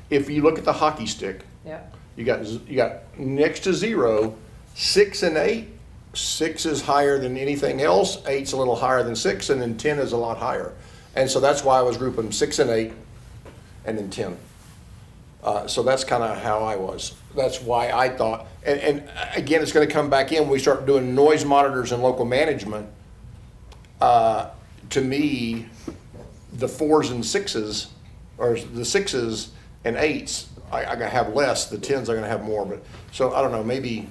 If you look at the hockey stick, Yep. you got next to 0, 6 and 8. 6 is higher than anything else, 8's a little higher than 6, and then 10 is a lot higher. And so that's why I was grouping 6 and 8, and then 10. So that's kind of how I was. That's why I thought, and again, it's going to come back in when we start doing noise monitors and local management. To me, the 4s and 6s, or the 6s and 8s, I gotta have less. The 10s are going to have more. But so I don't know. Maybe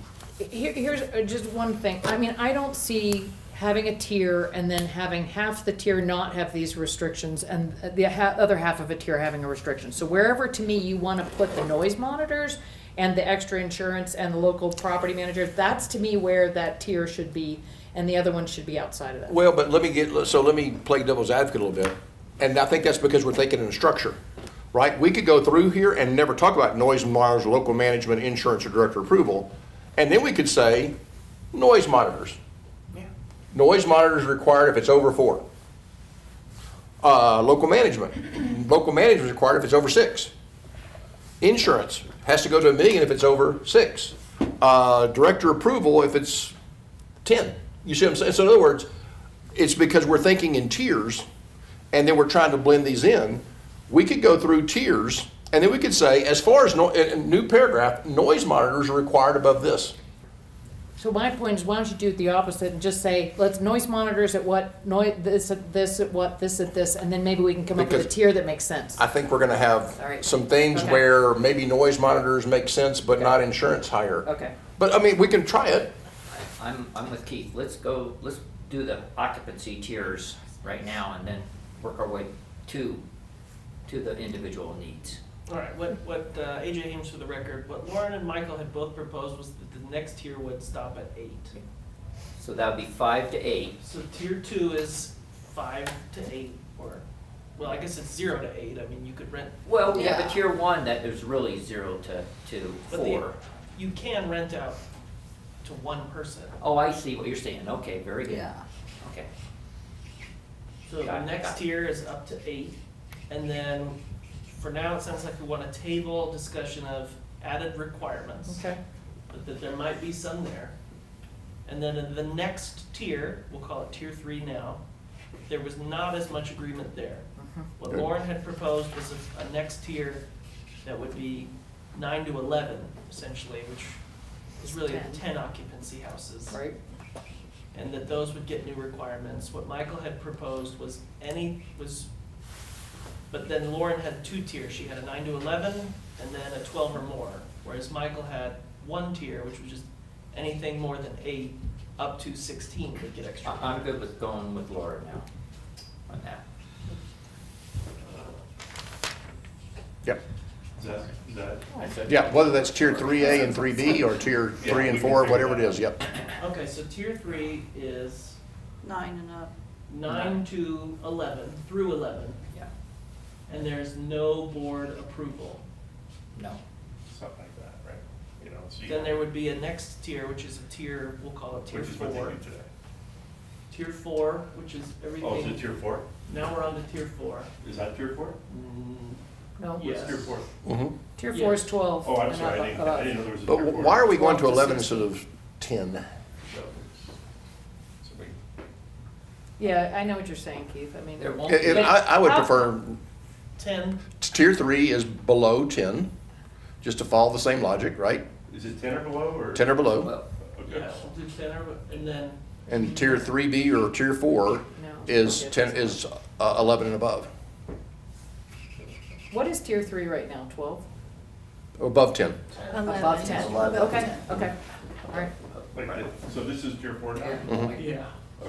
Here's just one thing. I mean, I don't see having a tier and then having half the tier not have these restrictions and the other half of a tier having a restriction. So wherever to me you want to put the noise monitors and the extra insurance and the local property managers, that's to me where that tier should be, and the other one should be outside of that. Well, but let me play devil's advocate a little bit. And I think that's because we're thinking in a structure, right? We could go through here and never talk about noise monitors, local management, insurance, or director approval. And then we could say noise monitors. Noise monitors required if it's over 4. Local management is required if it's over 6. Insurance has to go to $1 million if it's over 6. Director approval if it's 10. You see what I'm saying? So in other words, it's because we're thinking in tiers, and then we're trying to blend these in. We could go through tiers, and then we could say, as far as new paragraph, noise monitors are required above this. So my point is, why don't you do it the opposite and just say, let's noise monitors at what, this at this, at what, this at this, and then maybe we can come up with a Because tier that makes sense. I think we're going to have All right. some things Okay. where maybe noise monitors make sense, but not insurance higher. Okay. But I mean, we can try it. I'm with Keith. Let's do the occupancy tiers right now and then work our way to the individual needs. All right, what AJ Ames for the record, what Lauren and Michael had both proposed was that the next tier would stop at 8. So that would be 5 to 8. So tier 2 is 5 to 8, or, well, I guess it's 0 to 8. I mean, you could rent. Well, we have Yeah. a tier 1 that is really 0 to But 4. you can rent out to one person. Oh, I see what you're saying. Okay, very good. Yeah. Okay. So the Got it, next got it. tier is up to 8, and then for now, it sounds like we want a table discussion of added requirements. Okay. But that there might be some there. And then in the next tier, we'll call it tier 3 now, there was not as much agreement there. What Lauren had proposed was a next tier that would be 9 to 11, essentially, which is really 10 occupancy houses. Right. And that those would get new requirements. What Michael had proposed was but then Lauren had 2 tiers. She had a 9 to 11 and then a 12 or more. Whereas Michael had 1 tier, which was just anything more than 8 up to 16 would get extra. I'm good with going with Laura now on that. Yep. Is that? Yeah, whether that's tier 3A and 3B or tier 3 and 4, whatever it is, yep. Okay, so tier 3 is 9 and up. 9 to 11, through 11, Yeah. and there's no board approval. No. Something like that, right? You know, so you- Then there would be a next tier, which is a tier, we'll call it tier which is what they 4. do today. Tier 4, which is everything. Oh, is it tier 4? Now we're on to tier 4. Is that tier 4? No. Yes. What's tier 4? Mm-hmm. Tier 4 is 12. Oh, I'm and sorry, up- I didn't up. know there was a But tier 4. why are we going to 12 to 11 16. instead of 10? So we- Yeah, I know what you're saying, Keith. I mean, There won't And be. I would How- prefer 10, tier 3 is below 10, just to follow the same logic, right? Is it 10 or below, or? 10 or below. Well, Okay. yeah, we'll do 10, and then, And tier 3B or tier 4 No. is Yeah. 10 is 11 and above. What is tier 3 right now, 12? Above 10. Above 10? 11. Okay, okay, all right. Wait, so this is tier 4 now? Yeah.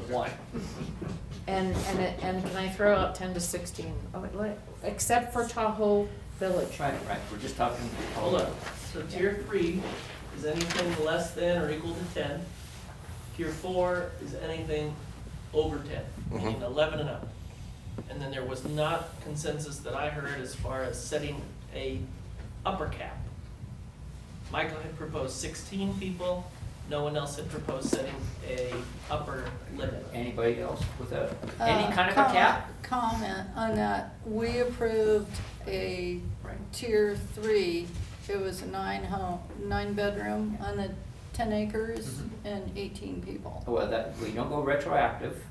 One. And can I throw out 10 to 16? Oh, wait, what? Except for Tahoe Village. Right, we're just talking. Hold on, so tier 3 is anything less than or equal to 10. Tier 4 is anything over 10, meaning 11 and up. And then there was not consensus that I heard as far as setting a upper cap. Michael had proposed 16 people, no one else had proposed setting a upper limit. Anybody else with any kind of a cap? Comment on that, we approved a tier 3, it was a 9-bedroom on the 10 acres and 18 people. Well, we don't go retroactive,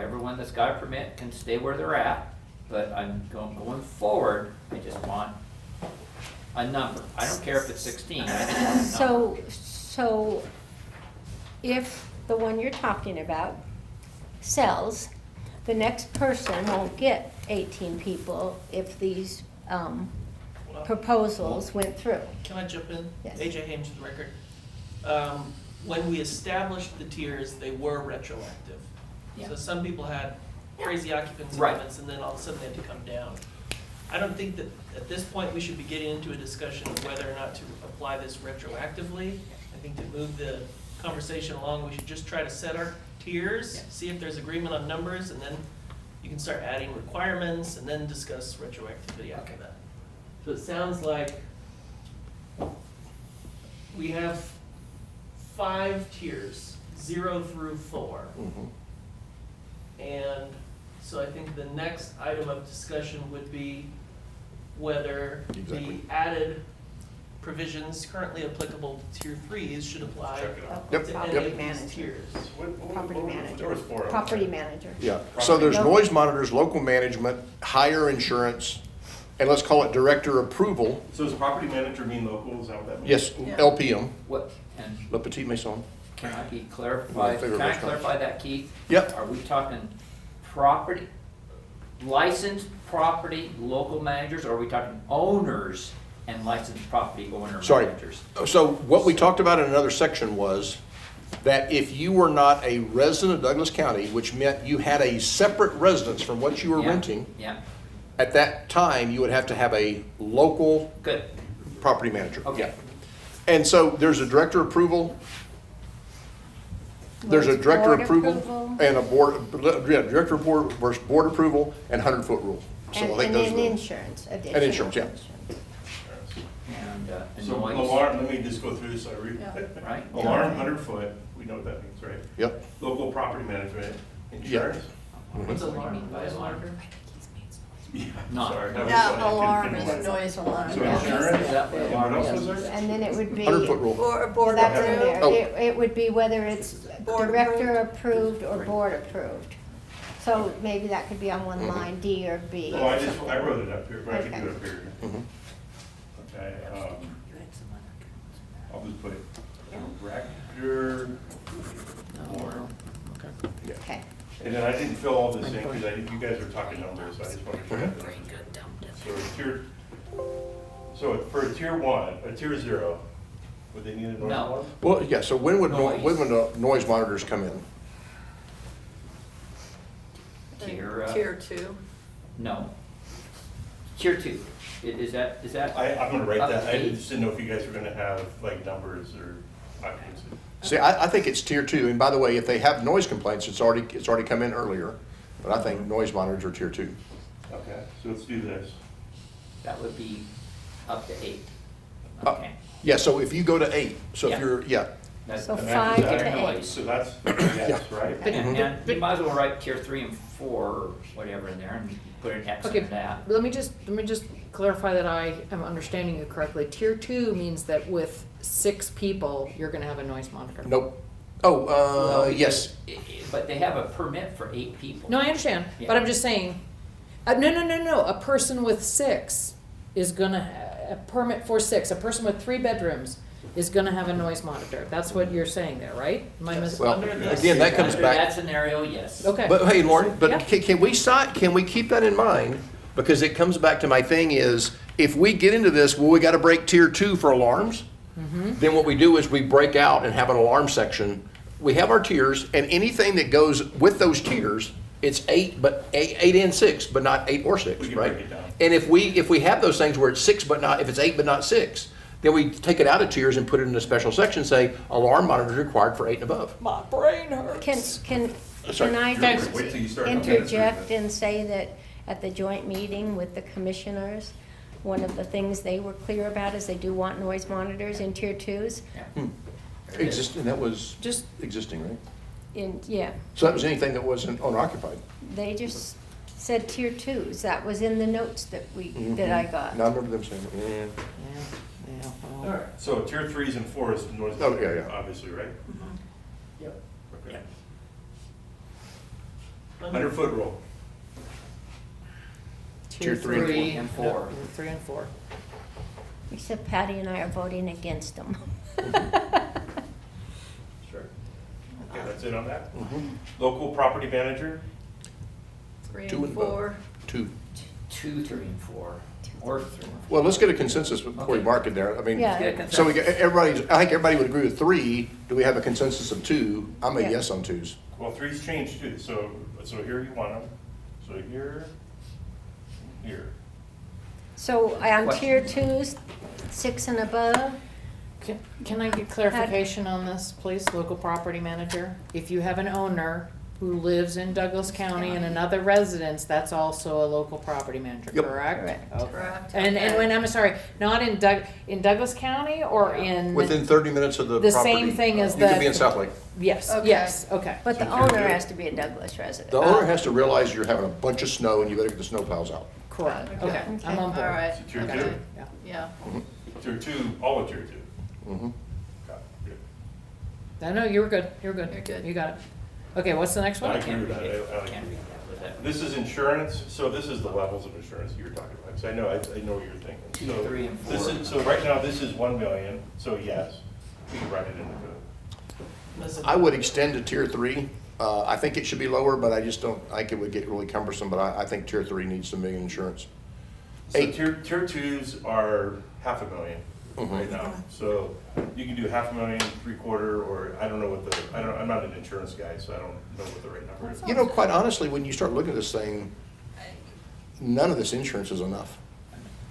everyone that's got a permit can stay where they're at, but I'm going forward, I just want a number. I don't care if it's 16, I just want a number. So if the one you're talking about sells, the next person won't get 18 people if these proposals went through. Can I jump in? Yes. AJ Hames for the record. When we established the tiers, they were retroactive. Yeah. So some people had crazy occupancy Right. limits and then all of a sudden they had to come down. I don't think that at this point we should be getting into a discussion of whether or not to apply this retroactively. I think to move the conversation along, we should just try to set our tiers, Yeah. see if there's agreement on numbers, and then you can start adding requirements and then discuss retroactivity after that. So it sounds like we have 5 tiers, 0 through 4. And so I think the next item of discussion would be whether the Exactly. added provisions currently applicable to tier 3s should apply Check it out. Yep. to Property any of these manager. tiers. Property There manager. was 4 of them. Property manager. Yeah, so there's No. noise monitors, local management, higher insurance, and let's call it director approval. So does property manager mean local, is that what that means? Yes, Yeah. LPM, What, and Le Petit Maison. can I My clarify favorite restaurant. that, Keith? Yep. Are we talking property, licensed property, local managers, or are we talking owners and licensed property owner Sorry. managers? So what we talked about in another section was that if you were not a resident of Douglas County, which meant you had a separate residence from what you were Yeah, renting, Yeah, at that time, you would have to have a local good, property manager. okay. Yeah. And so there's a director approval. There's a Board director approval approval. and a board, yeah, director board versus board approval and 100-foot rule. So I And think those then are the- insurance, additional. insurance, yeah. And So noise, alarm, let me just go through this, I read. Yeah. right? Alarm, 100 foot, we know what that means, right? Yep. Local property management, insurance. What's alarm? Yeah, Not- sorry, that was Yeah, funny. I couldn't alarm think is of that. noise alarm. So yeah. insurance, Is that what and alarm what else is? was there? And then it would be. 100-foot rule. Or board That's in approved. there. Oh. It would be whether it's Board director approved or board approved. So maybe that could be on one line, D or B. Oh, I wrote it up here, but I can do Okay. it up here. Mhm. Okay, I'll just put director, board. Okay. And then I didn't fill all this in because you guys were talking numbers, so I just wanted to put it. So for a tier 1, a tier 0, would they need a noise No. alarm? Well, yeah, so when would Noise. the noise monitors come in? Tier 2. No. Tier 2, is that? I'm gonna write that, I Okay. just didn't know if you guys were gonna have like numbers or occupancy. See, I think it's tier 2, and by the way, if they have noise complaints, it's already come in earlier, but I think noise monitors are tier 2. Okay, so let's do this. That would be up to 8. Uh, Okay. Yeah, so if you go to 8, so if Yeah. you're, yeah, That's- So And 5 that- to that- 8. So that's, yes, right? And you might as well write tier 3 and 4, whatever in there, and put an X Okay, in that. let me just clarify that I am understanding you correctly. Tier 2 means that with 6 people, you're gonna have a noise monitor. nope. Oh, Well, yes, But they have a permit for 8 people. No, I understand, but Yeah. I'm just saying, no, a person with 6 is gonna, a permit for 6, a person with 3 bedrooms is gonna have a noise monitor. That's what you're saying there, right? Am I mis- well, Under this- again, that comes Under back. that scenario, yes. Okay. But hey, Lauren, Yeah. but can we keep that in mind Because it comes back to my thing is, if we get into this, well, we gotta break tier 2 for alarms. Then what we do is we break out and have an alarm section. We have our tiers, and anything that goes with those tiers, it's 8 and 6, but not 8 or 6, We can right? break it down. And if we have those things where it's 6 but not, if it's 8 but not 6, then we take it out of tiers and put it in a special section, say alarm monitors required for 8 and above. My brain hurts. Can Sorry. I Wait just till you start interject and say that at the joint meeting with the commissioners, one of the things they were clear about is they do want noise monitors in tier 2s. Existing, that was just existing, right? Yeah, So that was anything that wasn't owner occupied? they just said tier 2s. That was in the notes that that I got. No, I remember them saying, yeah. Yeah, All well, right, so tier 3s and 4s, noise, Oh, yeah, yeah. obviously, right? Yep. Okay. Let me- 100-foot rule. Tier 3 and 4. 3 and 4. Except Patty and I are voting against them. Sure. Okay, that's it on that. Mhm. Local property manager, 3 2 and and above. 4. 2. 2, 3, and 4, or 3 and 4. Well, let's get a consensus before we Okay. mark it there. I mean, Yeah. Get a so we, consensus. I think everybody would agree with 3. Do we have a consensus of 2? I'm a Yeah. yes on 2s. well, 3's changed too, so here you want them, so here, here. So on tier Questions? 2s, 6 and above, Can I get clarification on this, please, local property manager? If you have an owner who lives in Douglas County and another residence, that's also a local property manager, Yep. correct? Correct. Okay. Correct. And when, I'm sorry, not in Douglas County or in? Within 30 minutes of the The property. same thing as You could the- be in South Lake. Yes, Okay. yes, okay. but the So tier owner 2? has to be a Douglas resident. The owner has to realize you're having a bunch of snow and you better get the snow plows out. Correct, Okay. okay, I'm on All board. right. So tier Okay. 2? Yeah. Yeah. Tier 2, all of tier 2. Mhm. Got it, good. No, you were good, You're good. You got it. Okay, what's the next I one? agree with that. Can't read it. I like Can't it. read that. Was that? This is insurance, so this is the levels of insurance you were talking about, so I know what you're thinking. 2, So 3, and 4. this is, so right now, this is 1 million, so yes, we can write it in the code. Listen, I would extend to tier 3. I think it should be lower, but I just don't, I think it would get really cumbersome, but I think tier 3 needs some million insurance. So 8. tier 2s are $500,000 right Mhm. now, so you can do $500,000, 3/4, or I don't know what I'm not an insurance guy, so I don't know what the right number is. You know, quite honestly, when you start looking at this thing, none of this insurance is enough.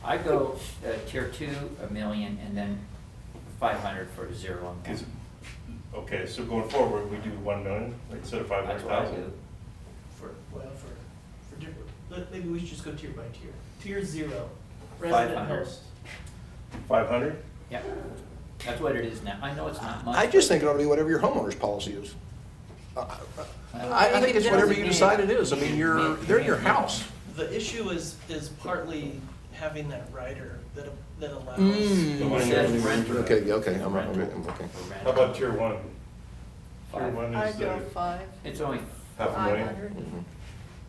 I go tier 2, $1 million, and then 500 for 0 and 1. Is- Okay, so going forward, we do 1 million instead of That's what I 500,000? do. for different, maybe we should just go tier by tier. Tier 0, resident 500. host. 500? Yeah, that's what it is now. I know it's not much. I just think it ought to be whatever your homeowner's policy is. I think it's whatever you decide it is. I mean, they're in your house. The issue is partly having that rider that allows. Says renter. Okay, okay, I'm right, Rental. okay. For How rental. about tier 1? Tier 5. 1 I is go 5. It's only, $500,000, 500.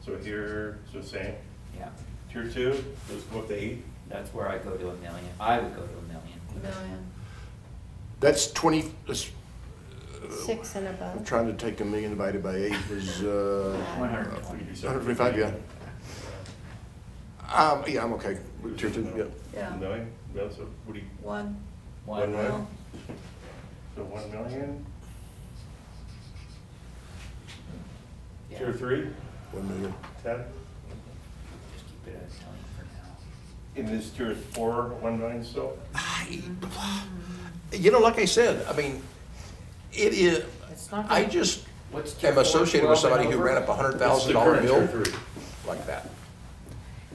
so here, so same. yeah, Tier 2, let's go up to 8. that's where I go to $1 million. I would go to $1 million. Million. That's 20, 6 and I'm above. trying to take 1 million divided by 8 is, 120. 125, yeah. Yeah, I'm okay with tier 2, yeah. Yeah. 1 million? No, so what do you, 1. 1 million? Well, So 1 million? Yeah. Tier 3, 1 million. 10? Just keep it at $1 million for now. In this tier 4, 1 million still? You know, like I said, I mean, it is, It's not I gonna- just What's tier am 4, associated with 12 and somebody who over? ran up a What's the $100,000 current bill tier 3? like that.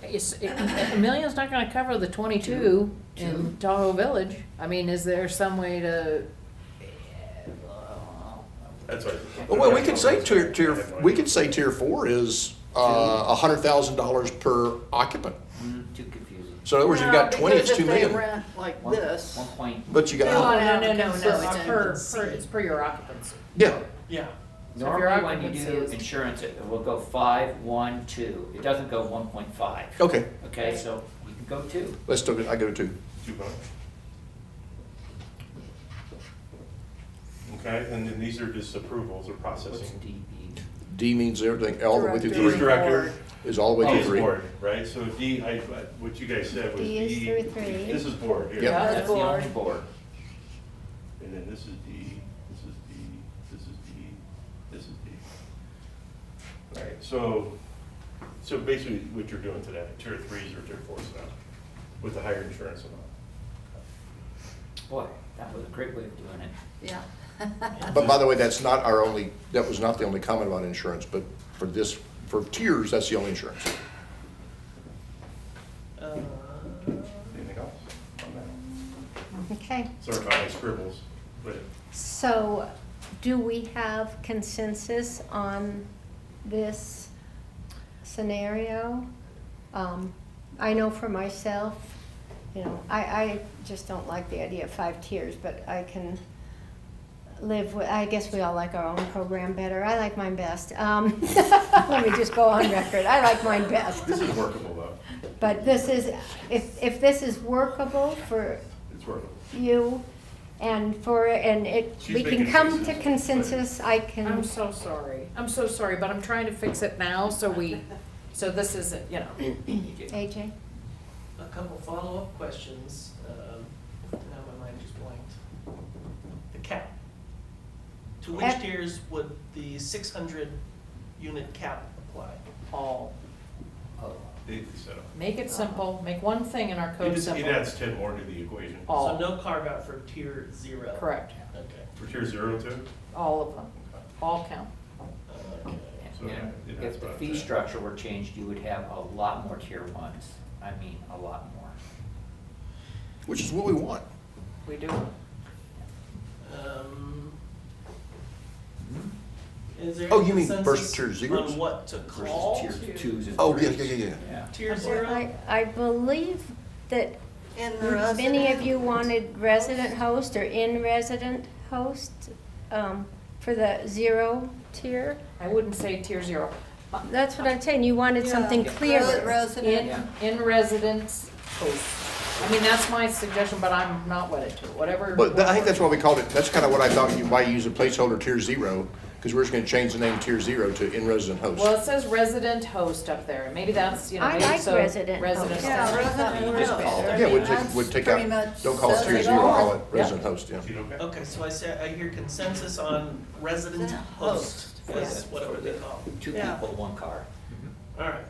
$1 million's not gonna cover the 22 in Tahoe Village. I mean, is there some way to? That's right. Well, we could say we could say tier 4 is $100,000 per occupant. Too confusing. So in other words, you've got 20, it's 2 Because if million. they rent like One- this, 1 point. But you No, got, no, it's Consistency. it's per your occupancy. yeah, Yeah. So if your Normally, when you occupancy do is- insurance, it will go 5, 1, 2. It doesn't go 1.5. okay, Okay, so you can go 2. let's do it, I go to 2. 2 million. Okay, and then these are just approvals or What's processing. DB? D means everything, all the way through D is three director, is all the way D through is three. board, right? So D, what you guys said was D is D. through three. This is board here. Yep. Yeah, That's the only board. And then this is D, this is D, this is D, this is D. Right, so basically what you're doing today, tier 3s or tier 4s now, with the higher insurance amount. Boy, that was a great way of doing it. Yeah. But by the way, that was not the only comment about insurance, but for tiers, that's the only insurance. Anything else on that? Okay, Sorry about my scribbles, but so do we have consensus on this scenario? I know for myself, I just don't like the idea of 5 tiers, but I can live with, I guess we all like our own program better. I like mine best. Let me just go on record. I like mine best. this is workable though. But this is, if this is workable for It's workable. you and She's we can making come cases, to but- consensus, I can. I'm so sorry. I'm so sorry, but I'm trying to fix it now, so this isn't, AJ? A couple follow-up questions. Now my mind just blanked. The cap. To which At- tiers would the 600 unit cap apply? all. Oh, So Make it simple, make one thing in our code it simple. adds 10 more to the equation. All. So no carve out for tier 0? Correct, Okay. For tier 0 too? all of them, all count. Okay. So and it adds if the about fee 10. structure were changed, you would have a lot more tier 1s. I mean, a lot more. Which is what we want. We do. Is there Oh, any you mean consensus versus tier zeros? on what to Versus call tier 2s and Oh, 3s. yeah. Yeah. tier 0? I believe that In many of you wanted resident host or in-resident host for the 0 tier. I wouldn't say tier 0. That's what I'm saying, you wanted something clearer. Resident. In residence host. I mean, that's my suggestion, but I'm not wedded to it, whatever. But I think that's why we called it, that's kind of what I thought, why you use a placeholder tier 0, because we're just gonna change the name tier 0 to in-resident host. Well, it says resident host up there, maybe that's, I maybe like so. resident Resident host. Yeah, host. resident You just host. call it. I Yeah, mean, we'd that's take pretty out, much don't call it says tier it 0, all. call it resident host, yeah. Is it okay? Okay, so I hear consensus on resident host, as whatever they call it. 2 Yeah. people, 1 car. All right.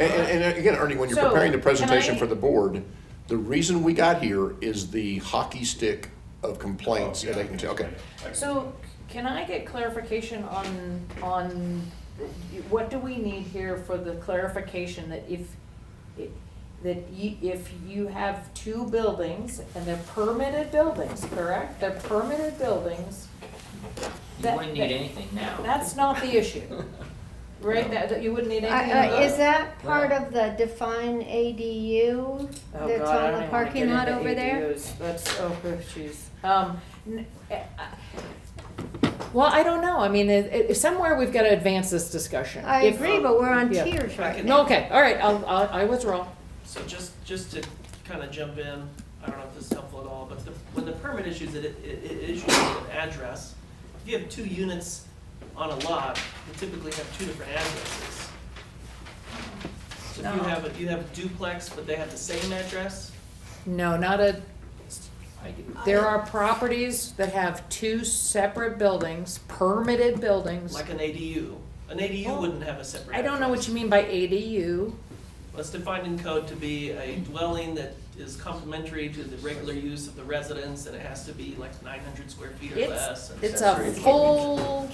And again, Ernie, when you're So, preparing the presentation can I- for the board, the reason we got here is the hockey stick of complaints that they can tell, okay. So, can I get clarification on what do we need here for the clarification that if you have 2 buildings and they're permitted buildings, correct? They're permitted buildings. You wouldn't need anything now. That's not the issue, right? That you wouldn't need anything. Is that part of the define ADU Oh, that's God, I on don't the even wanna parking get lot into over there? ADUs. That's, oh, jeez. Well, I don't know. I mean, somewhere we've got to advance this discussion. I If- agree, but we're on Yeah. tiers right No, now. okay, all right, I was wrong. So just to kind of jump in, I don't know if this is helpful at all, but when the permit issues, it issues an address. If you have 2 units on a lot, you typically have 2 different addresses. So if you have a duplex, but they have the same address, No, not a, I do. there are properties that have 2 separate buildings, permitted buildings. like an ADU. An ADU wouldn't have a separate I don't know what address. you mean by ADU. It's defined in code to be a dwelling that is complementary to the regular use of the residence, and it has to be like 900 square feet or less. and It's a full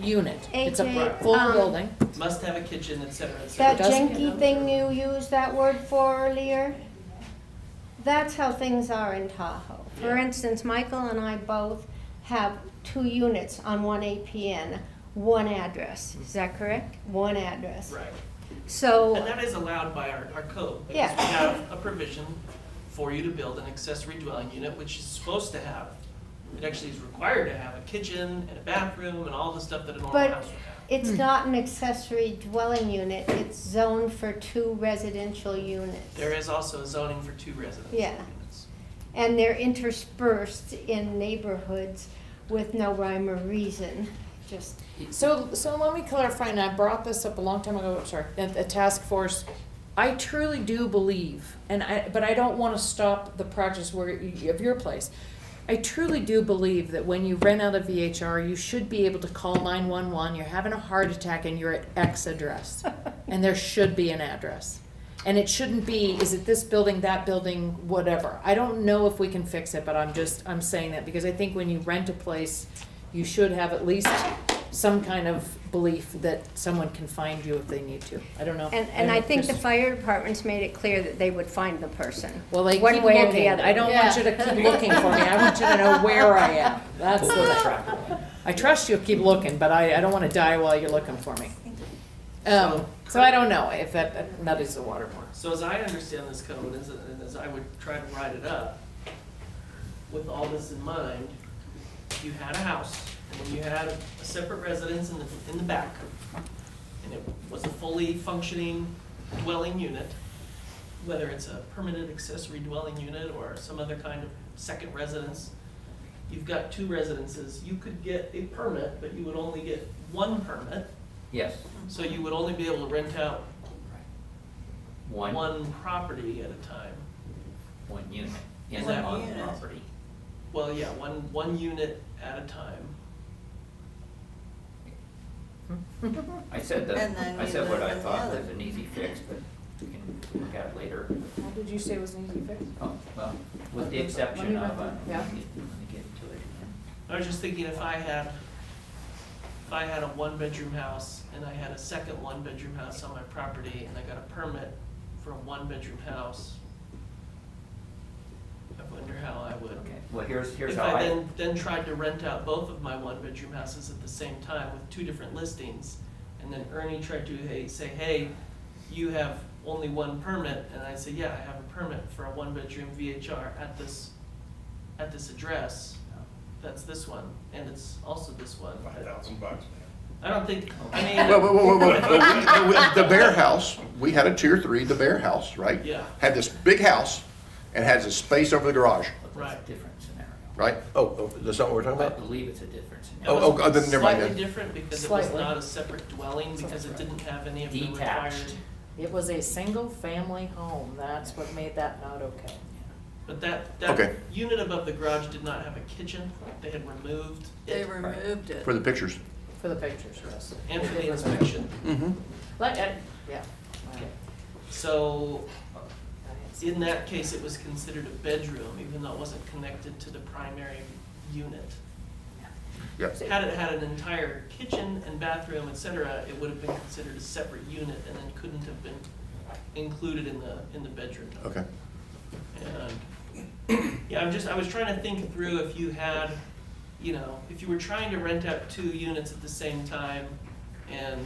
unit. It's a AJ, full building. must have a kitchen, et cetera, et That cetera. doesn't- janky thing you used that word for earlier, that's how things are in Tahoe. For Yeah. instance, Michael and I both have 2 units on one APN, 1 address. Is that correct? 1 address. Right. So, And that is allowed by our code. Yeah. Because we have a provision for you to build an accessory dwelling unit, which is supposed to have, it actually is required to have a kitchen and a bathroom and all the stuff that a normal But house would have. it's not an accessory dwelling unit, it's zoned for 2 residential units. There is also zoning for 2 residential Yeah. units. And they're interspersed in neighborhoods with no rhyme or reason. just, So let me clarify, and I brought this up a long time ago, sorry, at the task force. I truly do believe, but I don't wanna stop the practice of your place. I truly do believe that when you rent out a VHR, you should be able to call 911, you're having a heart attack and you're at X address. And there should be an address. And it shouldn't be, is it this building, that building, whatever. I don't know if we can fix it, but I'm saying that because I think when you rent a place, you should have at least some kind of belief that someone can find you if they need to. I don't know. and I think the fire department's made it clear that they would find the person. Well, they one keep way or the looking. other. I don't want you to keep looking for me. I want you to know where I am. That's the I trust you'll keep looking, but I don't want to die while you're looking for me. So I don't know if that is the water more. So as I understand this code, and as I would try to write it up, with all this in mind, you had a house, and then you had a separate residence in the back, and it was a fully functioning dwelling unit, whether it's a permanent accessory dwelling unit or some other kind of second residence. You've got two residences. You could get a permit, but you would only get one permit. Yes, So you would only be able to rent out one one property at a time. unit in One that unit. property. Well, yeah, one unit at a time. I said And then I you said what live I in the thought other. was an easy fix, but we can look at it later. How did you say it was an easy fix? Oh, well, with the exception of, Yeah. let me get to it again. I was just thinking if I had a one-bedroom house and I had a second one-bedroom house on my property and I got a permit for a one-bedroom house, I wonder how I would. Okay, well, here's If how I then tried to rent out both of my one-bedroom houses at the same time with two different listings, and then Ernie tried to say, hey, you have only one permit, and I say, yeah, I have a permit for a one-bedroom VHR at this address. That's this one, and it's also this one. $5,000, man. I don't think, I mean. Well, the Bear House, we had a tier 3, the Bear House, right? Yeah. Had this big house and has a space over the garage, Right. It's a different scenario. right? Oh, that's not what we're talking I about? believe it's a different scenario. Oh, then never mind Slightly then. different because it was Slightly. not a separate dwelling, because it didn't have any of the required. Detached. It was a single-family home. That's what made that not okay. But that Okay. unit above the garage did not have a kitchen. They had removed They it, removed it. For the pictures. For the pictures, yes. and for the inspection. Mm-hmm. Yeah. So in that case, it was considered a bedroom, even though it wasn't connected to the primary unit. Yeah. Had it had an entire kitchen and bathroom, et cetera, it would have been considered a separate unit and then couldn't have been included in the bedroom. Okay. And, yeah, I was trying to think through if you had, if you were trying to rent out two units at the same time, and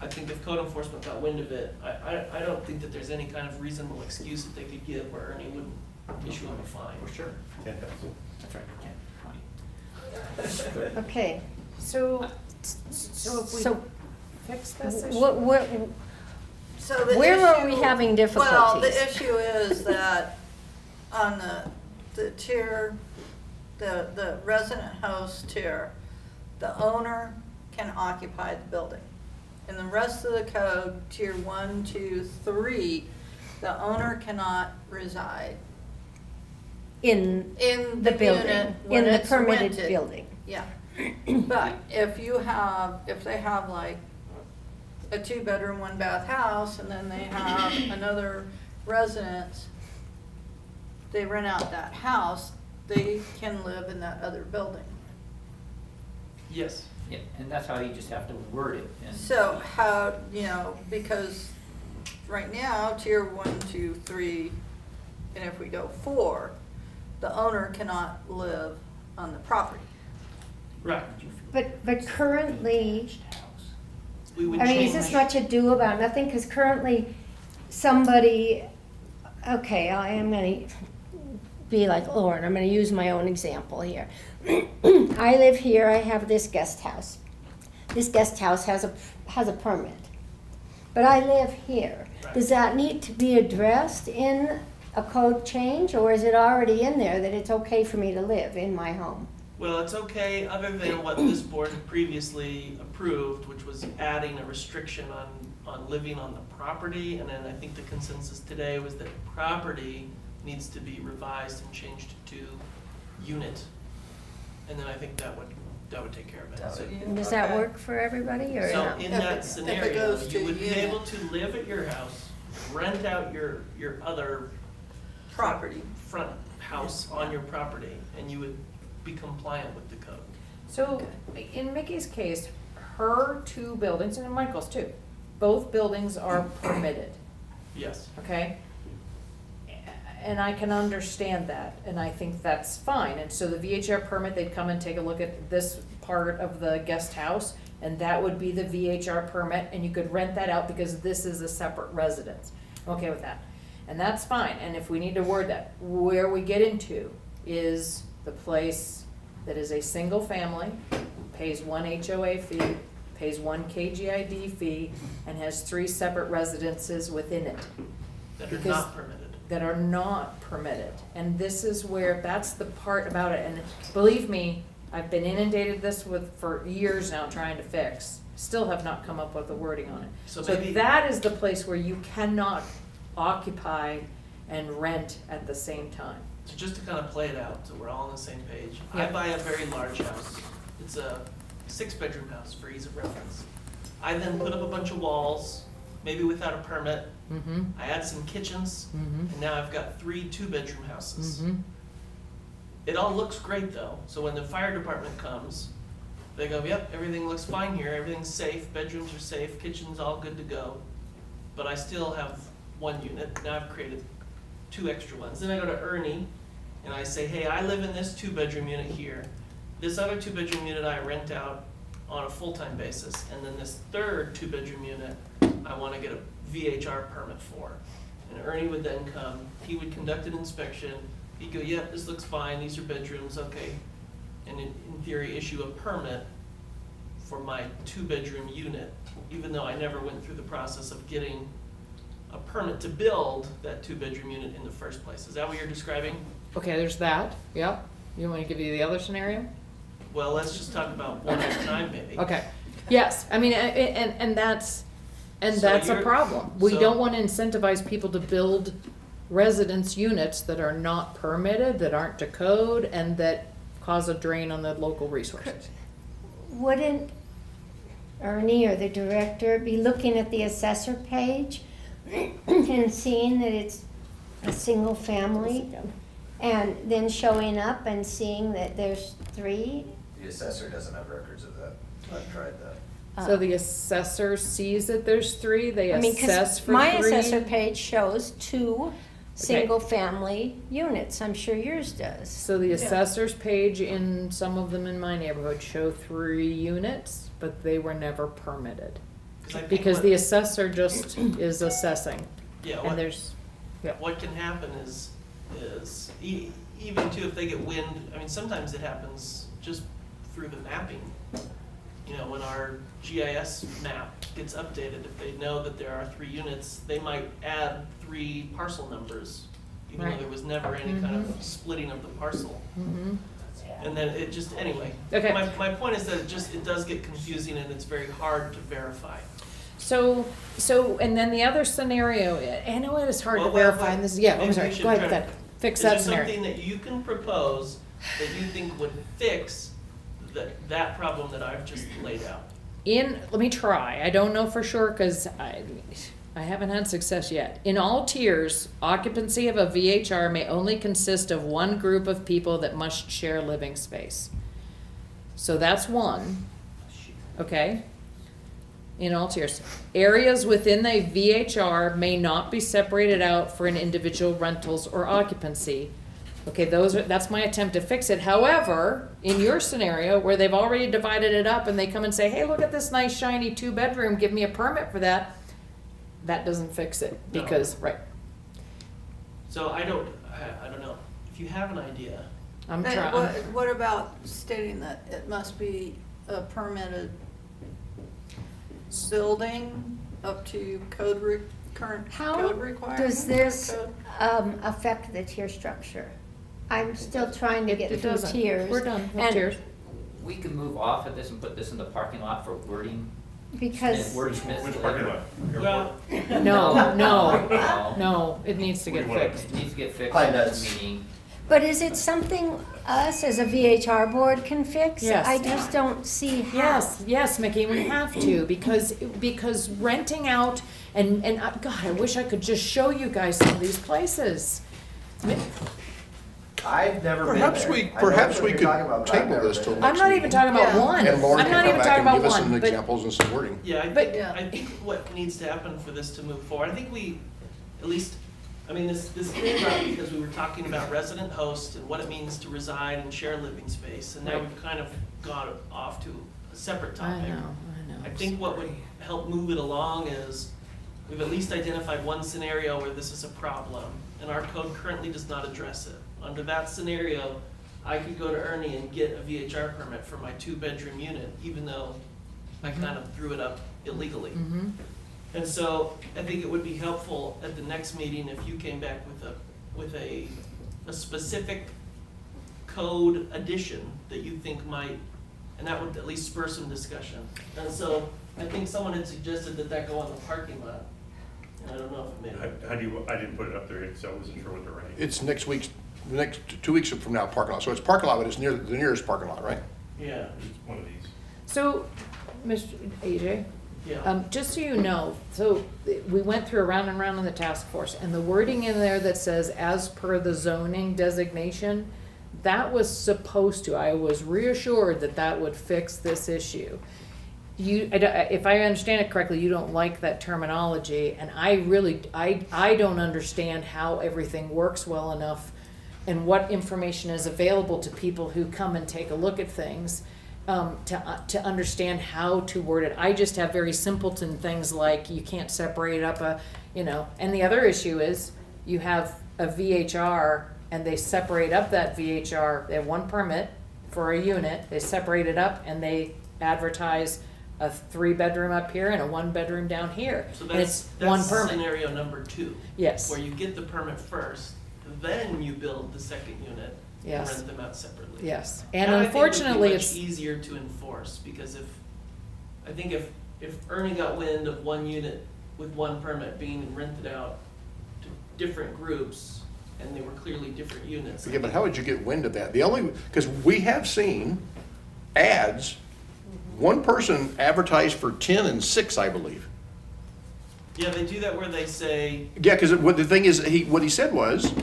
I think if code enforcement got wind of it, I don't think that there's any kind of reasonable excuse that they could give where Ernie wouldn't issue them a fine. For sure. $10,000. That's right, you can't. okay, So if we so fix this issue? So the Where are we issue- having Well, difficulties? the issue is that on the tier, the resident host tier, the owner can occupy the building. In the rest of the code, tier 1, 2, 3, the owner cannot reside in in the the building, unit when in the it's permitted rented. building. Yeah, but if they have like a 2-bedroom, 1-bath house, and then they have another residence, they rent out that house, they can live in that other building. Yes. Yeah, and that's how you just have to word it. And So how, because right now, tier 1, 2, 3, and if we go 4, the owner cannot live on the property. Right. But currently, We would I mean, is change. this much ado about nothing? Because currently, somebody, okay, I am gonna be like Lauren, I'm gonna use my own example here. I live here, I have this guest house. This guest house has a permit. But I live here. Does that need to be addressed in a code change, or is it already in there that it's okay for me to live in my home? Well, it's okay, other than what this board had previously approved, which was adding a restriction on living on the property. And then I think the consensus today was that property needs to be revised and changed to unit. And then I think that would take care of it. So- Does that Okay. work for everybody or So not? in If that it scenario, goes you to would be unit. able to live at your house, rent out your other Property. front house on your property, and you would be compliant with the code. So, in Mickey's case, her 2 buildings, and in Michael's too, both buildings are permitted, Yes. okay? And I can understand that, and I think that's fine, and so the VHR permit, they'd come and take a look at this part of the guest house, and that would be the VHR permit, and you could rent that out because this is a separate residence. I'm okay with that, and that's fine, and if we need to word that, where we get into is the place that is a single family, pays 1 HOA fee, pays 1 KGID fee, and has 3 separate residences within it That are Because- not permitted. that are not permitted. And this is where, that's the part about it, and believe me, I've been inundated for years now trying to fix, still have not come up with the wording on it. So So maybe- that is the place where you cannot occupy and rent at the same time. So just to kind of play it out, so we're all on the same page. I Yeah. buy a very large house. It's a 6-bedroom house for ease of reference. I then put up a bunch of walls, maybe without a permit. Mm-hmm, I add some kitchens, mm-hmm, and now I've got 3 2-bedroom houses. mm-hmm. It all looks great though, so when the fire department comes, they go, yep, everything looks fine here, everything's safe, bedrooms are safe, kitchen's all good to go. But I still have 1 unit, now I've created 2 extra ones. Then I go to Ernie, and I say, hey, I live in this 2-bedroom unit here. This other 2-bedroom unit I rent out on a full-time basis, and then this third 2-bedroom unit, I wanna get a VHR permit for. And Ernie would then come, he would conduct an inspection, he'd go, yep, this looks fine, these are bedrooms, okay. And in theory, issue a permit for my 2-bedroom unit, even though I never went through the process of getting a permit to build that 2-bedroom unit in the first place. Is that what you're describing? Okay, there's that, yep. You want me to give you the other scenario? Well, let's just talk about one at a time, maybe. Okay, yes, I mean, and that's a you're- problem. We so- don't wanna incentivize people to build residence units that are not permitted, that aren't to code, and that cause a drain on the local resources. Wouldn't Ernie or the director be looking at the assessor page and seeing that it's a single family? And then showing up and seeing that there's 3? The assessor doesn't have records of that. I've tried that. So the assessor sees that there's 3, they I mean, assess 'cause for 3. my assessor page shows 2 single-family units. I'm sure yours does. So the assessor's page in some of them in my neighborhood show 3 units, but they were never permitted. 'Cause I think Because what- the assessor just is assessing, Yeah, and there's, what can happen is even too, if they get wind, I mean, sometimes it happens just through the mapping. You know, when our GIS map gets updated, if they know that there are 3 units, they might add 3 parcel numbers, even though Right. there was never any kind of splitting of the parcel. mhm. And then it just, anyway. Okay. My point is that it does get confusing and it's very hard to verify. So, and then the other scenario, I know it is hard to Well, verify, and this is, yeah, maybe I'm sorry, we should go ahead try with to- that, fix that Is there scenario. something that you can propose that you think would fix that problem that I've just laid out? Let me try, I don't know for sure, cause I haven't had success yet. In all tiers, occupancy of a VHR may only consist of 1 group of people that must share living space. So that's 1, okay? In all tiers. Areas within the VHR may not be separated out for an individual rentals or occupancy. Okay, that's my attempt to fix it. However, in your scenario where they've already divided it up and they come and say, hey, look at this nice shiny 2-bedroom, give me a permit for that, that doesn't fix it No. because, right, So I don't know. If you have an idea, I'm But trying. what about stating that it must be a permitted building up to current How code requirements? does this Code? affect the tier structure? I'm still trying to It get through doesn't. tiers. We're done with and tiers. We can move off of this and put this in the parking lot for wording. Because, Wordsmith. Which parking lot? Well, No, it needs to get What do you want? fixed. It needs to get fixed Behind at us. this meeting. but is it something us as a VHR board can fix? Yes. I just don't see how. Yes, Mickey, we have to, because renting out, and God, I wish I could just show you guys some of these places. I've never been Perhaps there. we, I know perhaps what we you're could talking about, but I've table never this been till there. next I'm not even meeting. talking about Yeah. one. And Lauren I'm can not come even back talking and about give us some one, but examples and some wording. yeah, But- I think what needs to happen for this to move forward, I think we, at least, I mean, this came up because we were talking about resident host and what it means to reside and share living space, and now Right. we've kind of got off to a separate I topic. know. I think what would help move it along is, we've at least identified one scenario where this is a problem, and our code currently does not address it. Under that scenario, I could go to Ernie and get a VHR permit for my 2-bedroom unit, even though I kind of threw it up illegally. Mm-hmm. And so, I think it would be helpful at the next meeting if you came back with a specific code addition that you think might, and that would at least spur some discussion. And so, I think someone had suggested that go on the parking lot, and I don't know if it made it. How do you, I didn't put it up there, so I wasn't sure what they're writing. It's the next 2 weeks from now, parking lot. So it's parking lot, but it's near the nearest parking lot, right? Yeah, It's one of these. So, Mr. AJ, yeah. just so you know, so we went through around and around in the task force, and the wording in there that says, as per the zoning designation, that was supposed to, I was reassured that that would fix this issue. If I understand it correctly, you don't like that terminology, and I don't understand how everything works well enough and what information is available to people who come and take a look at things, to understand how to word it. I just have very simpleton things like you can't separate up and the other issue is you have a VHR and they separate up that VHR, they have one permit for a unit, they separate it up and they advertise a 3-bedroom up here and a 1-bedroom down here. So And it's one that's permit. scenario number 2. Yes. Where you get the permit first, then you build the second unit and Yes. rent them out separately. Yes, and That, I think, would be unfortunately, much it's, easier to enforce, because if Ernie got wind of one unit with one permit being rented out to different groups, and they were clearly different units. Yeah, but how would you get wind of that? Because we have seen ads, one person advertised for 10 and 6, I believe. Yeah, they do that where they say, Yeah, because what the thing is, what he said was,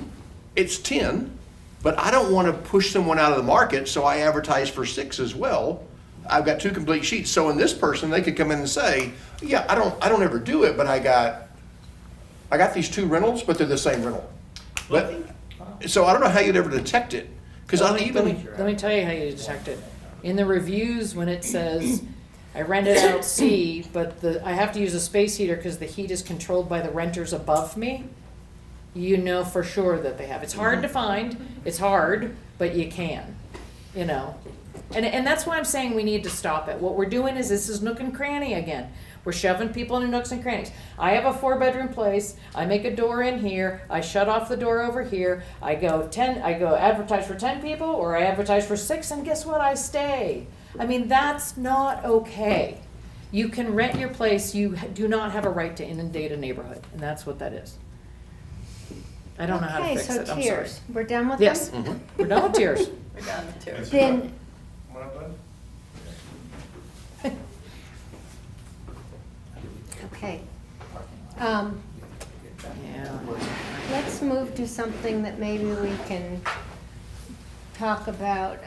it's 10, but I don't want to push someone out of the market, so I advertise for 6 as well. I've got 2 complete sheets. So in this person, they could come in and say, yeah, I don't ever do it, but I got these 2 rentals, but they're the same rental. well, I But, think, so I don't know how you'd ever detect it, because let I me even, tell you how you detect it. In the reviews, when it says, I rented out C, but I have to use a space heater because the heat is controlled by the renters above me, you know for sure that they have. It's hard to find, it's hard, but you can, And that's why I'm saying we need to stop it. What we're doing is, this is nook and cranny again. We're shoving people into nooks and crannies. I have a 4-bedroom place, I make a door in here, I shut off the door over here, I go advertise for 10 people, or I advertise for 6, and guess what, I stay. I mean, that's not okay. You can rent your place, you do not have a right to inundate a neighborhood, and that's what that is. I don't know how to fix it, I'm Okay, so sorry. tiers, we're done with them? Yes, we're done with tiers. We're done with tiers. Then, Come on up, bud. okay, Yeah. let's move to something that maybe we can talk about.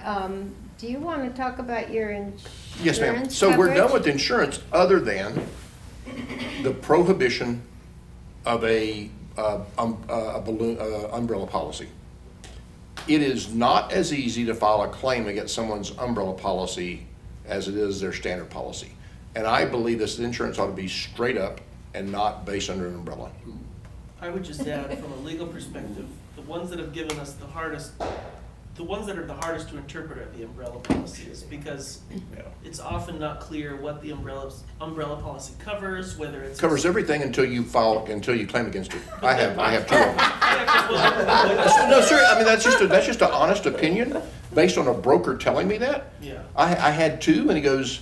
Do you want to talk about your insurance yes, ma'am. So we're done coverage? with insurance, other than the prohibition of a balloon, umbrella policy. It is not as easy to file a claim against someone's umbrella policy as it is their standard policy. And I believe this insurance ought to be straight up and not based under an umbrella. I would just add, from a legal perspective, the ones that have given us the hardest the ones that are the hardest to interpret are the umbrella policies, because Yeah. it's often not clear what the umbrella policy covers, whether it's. Covers everything until you claim against it. I have two of them. Yeah, 'cause well, No, sir, I mean, that's just an honest opinion, based on a broker telling me that. Yeah. I had two, and he goes,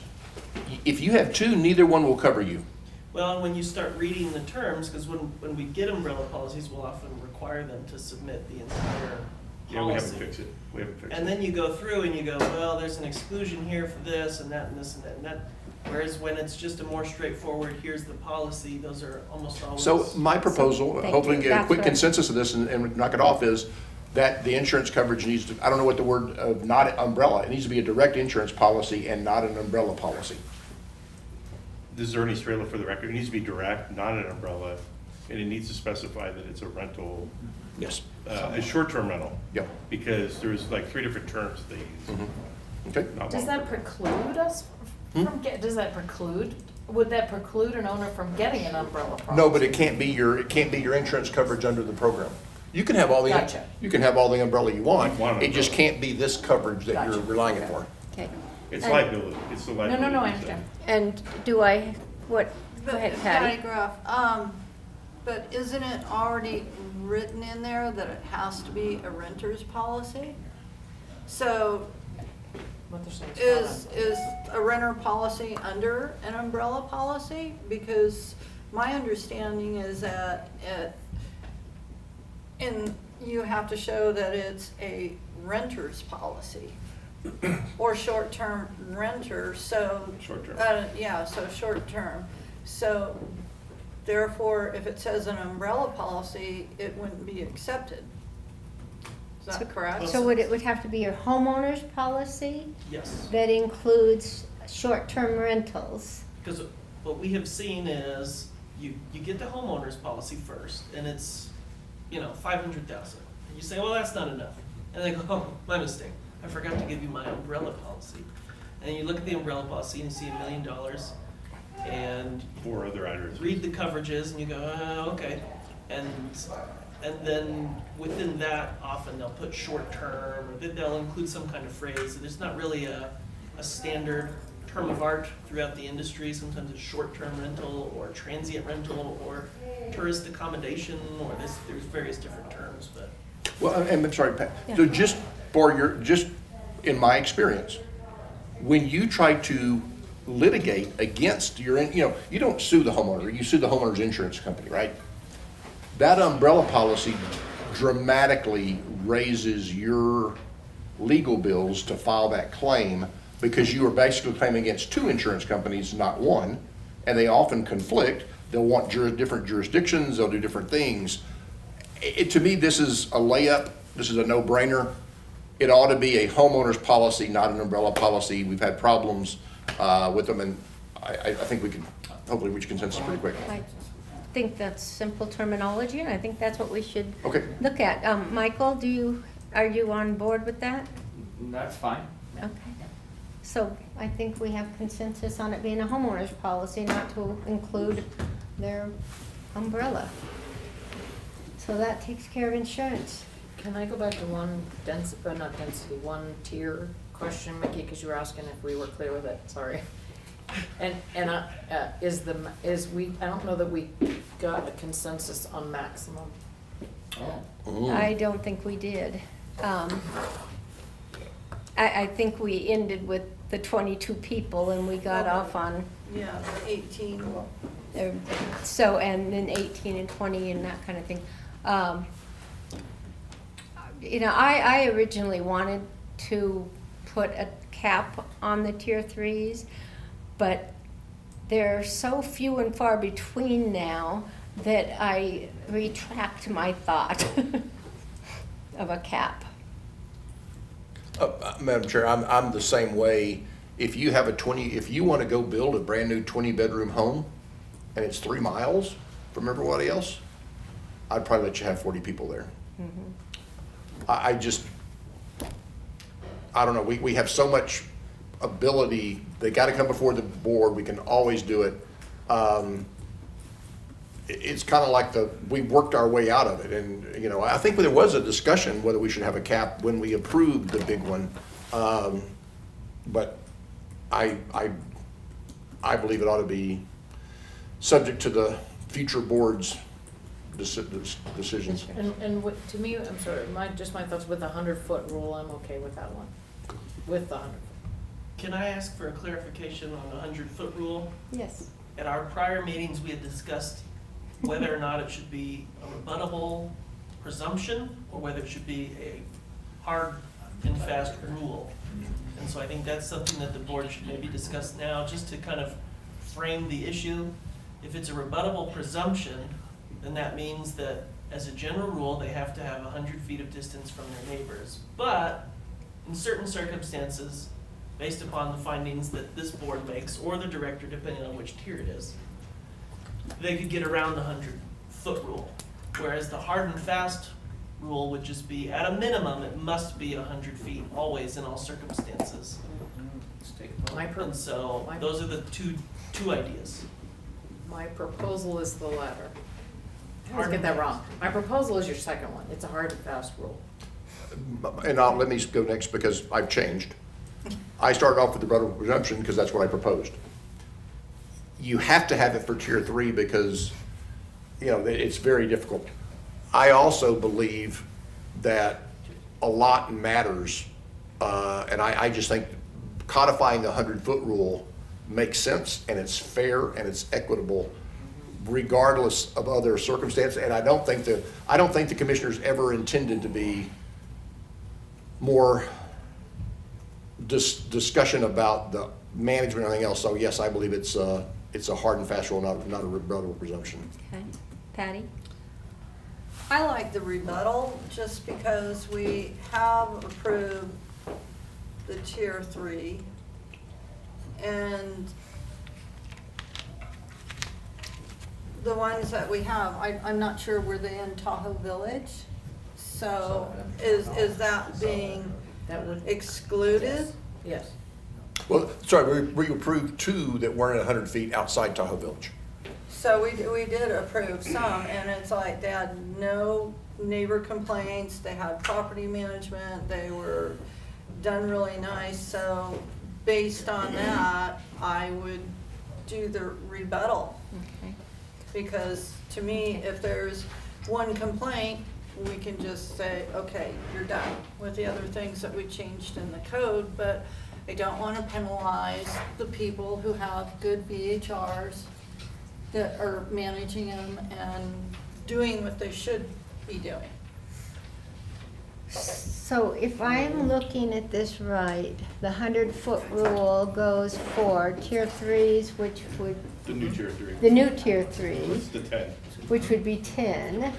if you have two, neither one will cover you. Well, when you start reading the terms, because when we get umbrella policies, we'll often require them to submit the entire Yeah, we haven't policy. fixed it. We haven't fixed it. And then you go through and you go, well, there's an exclusion here for this and that and this and that and that. Whereas when it's just a more straightforward, here's the policy, those are almost always. So my proposal, Thank hopefully we you. can get a That's quick right. consensus of this and knock it off, is that the insurance coverage needs to, I don't know what the word of, not umbrella, it needs to be a direct insurance policy and not an umbrella policy. This is Ernie Strela for the record. It needs to be direct, not an umbrella, and it needs to specify that it's a rental, Yes. a short-term rental. Yep. Because there's like 3 different terms they use. Mhm. Okay? Not Does one. that preclude us from does that preclude, would that preclude an owner from getting an umbrella policy? No, but it can't be your insurance coverage under the program. You can have all the, Gotcha. you can have all the umbrella you want, One it just umbrella. can't be this coverage that you're Gotcha. relying Okay. upon. Okay. It's And- liability. It's the No, liability. no, I piece of it. understand. And do I, what, go ahead, Patty. Paragraph, but isn't it already written in there that it has to be a renter's policy? So What they're saying is is a renter policy under an umbrella policy? Because my understanding is that you have to show that it's a renter's policy or short-term renter, so. Short-term. Yeah, so short-term. So therefore, if it says an umbrella policy, it wouldn't be accepted. Is that correct? So it would have to be your homeowner's policy Yes. that includes short-term rentals. Because what we have seen is you get the homeowner's policy first, and it's, 500,000. And you say, well, that's not enough. And they go, oh, my mistake. I forgot to give you my umbrella policy. And you look at the umbrella policy and you see $1 million, and 4 other items. read the coverages and you go, okay. And then within that, often they'll put short term, or they'll include some kind of phrase. And it's not really a standard term of art throughout the industry. Sometimes it's short-term rental or transient rental or tourist accommodation, or there's various different terms, but. Well, and I'm sorry, Pat, so just in my experience, when you try to litigate against you don't sue the homeowner, you sue the homeowner's insurance company, right? That umbrella policy dramatically raises your legal bills to file that claim, because you are basically claiming against 2 insurance companies, not one, and they often conflict. They'll want different jurisdictions, they'll do different things. To me, this is a layup, this is a no-brainer. It ought to be a homeowner's policy, not an umbrella policy. We've had problems with them, and I think we can hopefully reach consensus pretty quick. I think that's simple terminology, and I think that's what we should Okay. look at. Michael, are you on board with that? That's fine. Okay. So I think we have consensus on it being a homeowner's policy, not to include their umbrella. So that takes care of insurance. Can I go back to one one tier question, Mickey, because you were asking if we were clear with it, sorry. And I don't know that we got a consensus on maximum. I don't think we did. I think we ended with the 22 people and we got off on, Yeah, the 18. so, and then 18 and 20 and that kind of thing. I originally wanted to put a cap on the tier 3s, but they're so few and far between now that I retract my thought of a cap. Madam Chair, I'm the same way. If you want to go build a brand new 20-bedroom home and it's 3 miles from everybody else, I'd probably let you have 40 people there. I don't know, we have so much ability, they gotta come before the board, we can always do it. it's kind of like we worked our way out of it. And, you know, I think there was a discussion whether we should have a cap when we approved the big one. But I believe it ought to be subject to the future board's decisions. And to me, I'm sorry, my thoughts with the 100-foot rule, I'm okay with that one, with the 100. Can I ask for a clarification on the 100-foot rule? Yes. At our prior meetings, we had discussed whether or not it should be a rebuttable presumption or whether it should be a hard and fast rule. And so I think that's something that the board should maybe discuss now, just to kind of frame the issue. If it's a rebuttable presumption, then that means that as a general rule, they have to have 100 feet of distance from their neighbors. But in certain circumstances, based upon the findings that this board makes, or the director, depending on which tier it is, they could get around the 100-foot rule. Whereas the hard and fast rule would just be, at a minimum, it must be 100 feet, always, in all circumstances. And so, those are the two ideas. My proposal is the latter. I always get that wrong. My proposal is your second one. It's a hard and fast rule. And let me go next because I've changed. I started off with the rebuttable presumption because that's what I proposed. You have to have it for tier 3 because, you know, it's very difficult. I also believe that a lot matters, and I just think codifying the 100-foot rule makes sense, and it's fair, and it's equitable, regardless of other circumstances. And I don't think the commissioners ever intended to be more discussion about the management or anything else. So yes, I believe it's a hard and fast rule, not a rebuttable presumption. Okay. Patty? I like the rebuttal just because we have approved the tier 3 and the ones that we have, I'm not sure, were they in Tahoe Village? So is that being excluded? Yes. Well, sorry, we approved 2 that weren't 100 feet outside Tahoe Village. So we did approve some, and it's like they had no neighbor complaints, they had property management, they were done really nice. So based on that, I would do the rebuttal. Okay. Because to me, if there's one complaint, we can just say, okay, you're done with the other things that we changed in the code. But I don't want to penalize the people who have good VHRs that are managing them and doing what they should be doing. So if I'm looking at this right, the 100-foot rule goes for tier 3s, which would, The new tier 3. the new tier It's 3s, the 10. which would be 10.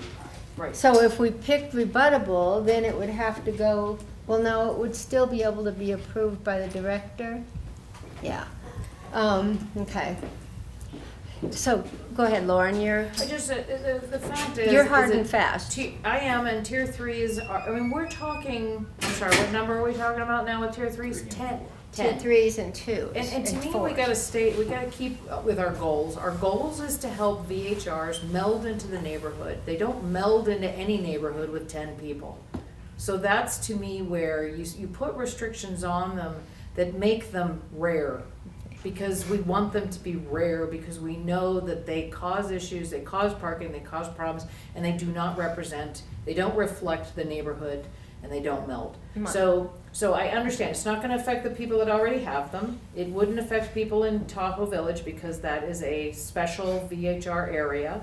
Right. So if we picked rebuttable, then it would have to go, well, no, it would still be able to be approved by the director? Yeah. Okay. So, go ahead, Lauren, I just, the fact is. you're hard is and that fast. I am, and tier 3s are, I mean, we're talking, I'm sorry, what number are we talking about now with tier 3s? 10. Tier 3s and 2s. And to me, we 4s. gotta keep with our goals. Our goals is to help VHRs meld into the neighborhood. They don't meld into any neighborhood with 10 people. So that's to me where you put restrictions on them that make them rare. Because we want them to be rare, because we know that they cause issues, they cause parking, they cause problems, and they do not represent, they don't reflect the neighborhood, and they don't meld. So I understand, it's not gonna affect the people that already have them. It wouldn't affect people in Tahoe Village, because that is a special VHR area.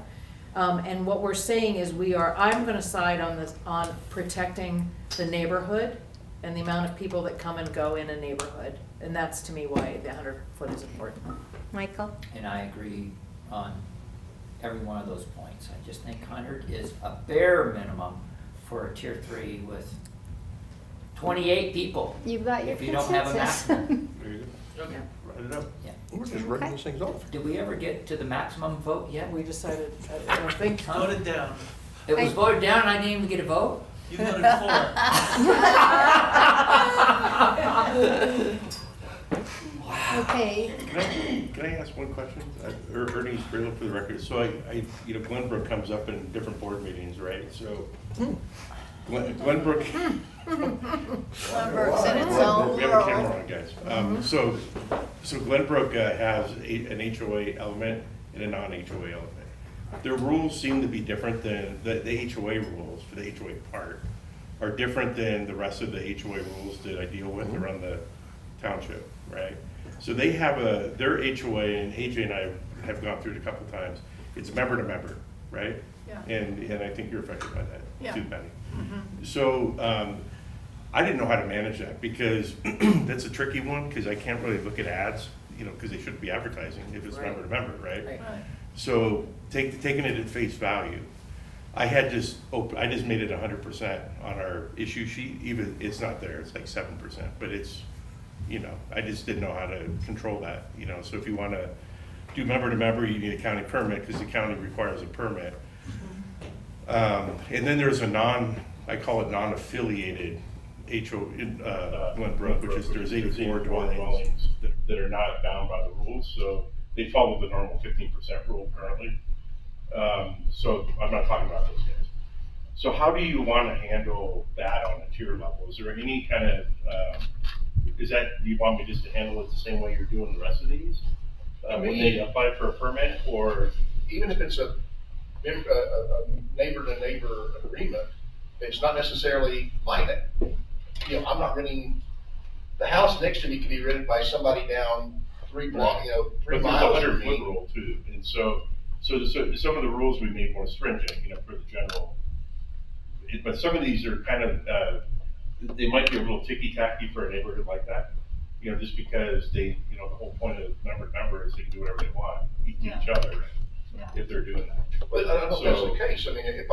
And what we're saying is I'm gonna side on protecting the neighborhood and the amount of people that come and go in a neighborhood. And that's to me why the 100-foot is important. Michael? And I agree on every one of those points. I just think 100 is a bare minimum for a tier 3 with 28 people. You've got your If you don't have a consensus. maximum. There you go. Okay, write it up. Yeah. We're just writing these things off. Did we ever get to the maximum vote yet? We decided, I don't think, Voted down. It was voted down and I didn't even get a vote? You voted for. Wow. Okay, Can I ask one question? Ernie's Trailer for the record. So Glenbrook comes up in different board meetings, right? So Glenbrook. Glenbrook's in its own We have a world. camera on, guys. So Glenbrook has an HOA element and a non-HOA element. Their rules seem to be different than, the HOA rules for the HOA part are different than the rest of the HOA rules that I deal with around the township, right? So they have their HOA, and AJ and I have gone through it a couple times. It's member to member, right? Yeah. And I think you're affected by that Yeah. too, Penny. So, I didn't know how to manage that because that's a tricky one because I can't really look at ads, because they shouldn't be advertising if it's member to member, right? Right. So taking it at face value, I just made it 100% on our issue sheet, even, it's not there, it's like 7%, but it's, I just didn't know how to control that, so if you wanna do member to member, you need a county permit, cause the county requires a permit. And then there's I call it non-affiliated Glenbrook, which is, there's 84 dwellings that are not bound by the rules, so they follow the normal 15% rule currently. So I'm not talking about those guys. So how do you want to handle that on a tier level? Is there any kind of, do you want me just to handle it the same way you're doing the rest of these? When they apply for a permit, or? Even if it's a neighbor-to-neighbor agreement, it's not necessarily mine. I'm not renting, the house next to me can be rented by somebody down 3 blocks, 3 miles But from there's a 100-foot me. rule too, and so some of the rules we made more stringent, for the general. But some of these are kind of, they might be a little ticky-tacky for a neighborhood like that, just because the whole point of member to member is they can do whatever they want, each other, if they're doing that. But I don't know if that's the case. I mean, if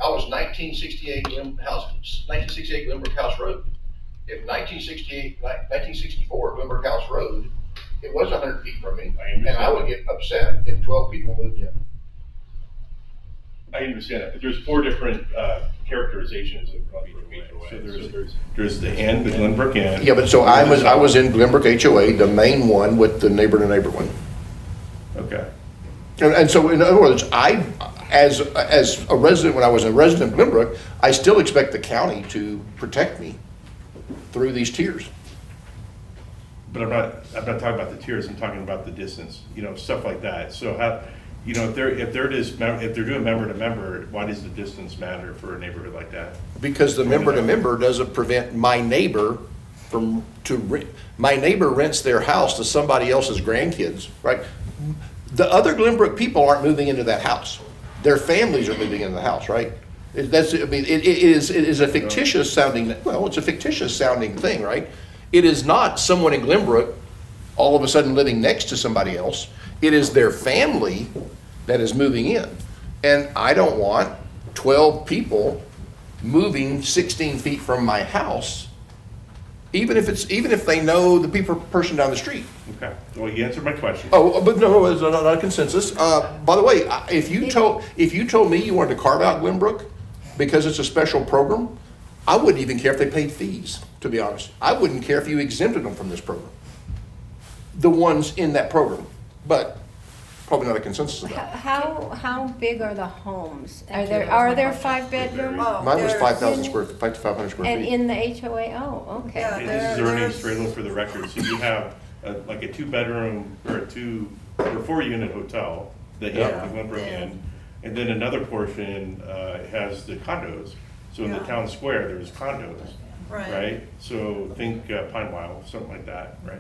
I was 1968 Glenbrook House Road, if 1964 Glenbrook House Road, it was 100 feet from me, and I would get upset if 12 people moved in. I understand that, but there's 4 different characterizations of Glenbrook HOA. So there's the end, the Glenbrook end. Yeah, but so I was in Glenbrook HOA, the main one with the neighbor-to-neighbor one. Okay. And so, in other words, as a resident, when I was a resident of Glenbrook, I still expect the county to protect me through these tiers. But I'm not talking about the tiers, I'm talking about the distance, stuff like that. So how, if they're doing member to member, why does the distance matter for a neighborhood like that? Because the member to member doesn't prevent my neighbor my neighbor rents their house to somebody else's grandkids, right? The other Glenbrook people aren't moving into that house. Their families are moving into the house, right? It is a fictitious sounding, it's a fictitious sounding thing, right? It is not someone in Glenbrook all of a sudden living next to somebody else. It is their family that is moving in. And I don't want 12 people moving 16 feet from my house, even if they know the person down the street. Okay, well, you answered my question. Oh, but no, it's not a consensus. By the way, if you told me you wanted to carve out Glenbrook because it's a special program, I wouldn't even care if they paid fees, to be honest. I wouldn't care if you exempted them from this program. The ones in that program, but probably not a consensus of that. how big are the homes? Are there 5-bedroom? Oh, Mine was there's- 5,000 square, 500 square And feet. in the HOA, oh, okay. Yeah. And this is Ernie's trailer for the record, so you have like a 2-bedroom or a 4-unit hotel that you have the Glenbrook in, and then another portion has the condos. So in the Yeah. town square, there's condos, Right. right? So think Pine Wild, something like that, right?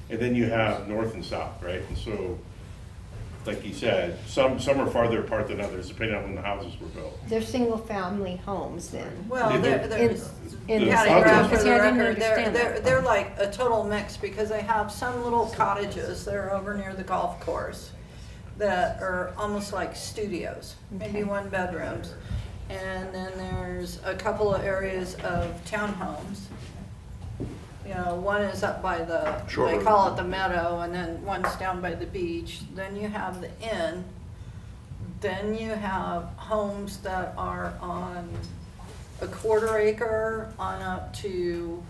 And then you have north and south, right? And so, like you said, some are farther apart than others, depending on when the houses were built. They're single-family homes then? Well, there's, In the Patty condos- Graf, for See, the I didn't record, understand that. they're like a total mix because they have some little cottages that are over near the golf course that are almost like studios, maybe Okay. 1 bedrooms. And then there's a couple of areas of townhomes. One is up by Shore they Road. call it the meadow, and then one's down by the beach. Then you have the inn. Then you have homes that are on a 1/4 acre on up to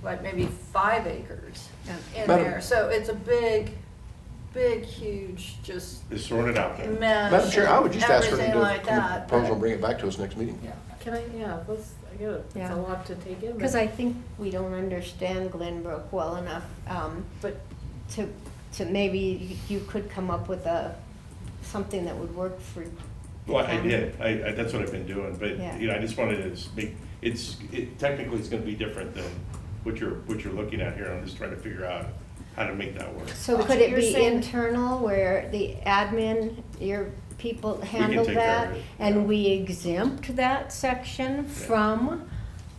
like maybe 5 acres in Madam- there. So it's a big, huge, just Just throwing it out there. mess. Madam Chair, I would just ask her to everything do like a that, proposal but- and bring it back to us next meeting. Can I, I get it, it's Yeah. a lot to take in. Because I think we don't understand Glenbrook well enough, But to maybe you could come up with something that would work for. Well, I did, that's what I've been doing, but, Yeah. you know, I just wanted to make, technically it's gonna be different than what you're looking at here. I'm just trying to figure out how to make that work. So But could it you're be saying- internal where the admin, your people handle take care that? of it, And yeah. we exempt that section from,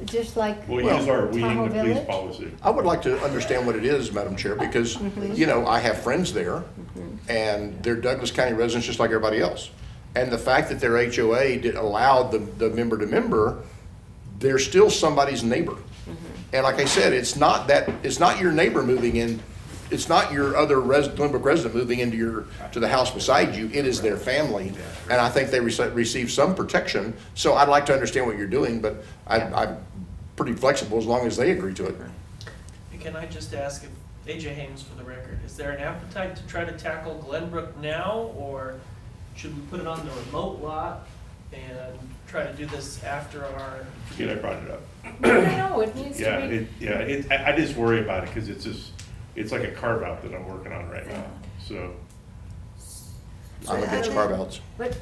just like We'll use our we Tahoe in the police Village? policy. I would like to understand what it is, Madam Chair, because, you know, I have friends there, and they're Douglas County residents just like everybody else. And the fact that their HOA allowed the member to member, they're still somebody's neighbor. And like I said, it's not your neighbor moving in, it's not your other Glenbrook resident moving into to the house beside you, it is their family. And I think they receive some protection, so I'd like to understand what you're doing, but I'm pretty flexible as long as they agree to it. And can I just ask if, AJ Haynes for the record, is there an appetite to try to tackle Glenbrook now, or should we put it on the remote lot and try to do this after our? Forget I brought it up. no, it needs Yeah, to be. I just worry about it, cause it's like a carve out that I'm working on right now, so. I'm against carve-outs. But,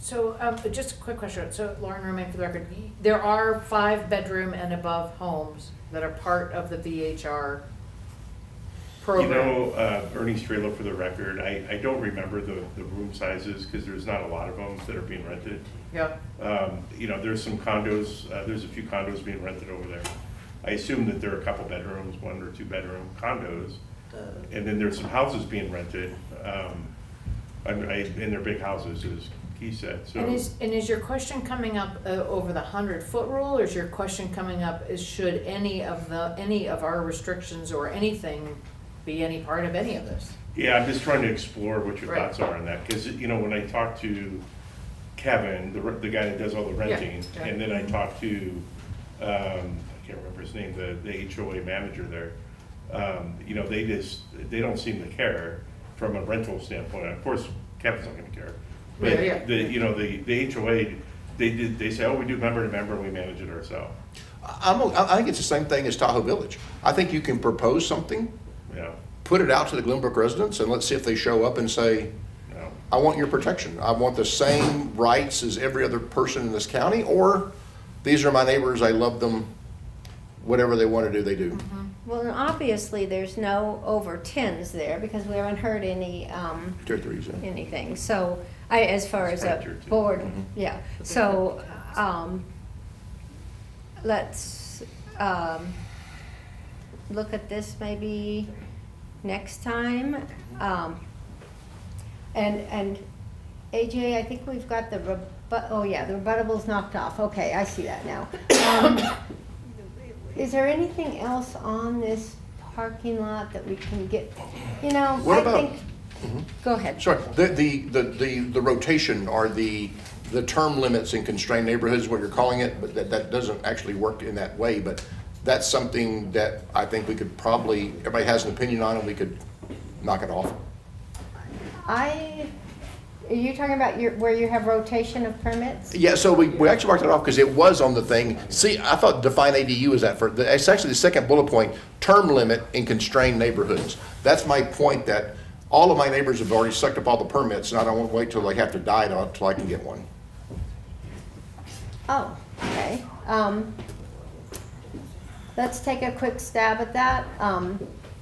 so, just a quick question, so Lauren Romaine for the record, there are 5-bedroom and above homes that are part of the VHR You program. know, Ernie Strela for the record, I don't remember the room sizes, cause there's not a lot of them that are being rented. Yeah, You know, there's some condos, there's a few condos being rented over there. I assume that there are a couple bedrooms, 1 or 2 bedroom condos. And then there's some houses being rented, and they're big houses, as Keith said, so. and is your question coming up over the 100-foot rule, or is your question coming up, should any of our restrictions or anything be any part of any of this? Yeah, I'm just trying to explore what your Right. thoughts are on that, because, you know, when I talked to Kevin, the guy that does all the renting, Yeah. and then I talked to, I can't remember his name, the HOA manager there, you know, they don't seem to care from a rental standpoint. Of course, Kevin's not gonna care. But Yeah. you know, the HOA, they say, oh, we do member to member, and we manage it ourselves. I think it's the same thing as Tahoe Village. I think you can propose something, Yeah, put it out to the Glenbrook residents, and let's see if they show up and say, no. I want your protection. I want the same rights as every other person in this county, or these are my neighbors, I love them, whatever they want to do, they do. Well, and obviously, there's no over 10s there because we haven't heard any, Tier threes, yeah. anything. So, as far as a Tier two. board, Mhm. yeah. So, let's, look at this maybe next time. And AJ, I think we've got the oh yeah, the rebuttable's knocked off. Okay, I see that now. Is there anything else on this parking lot that we can get, you know, What I about- think, go ahead. Sorry, the rotation or the term limits in constrained neighborhoods, is what you're calling it, but that doesn't actually work in that way, but that's something that I think we could probably, everybody has an opinion on, and we could knock it off. Are you talking about where you have rotation of permits? Yeah, so we actually marked it off because it was on the thing. See, I thought define ADU is that it's actually the second bullet point, term limit in constrained neighborhoods. That's my point, that all of my neighbors have already sucked up all the permits, and I don't want to wait till they have to die until I can get one. Oh, okay. Let's take a quick stab at that.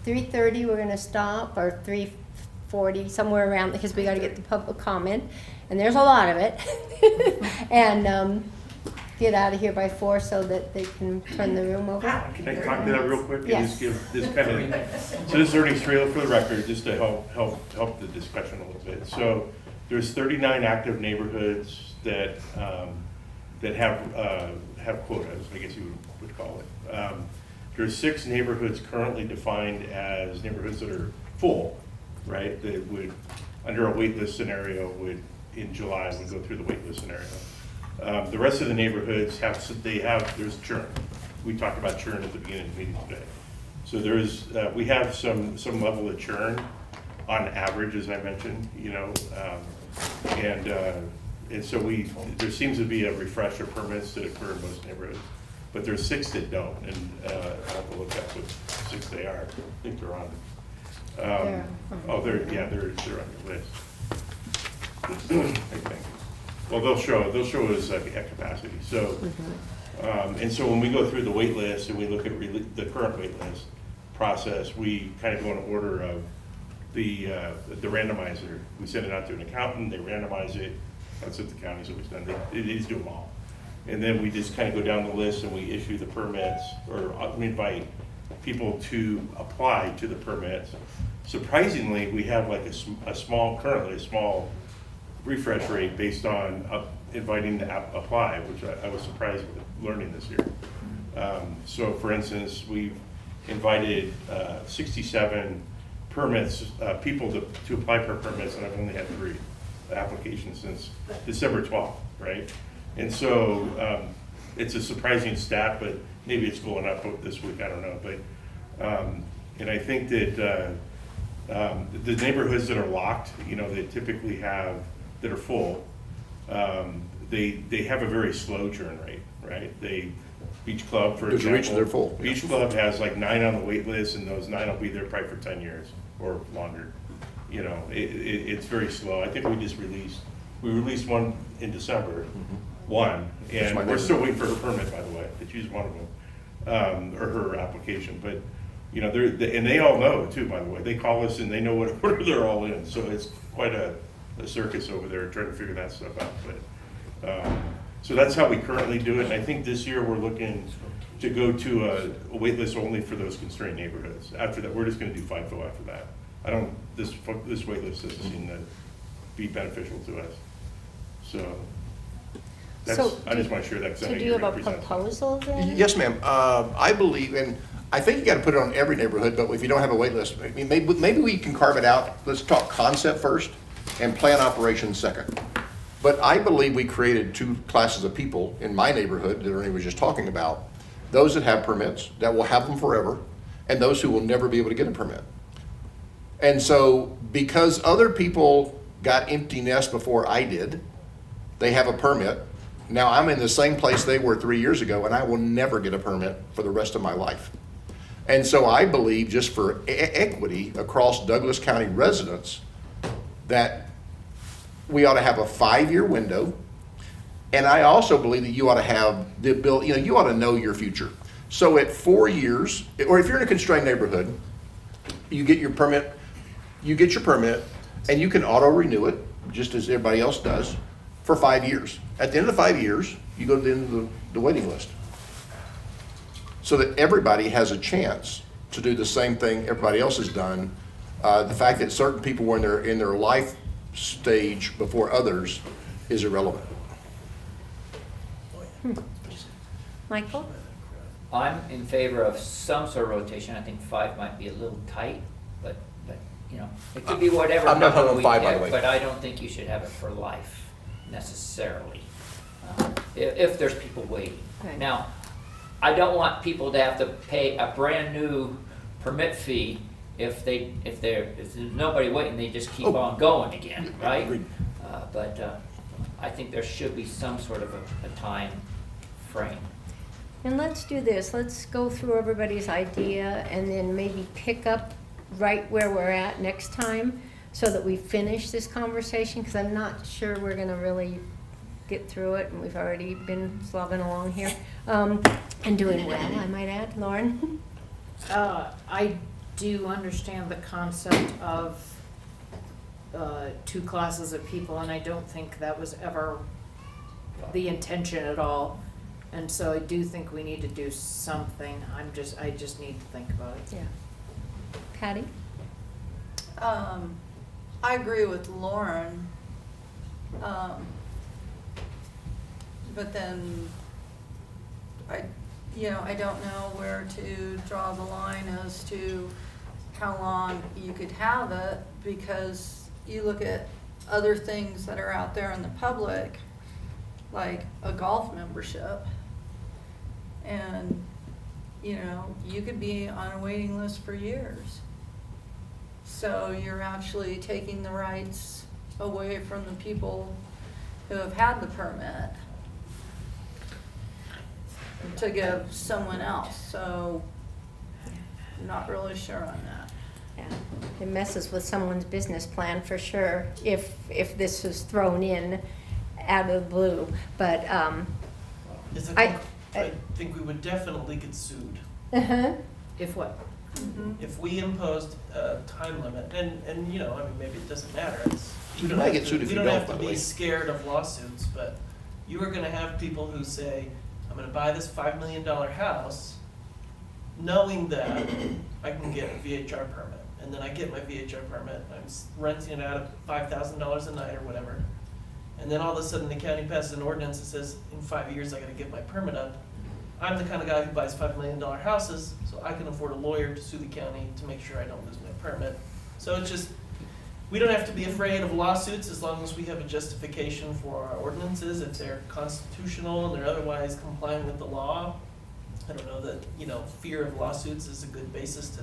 3:30, we're gonna stop, or 3:40, somewhere around, because we gotta get the public comment, and there's a lot of it. And get out of here by 4 so that they can turn the room over. Can I talk to that real quick? And Yes. just give this kind of, so this is Ernie Strela for the record, just to help the discussion a little bit. So there's 39 active neighborhoods that have quotas, I guess you would call it. There's 6 neighborhoods currently defined as neighborhoods that are full, right? That would, under a wait list scenario, in July, would go through the wait list scenario. The rest of the neighborhoods there's churn. we talked about churn at the beginning of the meeting today. So there is, we have some level of churn on average, as I mentioned, you know, and so there seems to be a refresh of permits that occur in most neighborhoods. But there's 6 that don't, and I'll have to look up what 6 they are. I think they're on. They're on your list. I think. Well, they'll show us at capacity. So, and so when we go through the wait list and we look at the current wait list process, we kind of go in order of the randomizer. We send it out to an accountant, they randomize it. That's what the county's always done. They just do them all. And then we just kind of go down the list and we issue the permits, or we invite people to apply to the permits. Surprisingly, we have like currently a small refresh rate based on inviting to apply, which I was surprised with learning this year. So for instance, we've invited 67 permits, people to apply for permits, and I've only had 3 applications since December 12th, right? And so it's a surprising stat, but maybe it's going up this week, I don't know. But, and I think that the neighborhoods that are locked, you know, they typically have, that are full, they have a very slow churn rate, right? Beach Club, for example. Reach their full. Beach Club has like 9 on the wait list, and those 9 will be there probably for 10 years or longer. You know, it's very slow. I think we released one in December, one, and we're still waiting for her permit, by the way, to choose one of them, or her application. But, you know, and they all know too, by the way. They call us and they know what order they're all in. So it's quite a circus over there trying to figure that stuff out. But so that's how we currently do it. And I think this year we're looking to go to a wait list only for those constrained neighborhoods. After that, we're just going to do FIFO after that. This wait list doesn't seem to be beneficial to us. So I just want to share that. So do you have a proposal then? Yes, ma'am. I believe, and I think you got to put it on every neighborhood, but if you don't have a wait list, maybe we can carve it out. Let's talk concept first and plan operations second. But I believe we created 2 classes of people in my neighborhood that Ernie was just talking about. Those that have permits, that will have them forever, and those who will never be able to get a permit. And so because other people got empty nest before I did, they have a permit. Now I'm in the same place they were 3 years ago, and I will never get a permit for the rest of my life. And so I believe, just for equity across Douglas County residents, that we ought to have a 5-year window. And I also believe that you ought to have the ability, you ought to know your future. So at 4 years, or if you're in a constrained neighborhood, you get your permit, and you can auto-renew it, just as everybody else does, for 5 years. At the end of the 5 years, you go to the end of the waiting list. So that everybody has a chance to do the same thing everybody else has done. The fact that certain people were in their life stage before others is irrelevant. Michael? I'm in favor of some sort of rotation. I think 5 might be a little tight, but you know, it could be whatever I'm not number on we 5, by the pick, way. but I don't think you should have it for life necessarily, if there's people waiting. Right. Now, I don't want people to have to pay a brand new permit fee if there's nobody waiting, they just keep on going again, right? But I think there should be some sort of a time frame. And let's do this, let's go through everybody's idea and then maybe pick up right where we're at next time so that we finish this conversation, because I'm not sure we're gonna really get through it, and we've already been slogging along here, and doing well, I might add. Lauren? I do understand the concept of 2 classes of people, and I don't think that was ever the intention at all. And so I do think we need to do something. I just need to think about it. Yeah. Patty? I agree with Lauren. But then I don't know where to draw the line as to how long you could have it, because you look at other things that are out there in the public, like a golf membership, and you know, you could be on a waiting list for years. So you're actually taking the rights away from the people who have had the permit to give someone else, so I'm not really sure on that. Yeah, it messes with someone's business plan for sure, if this was thrown in out of the blue, but, Is I think we would definitely get sued uh-huh, If what? if we imposed a time limit, and, you know, I mean, maybe it doesn't matter, it's. You might get sued if you don't, by the We don't have to way. be scared of lawsuits, but you are gonna have people who say, I'm gonna buy this $5 million house, knowing that I can get a VHR permit, and then I get my VHR permit, I'm renting it out at $5,000 a night or whatever, and then all of a sudden the county passes an ordinance that says, in 5 years I gotta get my permit up. I'm the kind of guy who buys $5 million houses, so I can afford a lawyer to sue the county to make sure I don't lose my permit. So it's just, we don't have to be afraid of lawsuits as long as we have a justification for our ordinances, if they're constitutional and they're otherwise complying with the law. I don't know that, you know, fear of lawsuits is a good basis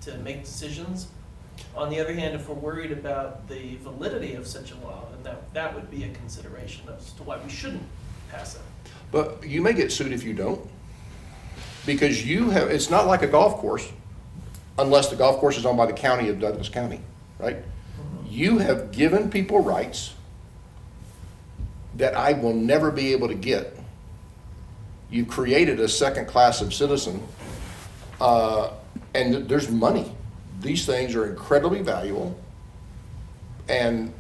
to make decisions. On the other hand, if we're worried about the validity of such a law, then that would be a consideration as to why we shouldn't pass it. But you may get sued if you don't. Because you have, it's not like a golf course, unless the golf course is owned by the county of Douglas County, right? You have given people rights that I will never be able to get. You've created a second class of citizen, and there's money. These things are incredibly valuable. And,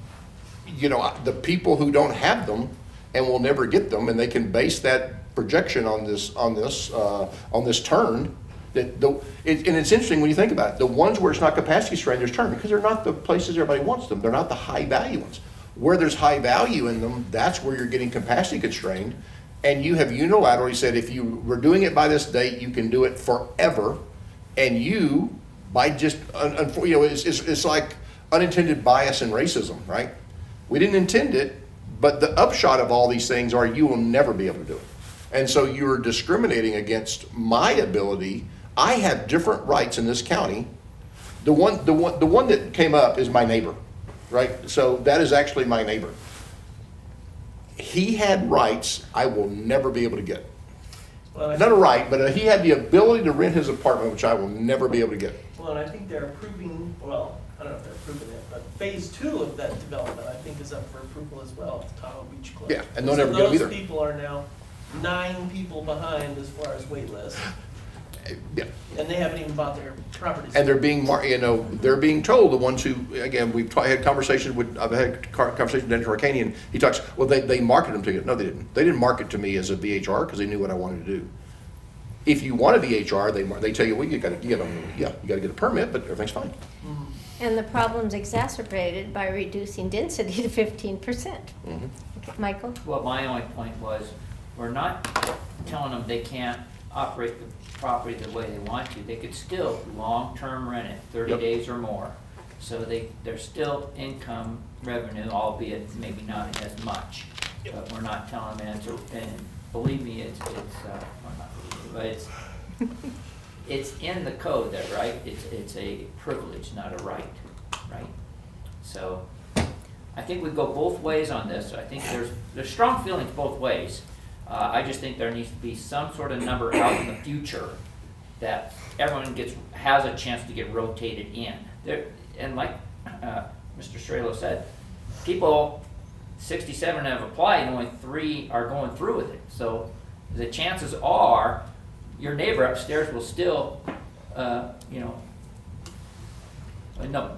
you know, the people who don't have them and will never get them, and they can base that projection on this turn. And it's interesting when you think about it. The ones where it's not capacity constrained, there's turn, because they're not the places everybody wants them. They're not the high value ones. Where there's high value in them, that's where you're getting capacity constrained. And you have unilaterally said, if you were doing it by this date, you can do it forever. And you, by just, you know, it's like unintended bias and racism, right? We didn't intend it, but the upshot of all these things are you will never be able to do it. And so you're discriminating against my ability. I have different rights in this county. The one that came up is my neighbor, right? So that is actually my neighbor. He had rights I will never be able to get. Well, Not a right, but he had the ability to rent his apartment, which I will never be able to get. Well, and I think they're approving, well, I don't know if they're approving it, but phase 2 of that development, I think, is up for approval as well at the Tahoe Beach Club. Yeah, and they'll never get them either. So those people are now 9 people behind as far as wait list, Yeah. and they haven't even bought their properties. And they're being, they're being told, the ones who, again, had conversations with, I've had conversations with Dennis Arcanian, he talks, well, they marketed them to you. No, they didn't. They didn't market to me as a VHR because they knew what I wanted to do. If you want a VHR, they tell you, well, you gotta get a permit, but everything's fine. and the problem's exacerbated by reducing density to 15%. Mhm. Michael? Well, my only point was, we're not telling them they can't operate the property the way they want to. They could still long-term rent it, 30 Yep. days or more. So there's still income revenue, albeit maybe not as much. But we're not telling them, and believe me, well, not believe me, but it's in the code there, right? It's a privilege, not a right, right? So I think we go both ways on this. I think there's strong feelings both ways. I just think there needs to be some sort of number out in the future that everyone has a chance to get rotated in. And like Mr. Strelo said, people 67 have applied and only 3 are going through with it. So the chances are your neighbor upstairs will still, no,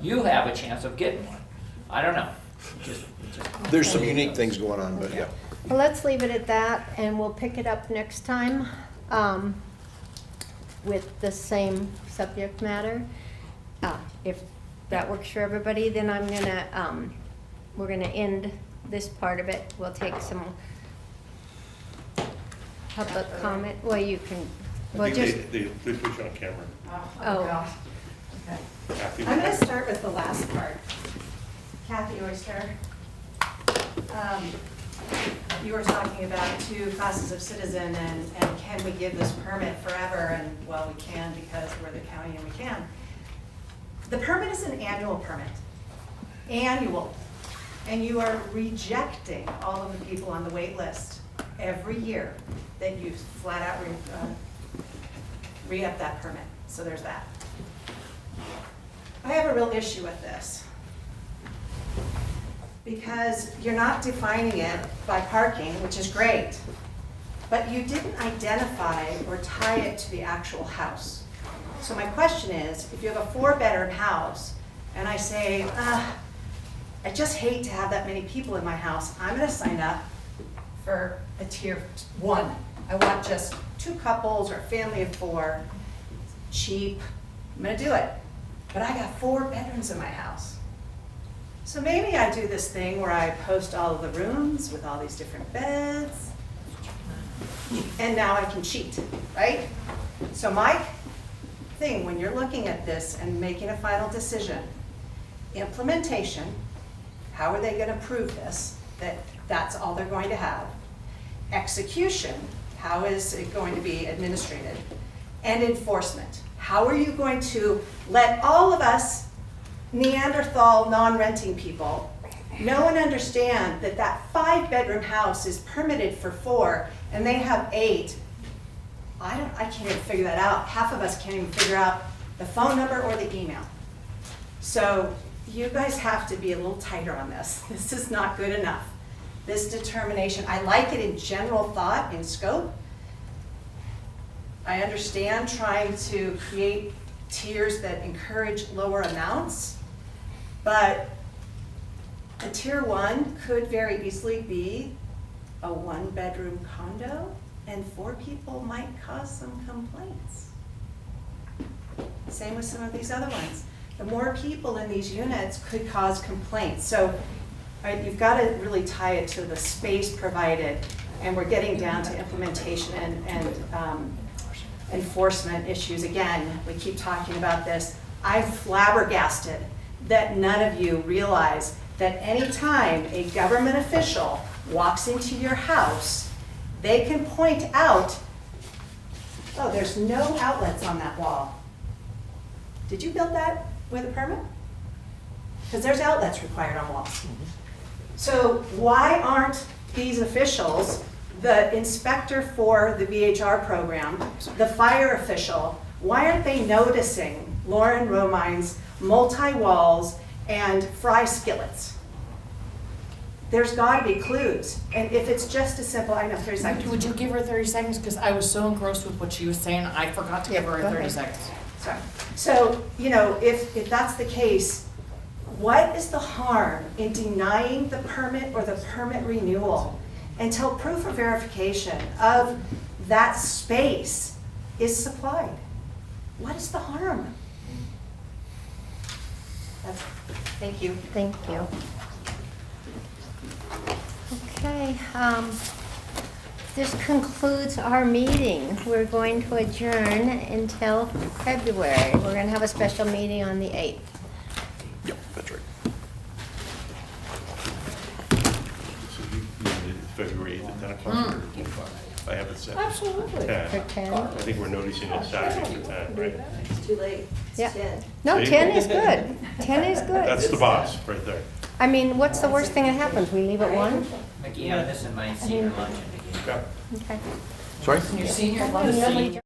you have a chance of getting one. I don't know. There's some unique things going on, but yeah. Well, let's leave it at that, and we'll pick it up next time with the same subject matter. If that works for everybody, then we're gonna end this part of it. We'll take some public comment. Well, you can, well, I just, think they put you on camera. oh, Okay. Kathy, I'm gonna start with the last part. Kathy Oyster. you were talking about two classes of citizen and can we give this permit forever? And well, we can because we're the county and we can. The permit is an annual permit, annual. And you are rejecting all of the people on the wait list every year that you flat out re-up that permit. So there's that. I have a real issue with this because you're not defining it by parking, which is great, but you didn't identify or tie it to the actual house. So my question is, if you have a 4-bedroom house and I say, I just hate to have that many people in my house, I'm gonna sign up for a tier 1. I want just 2 couples or a family of 4, cheap, I'm gonna do it. But I got 4 bedrooms in my house. So maybe I do this thing where I post all of the rooms with all these different beds, and now I can cheat, right? So my thing, when you're looking at this and making a final decision, implementation, how are they gonna prove this, that that's all they're going to have? Execution, how is it going to be administrated? And enforcement, how are you going to let all of us Neanderthal non-renting people know and understand that that 5-bedroom house is permitted for 4 and they have 8? I can't even figure that out. Half of us can't even figure out the phone number or the email. So you guys have to be a little tighter on this. This is not good enough. This determination, I like it in general thought, in scope. I understand trying to create tiers that encourage lower amounts, but a tier 1 could very easily be a 1-bedroom condo, and 4 people might cause some complaints. Same with some of these other ones. The more people in these units could cause complaints. So you've got to really tie it to the space provided, and we're getting down to implementation and enforcement issues. Again, we keep talking about this. I'm flabbergasted that none of you realize that anytime a government official walks into your house, they can point out, oh, there's no outlets on that wall. Did you build that with a permit? Because there's outlets required on walls. So why aren't these officials, the inspector for the VHR program, the fire official, why aren't they noticing Lauren Romine's multi-walls and fry skillets? There's gotta be clues. And if it's just a simple, I know, 30 seconds. Would you give her 30 seconds? Because I was so engrossed with what she was saying, I forgot to give her 30 seconds. Sorry. So, if that's the case, what is the harm in denying the permit or the permit renewal until proof of verification of that space is supplied? What is the harm? Thank you. Thank you. Okay, this concludes our meeting. We're going to adjourn until February. We're gonna have a special meeting on the 8th. Yep, that's right. So you did February 8th at 10 o'clock? Or I have it set. Absolutely. 10. For 10? I think we're noticing it Saturday for 10, right? It's too late. Yeah. It's 10. No, See? 10 is good. 10 is good. That's the boss, right there. I mean, what's the worst thing that happens? We leave at 1? Mickey, I'm missing my senior luncheon. Okay. Okay. Sorry? Your senior lunch.